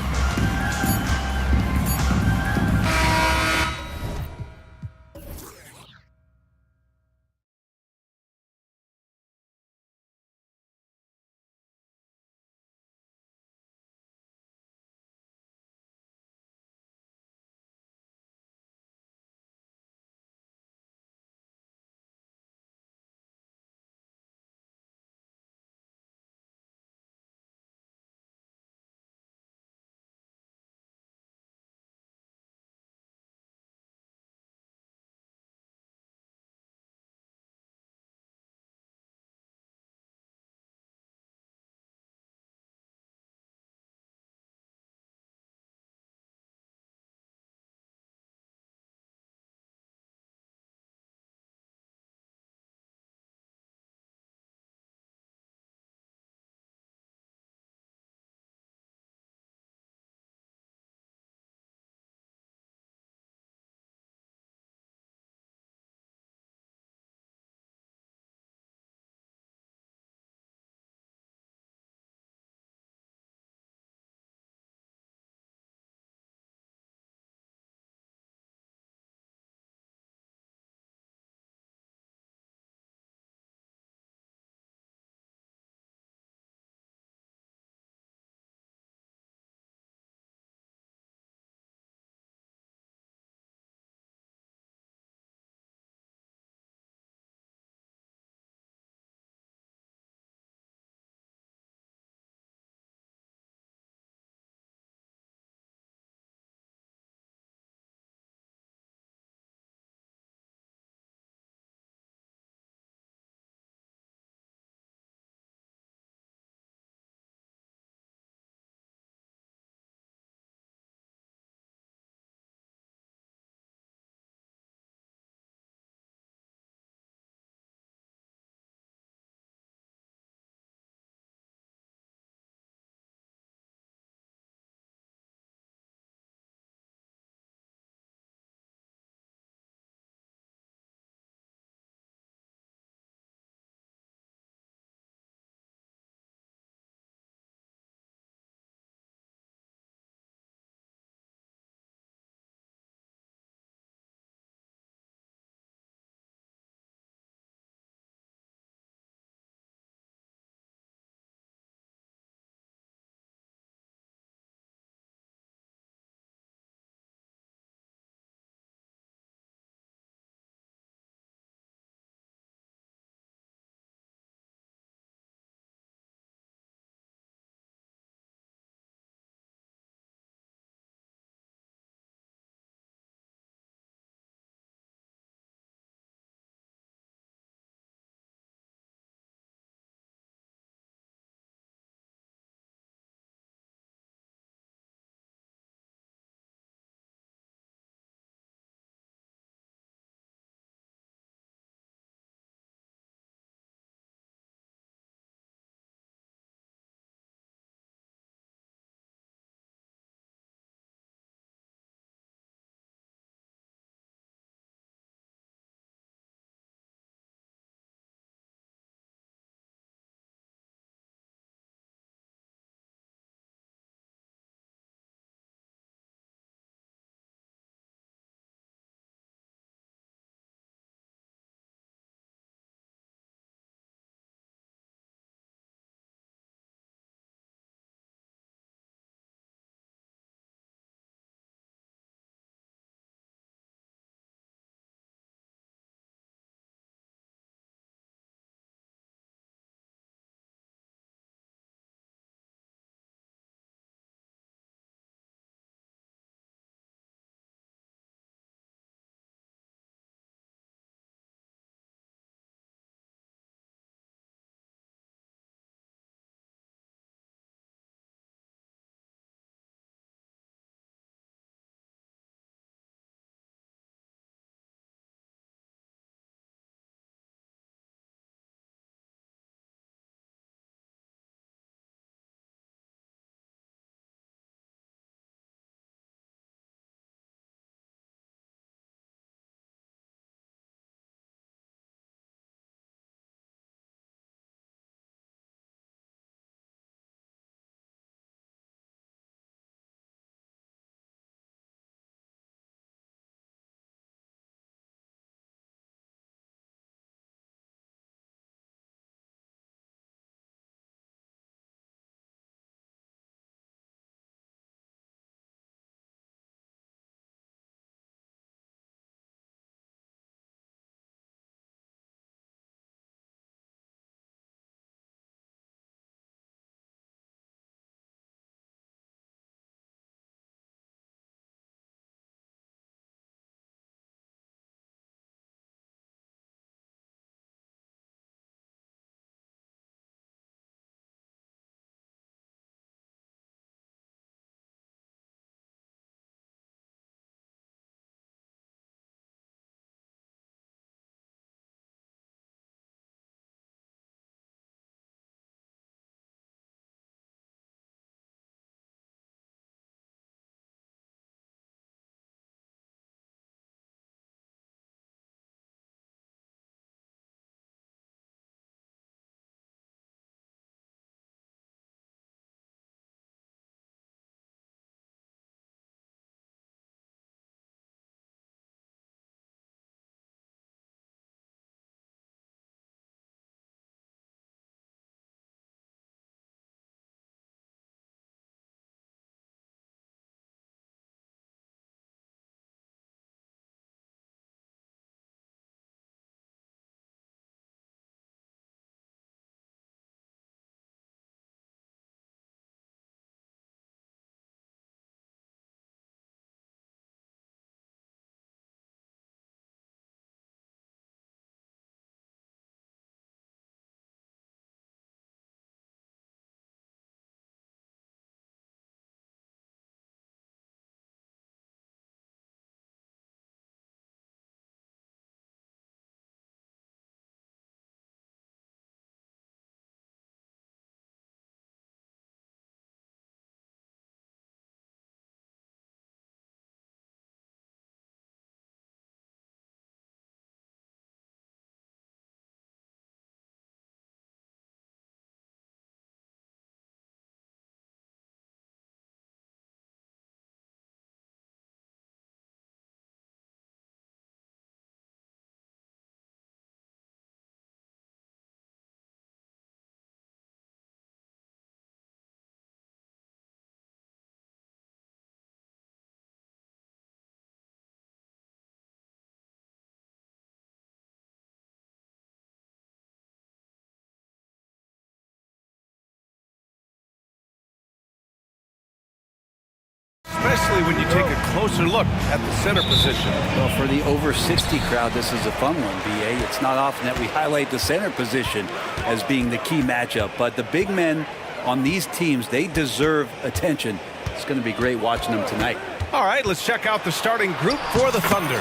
especially when you take a closer look at the center position. Well, for the over 60 crowd, this is a fun one, BA. It's not often that we highlight the center position as being the key matchup, but the big men on these teams, they deserve attention. It's going to be great watching them tonight. All right, let's check out the starting group for the Thunder.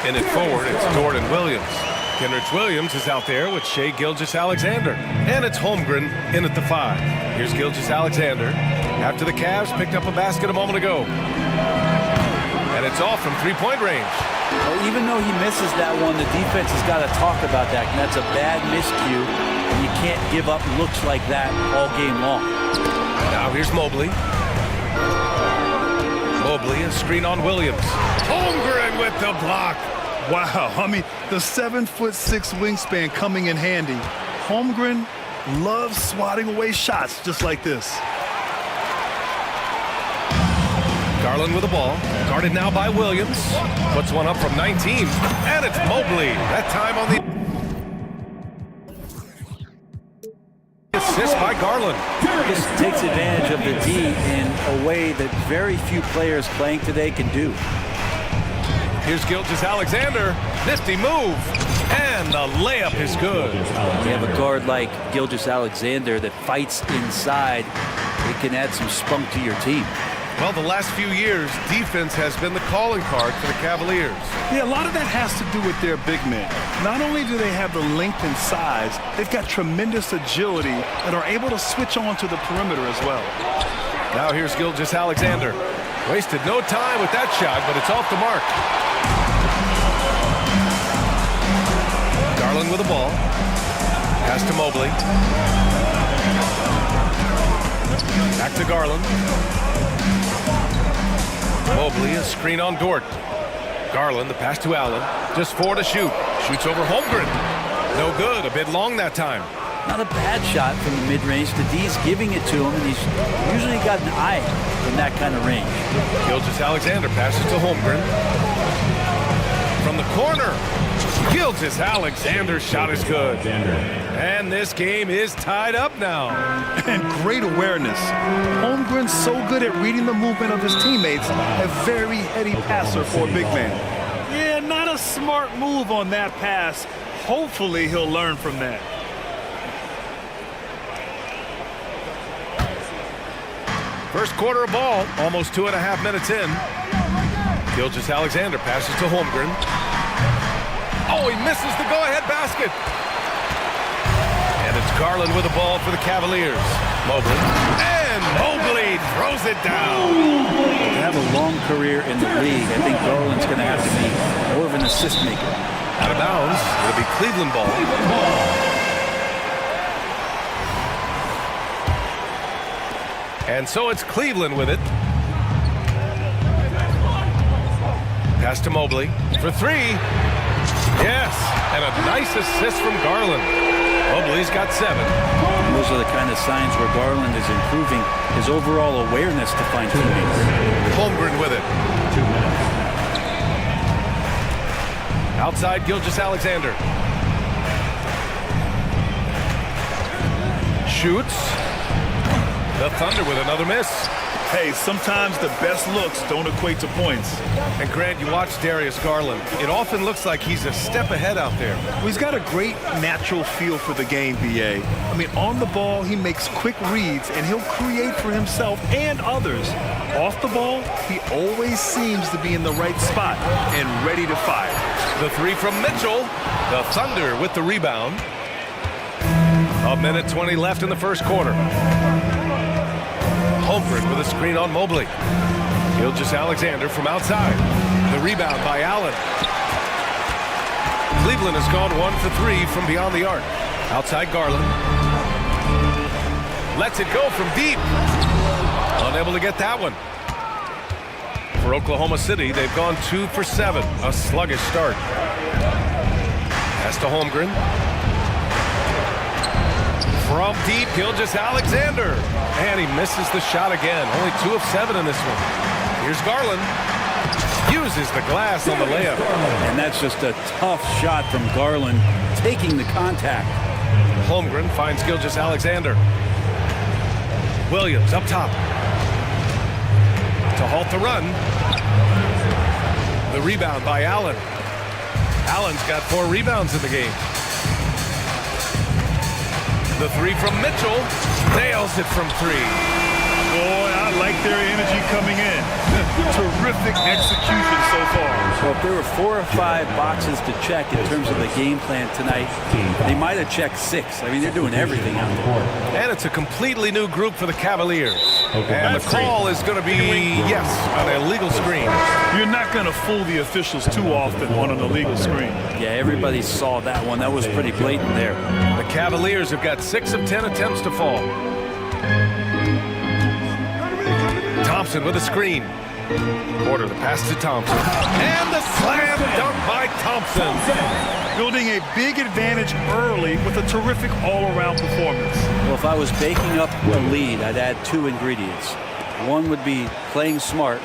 In it forward, it's Jordan Williams. Kenrich Williams is out there with Shai Gilgeous-Alexander. And it's Holmgren in at the 5. Here's Gilgeous-Alexander. After the Cavs picked up a basket a moment ago. And it's off from three-point range. Well, even though he misses that one, the defense has got to talk about that. And that's a bad miscue. And you can't give up looks like that all game long. Now here's Mobley. Mobley, a screen on Williams. Holmgren with the block. Wow, I mean, the 7'6" wingspan coming in handy. Holmgren loves swatting away shots just like this. Garland with the ball, guarded now by Williams. Puts one up from 19, and it's Mobley. That time on the assist by Garland. This takes advantage of the D in a way that very few players playing today can do. Here's Gilgeous-Alexander, nifty move, and the layup is good. You have a guard like Gilgeous-Alexander that fights inside. It can add some spunk to your team. Well, the last few years, defense has been the calling card for the Cavaliers. Yeah, a lot of that has to do with their big men. Not only do they have the length and size, they've got tremendous agility and are able to switch on to the perimeter as well. Now here's Gilgeous-Alexander. Wasted no time with that shot, but it's off the mark. Garland with the ball. Pass to Mobley. Back to Garland. Mobley, a screen on Dort. Garland, the pass to Allen. Just 4 to shoot. Shoots over Holmgren. No good. A bit long that time. Not a bad shot from the mid-range. The D's giving it to him, and he's usually got an eye in that kind of range. Gilgeous-Alexander passes to Holmgren. From the corner, Gilgeous-Alexander's shot is good. And this game is tied up now. And great awareness. Holmgren's so good at reading the movement of his teammates. A very heady passer for a big man. Yeah, not a smart move on that pass. Hopefully he'll learn from that. First quarter of ball, almost 2.5 minutes in. Gilgeous-Alexander passes to Holmgren. Oh, he misses the go-ahead basket. And it's Garland with the ball for the Cavaliers. Mobley. And Mobley throws it down. To have a long career in the league, I think Garland's going to have to be more of an assist maker. Out of bounds. It'll be Cleveland ball. And so it's Cleveland with it. Pass to Mobley for 3. Yes, and a nice assist from Garland. Mobley's got 7. And those are the kind of signs where Garland is improving his overall awareness to find teammates. Holmgren with it. Outside Gilgeous-Alexander. Shoots. The Thunder with another miss. Hey, sometimes the best looks don't equate to points. And Grant, you watch Darius Garland. It often looks like he's a step ahead out there. Well, he's got a great natural feel for the game, BA. I mean, on the ball, he makes quick reads, and he'll create for himself and others. Off the ball, he always seems to be in the right spot and ready to fire. The 3 from Mitchell. The Thunder with the rebound. 1:20 left in the first quarter. Holmgren with a screen on Mobley. Gilgeous-Alexander from outside. The rebound by Allen. Cleveland has gone 1 for 3 from beyond the arc. Outside Garland. Lets it go from deep. Unable to get that one. For Oklahoma City, they've gone 2 for 7. A sluggish start. Pass to Holmgren. From deep, Gilgeous-Alexander. And he misses the shot again. Only 2 of 7 in this one. Here's Garland. Uses the glass on the layup. And that's just a tough shot from Garland, taking the contact. Holmgren finds Gilgeous-Alexander. Williams up top. To halt the run. The rebound by Allen. Allen's got 4 rebounds in the game. The three from Mitchell. Nails it from 3. Boy, I like their energy coming in. Terrific execution so far. So if there were 4 or 5 boxes to check in terms of the game plan tonight, they might have checked 6. I mean, they're doing everything out there. And it's a completely new group for the Cavaliers. And the call is going to be, yes, an illegal screen. You're not going to fool the officials too often on an illegal screen. Yeah, everybody saw that one. That was pretty blatant there. The Cavaliers have got 6 of 10 attempts to fall. Thompson with a screen. Porter, the pass to Thompson. And the slam dunk by Thompson. Building a big advantage early with a terrific all-around performance. Well, if I was baking up a lead, I'd add 2 ingredients. One would be playing smart.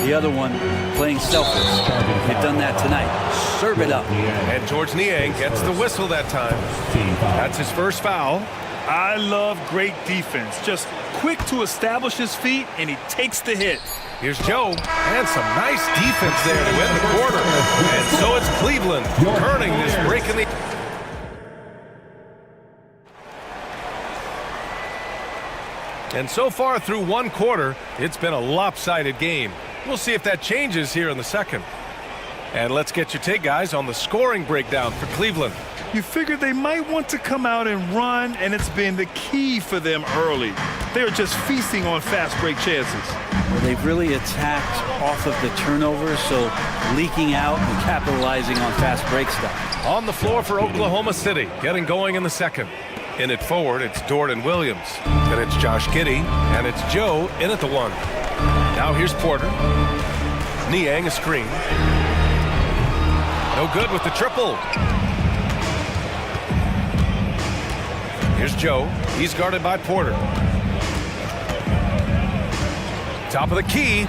The other one, playing selfless. They've done that tonight. Serve it up. And George Niang gets the whistle that time. That's his first foul. I love great defense. Just quick to establish his feet, and he takes the hit. Here's Joe, and some nice defense there to end the quarter. And so it's Cleveland. Turning this break in the... And so far through one quarter, it's been a lopsided game. We'll see if that changes here in the second. And let's get your take, guys, on the scoring breakdown for Cleveland. You figured they might want to come out and run, and it's been the key for them early. They're just feasting on fast break chances. Well, they've really attacked off of the turnovers, so leaking out and capitalizing on fast break stuff. On the floor for Oklahoma City, getting going in the second. In it forward, it's Jordan Williams. Then it's Josh Giddey, and it's Joe in at the 1. Now here's Porter. Niang a screen. No good with the triple. Here's Joe. He's guarded by Porter. Top of the key,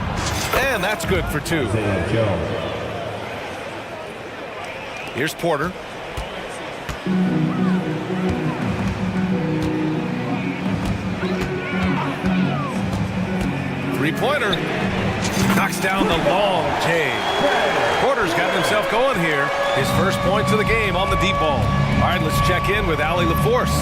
and that's good for 2. Here's Porter. Three-pointer. Knocks down the long J. Porter's got himself going here. His first points of the game on the deep ball. All right, let's check in with Allie LaForce.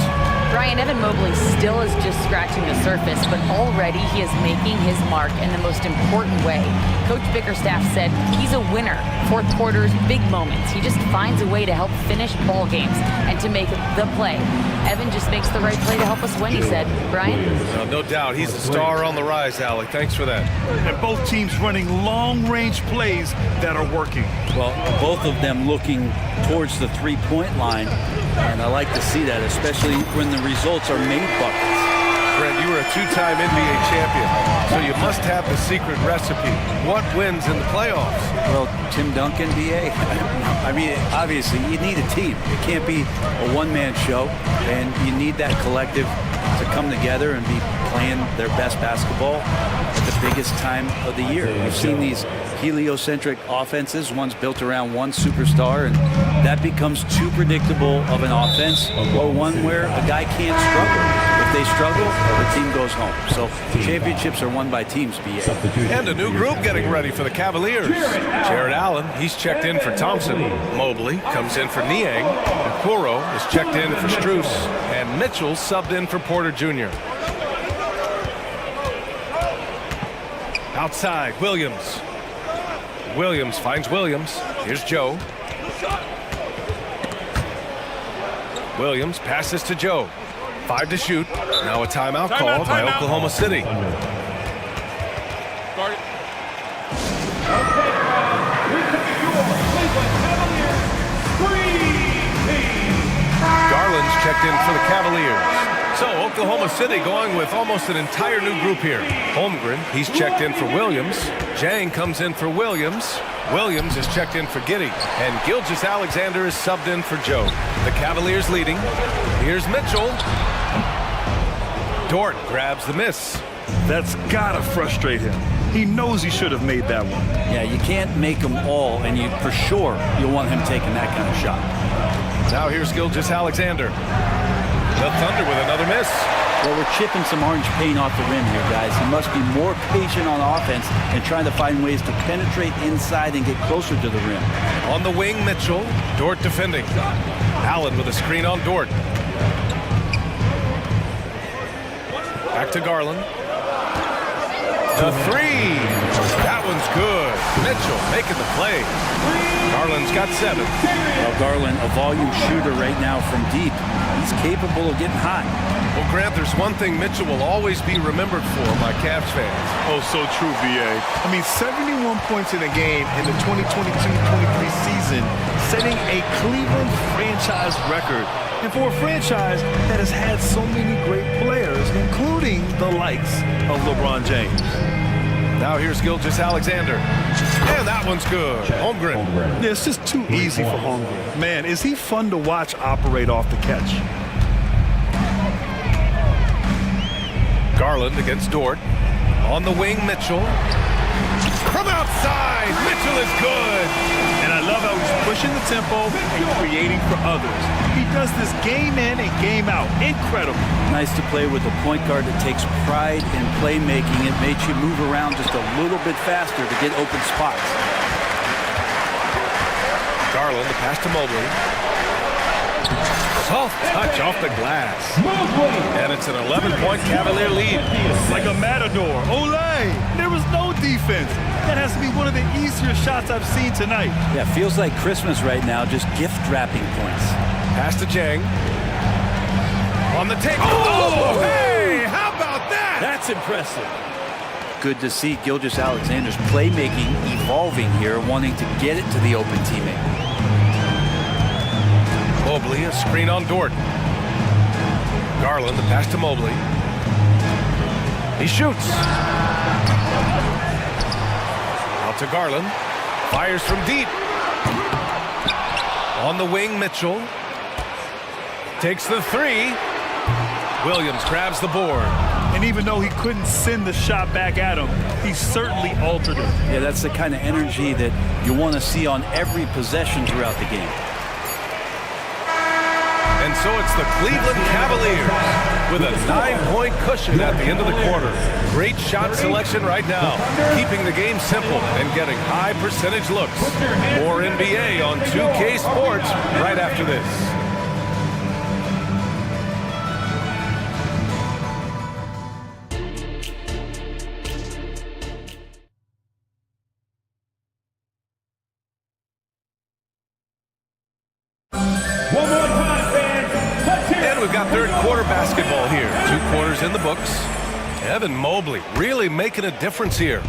Brian, Evan Mobley still is just scratching the surface, but already he is making his mark in the most important way. Coach Bickerstaff said he's a winner. Fourth quarters, big moments. He just finds a way to help finish ball games and to make the play. Evan just makes the right play to help us win, he said. Brian? No doubt. He's a star on the rise, Allie. Thanks for that. And both teams running long-range plays that are working. Well, both of them looking towards the three-point line, and I like to see that, especially when the results are made buckets. Brent, you were a 2-time NBA champion, so you must have the secret recipe. What wins in the playoffs? Well, Tim Duncan, DA. I mean, obviously, you need a team. It can't be a one-man show, and you need that collective to come together and be playing their best basketball at the biggest time of the year. We've seen these heliocentric offenses, one's built around one superstar, and that becomes too predictable of an offense, or one where a guy can't struggle. If they struggle, the team goes home. So championships are won by teams, BA. And a new group getting ready for the Cavaliers. Jared Allen, he's checked in for Thompson. Mobley comes in for Niang. And Kuro is checked in for Strus. And Mitchell subbed in for Porter Jr. Outside, Williams. Williams finds Williams. Here's Joe. Williams passes to Joe. 5 to shoot. Now a timeout called by Oklahoma City. Garland's checked in for the Cavaliers. So Oklahoma City going with almost an entire new group here. Holmgren, he's checked in for Williams. Jang comes in for Williams. Williams is checked in for Giddey. And Gilgeous-Alexander is subbed in for Joe. The Cavaliers leading. Here's Mitchell. Dort grabs the miss. That's gotta frustrate him. He knows he should have made that one. Yeah, you can't make them all, and you for sure you'll want him taking that kind of shot. Now here's Gilgeous-Alexander. The Thunder with another miss. Well, we're chipping some orange paint off the rim here, guys. He must be more patient on offense and trying to find ways to penetrate inside and get closer to the rim. On the wing, Mitchell. Dort defending. Allen with a screen on Dort. Back to Garland. The three. That one's good. Mitchell making the play. Garland's got 7. Well, Garland, a volume shooter right now from deep. He's capable of getting hot. Well, Grant, there's one thing Mitchell will always be remembered for by Cavs fans. Oh, so true, VA. I mean, 71 points in a game in the 2022-23 season, setting a Cleveland franchise record. And for a franchise that has had so many great players, including the likes of LeBron James. Now here's Gilgeous-Alexander. And that one's good. Holmgren. Yeah, it's just too easy for Holmgren. Man, is he fun to watch operate off the catch. Garland against Dort. On the wing, Mitchell. From outside, Mitchell is good. And I love how he's pushing the tempo and creating for others. He does this game in and game out. Incredible. Nice to play with a point guard that takes pride in playmaking. It makes you move around just a little bit faster to get open spots. Garland, the pass to Mobley. Soft touch off the glass. And it's an 11-point Cavalier lead. Like a matador. Olay! There was no defense. That has to be one of the easier shots I've seen tonight. Yeah, feels like Christmas right now, just gift wrapping points. Pass to Jang. On the take. Oh, hey! How about that? That's impressive. Good to see Gilgeous-Alexander's playmaking evolving here, wanting to get it to the open teammate. Mobley, a screen on Dort. Garland, the pass to Mobley. He shoots. Out to Garland. Fires from deep. On the wing, Mitchell. Takes the three. Williams grabs the board. And even though he couldn't send the shot back at him, he certainly altered it. Yeah, that's the kind of energy that you want to see on every possession throughout the game. And so it's the Cleveland Cavaliers with a 9-point cushion at the end of the quarter. Great shot selection right now, keeping the game simple and getting high percentage looks. More NBA on 2K Sports right after this. We've got third quarter basketball here. 2 quarters in the books. Evan Mobley really making a difference here.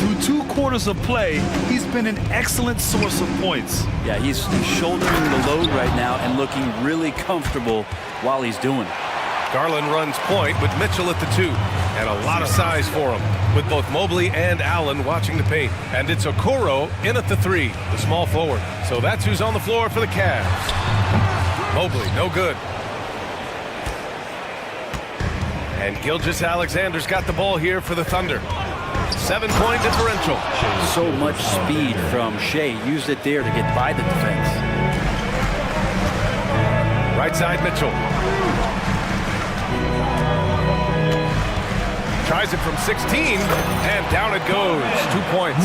Through 2 quarters of play, he's been an excellent source of points. Yeah, he's shouldering the load right now and looking really comfortable while he's doing it. Garland runs point with Mitchell at the 2. And a lot of size for him, with both Mobley and Allen watching the paint. And it's Okoro in at the 3, the small forward. So that's who's on the floor for the Cavs. Mobley, no good. And Gilgeous-Alexander's got the ball here for the Thunder. 7-point differential. So much speed from Shea. Used it there to get by the defense. Right side, Mitchell. Tries it from 16, and down it goes. 2 points.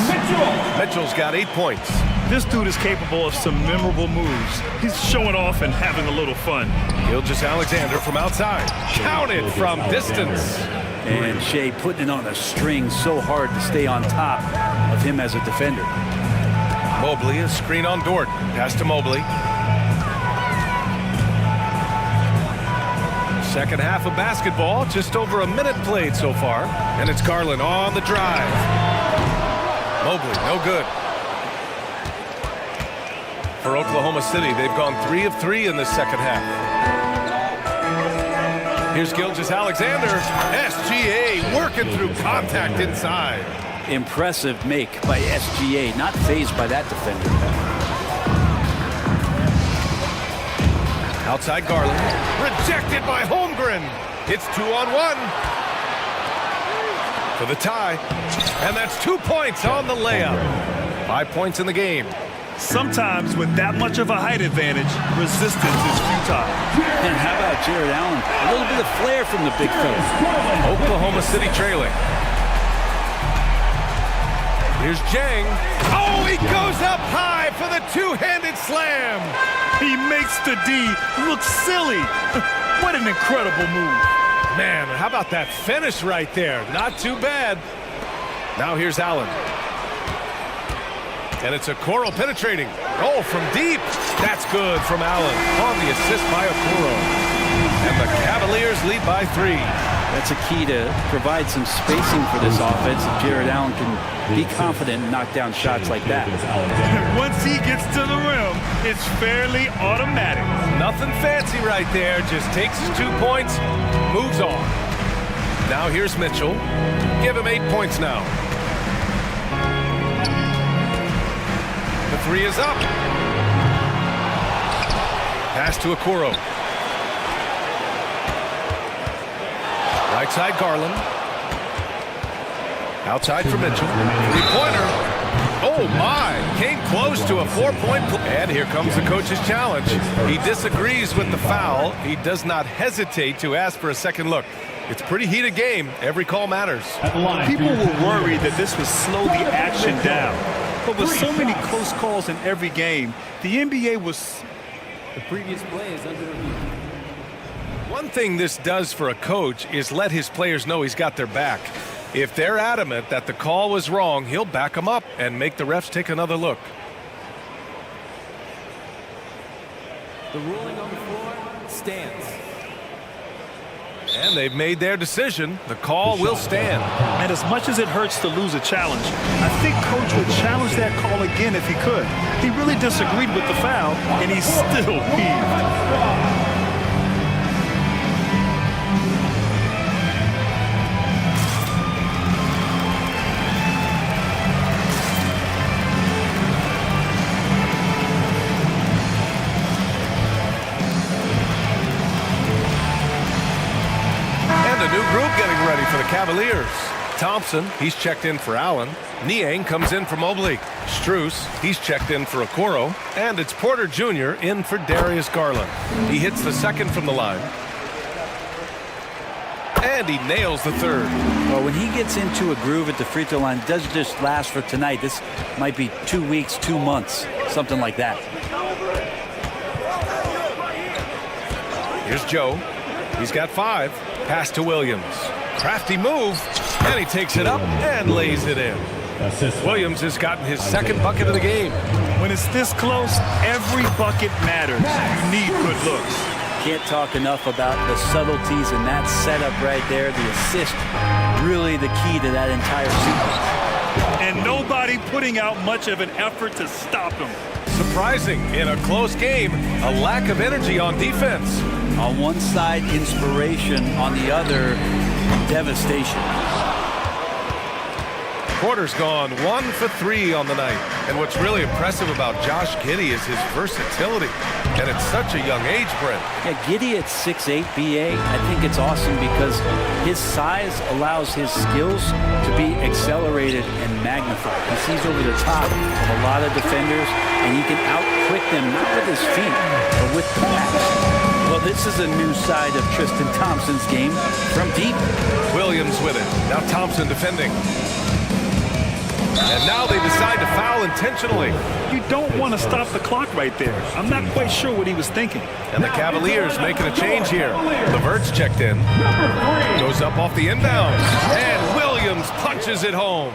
Mitchell's got 8 points. This dude is capable of some memorable moves. He's showing off and having a little fun. Gilgeous-Alexander from outside. Counted from distance. And Shea putting it on a string so hard to stay on top of him as a defender. Mobley, a screen on Dort. Pass to Mobley. Second half of basketball, just over a minute played so far. And it's Garland on the drive. Mobley, no good. For Oklahoma City, they've gone 3 of 3 in this second half. Here's Gilgeous-Alexander. SGA working through contact inside. Impressive make by SGA, not fazed by that defender. Outside Garland. Rejected by Holmgren. It's 2-on-1. For the tie. And that's 2 points on the layup. 5 points in the game. Sometimes with that much of a height advantage, resistance is futile. And how about Jared Allen? A little bit of flair from the big fella. Oklahoma City trailing. Here's Jang. Oh, he goes up high for the two-handed slam. He makes the D look silly. What an incredible move. Man, how about that finish right there? Not too bad. Now here's Allen. And it's Okoro penetrating. Oh, from deep. That's good from Allen on the assist by Okoro. And the Cavaliers lead by 3. That's a key to provide some spacing for this offense. If Jared Allen can be confident and knock down shots like that. Once he gets to the rim, it's fairly automatic. Nothing fancy right there. Just takes his 2 points, moves on. Now here's Mitchell. Give him 8 points now. The 3 is up. Pass to Okoro. Right side Garland. Outside for Mitchell. 3-pointer. Oh my! Came close to a 4-point play. And here comes the coach's challenge. He disagrees with the foul. He does not hesitate to ask for a second look. It's a pretty heated game. Every call matters. People were worried that this would slow the action down. But with so many close calls in every game, the NBA was... The previous play is under review. One thing this does for a coach is let his players know he's got their back. If they're adamant that the call was wrong, he'll back them up and make the refs take another look. The ruling on the floor stands. And they've made their decision. The call will stand. And as much as it hurts to lose a challenge, I think Coach would challenge that call again if he could. He really disagreed with the foul, and he still peeved. Ready for the Cavaliers. Thompson, he's checked in for Allen. Niang comes in for Mobley. Strus, he's checked in for Okoro. And it's Porter Jr. in for Darius Garland. He hits the second from the line. And he nails the third. Well, when he gets into a groove at the free throw line, it doesn't just last for tonight. This might be 2 weeks, 2 months, something like that. Here's Joe. He's got 5. Pass to Williams. Crafty move, and he takes it up and lays it in. Williams has gotten his second bucket of the game. When it's this close, every bucket matters. You need good looks. Can't talk enough about the subtleties in that setup right there. The assist, really the key to that entire sequence. And nobody putting out much of an effort to stop him. Surprising in a close game, a lack of energy on defense. On one side, inspiration. On the other, devastation. Porter's gone 1 for 3 on the night. And what's really impressive about Josh Giddey is his versatility. And at such a young age, Brent. Yeah, Giddey at 6'8", BA, I think it's awesome because his size allows his skills to be accelerated and magnified. He sees over the top of a lot of defenders, and he can out-quick them, not with his feet, but with the back. Well, this is a new side of Tristan Thompson's game from deep. Williams with it. Now Thompson defending. And now they decide to foul intentionally. You don't want to stop the clock right there. I'm not quite sure what he was thinking. And the Cavaliers making a change here. LeVert's checked in. Goes up off the inbound. And Williams punches it home.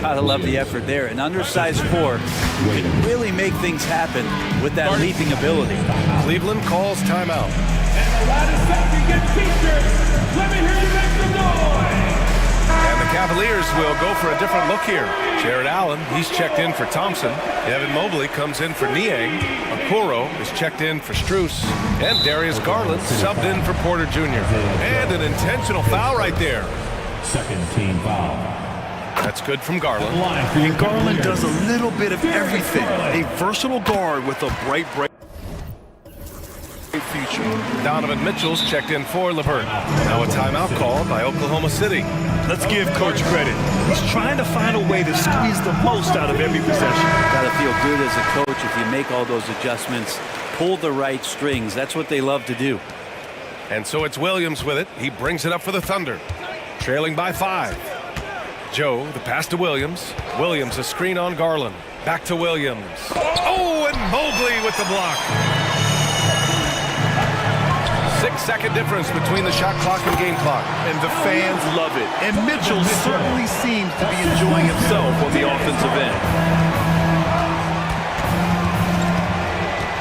Gotta love the effort there. An undersized four can really make things happen with that leaping ability. Cleveland calls timeout. And the latest second gets featured. Let me hear you make some noise. And the Cavaliers will go for a different look here. Jared Allen, he's checked in for Thompson. Evan Mobley comes in for Niang. Okoro is checked in for Strus. And Darius Garland subbed in for Porter Jr. And an intentional foul right there. Second team foul. That's good from Garland. And Garland does a little bit of everything. A versatile guard with a bright future. Donovan Mitchell's checked in for Levert. Now a timeout called by Oklahoma City. Let's give Coach credit. He's trying to find a way to squeeze the most out of every possession. Got to feel good as a coach if you make all those adjustments, pull the right strings. That's what they love to do. And so it's Williams with it. He brings it up for the Thunder. Trailing by 5. Joe, the pass to Williams. Williams, a screen on Garland. Back to Williams. Oh, and Mobley with the block. 6-second difference between the shot clock and game clock. And the fans love it. And Mitchell certainly seems to be enjoying himself on the offensive end.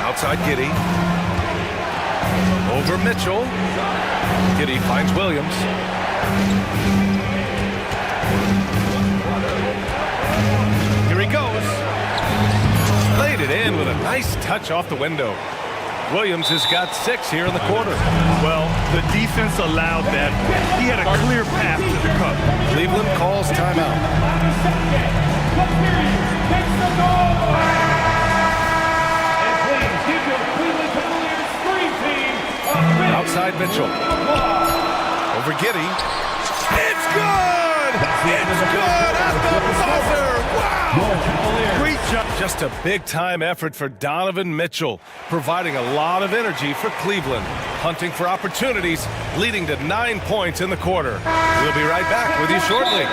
Outside Giddey. Over Mitchell. Giddey finds Williams. Here he goes. Laid it in with a nice touch off the window. Williams has got 6 here in the quarter. Well, the defense allowed that. He had a clear path to the cup. Cleveland calls timeout. Outside Mitchell. Over Giddey. It's good! It's good at the buzzer! Wow! Great job. Just a big-time effort for Donovan Mitchell, providing a lot of energy for Cleveland, hunting for opportunities, leading to 9 points in the quarter. We'll be right back with you shortly.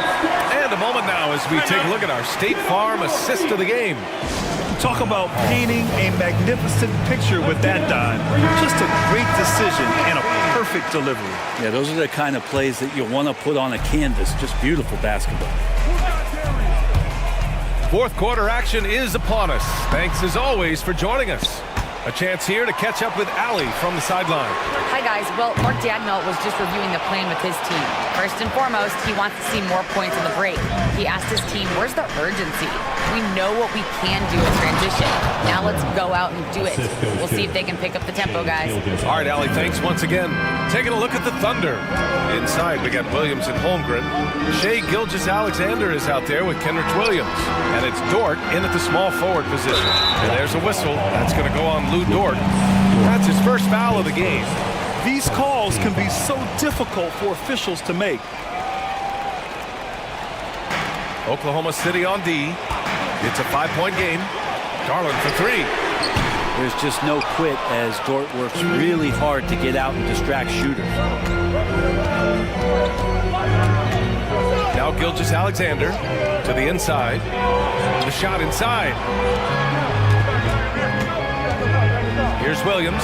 And a moment now as we take a look at our State Farm assist of the game. Talk about painting a magnificent picture with that dive. Just a great decision and a perfect delivery. Yeah, those are the kind of plays that you want to put on a canvas. Just beautiful basketball. Fourth quarter action is upon us. Thanks as always for joining us. A chance here to catch up with Allie from the sideline. Hi, guys. Well, Mark Dagnall was just reviewing the plan with his team. First and foremost, he wants to see more points in the break. He asked his team, where's the urgency? We know what we can do in transition. Now let's go out and do it. We'll see if they can pick up the tempo, guys. All right, Allie, thanks once again. Taking a look at the Thunder. Inside, we got Williams and Holmgren. Shai Gilgeous-Alexander is out there with Kenrich Williams. And it's Dort in at the small forward position. And there's a whistle. That's going to go on Lou Dort. That's his first foul of the game. These calls can be so difficult for officials to make. Oklahoma City on D. It's a 5-point game. Garland for 3. There's just no quit as Dort works really hard to get out and distract shooters. Now Gilgeous-Alexander to the inside. The shot inside. Here's Williams.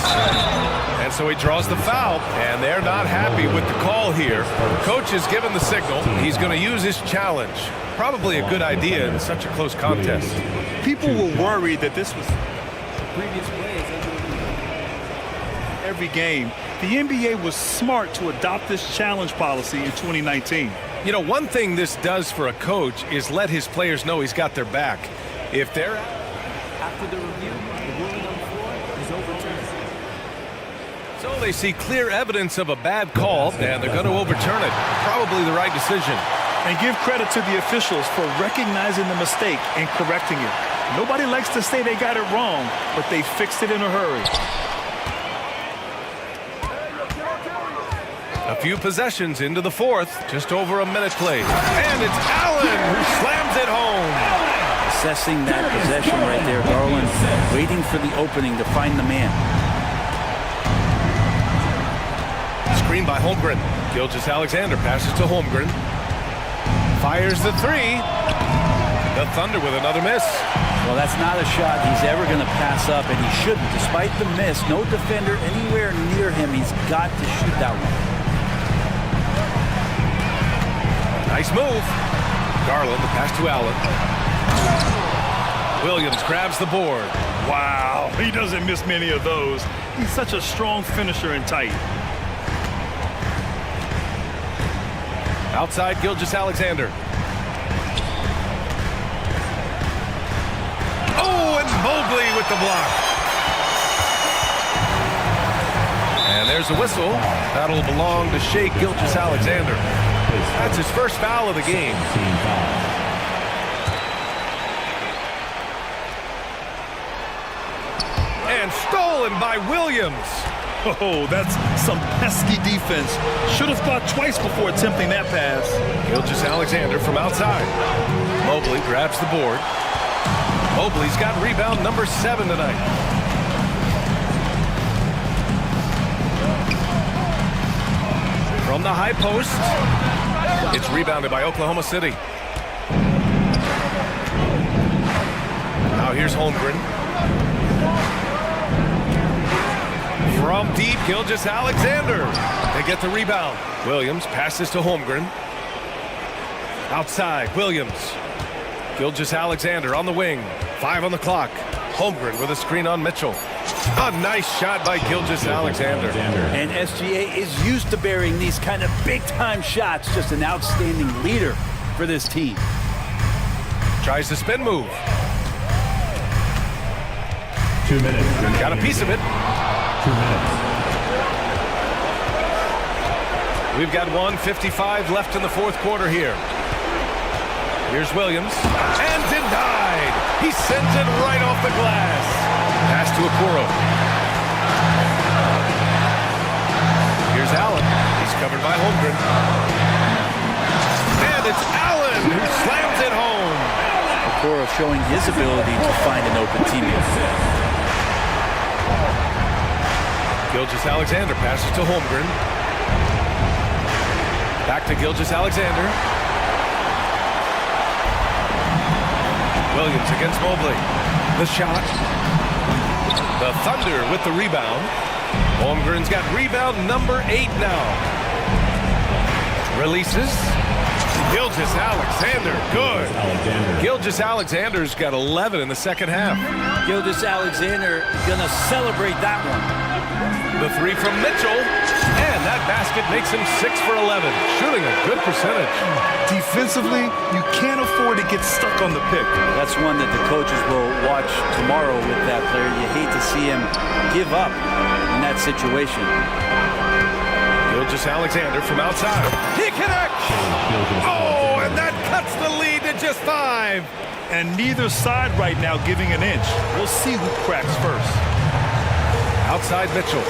And so he draws the foul. And they're not happy with the call here. The coach has given the signal. He's going to use his challenge. Probably a good idea in such a close contest. People were worried that this was Previous plays. every game. The NBA was smart to adopt this challenge policy in 2019. You know, one thing this does for a coach is let his players know he's got their back. If they're... After the review, the ruling on the floor is overturned. So they see clear evidence of a bad call, and they're going to overturn it. Probably the right decision. And give credit to the officials for recognizing the mistake and correcting it. Nobody likes to say they got it wrong, but they fixed it in a hurry. A few possessions into the fourth, just over a minute played. And it's Allen who slams it home. Assessing that possession right there, Garland waiting for the opening to find the man. Screen by Holmgren. Gilgeous-Alexander passes to Holmgren. Fires the 3. The Thunder with another miss. Well, that's not a shot he's ever going to pass up, and he shouldn't. Despite the miss, no defender anywhere near him. He's got to shoot that one. Nice move. Garland, the pass to Allen. Williams grabs the board. Wow, he doesn't miss many of those. He's such a strong finisher and tight. Outside Gilgeous-Alexander. Oh, and Mobley with the block. And there's a whistle. That'll belong to Shai Gilgeous-Alexander. That's his first foul of the game. And stolen by Williams. Oh, that's some pesky defense. Should have thought twice before attempting that pass. Gilgeous-Alexander from outside. Mobley grabs the board. Mobley's got rebound number 7 tonight. From the high post, it's rebounded by Oklahoma City. Now here's Holmgren. From deep, Gilgeous-Alexander. They get the rebound. Williams passes to Holmgren. Outside, Williams. Gilgeous-Alexander on the wing. 5 on the clock. Holmgren with a screen on Mitchell. A nice shot by Gilgeous-Alexander. And SGA is used to bearing these kind of big-time shots. Just an outstanding leader for this team. Tries the spin move. 2 minutes. Got a piece of it. 2 minutes. We've got 1:55 left in the fourth quarter here. Here's Williams. And denied. He sends it right off the glass. Pass to Okoro. Here's Allen. He's covered by Holmgren. And it's Allen who slams it home. Okoro showing his ability to find an open teammate. Gilgeous-Alexander passes to Holmgren. Back to Gilgeous-Alexander. Williams against Mobley. The shot. The Thunder with the rebound. Holmgren's got rebound number 8 now. Releases. Gilgeous-Alexander, good. Gilgeous-Alexander's got 11 in the second half. Gilgeous-Alexander gonna celebrate that one. The 3 from Mitchell, and that basket makes him 6 for 11, shooting a good percentage. Defensively, you can't afford to get stuck on the pick. That's one that the coaches will watch tomorrow with that player. You hate to see him give up in that situation. Gilgeous-Alexander from outside. He connects! Oh, and that cuts the lead to just 5. And neither side right now giving an inch. We'll see who cracks first. Outside Mitchell.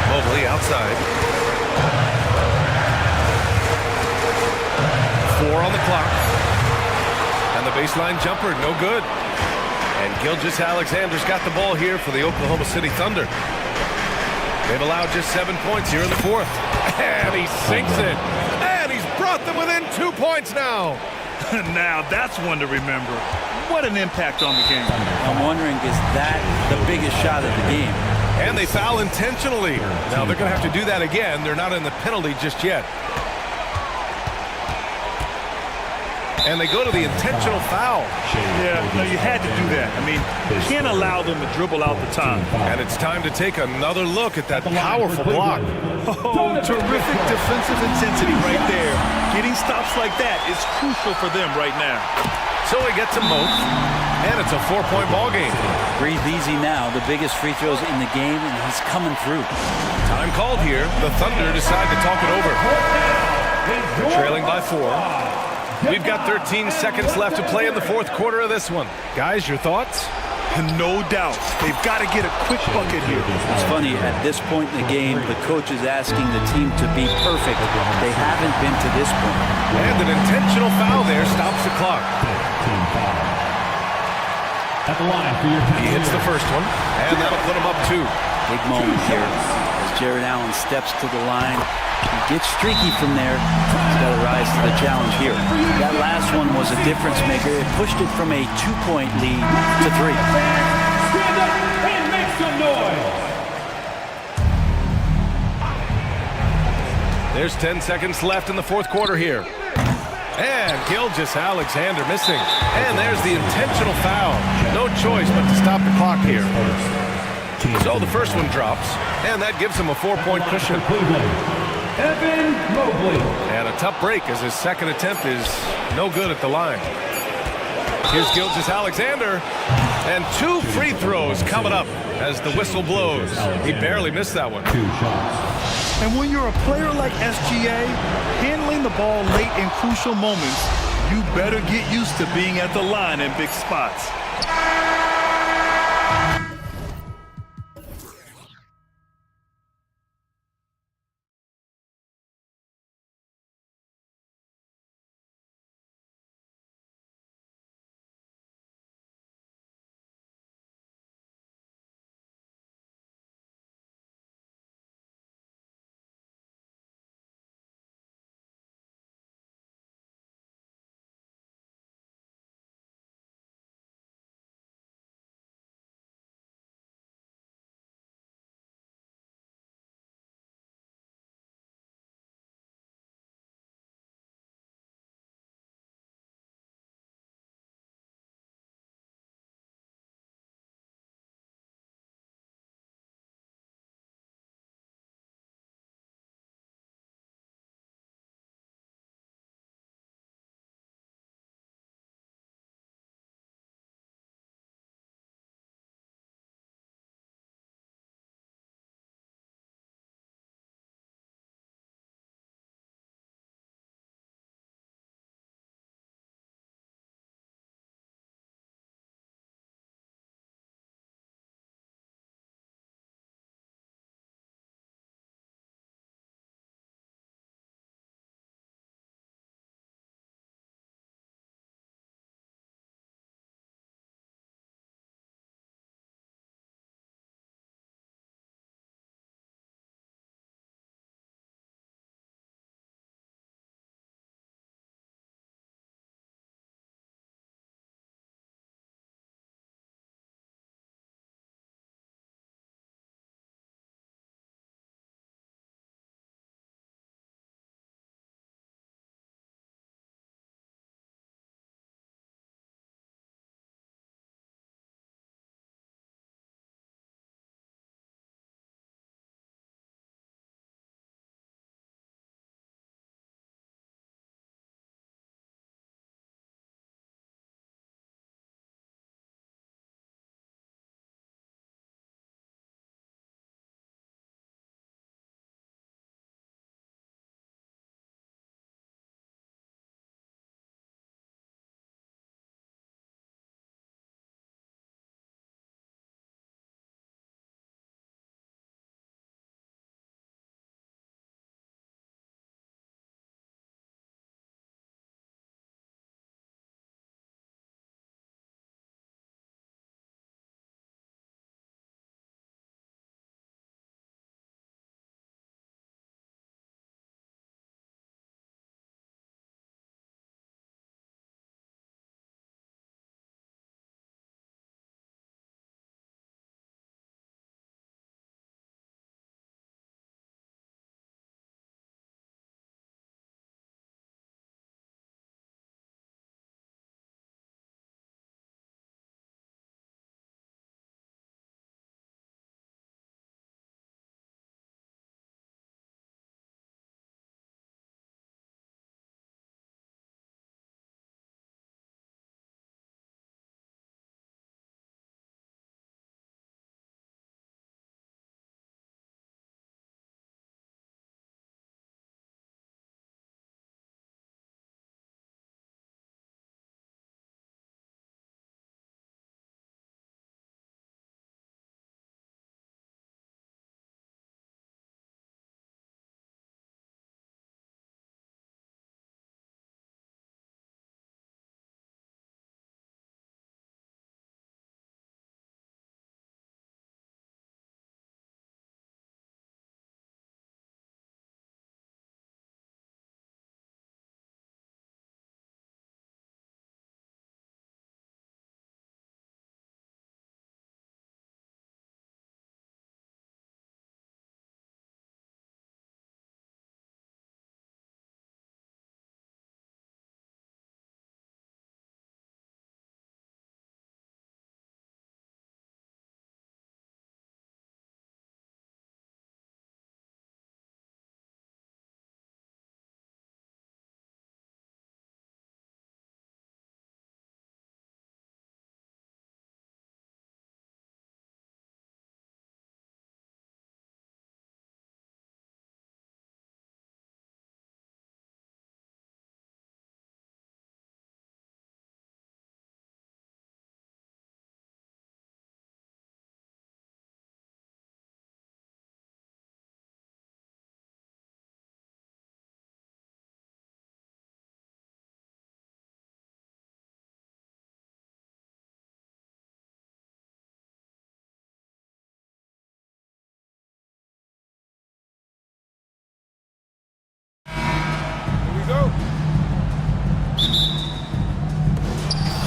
Mobley outside. 4 on the clock. And the baseline jumper, no good. And Gilgeous-Alexander's got the ball here for the Oklahoma City Thunder. They've allowed just 7 points here in the fourth. And he sinks it. And he's brought them within 2 points now. Now that's one to remember. What an impact on the game. I'm wondering, is that the biggest shot of the game? And they foul intentionally. Now they're going to have to do that again. They're not in the penalty just yet. And they go to the intentional foul. Yeah, no, you had to do that. I mean, you can't allow them to dribble out the time. And it's time to take another look at that powerful block. Oh, terrific defensive intensity right there. Getting stops like that is crucial for them right now. So he gets them both, and it's a 4-point ball game. Breathe easy now. The biggest free throws in the game, and he's coming through. Time called here. The Thunder decide to talk it over. They're trailing by 4. We've got 13 seconds left to play in the fourth quarter of this one. Guys, your thoughts? No doubt. They've got to get a quick bucket here. It's funny, at this point in the game, the coach is asking the team to be perfect. They haven't been to this point. And an intentional foul there stops the clock. At the line for your He hits the first one, and that'll put him up 2. Big moment here as Jared Allen steps to the line. He gets streaky from there. He's got to rise to the challenge here. That last one was a difference maker. It pushed it from a 2-point lead to 3. Stand up and make some noise. There's 10 seconds left in the fourth quarter here. And Gilgeous-Alexander missing. And there's the intentional foul. No choice but to stop the clock here. So the first one drops, and that gives him a 4-point cushion. Evan Mobley. And a tough break as his second attempt is no good at the line. Here's Gilgeous-Alexander, and 2 free throws coming up as the whistle blows. He barely missed that one. 2 shots. And when you're a player like SGA, handling the ball late in crucial moments You better get used to being at the line in big spots.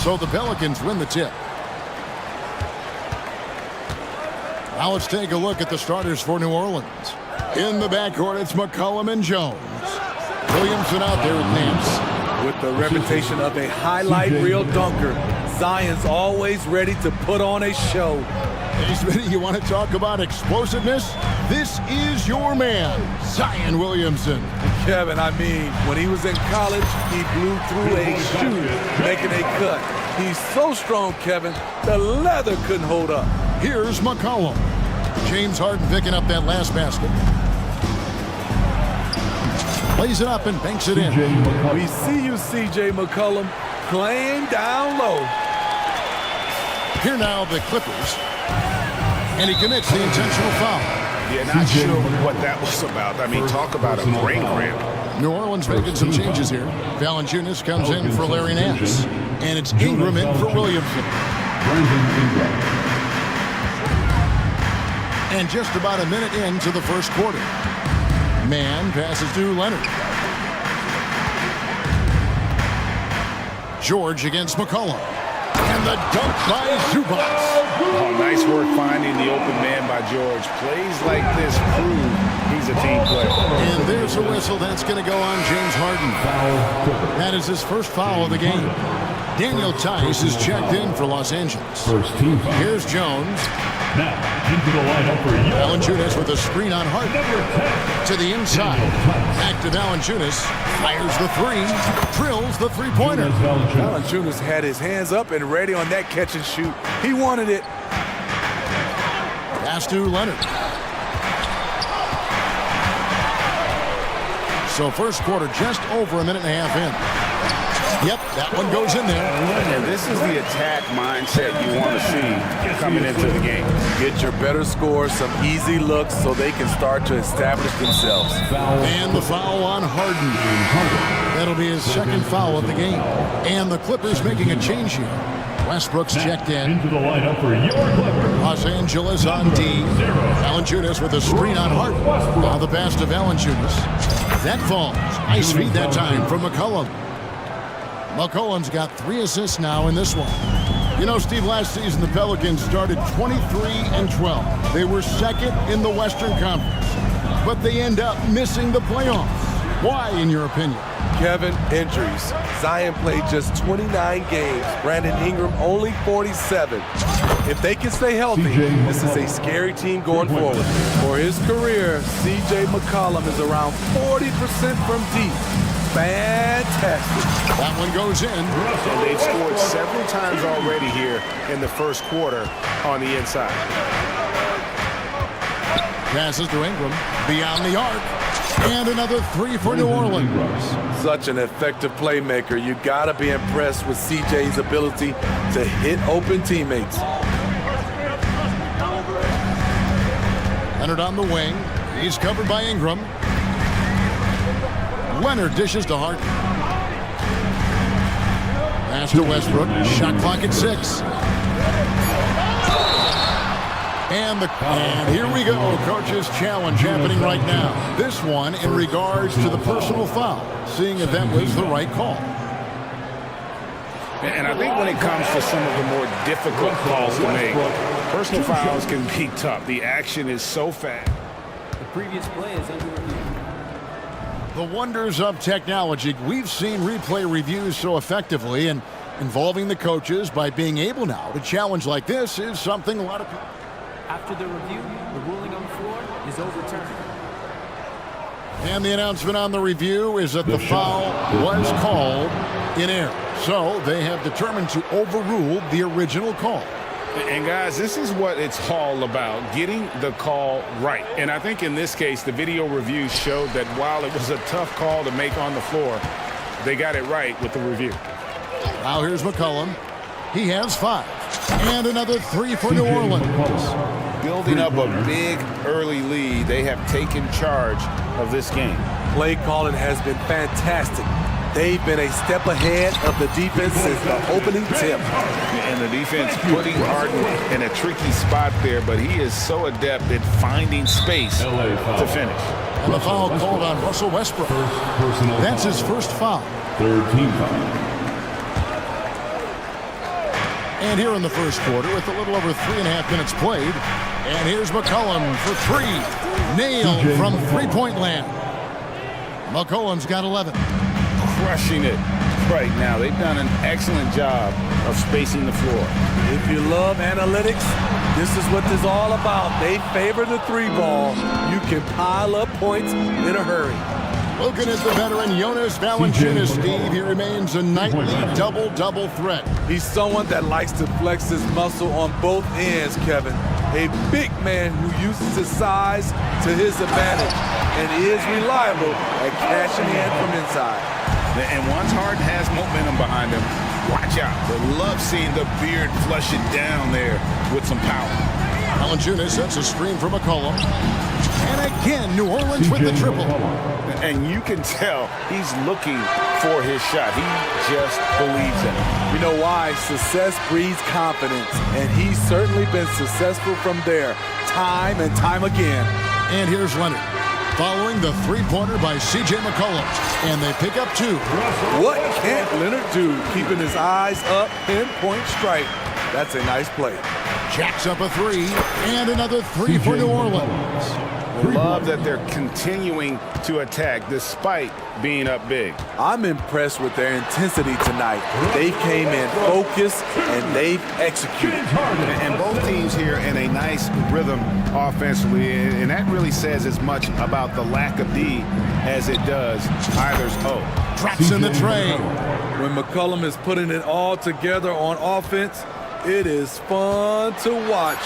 So the Pelicans win the tip. Now let's take a look at the starters for New Orleans. In the backcourt, it's McCollum and Jones. Williamson out there with Nance. With the reputation of a highlight reel dunker, Zion's always ready to put on a show. Hey, Smitty, you want to talk about explosiveness? This is your man, Zion Williamson. Kevin, I mean, when he was in college, he blew through a shoe making a cut. He's so strong, Kevin, the leather couldn't hold up. Here's McCollum. James Harden picking up that last basket. Plays it up and banks it in. We see you, C.J. McCollum, playing down low. Here now, the Clippers. And he commits the intentional foul. Yeah, not sure what that was about. I mean, talk about a brain cramp. New Orleans making some changes here. Valanciunas comes in for Larry Nance. And it's Ingram in for Williamson. And just about a minute into the first quarter. Man passes to Leonard. George against McCollum. And the dunk by Zubac. Oh, nice work finding the open man by George. Plays like this prove he's a team player. And there's a whistle. That's going to go on James Harden. That is his first foul of the game. Daniel Tice is checked in for Los Angeles. First team foul. Here's Jones. Now, into the lineup for you. Valanciunas with a screen on Harden. To the inside. Back to Valanciunas. Fires the three. Drills the three-pointer. Valanciunas had his hands up and ready on that catch and shoot. He wanted it. Pass to Leonard. So first quarter just over a minute and a half in. Yep, that one goes in there. And this is the attack mindset you want to see coming into the game. Get your better scores, some easy looks so they can start to establish themselves. And the foul on Harden. That'll be his second foul of the game. And the Clippers making a change here. Westbrook's checked in. Into the lineup for your Clippers. Los Angeles on D. Valanciunas with a screen on Harden. Now the pass to Valanciunas. That falls. Nice feed that time from McCollum. McCollum's got 3 assists now in this one. You know, Steve, last season the Pelicans started 23-12. They were second in the Western Conference, but they end up missing the playoffs. Why, in your opinion? Kevin, injuries. Zion played just 29 games. Brandon Ingram only 47. If they can stay healthy, this is a scary team going forward. For his career, C.J. McCollum is around 40% from deep. Fantastic. That one goes in. And they've scored several times already here in the first quarter on the inside. Passes to Ingram. Beyond the arc. And another three for New Orleans. Such an effective playmaker. You got to be impressed with CJ's ability to hit open teammates. Leonard on the wing. He's covered by Ingram. Leonard dishes to Harden. Pass to Westbrook. Shot clock at 6. And here we go. Coach's challenge happening right now. This one in regards to the personal foul. Seeing if that was the right call. And I think when it comes to some of the more difficult calls to make, personal fouls can be tough. The action is so fast. The previous play is under review. The wonders of technology. We've seen replay reviews so effectively, and involving the coaches by being able now to challenge like this is something a lot of people. After the review, the ruling on the floor is overturned. And the announcement on the review is that the foul was called in error. So they have determined to overrule the original call. And guys, this is what it's all about, getting the call right. And I think in this case, the video review showed that while it was a tough call to make on the floor, they got it right with the review. Now here's McCollum. He has 5. And another 3 for New Orleans. Building up a big early lead, they have taken charge of this game. Play calling has been fantastic. They've been a step ahead of the defense since the opening tip. And the defense putting Harden in a tricky spot there, but he is so adept at finding space to finish. And the foul called on Russell Westbrook. That's his first foul. Third team foul. And here in the first quarter, with a little over 3.5 minutes played, and here's McCollum for three. Nailed from three-point land. McCollum's got 11. Crushing it right now. They've done an excellent job of spacing the floor. If you love analytics, this is what this is all about. They favor the three ball. You can pile up points in a hurry. Looking at the veteran Jonas Valanciunas, Steve, he remains a nightly double-double threat. He's someone that likes to flex his muscle on both ends, Kevin. A big man who uses his size to his advantage and is reliable at cashing in from inside. And once Harden has momentum behind him, watch out. They love seeing the beard flush it down there with some power. Valanciunas sets a screen for McCollum. And again, New Orleans with the triple. And you can tell he's looking for his shot. He just believes in it. You know why? Success breeds confidence, and he's certainly been successful from there, time and time again. And here's Leonard, following the three-pointer by C.J. McCollum, and they pick up two. What can't Leonard do? Keeping his eyes up, pinpoint strike. That's a nice play. Jacks up a three, and another three for New Orleans. Love that they're continuing to attack despite being up big. I'm impressed with their intensity tonight. They came in focused and they've executed. And both teams here in a nice rhythm offensively, and that really says as much about the lack of D as it does either's O. Drops in the tray. When McCollum is putting it all together on offense, it is fun to watch.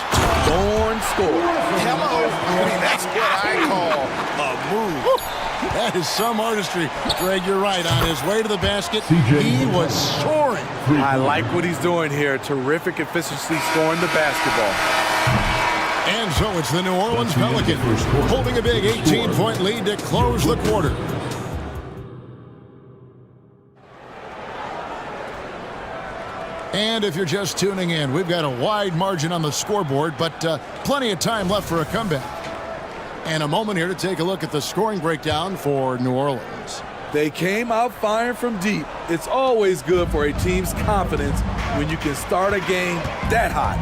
Born score. Hello. I mean, that's what I call a move. That is some artistry. Greg, you're right. On his way to the basket, he was soaring. I like what he's doing here. Terrific efficiency scoring the basketball. And so it's the New Orleans Pelicans holding a big 18-point lead to close the quarter. And if you're just tuning in, we've got a wide margin on the scoreboard, but plenty of time left for a comeback. And a moment here to take a look at the scoring breakdown for New Orleans. They came out firing from deep. It's always good for a team's confidence when you can start a game that hot.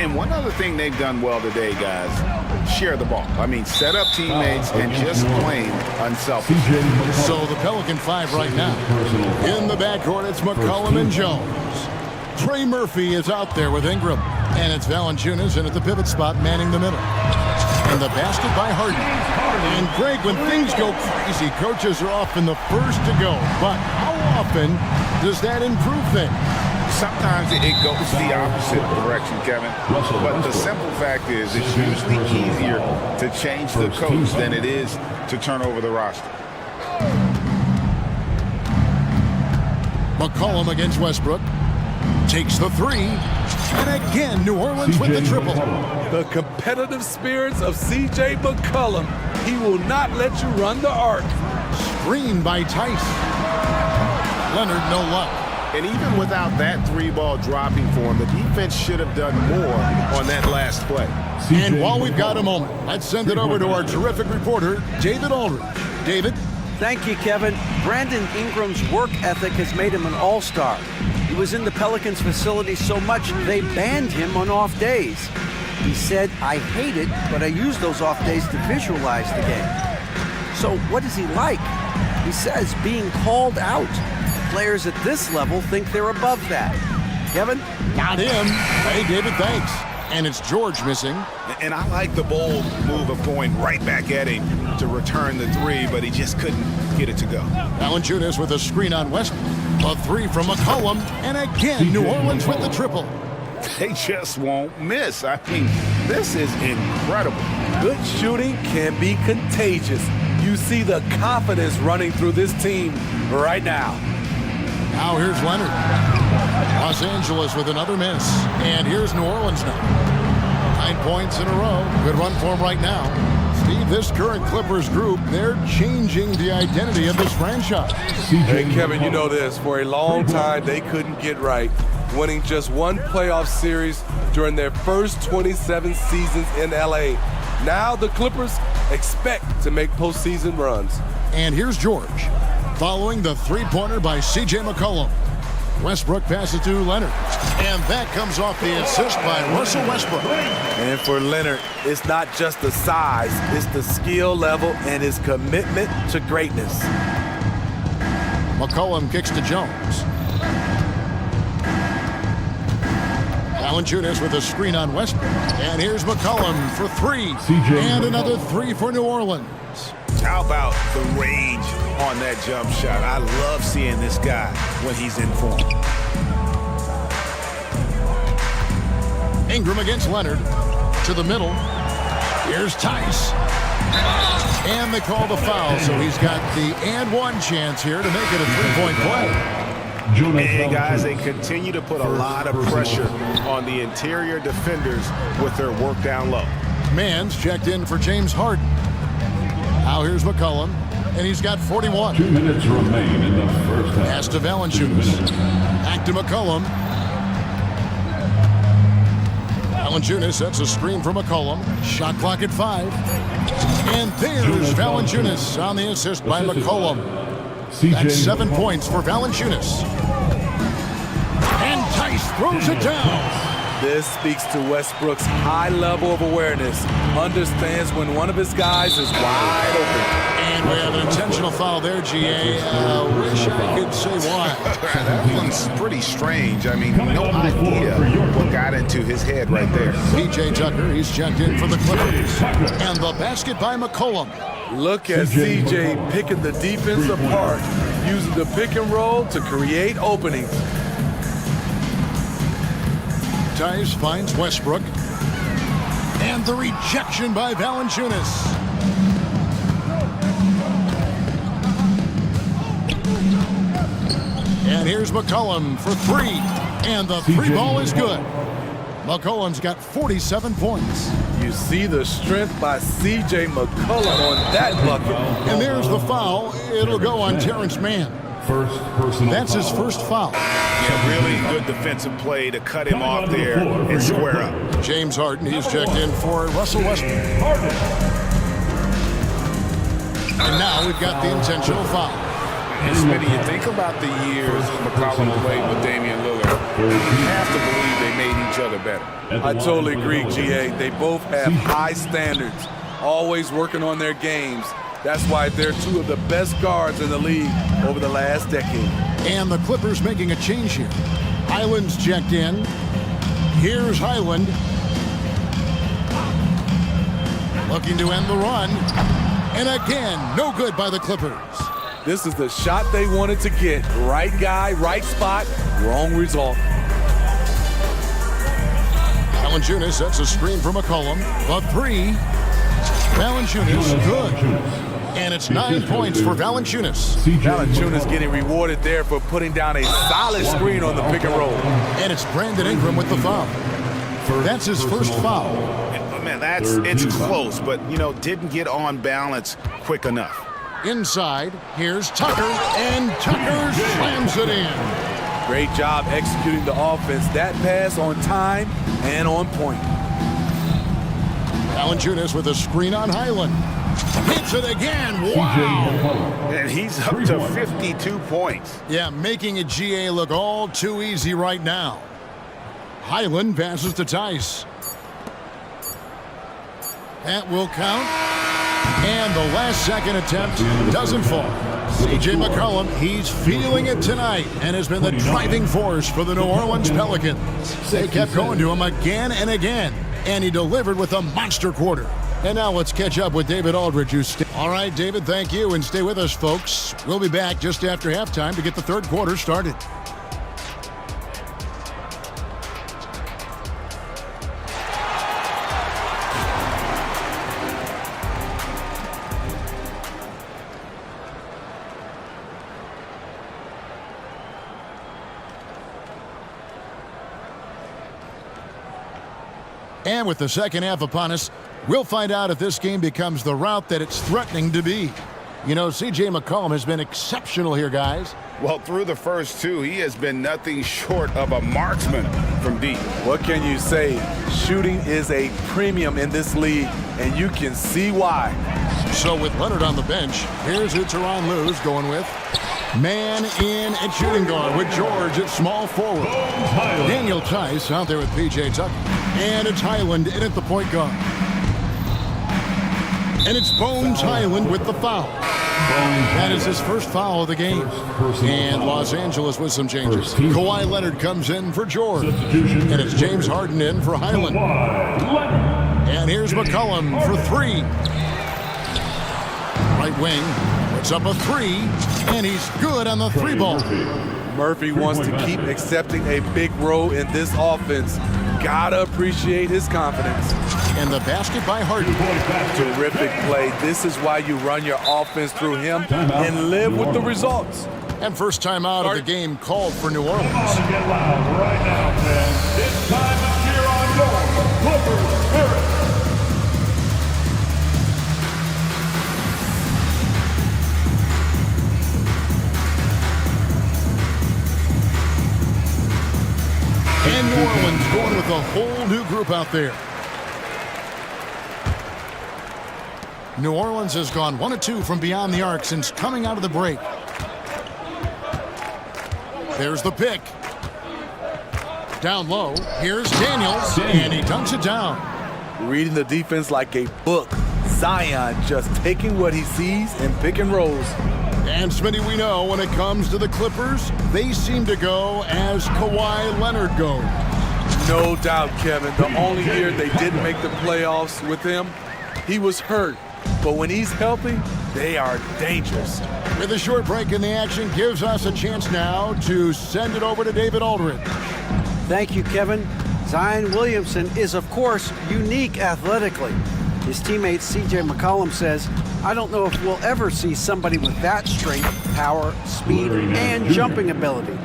And one other thing they've done well today, guys, share the ball. I mean, set up teammates and just plain unselfish. So the Pelican 5 right now. In the backcourt, it's McCollum and Jones. Trey Murphy is out there with Ingram. And it's Valanciunas in at the pivot spot, manning the middle. And the basket by Harden. And Greg, when things go crazy, coaches are often the first to go. But how often does that improve things? Sometimes it goes the opposite direction, Kevin. But the simple fact is it's usually easier to change the coach than it is to turn over the roster. McCollum against Westbrook. Takes the three. And again, New Orleans with the triple. The competitive spirits of C.J. McCollum. He will not let you run the arc. Screen by Tice. Leonard, no luck. And even without that three ball dropping for him, the defense should have done more on that last play. And while we've got a moment, let's send it over to our terrific reporter, David Aldridge. David? Thank you, Kevin. Brandon Ingram's work ethic has made him an all-star. He was in the Pelicans facility so much they banned him on off days. He said, I hate it, but I use those off days to visualize the game. So what is he like? He says being called out. Players at this level think they're above that. Kevin? Not him. Hey, David, thanks. And it's George missing. And I like the bold move of going right back at him to return the three, but he just couldn't get it to go. Valanciunas with a screen on Westbrook. A three from McCollum. And again, New Orleans with the triple. They just won't miss. I mean, this is incredible. Good shooting can be contagious. You see the confidence running through this team right now. Now here's Leonard. Los Angeles with another miss. And here's New Orleans now. 9 points in a row. Good run for him right now. Steve, this current Clippers group, they're changing the identity of this franchise. Hey, Kevin, you know this. For a long time, they couldn't get right, winning just one playoff series during their first 27 seasons in L.A. Now the Clippers expect to make postseason runs. And here's George, following the three-pointer by C.J. McCollum. Westbrook passes to Leonard. And that comes off the assist by Russell Westbrook. And for Leonard, it's not just the size, it's the skill level and his commitment to greatness. McCollum kicks to Jones. Valanciunas with a screen on Westbrook. And here's McCollum for three. And another three for New Orleans. How about the range on that jump shot? I love seeing this guy when he's in form. Ingram against Leonard. To the middle. Here's Tice. And they call the foul, so he's got the and one chance here to make it a three-point play. And guys, they continue to put a lot of pressure on the interior defenders with their work down low. Mann's checked in for James Harden. Now here's McCollum, and he's got 41. 2 minutes remain in the first half. Pass to Valanciunas. Back to McCollum. Valanciunas sets a screen for McCollum. Shot clock at 5. And there's Valanciunas on the assist by McCollum. That's 7 points for Valanciunas. And Tice throws it down. This speaks to Westbrook's high level of awareness. Understands when one of his guys is wide open. And we have an intentional foul there, GA. Wish I could say why. That one's pretty strange. I mean, no idea what got into his head right there. PJ Tucker, he's checked in for the Clippers. And the basket by McCollum. Look at CJ picking the defense apart, using the pick and roll to create openings. Tice finds Westbrook. And the rejection by Valanciunas. And here's McCollum for three. And the three ball is good. McCollum's got 47 points. You see the strength by C.J. McCollum on that bucket. And there's the foul. It'll go on Terrence Mann. That's his first foul. Yeah, really good defensive play to cut him off there and square up. James Harden, he's checked in for Russell Westbrook. And now we've got the intentional foul. And Smitty, you think about the years McCollum played with Damian Lillard, you have to believe they made each other better. I totally agree, GA. They both have high standards, always working on their games. That's why they're two of the best guards in the league over the last decade. And the Clippers making a change here. Highland's checked in. Here's Highland. Looking to end the run. And again, no good by the Clippers. This is the shot they wanted to get. Right guy, right spot, wrong result. Valanciunas sets a screen for McCollum. The three. Valanciunas, good. And it's 9 points for Valanciunas. Valanciunas getting rewarded there for putting down a solid screen on the pick and roll. And it's Brandon Ingram with the foul. That's his first foul. Man, it's close, but, you know, didn't get on balance quick enough. Inside, here's Tucker, and Tucker slams it in. Great job executing the offense. That pass on time and on point. Valanciunas with a screen on Highland. Hits it again. Wow. And he's up to 52 points. Yeah, making a GA look all too easy right now. Highland passes to Tice. That will count. And the last second attempt doesn't fall. C.J. McCollum, he's feeling it tonight and has been the driving force for the New Orleans Pelicans. They kept going to him again and again, and he delivered with a monster quarter. And now let's catch up with David Aldridge. All right, David, thank you, and stay with us, folks. We'll be back just after halftime to get the third quarter started. And with the second half upon us, we'll find out if this game becomes the route that it's threatening to be. You know, C.J. McCollum has been exceptional here, guys. Well, through the first two, he has been nothing short of a marksman from deep. What can you say? Shooting is a premium in this league, and you can see why. So with Leonard on the bench, here's who Tyronn Lue's going with. Man in at shooting guard with George at small forward. Daniel Tice out there with P.J. Tucker. And it's Highland in at the point guard. And it's Bones Highland with the foul. That is his first foul of the game. And Los Angeles with some changes. Kawhi Leonard comes in for George. And it's James Harden in for Highland. And here's McCollum for three. Right wing. Puts up a three. And he's good on the three ball. Murphy wants to keep accepting a big role in this offense. Gotta appreciate his confidence. And the basket by Harden. Terrific play. This is why you run your offense through him and live with the results. And first time out of the game called for New Orleans. Get loud right now, fans. It's time to cheer on your Clippers spirit. And New Orleans going with a whole new group out there. New Orleans has gone 1 of 2 from beyond the arc since coming out of the break. There's the pick. Down low. Here's Daniels, and he dunks it down. Reading the defense like a book. Zion just taking what he sees and pick and rolls. And Smitty, we know when it comes to the Clippers, they seem to go as Kawhi Leonard goes. No doubt, Kevin. The only year they didn't make the playoffs with him, he was hurt. But when he's healthy, they are dangerous. With a short break in the action, gives us a chance now to send it over to David Aldridge. Thank you, Kevin. Zion Williamson is, of course, unique athletically. His teammate C.J. McCollum says, I don't know if we'll ever see somebody with that strength, power, speed, and jumping ability.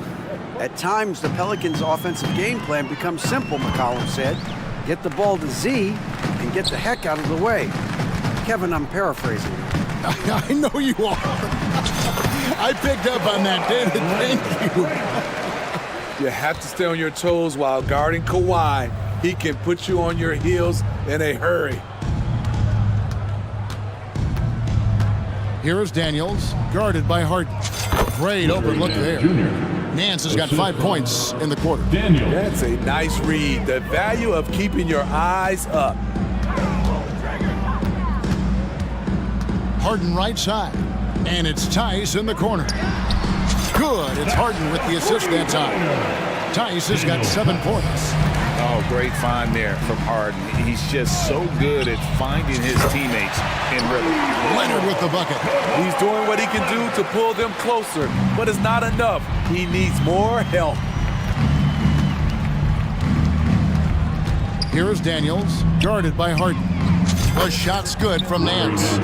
At times, the Pelicans' offensive game plan becomes simple, McCollum said. Get the ball to Z and get the heck out of the way. Kevin, I'm paraphrasing. I know you are. I picked up on that, David. Thank you. You have to stay on your toes while guarding Kawhi. He can put you on your heels in a hurry. Here is Daniels, guarded by Harden. Great open look there. Nance has got 5 points in the quarter. That's a nice read. The value of keeping your eyes up. Harden right side. And it's Tice in the corner. Good. It's Harden with the assist that time. Tice has got 7 points. Oh, great find there from Harden. He's just so good at finding his teammates in rhythm. Leonard with the bucket. He's doing what he can do to pull them closer, but it's not enough. He needs more help. Here is Daniels, guarded by Harden. The shot's good from Nance.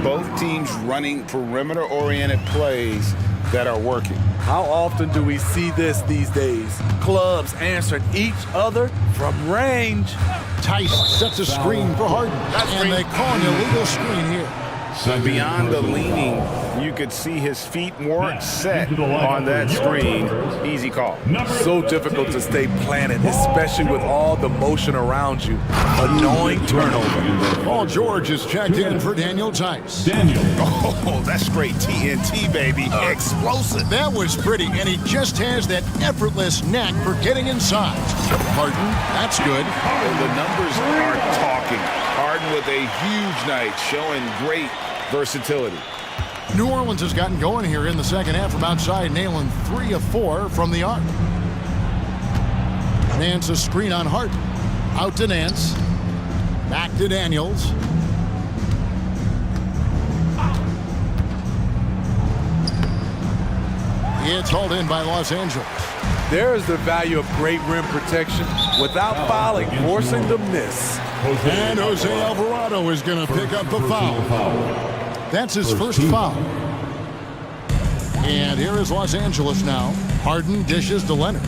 Both teams running perimeter-oriented plays that are working. How often do we see this these days? Clubs answering each other from range. Tice sets a screen for Harden, and they call an illegal screen here. So beyond the leaning, you could see his feet weren't set on that screen. Easy call. So difficult to stay planted, especially with all the motion around you. Annoying turnover. Paul George is checked in for Daniel Tice. Oh, that's great TNT, baby. Explosive. That was pretty, and he just has that effortless knack for getting inside. Harden, that's good. And the numbers are talking. Harden with a huge night, showing great versatility. New Orleans has gotten going here in the second half from outside, nailing 3 of 4 from the arc. Nance a screen on Harden. Out to Nance. Back to Daniels. It's hauled in by Los Angeles. There is the value of great rim protection without fouling, forcing the miss. And Jose Alvarado is going to pick up the foul. That's his first foul. And here is Los Angeles now. Harden dishes to Leonard.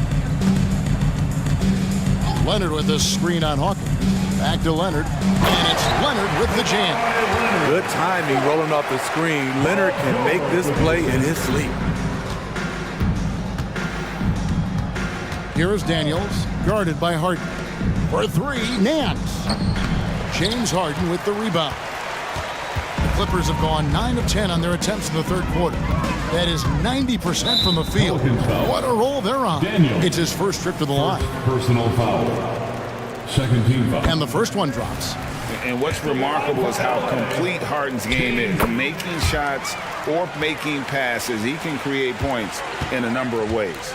Leonard with a screen on Hawkins. Back to Leonard. And it's Leonard with the jam. Good timing rolling off the screen. Leonard can make this play in his sleep. Here is Daniels, guarded by Harden. For 3, Nance. James Harden with the rebound. Clippers have gone 9 of 10 on their attempts in the third quarter. That is 90% from the field. What a roll they're on. It's his first trip to the line. Personal foul. Second team foul. And the first one drops. And what's remarkable is how complete Harden's game is. Making shots or making passes, he can create points in a number of ways.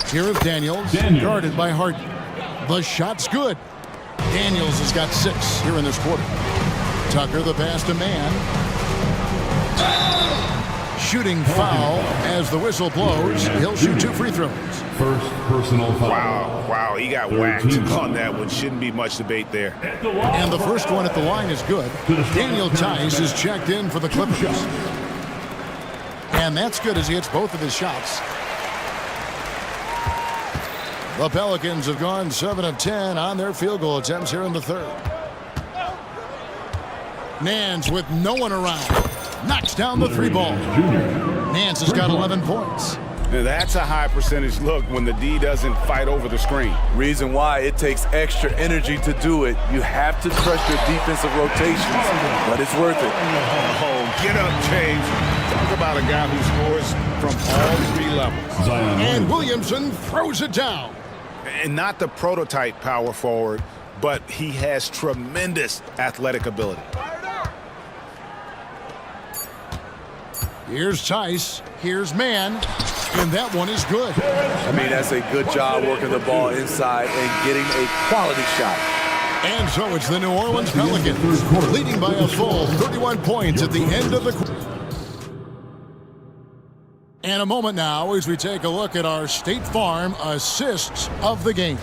Here is Daniels, guarded by Harden. The shot's good. Daniels has got 6 here in this quarter. Tucker, the pass to man. Shooting foul as the whistle blows. He'll shoot 2 free throws. First personal foul. Wow, he got whacked on that one. Shouldn't be much debate there. And the first one at the line is good. Daniel Tice is checked in for the Clippers. And that's good as he hits both of his shots. The Pelicans have gone 7 of 10 on their field goal attempts here in the third. Nance with no one around. Knocks down the 3 ball. Nance has got 11 points. Now that's a high percentage look when the D doesn't fight over the screen. Reason why it takes extra energy to do it. You have to trust your defensive rotations, but it's worth it. Oh, get up, James. Talk about a guy who scores from all 3 levels. And Williamson throws it down. And not the prototype power forward, but he has tremendous athletic ability. Here's Tice. Here's man. And that one is good. I mean, that's a good job working the ball inside and getting a quality shot. And so it's the New Orleans Pelicans leading by a full 31 points at the end of the quarter. And a moment now as we take a look at our State Farm assists of the game.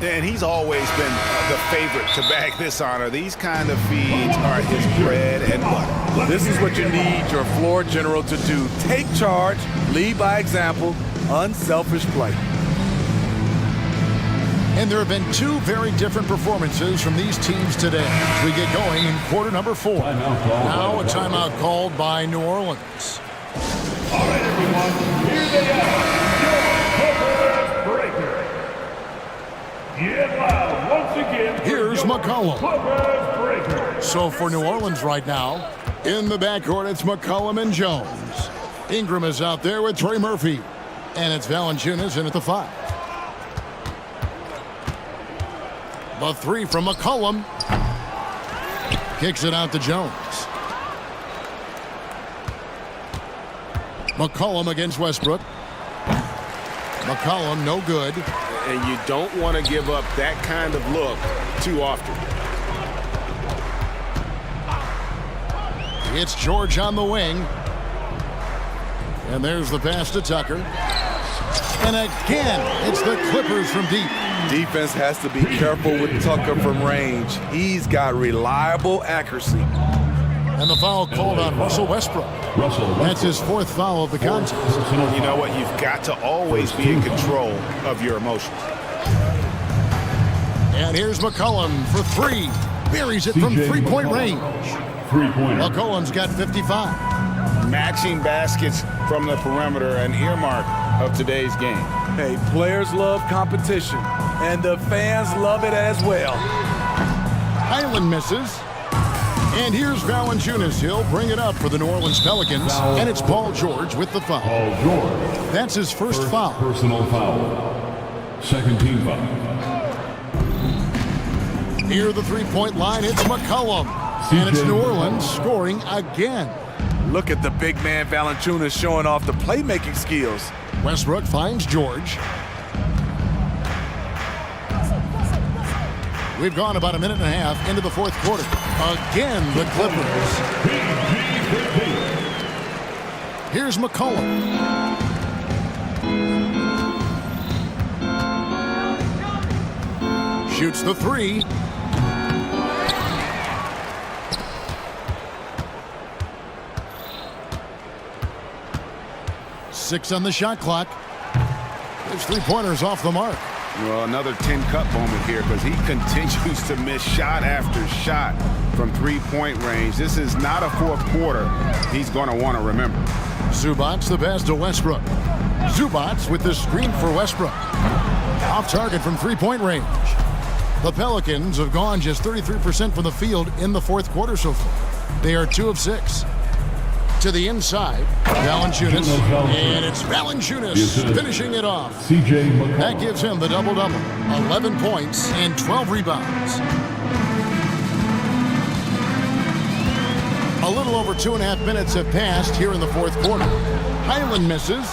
And he's always been the favorite to bag this honor. These kind of feeds are his bread and butter. This is what you need your floor general to do. Take charge, lead by example, unselfish play. And there have been 2 very different performances from these teams today as we get going in quarter number 4. Now a timeout called by New Orleans. All right, everyone, here they are, your Clippers breaker. Get loud once again. Here's McCollum. Clippers breaker. So for New Orleans right now, in the backcourt, it's McCollum and Jones. Ingram is out there with Trey Murphy. And it's Valanciunas in at the 5. The 3 from McCollum. Kicks it out to Jones. McCollum against Westbrook. McCollum, no good. And you don't want to give up that kind of look too often. It's George on the wing. And there's the pass to Tucker. And again, it's the Clippers from deep. Defense has to be careful with Tucker from range. He's got reliable accuracy. And the foul called on Russell Westbrook. That's his 4th foul of the contest. You know what? You've got to always be in control of your emotions. And here's McCollum for 3. Buries it from 3-point range. McCollum's got 55. Matching baskets from the perimeter, an earmark of today's game. Hey, players love competition, and the fans love it as well. Highland misses. And here's Valanciunas. He'll bring it up for the New Orleans Pelicans. And it's Paul George with the foul. Paul George. That's his first foul. Personal foul. Second team foul. Near the 3-point line, it's McCollum. And it's New Orleans scoring again. Look at the big man Valanciunas showing off the playmaking skills. Westbrook finds George. We've gone about a minute and a half into the 4th quarter. Again, the Clippers. Here's McCollum. Shoots the 3. Six on the shot clock. His 3-pointers off the mark. Well, another 10-cup moment here because he continues to miss shot after shot from 3-point range. This is not a 4th quarter he's going to want to remember. Zubac the pass to Westbrook. Zubac with the screen for Westbrook. Off target from 3-point range. The Pelicans have gone just 33% from the field in the fourth quarter so far. They are 2 of 6. To the inside, Valanciunas, and it's Valanciunas finishing it off. That gives him the double-double, 11 points and 12 rebounds. A little over 2.5 minutes have passed here in the fourth quarter. Highland misses.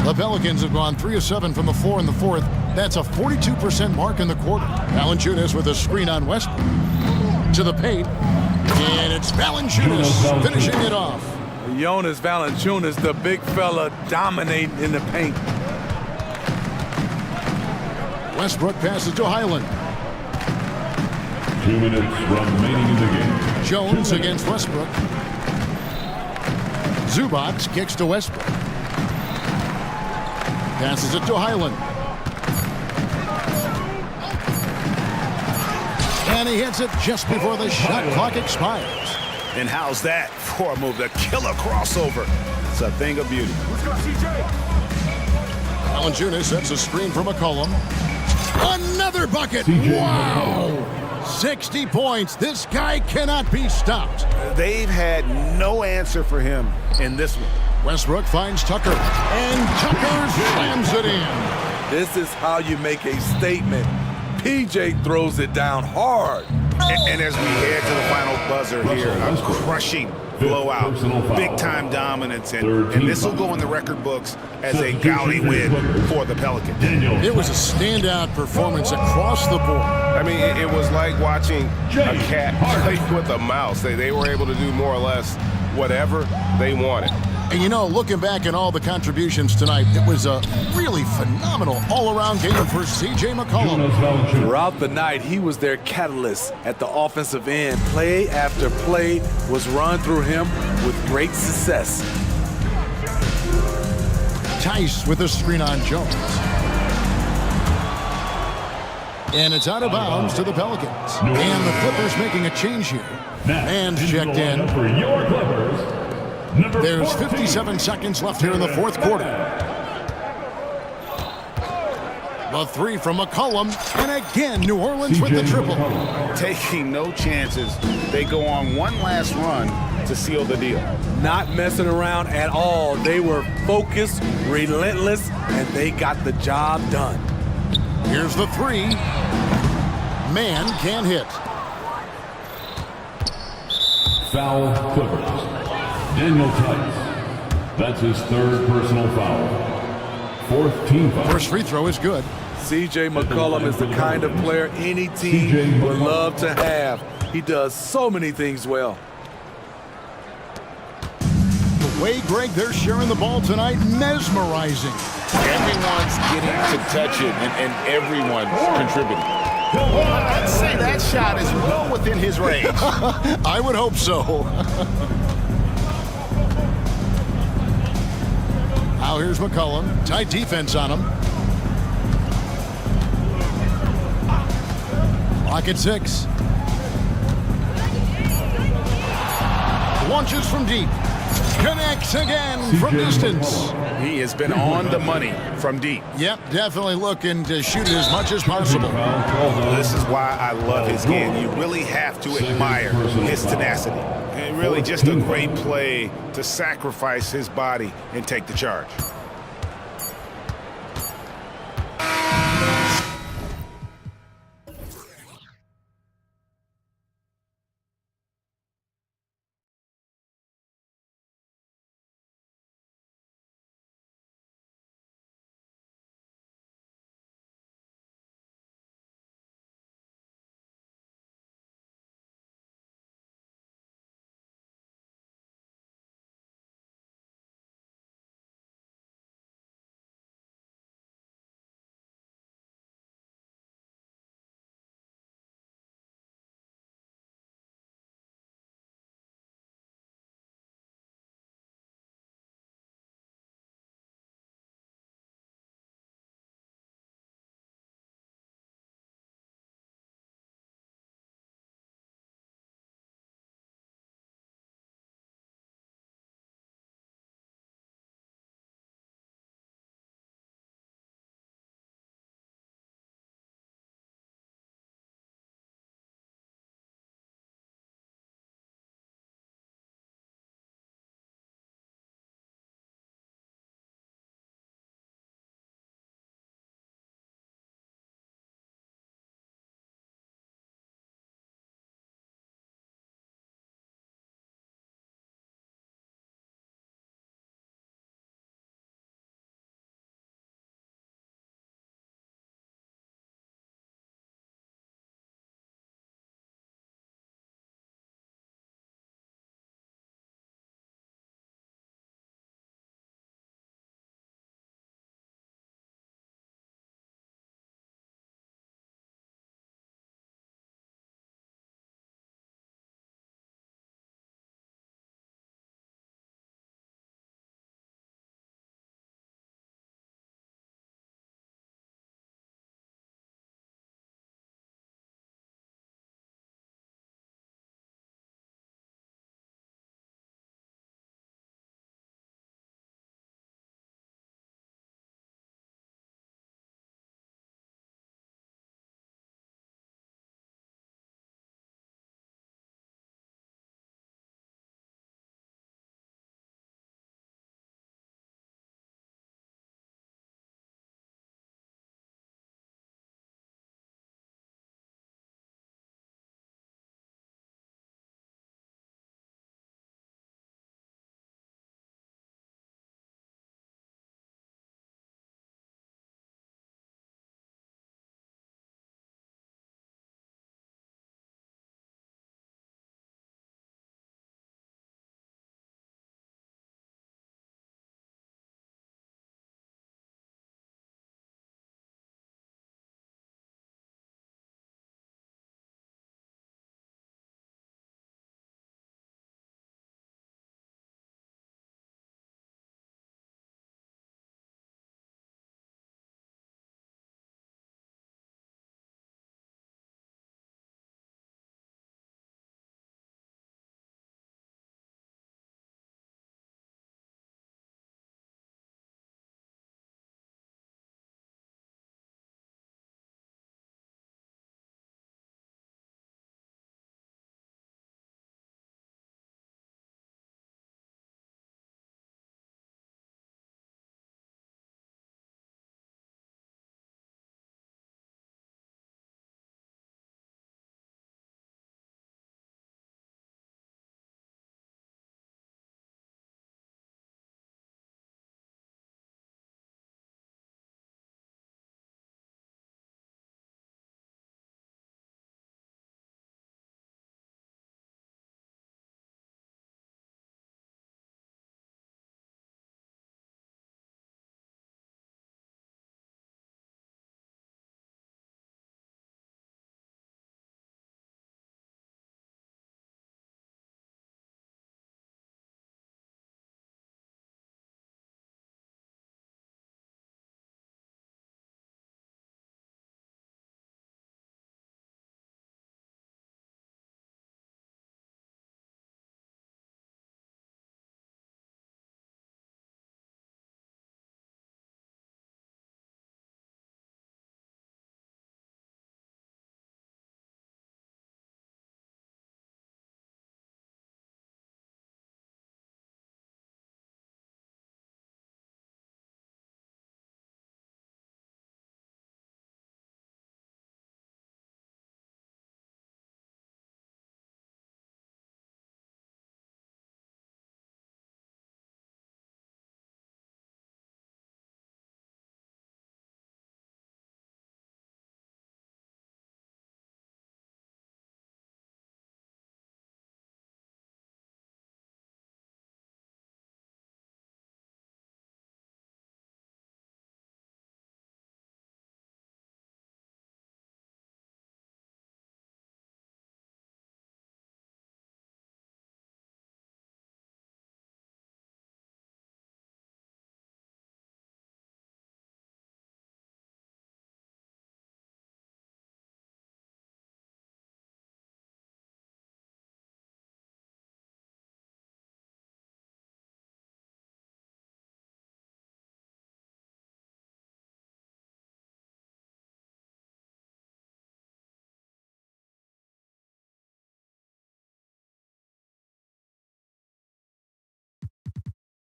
The Pelicans have gone 3 of 7 from the floor in the fourth. That's a 42% mark in the quarter. Valanciunas with a screen on Westbrook. To the paint. And it's Valanciunas finishing it off. Jonas Valanciunas, the big fella, dominating in the paint. Westbrook passes to Highland. 2 minutes remaining in the game. Jones against Westbrook. Zubac kicks to Westbrook. Passes it to Highland. And he hits it just before the shot clock expires. And how's that for a move? The killer crossover. It's a thing of beauty. Valanciunas sets a screen for McCollum. Another bucket. Wow. 60 points. This guy cannot be stopped. They've had no answer for him in this one. Westbrook finds Tucker. And Tucker slams it in. This is how you make a statement. PJ throws it down hard. And as we head to the final buzzer here, a crushing blowout, big-time dominance, and this will go in the record books as a gaudy win for the Pelicans. It was a standout performance across the board. I mean, it was like watching a cat play with a mouse. They were able to do more or less whatever they wanted. And you know, looking back at all the contributions tonight, it was a really phenomenal all-around game for C.J. McCollum. Throughout the night, he was their catalyst at the offensive end. Play after play was run through him with great success. Tice with a screen on Jones. And it's out of bounds to the Pelicans. And the Clippers making a change here. And checked in. For your Clippers, There's 57 seconds left here in the fourth quarter. The three from McCollum, and again, New Orleans with the triple. Taking no chances. They go on one last run to seal the deal. Not messing around at all. They were focused, relentless, and they got the job done. Here's the three. Man can't hit. Foul Clippers. Daniel Tice. That's his third personal foul. Fourth team foul. First free throw is good. C.J. McCollum is the kind of player any team would love to have. He does so many things well. The way, Greg, they're sharing the ball tonight, mesmerizing. Everyone's getting to touch it, and everyone's contributing. I'd say that shot is well within his range. I would hope so. Now here's McCollum. Tight defense on him. Lock at 6. Launches from deep. Connects again from distance. He has been on the money from deep. Yep, definitely looking to shoot it as much as possible. This is why I love his game. You really have to admire his tenacity. And really just a great play to sacrifice his body and take the charge.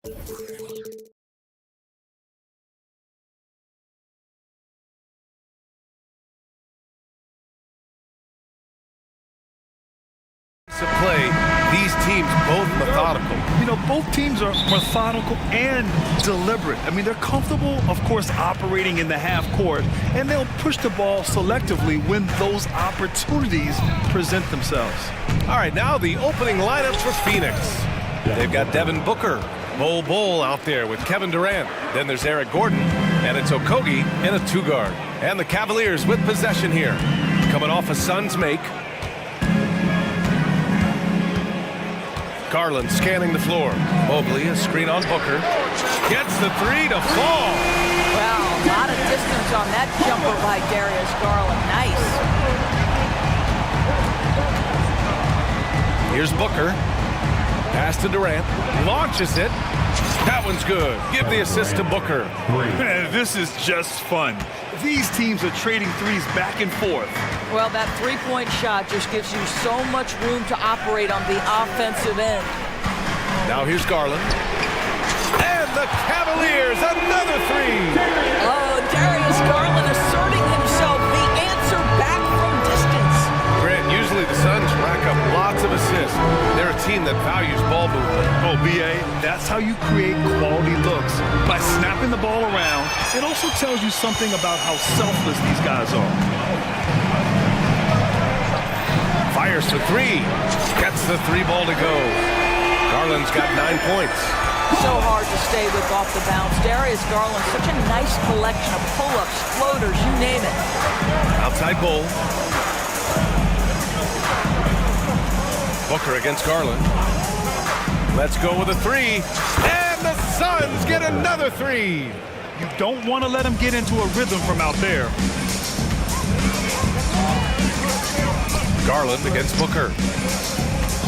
To play, these teams both methodical. You know, both teams are methodical and deliberate. I mean, they're comfortable, of course, operating in the half court, and they'll push the ball selectively when those opportunities present themselves. All right, now the opening lineup for Phoenix. They've got Devin Booker, Bol out there with Kevin Durant. Then there's Eric Gordon, and it's Okogie in a two-guard. And the Cavaliers with possession here. Coming off a Suns make. Garland scanning the floor. Mobley, a screen on Booker. Gets the three to fall. Wow, a lot of distance on that jumper by Darius Garland. Nice. Here's Booker. Pass to Durant. Launches it. That one's good. Give the assist to Booker. Man, this is just fun. These teams are trading threes back and forth. Well, that three-point shot just gives you so much room to operate on the offensive end. Now here's Garland. And the Cavaliers, another three. Oh, Darius Garland asserting himself, the answer back from distance. Grant, usually the Suns rack up lots of assists. They're a team that values ball movement. Oh, B.A., that's how you create quality looks. By snapping the ball around, it also tells you something about how selfless these guys are. Fires for three. Gets the three ball to go. Garland's got 9 points. So hard to stay with off the bounce. Darius Garland, such a nice collection of pull-ups, floaters, you name it. Outside Bol. Booker against Garland. Let's go with a three. And the Suns get another three. You don't want to let them get into a rhythm from out there. Garland against Booker.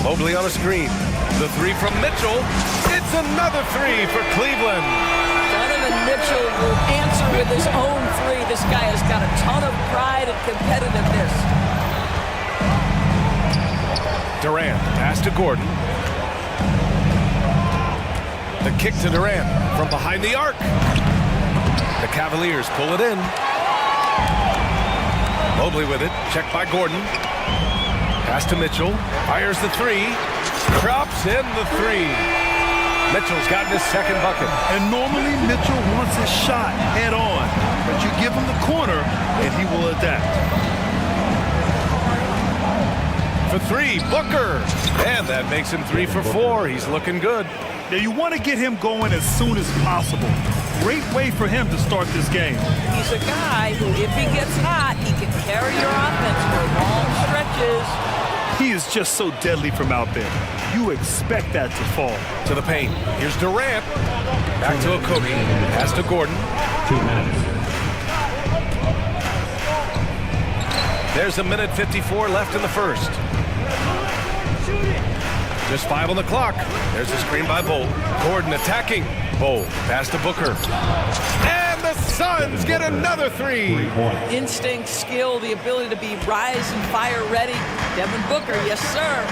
Mobley on a screen. The three from Mitchell. It's another three for Cleveland. Donovan Mitchell will answer with his own three. This guy has got a ton of pride and competitiveness. Durant, pass to Gordon. The kick to Durant from behind the arc. The Cavaliers pull it in. Mobley with it, checked by Gordon. Pass to Mitchell, fires the three, drops in the three. Mitchell's gotten his second bucket. And normally Mitchell wants his shot head on, but you give him the corner and he will adapt. For three, Booker. And that makes him 3 for 4. He's looking good. Now you want to get him going as soon as possible. Great way for him to start this game. He's a guy who, if he gets hot, he can carry your offense for long stretches. He is just so deadly from out there. You expect that to fall. To the paint. Here's Durant. Back to Okogie. Pass to Gordon. 2 minutes. There's a minute 54 left in the first. Just 5 on the clock. There's a screen by Bol. Gordon attacking. Bol, pass to Booker. And the Suns get another three. Instinct, skill, the ability to be rise and fire ready. Devin Booker, yes sir.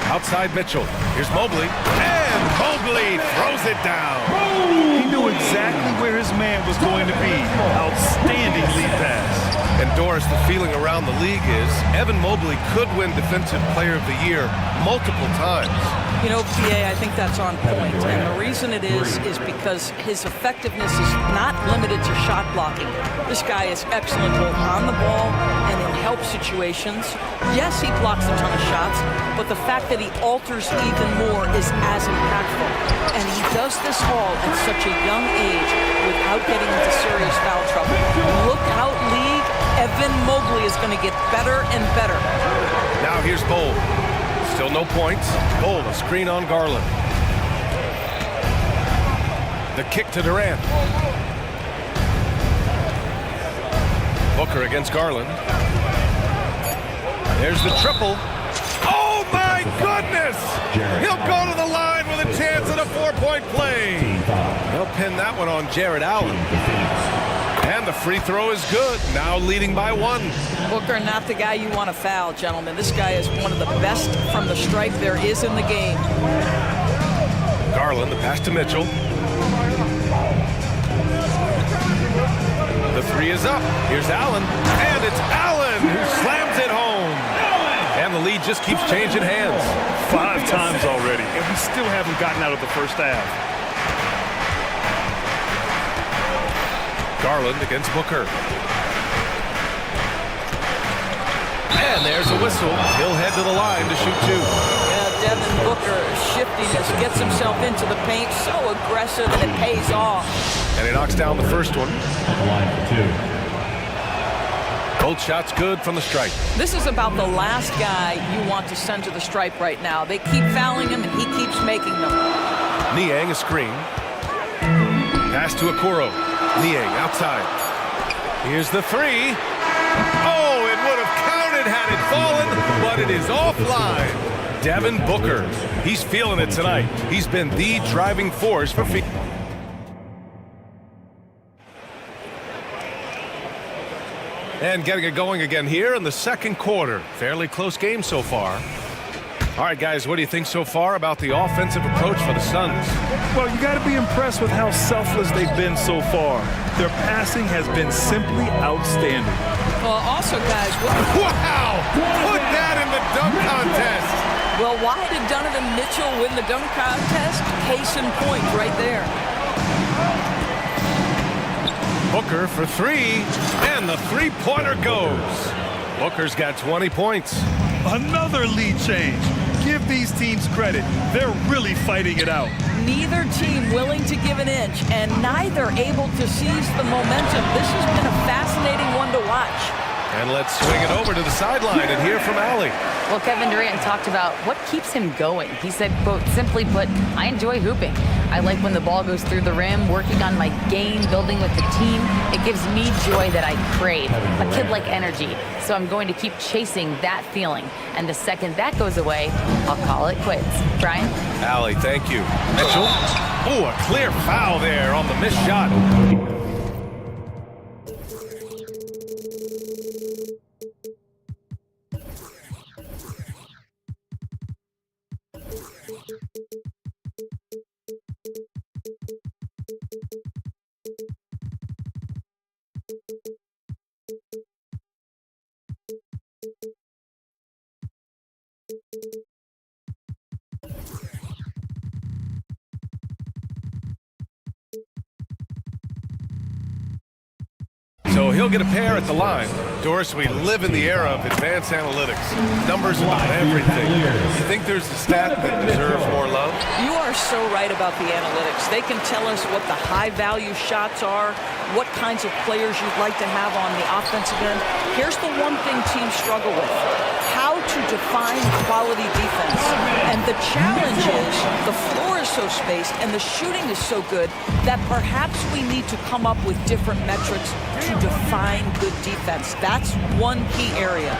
Outside Mitchell. Here's Mobley. And Mobley throws it down. He knew exactly where his man was going to be. Outstanding lead pass. And Doris, the feeling around the league is Evan Mobley could win Defensive Player of the Year multiple times. You know, PA, I think that's on point. And the reason it is because his effectiveness is not limited to shot blocking. This guy is excellent both on the ball and in help situations. Yes, he blocks a ton of shots, but the fact that he alters even more is as impactful. And he does this all at such a young age without getting into serious foul trouble. Look out, league. Evan Mobley is going to get better and better. Now here's Bol. Still no points. Bol, a screen on Garland. The kick to Durant. Booker against Garland. There's the triple. Oh my goodness! He'll go to the line with a chance at a 4-point play. They'll pin that one on Jared Allen. And And the free throw is good. Now leading by 1. Booker, not the guy you want to foul, gentlemen. This guy is one of the best from the stripe there is in the game. Garland, the pass to Mitchell. The 3 is up. Here's Allen. And it's Allen who slams it home. And the lead just keeps changing hands. 5 times already, and we still haven't gotten out of the first half. Garland against Booker. And there's a whistle. He'll head to the line to shoot 2. Yeah, Devin Booker shiftiness gets himself into the paint, so aggressive, and it pays off. And he knocks down the first one. At the line for 2. Both shots good from the stripe. This is about the last guy you want to send to the stripe right now. They keep fouling him, and he keeps making them. Niang a screen. Pass to Okoro. Niang outside. Here's the 3. Oh, it would have counted had it fallen, but it is offline. Devin Booker. He's feeling it tonight. He's been the driving force for Phoenix. And getting it going again here in the second quarter. Fairly close game so far. All right, guys, what do you think so far about the offensive approach for the Suns? Well, you got to be impressed with how selfless they've been so far. Their passing has been simply outstanding. Well, also, guys... Wow! Put that in the dunk contest! Well, why did Donovan Mitchell win the dunk contest? Case in point right there. Booker for 3, and the three-pointer goes. Booker's got 20 points. Another lead change. Give these teams credit. They're really fighting it out. Neither team willing to give an inch, and neither able to seize the momentum. This has been a fascinating one to watch. And let's swing it over to the sideline and hear from Allie. Well, Kevin Durant talked about what keeps him going. He said, quote, simply put, I enjoy hooping. I like when the ball goes through the rim, working on my game, building with the team. It gives me joy that I crave, a kid-like energy. So I'm going to keep chasing that feeling. And the second that goes away, I'll call it quits. Brian? Allie, thank you. Mitchell. Oh, a clear foul there on the missed shot. So he'll get a pair at the line. Doris, we live in the era of advanced analytics. Numbers about everything. You think there's a stat that deserves more love? You are so right about the analytics. They can tell us what the high-value shots are, what kinds of players you'd like to have on the offensive end. Here's the one thing teams struggle with: how to define quality defense. And the challenge is the floor is so spaced and the shooting is so good that perhaps we need to come up with different metrics to define good defense. That's one key area.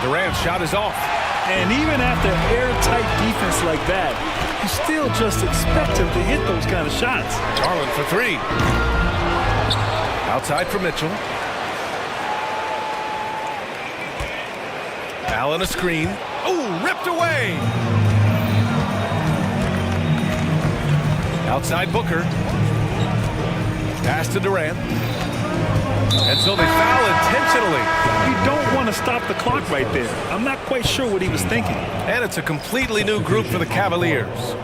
Durant's shot is off. And even after airtight defense like that, you still just expect him to hit those kind of shots. Garland for 3. Outside for Mitchell. Allen a screen. Oh, ripped away. Outside Booker. Pass to Durant. And so they foul intentionally. You don't want to stop the clock right there. I'm not quite sure what he was thinking. And it's a completely new group for the Cavaliers.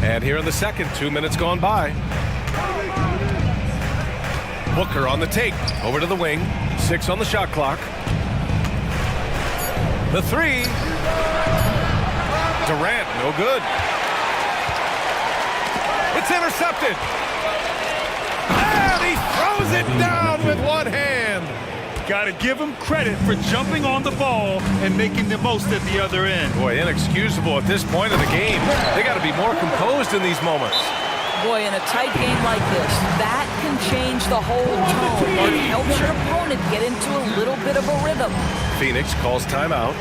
And here in the second, 2 minutes gone by. Booker on the take. Over to the wing. 6 on the shot clock. The 3. Durant, no good. It's intercepted. And he throws it down with one hand. Got to give him credit for jumping on the ball and making the most at the other end. Boy, inexcusable at this point of the game. They got to be more composed in these moments. Boy, in a tight game like this, that can change the whole tone. It helps your opponent get into a little bit of a rhythm. Phoenix calls timeout.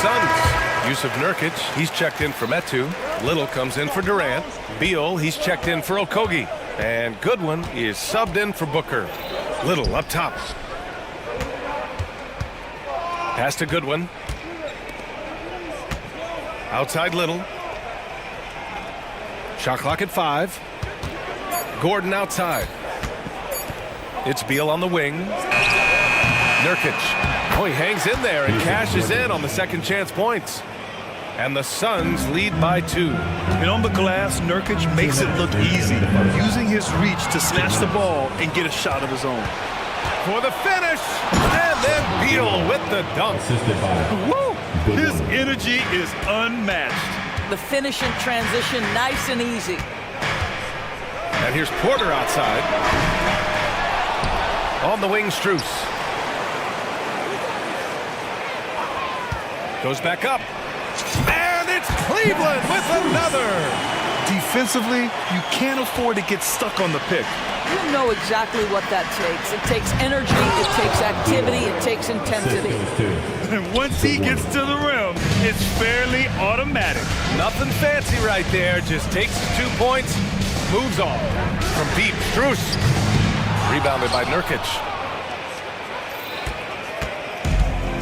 Suns. Use of Nurkic, he's checked in for Metu. Little comes in for Durant. Beal, he's checked in for Okogie. And Goodwin is subbed in for Booker. Little up top. Pass to Goodwin. Outside Little. Shot clock at 5. Gordon outside. It's Beal on the wing. Nurkic. Oh, he hangs in there and cashes in on the second chance points. And the Suns lead by 2. And on the glass, Nurkic makes it look easy, using his reach to snatch the ball and get a shot of his own. For the finish, and then Beal with the dunk. Woo! His energy is unmatched. The finish in transition, nice and easy. And here's Porter outside. On the wing, Strus. Goes back up. And it's Cleveland with another. Defensively, you can't afford to get stuck on the pick. You know exactly what that takes. It takes energy, it takes activity, it takes intensity. And once he gets to the rim, it's fairly automatic. Nothing fancy right there. Just takes 2 points, moves on. From deep, Strus. Rebounded by Nurkic.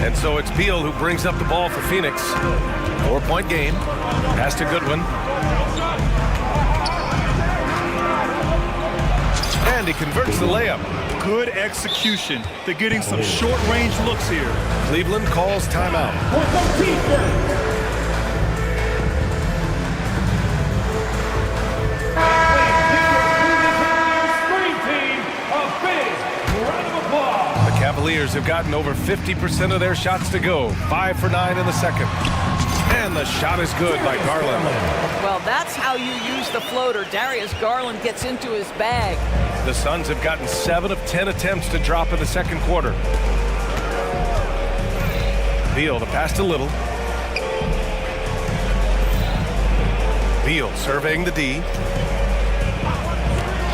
And so it's Beal who brings up the ball for Phoenix. 4-point game. Pass to Goodwin. And he converts the layup. Good execution. They're getting some short-range looks here. Cleveland calls timeout. The Cavaliers have gotten over 50% of their shots to go. 5 for 9 in the second. And the shot is good by Garland. Well, that's how you use the floater. Darius Garland gets into his bag. The Suns have gotten 7 of 10 attempts to drop in the second quarter. Beal, the pass to Little. Beal surveying the D.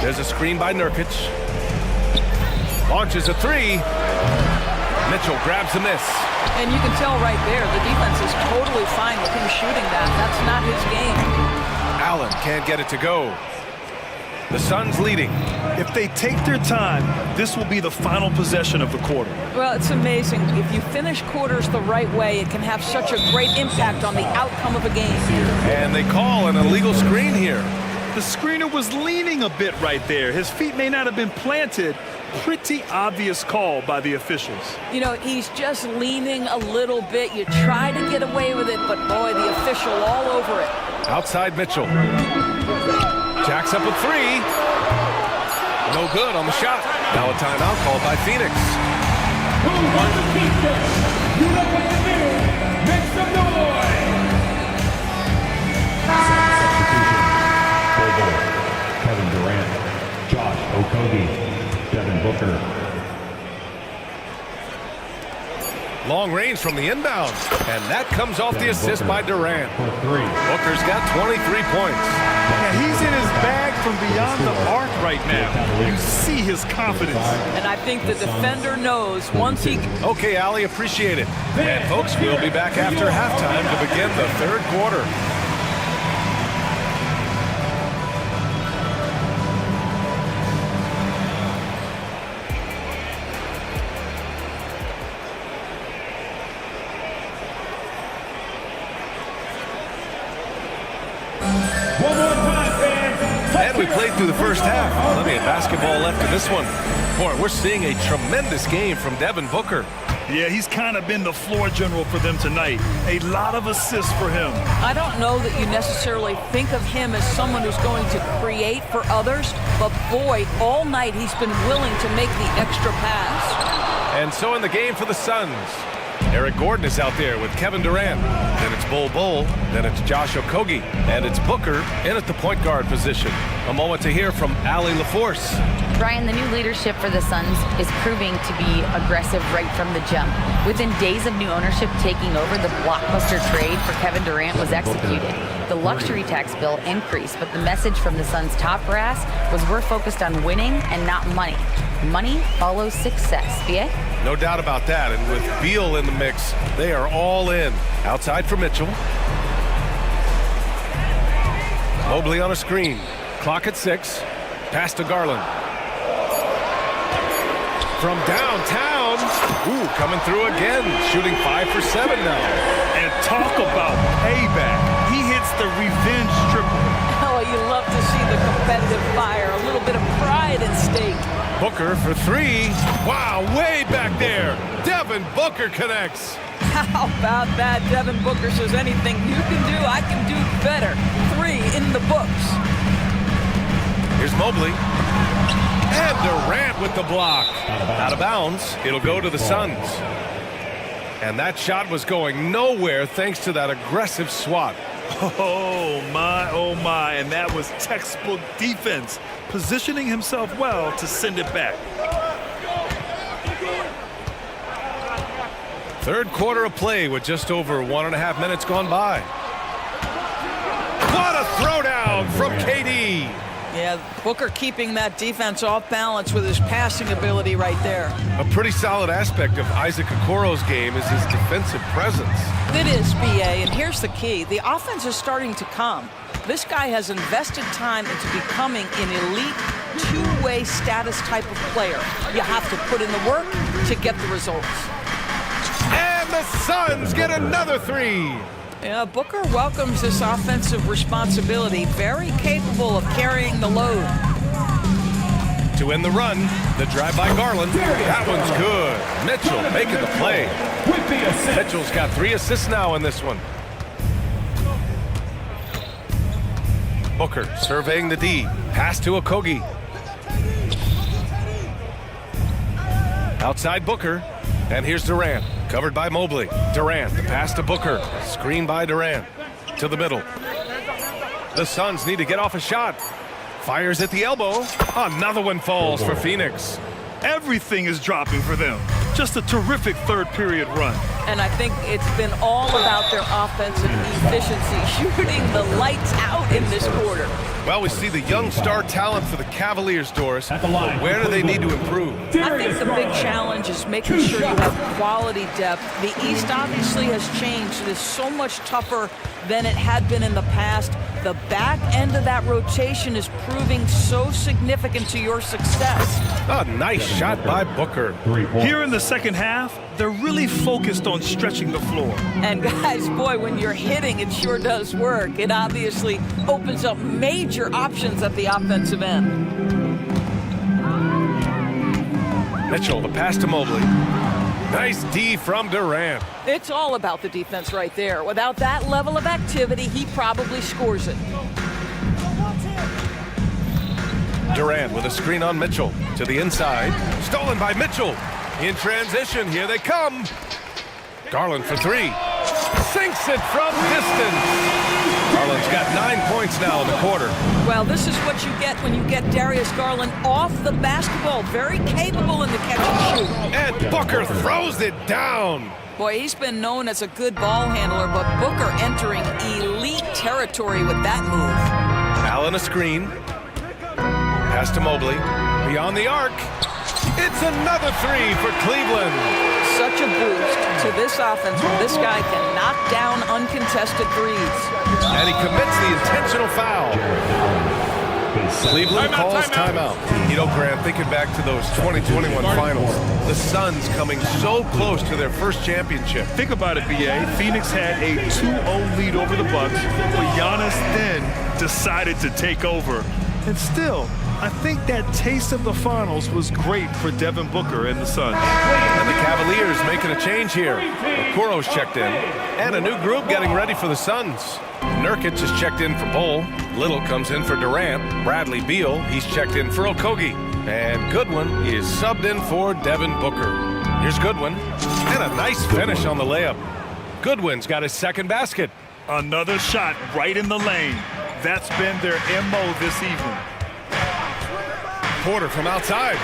There's a screen by Nurkic. Launches a 3. Mitchell grabs the miss. And you can tell right there, the defense is totally fine with him shooting that. That's not his game. Allen can't get it to go. The Suns leading. If they take their time, this will be the final possession of the quarter. Well, it's amazing. If you finish quarters the right way, it can have such a great impact on the outcome of a game. And they call an illegal screen here. The screener was leaning a bit right there. His feet may not have been planted. Pretty obvious call by the officials. You know, he's just leaning a little bit. You try to get away with it, but boy, the official all over it. Outside Mitchell. Jacks up a 3. No good on the shot. Now a timeout called by Phoenix. Who wants to keep this? You look in the middle. Make some noise. Kevin Durant, Josh Okogie, Devin Booker. Long range from the inbound. And that comes off the assist by Durant. Booker's got 23 points. Yeah, he's in his bag from beyond the arc right now. You see his confidence. And I think the defender knows once he... Okay, Ali, appreciate it. And folks, we'll be back after halftime to begin the third quarter. And we played through the first half. Plenty of basketball left in this one. Boy, we're seeing a tremendous game from Devin Booker. Yeah, he's kind of been the floor general for them tonight. A lot of assists for him. I don't know that you necessarily think of him as someone who's going to create for others, but boy, all night he's been willing to make the extra pass. And so in the game for the Suns, Eric Gordon is out there with Kevin Durant. Then it's Bol, then it's Josh Okogie, and it's Booker in at the point guard position. A moment to hear from Allie LaForce. Brian, the new leadership for the Suns is proving to be aggressive right from the jump. Within days of new ownership taking over, the blockbuster trade for Kevin Durant was executed. The luxury tax bill increased, but the message from the Suns' top brass was we're focused on winning and not money. Money follows success. BA? No doubt about that, and with Beal in the mix, they are all in. Outside for Mitchell. Mobley on a screen. Clock at 6. Pass to Garland. From downtown. Ooh, coming through again. Shooting 5 for 7 now. And talk about payback. He hits the revenge triple. Oh, you love to see the competitive fire. A little bit of pride at stake. Booker for 3. Wow, way back there. Devin Booker connects. How about that? Devin Booker says anything you can do, I can do better. 3 in the books. Here's Mobley. And Durant with the block. Out of bounds. It'll go to the Suns. And that shot was going nowhere thanks to that aggressive swat. Oh my, and that was textbook defense, positioning himself well to send it back. Third quarter of play with just over 1.5 minutes gone by. What a throwdown from KD. Yeah, Booker keeping that defense off balance with his passing ability right there. A pretty solid aspect of Isaac Okoro's game is his defensive presence. It is, BA, and here's the key. The offense is starting to come. This guy has invested time into becoming an elite two-way status type of player. You have to put in the work to get the results. And the Suns get another 3. Yeah, Booker welcomes this offensive responsibility, very capable of carrying the load. To end the run, the drive by Garland. That one's good. Mitchell making the play. Mitchell's got 3 assists now in this one. Booker surveying the D. Pass to Okogie. Outside Booker. And here's Durant. Covered by Mobley. Durant, the pass to Booker. Screen by Durant. To the middle. The Suns need to get off a shot. Fires at the elbow. Another one falls for Phoenix. Everything is dropping for them. Just a terrific third period run. And I think it's been all about their offensive efficiency, shooting the lights out in this quarter. Well, we see the young star talent for the Cavaliers, Doris. Where do they need to improve? I think the big challenge is making sure you have quality depth. The East obviously has changed. It is so much tougher than it had been in the past. The back end of that rotation is proving so significant to your success. A nice shot by Booker. Here in the second half, they're really focused on stretching the floor. And guys, boy, when you're hitting, it sure does work. It obviously opens up major options at the offensive end. Mitchell, the pass to Mobley. Nice D from Durant. It's all about the defense right there. Without that level of activity, he probably scores it. Durant with a screen on Mitchell. To the inside. Stolen by Mitchell. In transition, here they come. Garland for 3. Sinks it from distance. Garland's got 9 points now in the quarter. Well, this is what you get when you get Darius Garland off the basketball. Very capable in the catch and shoot. And Booker throws it down. Boy, he's been known as a good ball handler, but Booker entering elite territory with that move. Allen a screen. Pass to Mobley. Beyond the arc. It's another 3 for Cleveland. Such a boost to this offense when this guy can knock down uncontested threes. And he commits the intentional foul. Cleveland calls timeout. You know, Grant, thinking back to those 2021 finals, the Suns coming so close to their first championship. Think about it, BA. Phoenix had a 2-0 lead over the Bucks, but Giannis then decided to take over. And still, I think that taste of the finals was great for Devin Booker and the Suns. And the Cavaliers making a change here. Okoro's checked in. And a new group getting ready for the Suns. Nurkic is checked in for Bull. Little comes in for Durant. Bradley Beal, he's checked in for Okogie. And Goodwin is subbed in for Devin Booker. Here's Goodwin. And a nice finish on the layup. Goodwin's got his second basket. Another shot right in the lane. That's been their MO this evening. Porter from outside.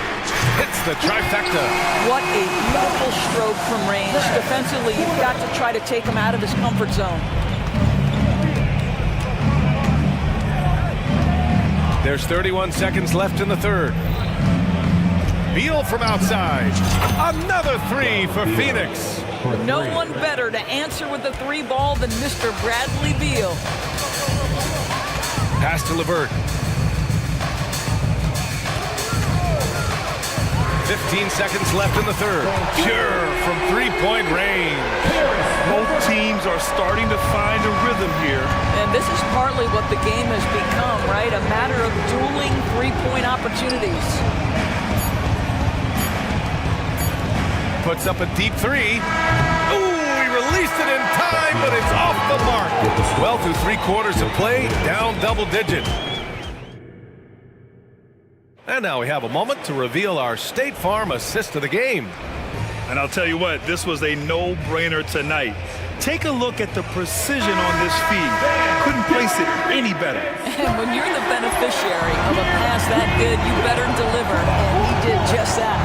Hits the trifecta. What a beautiful stroke from range. Defensively, you've got to try to take him out of his comfort zone. There's 31 seconds left in the third. Beal from outside. Another three for Phoenix. No one better to answer with the three ball than Mr. Bradley Beal. Pass to LeVert. 15 seconds left in the third. Pure from three-point range. Both teams are starting to find a rhythm here. And this is partly what the game has become, right? A matter of dueling three-point opportunities. Puts up a deep three. Ooh, he released it in time, but it's off the mark. Well through 3 quarters of play, down double digit. And now we have a moment to reveal our State Farm assist of the game. And I'll tell you what, this was a no-brainer tonight. Take a look at the precision on this feed. Couldn't place it any better. And when you're the beneficiary of a pass that good, you better deliver. And he did just that.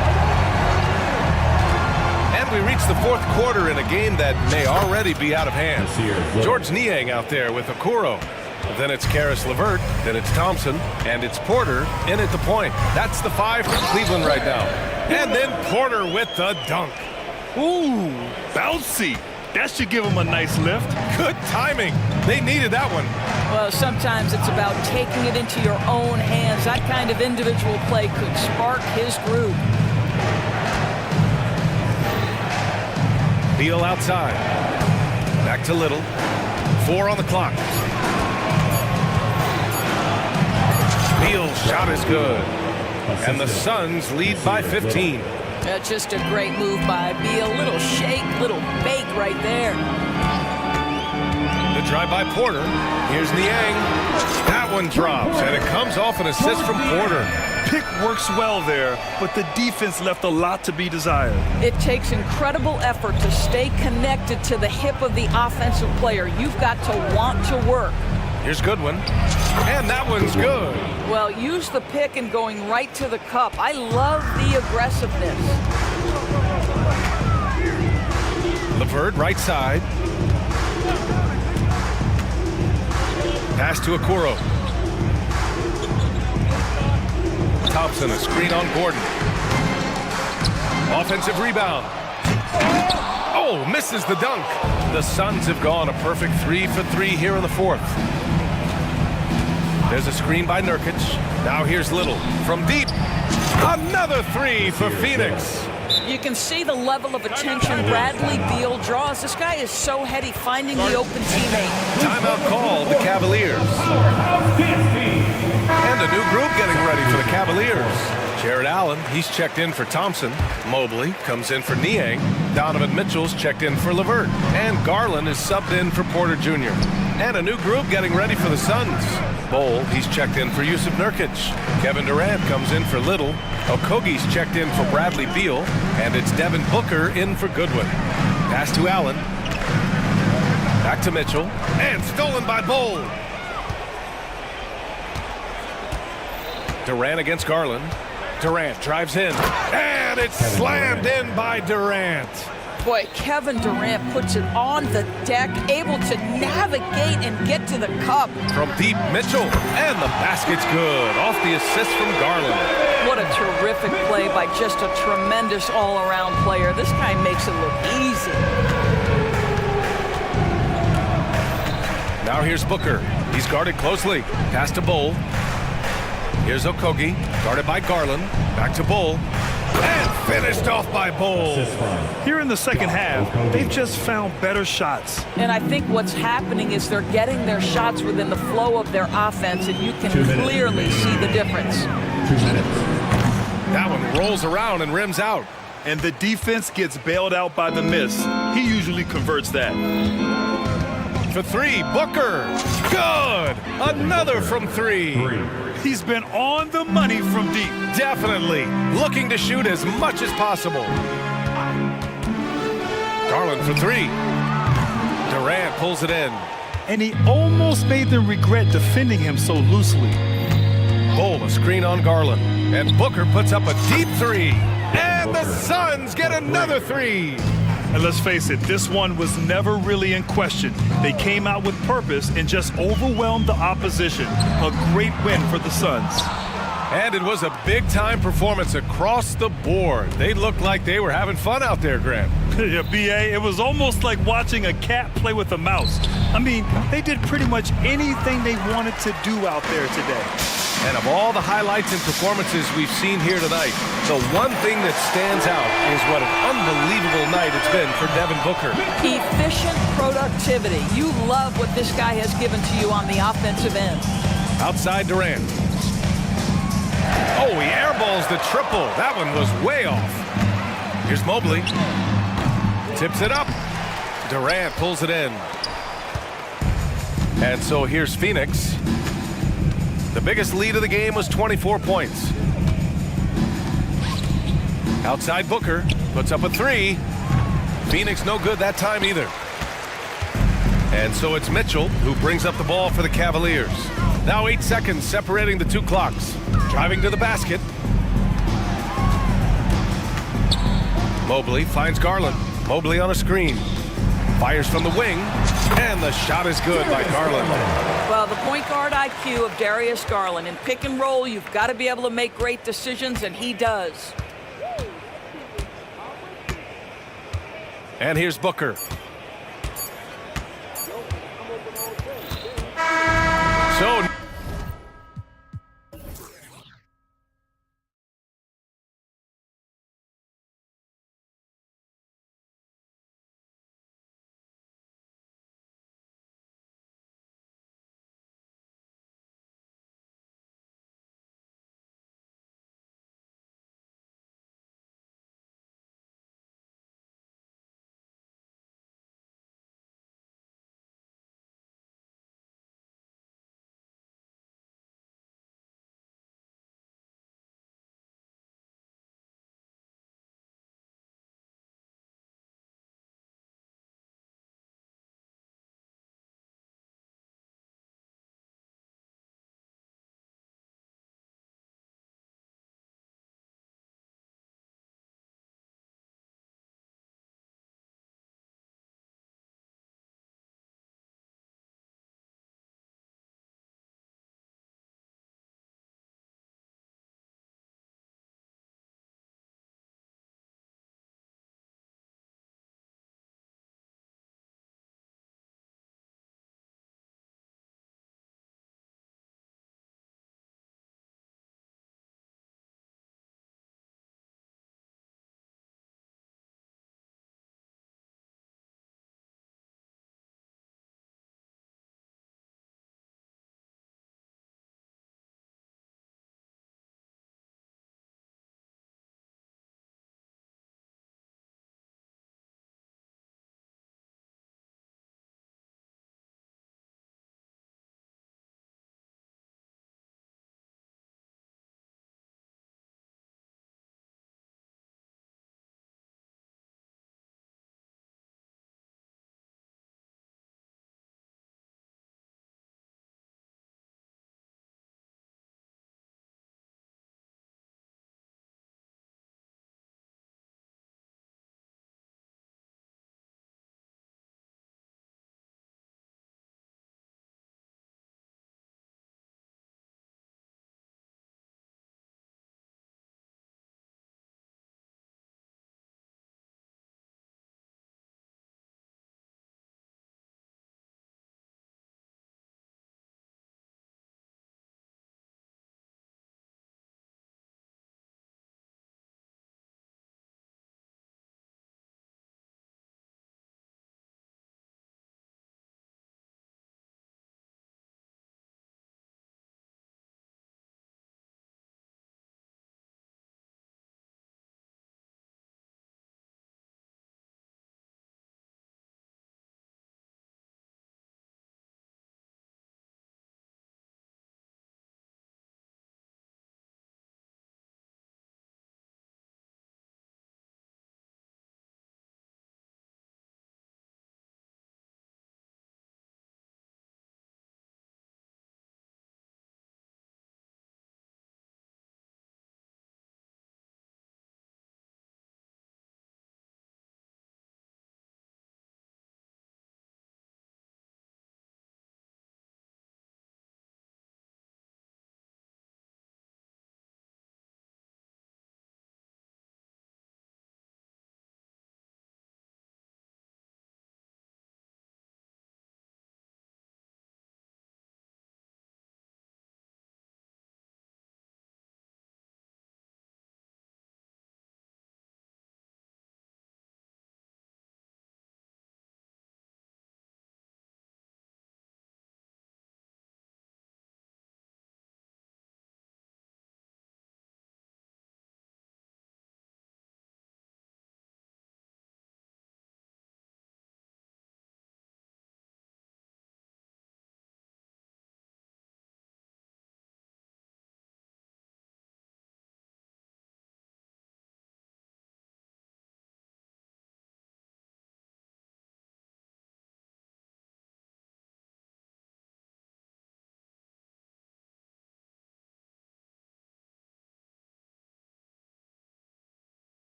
And we reach the fourth quarter in a game that may already be out of hand. George Niang out there with Okoro. Then it's Karis LeVert, then it's Thompson, and it's Porter in at the point. That's the 5 for Cleveland right now. And then Porter with the dunk. Ooh, bouncy. That should give him a nice lift. Good timing. They needed that one. Well, sometimes it's about taking it into your own hands. That kind of individual play could spark his groove. Beal outside. Back to Little. 4 on the clock. Beal's shot is good. And the Suns lead by 15. Just a great move by Beal. Little shake, little bake right there. The drive by Porter. Here's Niang. That one drops, and it comes off an assist from Porter. Pick works well there, but the defense left a lot to be desired. It takes incredible effort to stay connected to the hip of the offensive player. You've got to want to work. Here's Goodwin. And that one's good. Well, use the pick and going right to the cup. I love the aggressiveness. LeVert, right side. Pass to Okoro. Thompson, a screen on Gordon. Offensive rebound. Oh, misses the dunk. The Suns have gone a perfect 3 for 3 here in the fourth. There's a screen by Nurkic. Now here's Little from deep. Another 3 for Phoenix. You can see the level of attention Bradley Beal draws. This guy is so heady finding the open teammate. Timeout called the Cavaliers. And a new group getting ready for the Cavaliers. Jared Allen, he's checked in for Thompson. Mobley comes in for Niang. Donovan Mitchell's checked in for LeVert. And Garland is subbed in for Porter Jr. And a new group getting ready for the Suns. Bol, he's checked in for Yusuf Nurkic. Kevin Durant comes in for Little. Okogie's checked in for Bradley Beal. And it's Devin Booker in for Goodwin. Pass to Allen. Back to Mitchell. And stolen by Bol. Durant against Garland. Durant drives in. And it's slammed in by Durant. Boy, Kevin Durant puts it on the deck, able to navigate and get to the cup. From deep, Mitchell, and the basket's good. Off the assist from Garland. What a terrific play by just a tremendous all-around player. This guy makes it look easy. Now here's Booker. He's guarded closely. Pass to Bol. Here's Okogie, guarded by Garland. Back to Bol. And finished off by Bol. Here in the second half, they've just found better shots. And I think what's happening is they're getting their shots within the flow of their offense, and you can clearly see the difference. 2 minutes. That one rolls around and rims out. And the defense gets bailed out by the miss. He usually converts that. For 3, Booker. Good. Another from 3. He's been on the money from deep. Definitely. Looking to shoot as much as possible. Garland for 3. Durant pulls it in. And he almost made them regret defending him so loosely. Bol, a screen on Garland. And Booker puts up a deep three. And the Suns get another three. And let's face it, this one was never really in question. They came out with purpose and just overwhelmed the opposition. A great win for the Suns. And it was a big-time performance across the board. They looked like they were having fun out there, Graham. Yeah, B.A., it was almost like watching a cat play with a mouse. I mean, they did pretty much anything they wanted to do out there today. And of all the highlights and performances we've seen here tonight, the one thing that stands out is what an unbelievable night it's been for Devin Booker. Efficient productivity. You love what this guy has given to you on the offensive end. Outside Durant. Oh, he airballs the triple. That one was way off. Here's Mobley. Tips it up. Durant pulls it in. And so here's Phoenix. The biggest lead of the game was 24 points. Outside Booker. Puts up a three. Phoenix no good that time either. And so it's Mitchell who brings up the ball for the Cavaliers. Now 8 seconds separating the two clocks. Driving to the basket. Mobley finds Garland. Mobley on a screen. Fires from the wing. And the shot is good by Garland. Well, the point guard IQ of Darius Garland. In pick and roll, you've got to be able to make great decisions, and he does. And here's Booker. So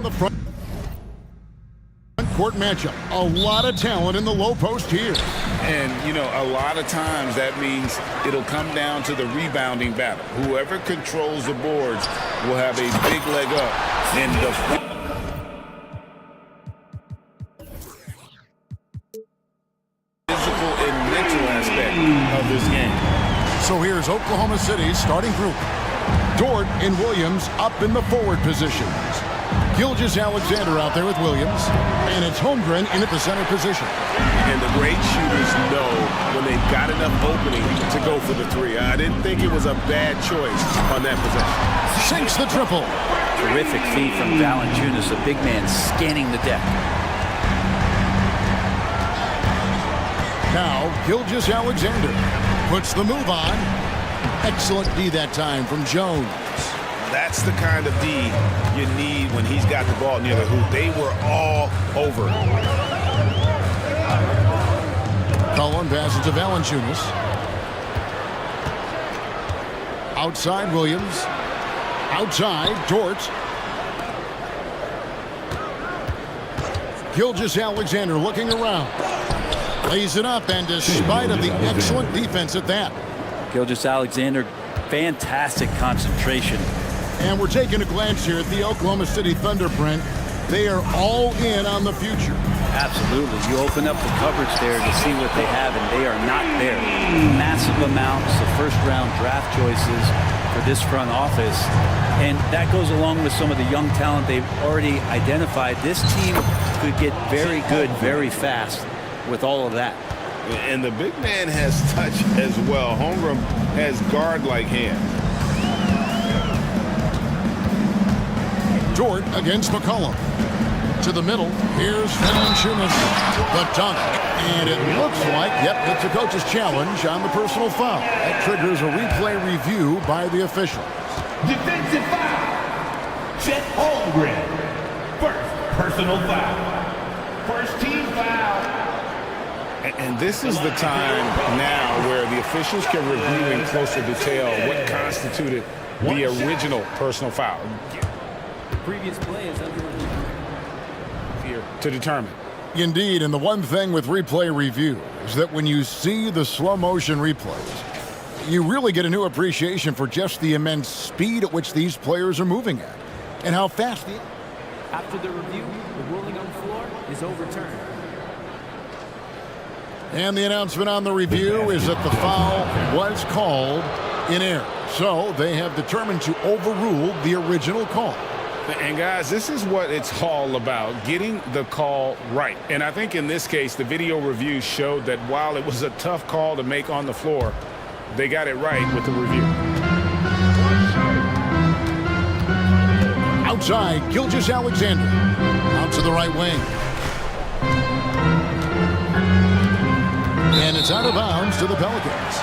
the front court matchup. A lot of talent in the low post here. And, you know, a lot of times that means it'll come down to the rebounding battle. Whoever controls the boards will have a big leg up in the physical and mental aspect of this game. So here's Oklahoma City's starting group. Dort and Williams up in the forward positions. Gilgeous-Alexander out there with Williams. And it's Holmgren in at the center position. And the great shooters know when they've got enough opening to go for the three. I didn't think it was a bad choice on that possession. Sinks the triple. Terrific feed from Valanciunas, a big man scanning the deck. Now, Gilgeous-Alexander puts the move on. Excellent D that time from Jones. That's the kind of D you need when he's got the ball near the hoop. They were all over. Cullen passes to Valanciunas. Outside Williams. Outside Dort. Gilgeous-Alexander looking around. Lays it up, and despite of the excellent defense at that. Gilgeous-Alexander, fantastic concentration. And we're taking a glance here at the Oklahoma City Thunder, Brent. They are all in on the future. Absolutely. You open up the cupboards there to see what they have, and they are not there. Massive amounts of first-round draft choices for this front office. And that goes along with some of the young talent they've already identified. This team could get very good very fast with all of that. And the big man has touch as well. Holmgren has guard-like hands. Dort against McCollum. To the middle. Here's Valanciunas. The dunk. And it looks like, yep, it's a coach's challenge on the personal foul. That triggers a replay review by the officials. Defensive foul. Chet Holmgren. First personal foul. First team foul. And this is the time now where the officials can review in closer detail what constituted the original personal foul. The previous play is under review here to determine. Indeed, and the one thing with replay review is that when you see the slow motion replays, you really get a new appreciation for just the immense speed at which these players are moving at and how fast the... After the review, the ruling on the floor is overturned. And the announcement on the review is that the foul was called in error. So they have determined to overrule the original call. And guys, this is what it's all about, getting the call right. And I think in this case, the video review showed that while it was a tough call to make on the floor, they got it right with the review. Outside, Gilgeous-Alexander. Out to the right wing. And it's out of bounds to the Pelicans.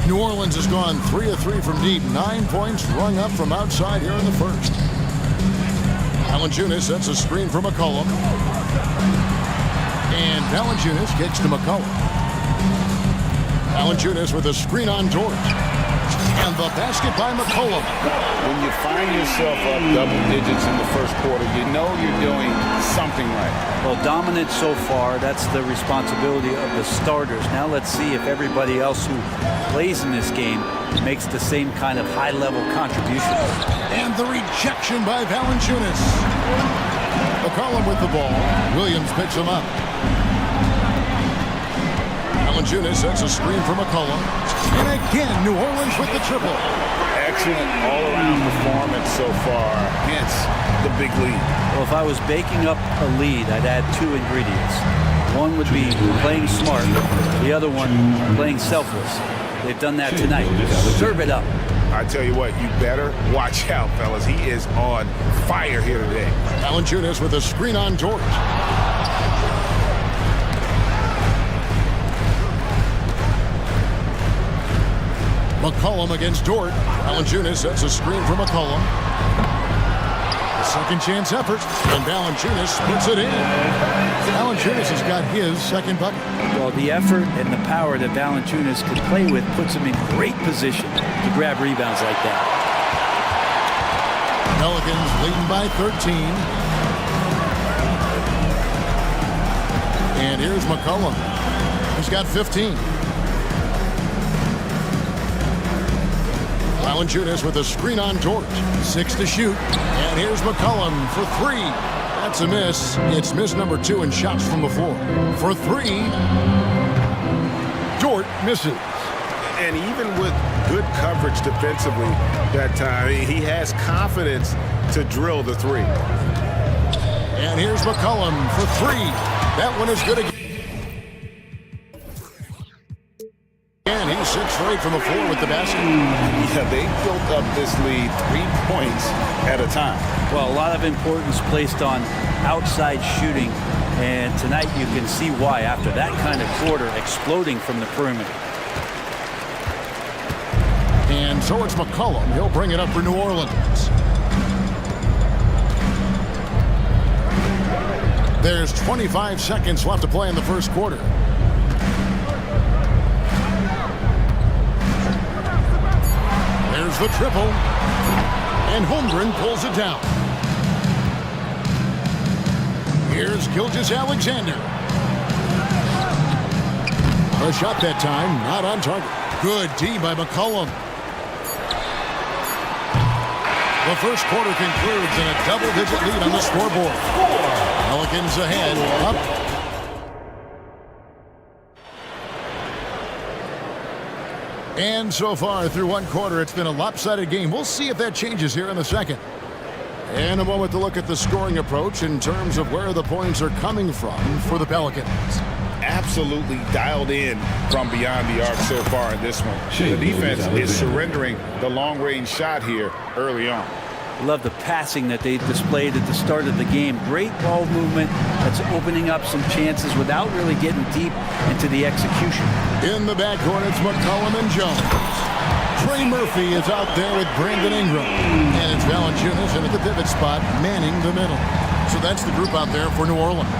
New Orleans has gone 3 of 3 from deep. 9 points rung up from outside here in the first. Valanciunas sets a screen for McCollum. And Valanciunas kicks to McCollum. Valanciunas with a screen on Dort. And the basket by McCollum. When you find yourself up double digits in the first quarter, you know you're doing something right. Well, dominant so far, that's the responsibility of the starters. Now let's see if everybody else who plays in this game makes the same kind of high-level contribution. And the rejection by Valanciunas. McCollum with the ball. Williams picks him up. Valanciunas sets a screen for McCollum. And again, New Orleans with the triple. Excellent all-around performance so far, hence the big lead. Well, if I was baking up a lead, I'd add 2 ingredients. One would be playing smart. The other one, playing selfless. They've done that tonight. Serve it up. I tell you what, you better watch out, fellas. He is on fire here today. Valanciunas with a screen on Dort. McCollum against Dort. Valanciunas sets a screen for McCollum. Second chance effort, and Valanciunas puts it in. Valanciunas has got his second bucket. Well, the effort and the power that Valanciunas can play with puts him in great position to grab rebounds like that. Pelicans leading by 13. And here's McCollum. He's got 15. Valanciunas with a screen on Dort. 6 to shoot. And here's McCollum for 3. That's a miss. It's miss number 2 in shots from the floor. For 3, Dort misses. And even with good coverage defensively that time, he has confidence to drill the 3. And here's McCollum for 3. That one is good again. And he's 6 for 8 from the floor with the basket. Yeah, they built up this lead 3 points at a time. Well, a lot of importance placed on outside shooting, and tonight you can see why after that kind of quarter exploding from the perimeter. And so it's McCollum. He'll bring it up for New Orleans. There's 25 seconds left to play in the first quarter. There's the triple. And Holmgren pulls it down. Here's Gilgeous-Alexander. A shot that time, not on target. Good D by McCollum. The first quarter concludes in a double-digit lead on the scoreboard. Pelicans ahead, up. And so far through one quarter, it's been a lopsided game. We'll see if that changes here in the second. And a moment to look at the scoring approach in terms of where the points are coming from for the Pelicans. Absolutely dialed in from beyond the arc so far in this one. The defense is surrendering the long-range shot here early on. Love the passing that they displayed at the start of the game. Great ball movement that's opening up some chances without really getting deep into the execution. In the backcourt, it's McCollum and Jones. Trey Murphy is out there with Brandon Ingram. And it's Valanciunas in at the pivot spot, manning the middle. So that's the group out there for New Orleans.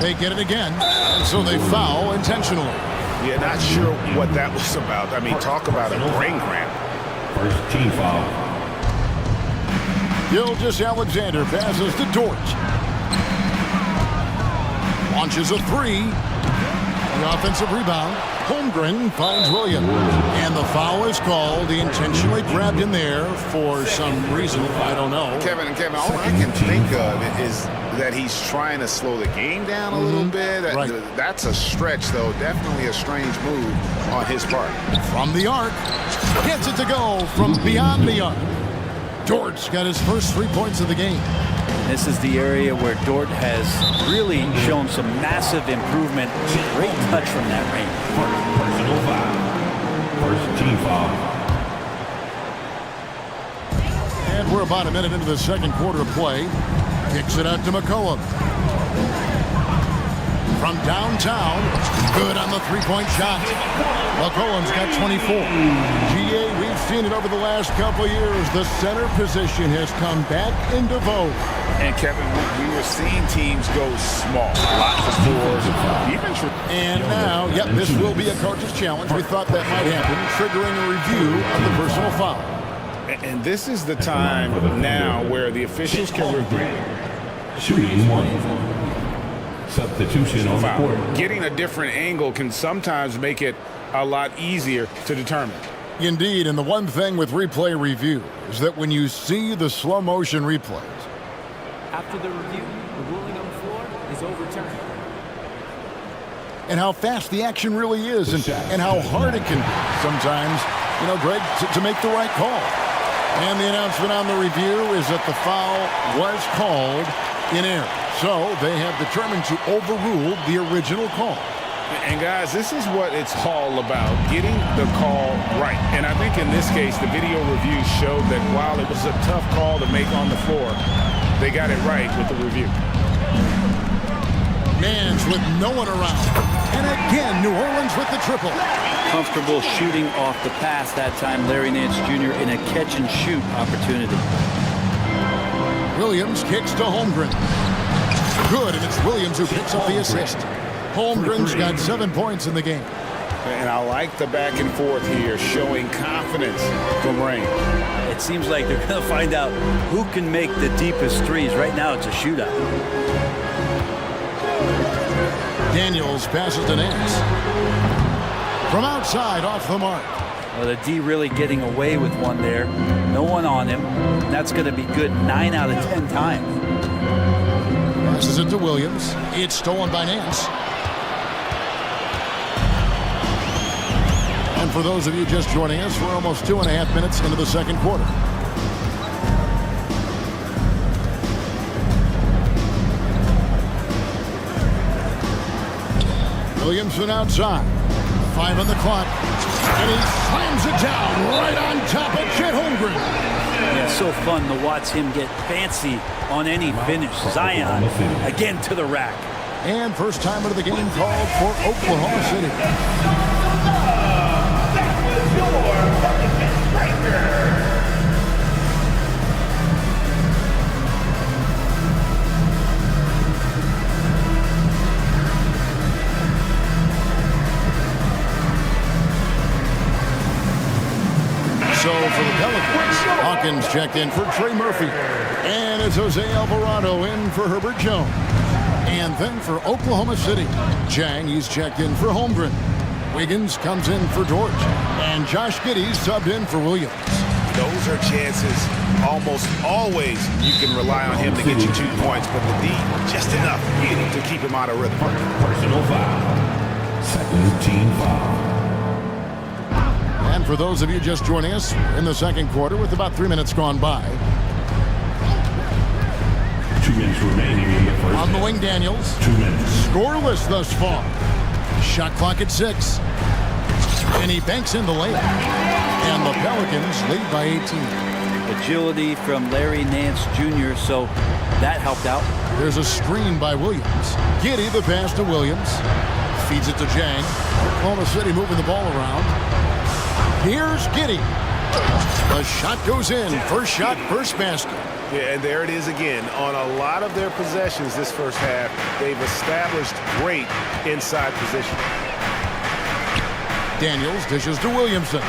They get it again, and so they foul intentionally. Yeah, not sure what that was about. I mean, talk about a brain cramp. First team foul. Gilgeous-Alexander passes to Dort. Launches a 3. The offensive rebound. Holmgren finds Williams. And the foul is called. He intentionally grabbed in there for some reason. I don't know. Kevin, all I can think of is that he's trying to slow the game down a little bit. Right. That's a stretch, though. Definitely a strange move on his part. From the arc. Gets it to go from beyond the arc. Dort's got his first 3 points of the game. This is the area where Dort has really shown some massive improvement. Great touch from that range. Personal foul. First team foul. And we're about a minute into the second quarter of play. Kicks it out to McCollum. From downtown, good on the three-point shot. McCollum's got 24. GA, we've seen it over the last couple of years. The center position has come back into vogue. And Kevin, we were seeing teams go small. Lots of fours. And now, yep, this will be a coach's challenge. We thought that might happen, triggering a review of the personal foul. And this is the time now where the officials can review. Shooting 1. Substitution on the court. Getting a different angle can sometimes make it a lot easier to determine. Indeed, and the one thing with replay review is that when you see the slow motion replays, after the review, the ruling on the floor is overturned. And how fast the action really is, and how hard it can be sometimes, you know, Greg, to make the right call. And the announcement on the review is that the foul was called in error. So they have determined to overrule the original call. And guys, this is what it's all about, getting the call right. And I think in this case, the video review showed that while it was a tough call to make on the floor, they got it right with the review. Nance with no one around. And again, New Orleans with the triple. Comfortable shooting off the pass that time, Larry Nance Jr. in a catch-and-shoot opportunity. Williams kicks to Holmgren. Good, and it's Williams who picks up the assist. Holmgren's got 7 points in the game. And I like the back and forth here, showing confidence from Rain. It seems like they're going to find out who can make the deepest threes. Right now, it's a shootout. Daniels passes to Nance. From outside, off the mark. Well, the D really getting away with one there. No one on him. That's going to be good 9 out of 10 times. Passes it to Williams. It's stolen by Nance. And for those of you just joining us, we're almost 2.5 minutes into the second quarter. Williamson outside. 5 on the clock. And he slams it down right on top of Chet Holmgren. Yeah, it's so fun to watch him get fancy on any finish. Zion again to the rack. And first time into the game called for Oklahoma City. So for the Pelicans, Hawkins checked in for Trey Murphy. And it's Jose Alvarado in for Herbert Jones. And then for Oklahoma City, Jang, he's checked in for Holmgren. Wiggins comes in for George. And Josh Giddey's subbed in for Williams. Those are chances almost always you can rely on him to get you 2 points, but the D, just enough to keep him out of rhythm. Personal foul. Second team foul. And for those of you just joining us in the second quarter with about 3 minutes gone by. 2 minutes remaining in the first. On the wing, Daniels. 2 minutes. Scoreless thus far. Shot clock at 6. And he banks in the layup. And the Pelicans lead by 18. Agility from Larry Nance Jr., so that helped out. There's a screen by Williams. Giddey the pass to Williams. Feeds it to Jang. Oklahoma City moving the ball around. Here's Giddey. The shot goes in. First shot, first basket. Yeah, and there it is again. On a lot of their possessions this first half, they've established great inside position. Daniels dishes to Williamson.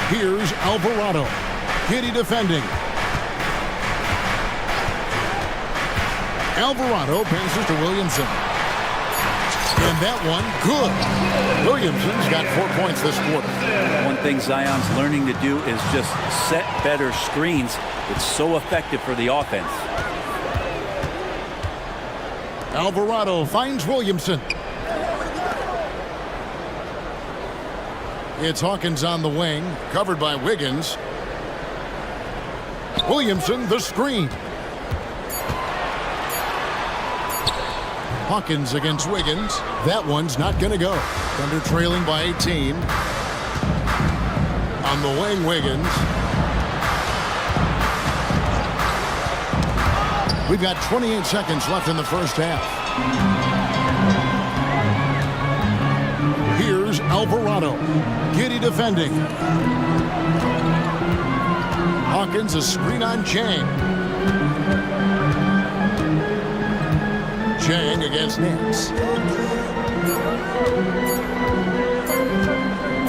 Here's Alvarado. Giddey defending. Alvarado passes to Williamson. And that one, good. Williamson's got 4 points this quarter. One thing Zion's learning to do is just set better screens. It's so effective for the offense. Alvarado finds Williamson. It's Hawkins on the wing, covered by Wiggins. Williamson, the screen. Hawkins against Wiggins. That one's not going to go. Thunder trailing by 18. On the wing, Wiggins. We've got 28 seconds left in the first half. Here's Alvarado. Giddey defending. Hawkins, a screen on Chang. Chang against Nance.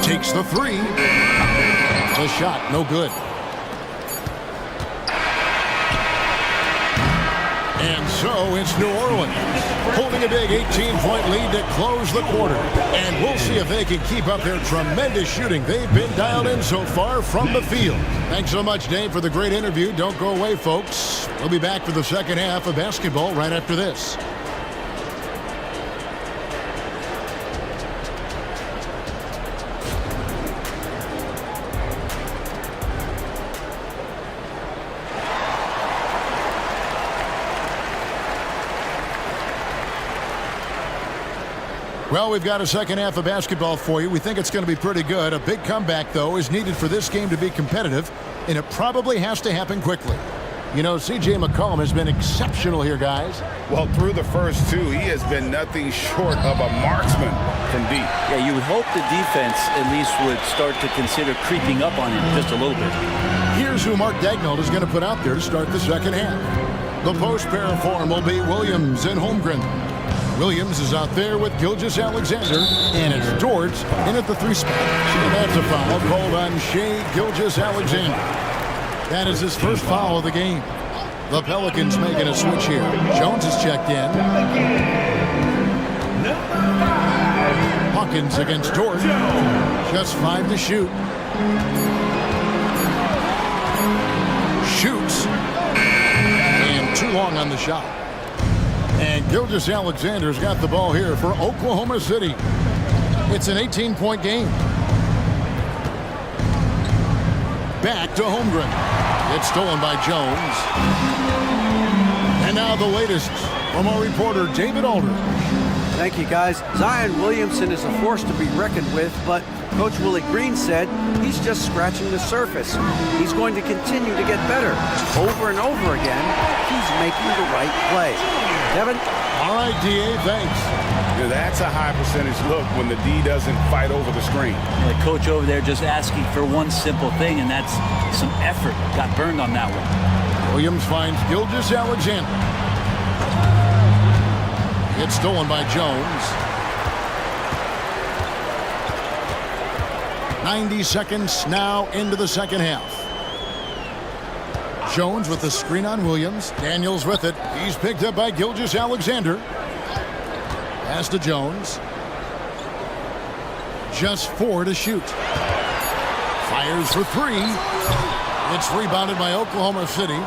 Takes the three. The shot, no good. And so it's New Orleans holding a big 18-point lead to close the quarter. And we'll see if they can keep up their tremendous shooting. They've been dialed in so far from the field. Thanks so much, Dave, for the great interview. Don't go away, folks. We'll be back for the second half of basketball right after this. Well, we've got a second half of basketball for you. We think it's going to be pretty good. A big comeback, though, is needed for this game to be competitive, and it probably has to happen quickly. You know, C.J. McCollum has been exceptional here, guys. Well, through the first two, he has been nothing short of a marksman from deep. Yeah, you would hope the defense at least would start to consider creeping up on him just a little bit. Here's who Mark Daignault is going to put out there to start the second half. The post pair form will be Williams and Holmgren. Williams is out there with Gilgeous-Alexander, and it's George in at the 3 spot. And that's a foul called on Shai Gilgeous-Alexander. That is his first foul of the game. The Pelicans making a switch here. Jones is checked in. Hawkins against George. Just 5 to shoot. Shoots. And too long on the shot. And Gilgeous-Alexander's got the ball here for Oklahoma City. It's an 18-point game. Back to Holmgren. It's stolen by Jones. And now the latest from our reporter, David Aldridge. Thank you, guys. Zion Williamson is a force to be reckoned with, but Coach Willie Green said he's just scratching the surface. He's going to continue to get better. Over and over again, he's making the right play. Kevin? All right, D.A., thanks. Yeah, that's a high percentage look when the D doesn't fight over the screen. The coach over there just asking for one simple thing, and that's some effort. Got burned on that one. Williams finds Gilgeous-Alexander. It's stolen by Jones. 90 seconds now into the second half. Jones with the screen on Williams. Daniels with it. He's picked up by Gilgeous-Alexander. Pass to Jones. Just 4 to shoot. Fires for 3. It's rebounded by Oklahoma City.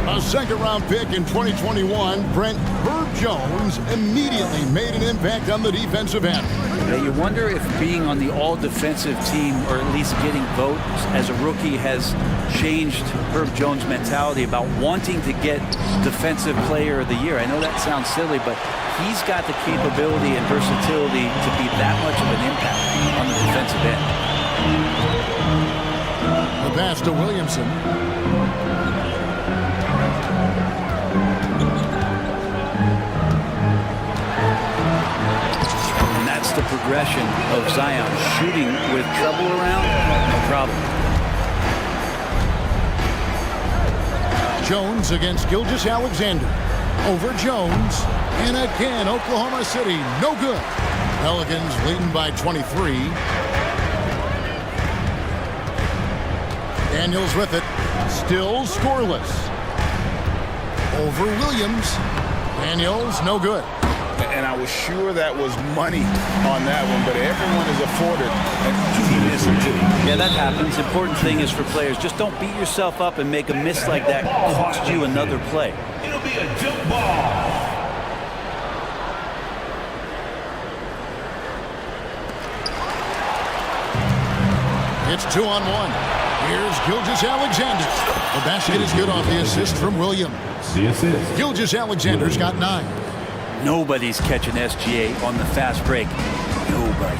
A second-round pick in 2021, Brent Herb Jones immediately made an impact on the defensive end. Yeah, you wonder if being on the all-defensive team, or at least getting votes as a rookie, has changed Herb Jones' mentality about wanting to get Defensive Player of the Year. I know that sounds silly, but he's got the capability and versatility to be that much of an impact on the defensive end. The pass to Williamson. The progression of Zion shooting with trouble around, no problem. Jones against Gilgeous-Alexander. Over Jones. And again, Oklahoma City, no good. Pelicans leading by 23. Daniels with it. Still scoreless. Over Williams. Daniels, no good. And I was sure that was money on that one, but everyone is afforded an easy miss or two. Yeah, that happens. The important thing is for players, just don't beat yourself up and make a miss like that cost you another play. It'll be a jump ball. It's 2-on-1. Here's Gilgeous-Alexander. The basket is good off the assist from Williams. The assist. Gilgeous-Alexander's got 9. Nobody's catching SGA on the fast break. Nobody.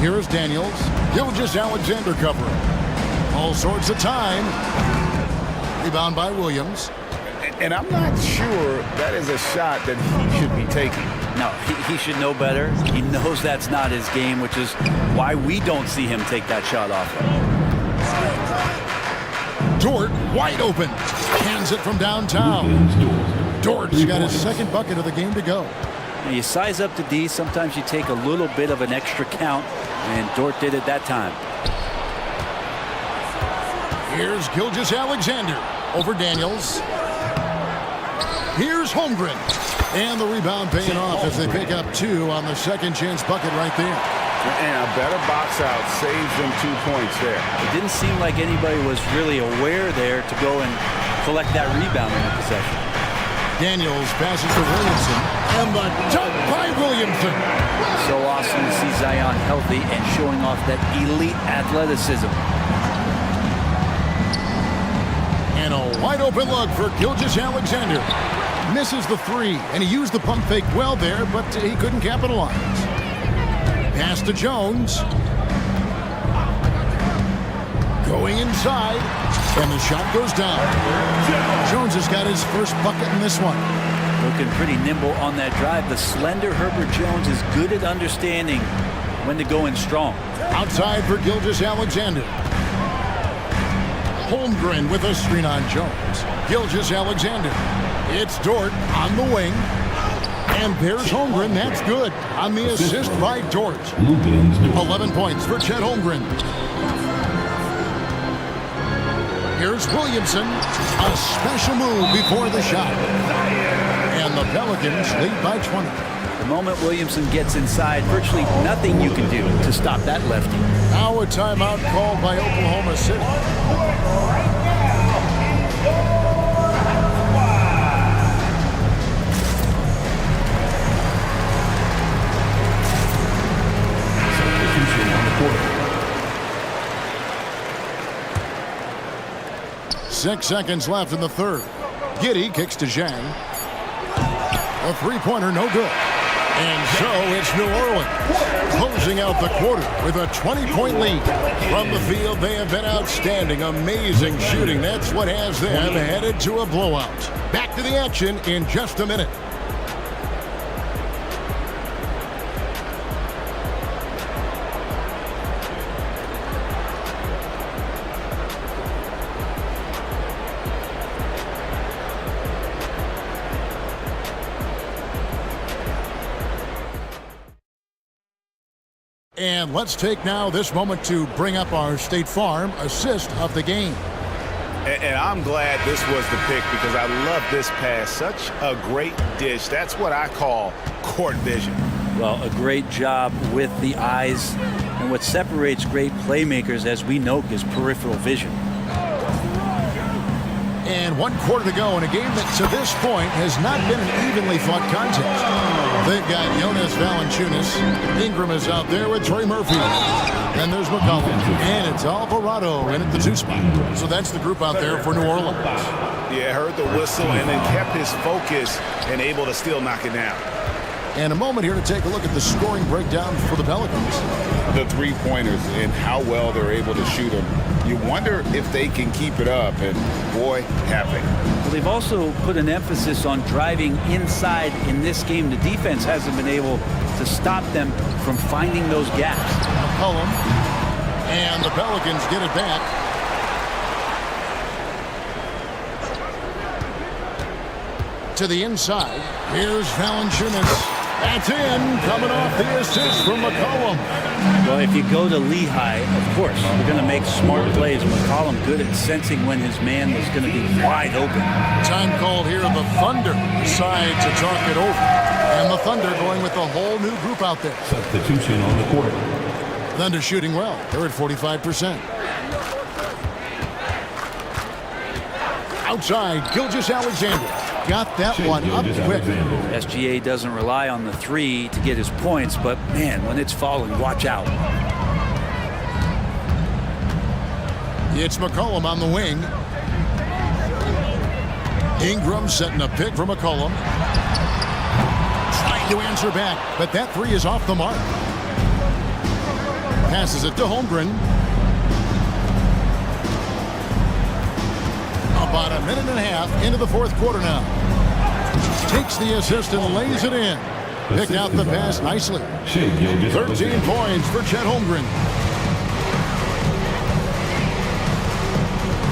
Here is Daniels. Gilgeous-Alexander covering. All sorts of time. Rebound by Williams. And I'm not sure that is a shot that he should be taking. No, he should know better. He knows that's not his game, which is why we don't see him take that shot off. Dort wide open. Hands it from downtown. Dort's got his second bucket of the game to go. Now you size up to D. Sometimes you take a little bit of an extra count, and Dort did it that time. Here's Gilgeous-Alexander over Daniels. Here's Holmgren. And the rebound paying off as they pick up 2 on the second chance bucket right there. And a better box out saves them 2 points there. It didn't seem like anybody was really aware there to go and collect that rebound in the possession. Daniels passes to Williamson. And the dunk by Williamson. So awesome to see Zion healthy and showing off that elite athleticism. And a wide open look for Gilgeous-Alexander. Misses the 3, and he used the pump fake well there, but he couldn't capitalize. Pass to Jones. Going inside, and the shot goes down. Jones has got his first bucket in this one. Looking pretty nimble on that drive. The slender Herbert Jones is good at understanding when to go in strong. Outside for Gilgeous Alexander. Holmgren with a screen on Jones. Gilgeous Alexander. It's Dort on the wing. And there's Holmgren. That's good on the assist by Dort. 11 points for Chet Holmgren. Here's Williamson. A special move before the shot. And the Pelicans lead by 20. The moment Williamson gets inside, virtually nothing you can do to stop that lefty. Now a timeout called by Oklahoma City. 6 seconds left in the third. Giddey kicks to Zhang. A three-pointer, no good. And so it's New Orleans closing out the quarter with a 20-point lead. From the field, they have been outstanding. Amazing shooting. That's what has them headed to a blowout. Back to the action in just a minute. And let's take now this moment to bring up our State Farm assist of the game. And I'm glad this was the pick because I love this pass. Such a great dish. That's what I call court vision. Well, a great job with the eyes. And what separates great playmakers, as we know, is peripheral vision. And 1 quarter to go in a game that to this point has not been an evenly fought contest. They've got Jonas Valanciunas. Ingram is out there with Trey Murphy. Then there's McCollum. And it's Alvarado in at the 2 spot. So that's the group out there for New Orleans. Yeah, heard the whistle and then kept his focus and able to still knock it down. And a moment here to take a look at the scoring breakdown for the Pelicans. The three-pointers and how well they're able to shoot them. You wonder if they can keep it up, and boy, have they. Well, they've also put an emphasis on driving inside in this game. The defense hasn't been able to stop them from finding those gaps. McCollum, and the Pelicans get it back. To the inside, here's Valanciunas. That's in, coming off the assist from McCollum. Well, if you go to Lehigh, of course, you're going to make smart plays. McCollum good at sensing when his man was going to be wide open. Time called here. The Thunder decide to talk it over. And the Thunder going with a whole new group out there. Substitution on the court. Thunder shooting well. They're at 45%. Outside, Gilgeous Alexander. Got that one up quick. SGA doesn't rely on the three to get his points, but man, when it's falling, watch out. It's McCollum on the wing. Ingram setting a pick for McCollum. Trying to answer back, but that three is off the mark. Passes it to Holmgren. About a minute and a half into the fourth quarter now. Takes the assist and lays it in. Picked out the pass nicely. 13 points for Chet Holmgren.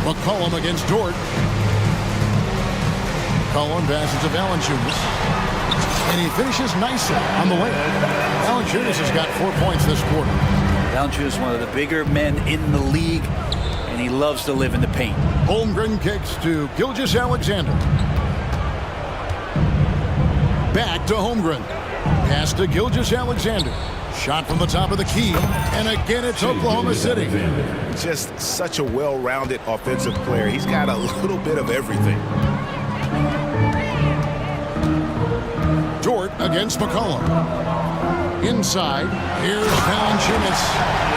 McCollum against Dort. McCollum passes to Valanciunas. And he finishes nicely on the way. Valanciunas has got 4 points this quarter. Valanciunas is one of the bigger men in the league, and he loves to live in the paint. Holmgren kicks to Gilgeous Alexander. Back to Holmgren. Pass to Gilgeous Alexander. Shot from the top of the key. And again, it's Oklahoma City. Just such a well-rounded offensive player. He's got a little bit of everything. Dort against McCollum. Inside, here's Valanciunas.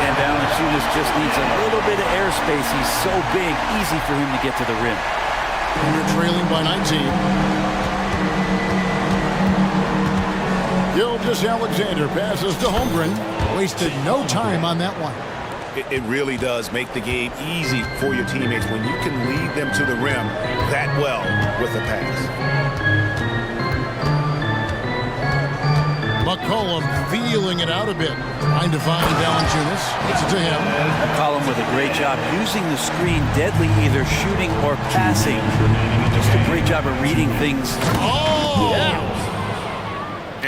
And Valanciunas just needs a little bit of airspace. He's so big, easy for him to get to the rim. And they're trailing by 19. Gilgeous Alexander passes to Holmgren. Wasted no time on that one. It really does make the game easy for your teammates when you can lead them to the rim that well with a pass. McCollum feeling it out a bit. Trying to find Valanciunas. Gets it to him. McCollum with a great job using the screen, deadly either shooting or passing. Just a great job of reading things. Oh! Yeah.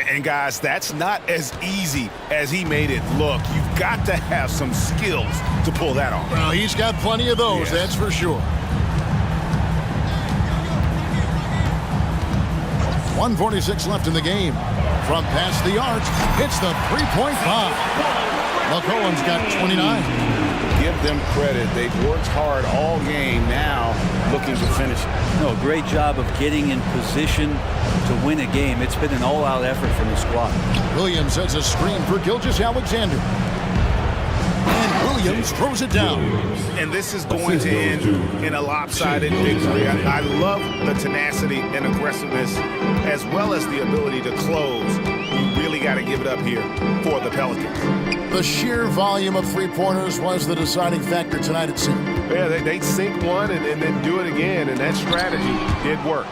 And guys, that's not as easy as he made it look. You've got to have some skills to pull that off. Well, he's got plenty of those, that's for sure. 1:46 left in the game. From past the arch, hits the three-point bomb. McCollum's got 29. Give them credit. They've worked hard all game, now looking to finish it. No, great job of getting in position to win a game. It's been an all-out effort from the squad. Williams sets a screen for Gilgeous-Alexander. And Williams throws it down. And this is going to end in a lopsided victory. I love the tenacity and aggressiveness as well as the ability to close. You really got to give it up here for the Pelicans. The sheer volume of three-pointers was the deciding factor tonight, it seemed. Yeah, they sink one and then do it again, and that strategy did work.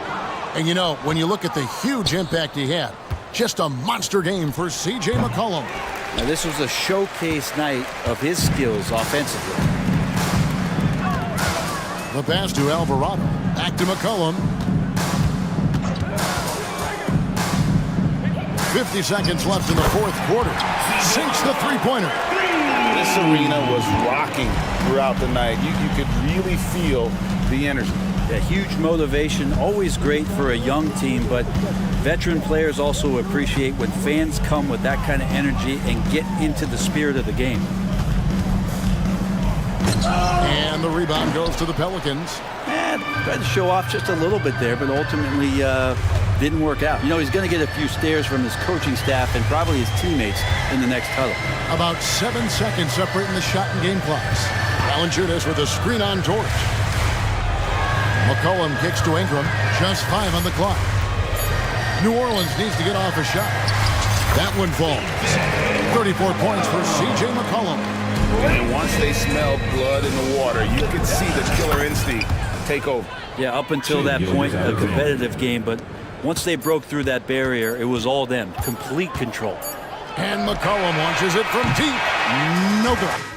And you know, when you look at the huge impact he had, just a monster game for C.J. McCollum. Now, this was a showcase night of his skills offensively. The pass to Alvarado. Back to McCollum. 50 seconds left in the fourth quarter. Sinks the three-pointer. This arena was rocking throughout the night. You could really feel the energy. Yeah, huge motivation, always great for a young team, but veteran players also appreciate when fans come with that kind of energy and get into the spirit of the game. And the rebound goes to the Pelicans. And tried to show off just a little bit there, but ultimately didn't work out. You know, he's going to get a few stares from his coaching staff and probably his teammates in the next huddle. About 7 seconds separating the shot and game clocks. Valanciunas with a screen on George. McCollum kicks to Ingram. Just 5 on the clock. New Orleans needs to get off a shot. That one falls. 34 points for C.J. McCollum. And once they smelled blood in the water, you could see the killer instinct take over. Yeah, up until that point, a competitive game, but once they broke through that barrier, it was all them. Complete control. And McCollum launches it from deep. No good.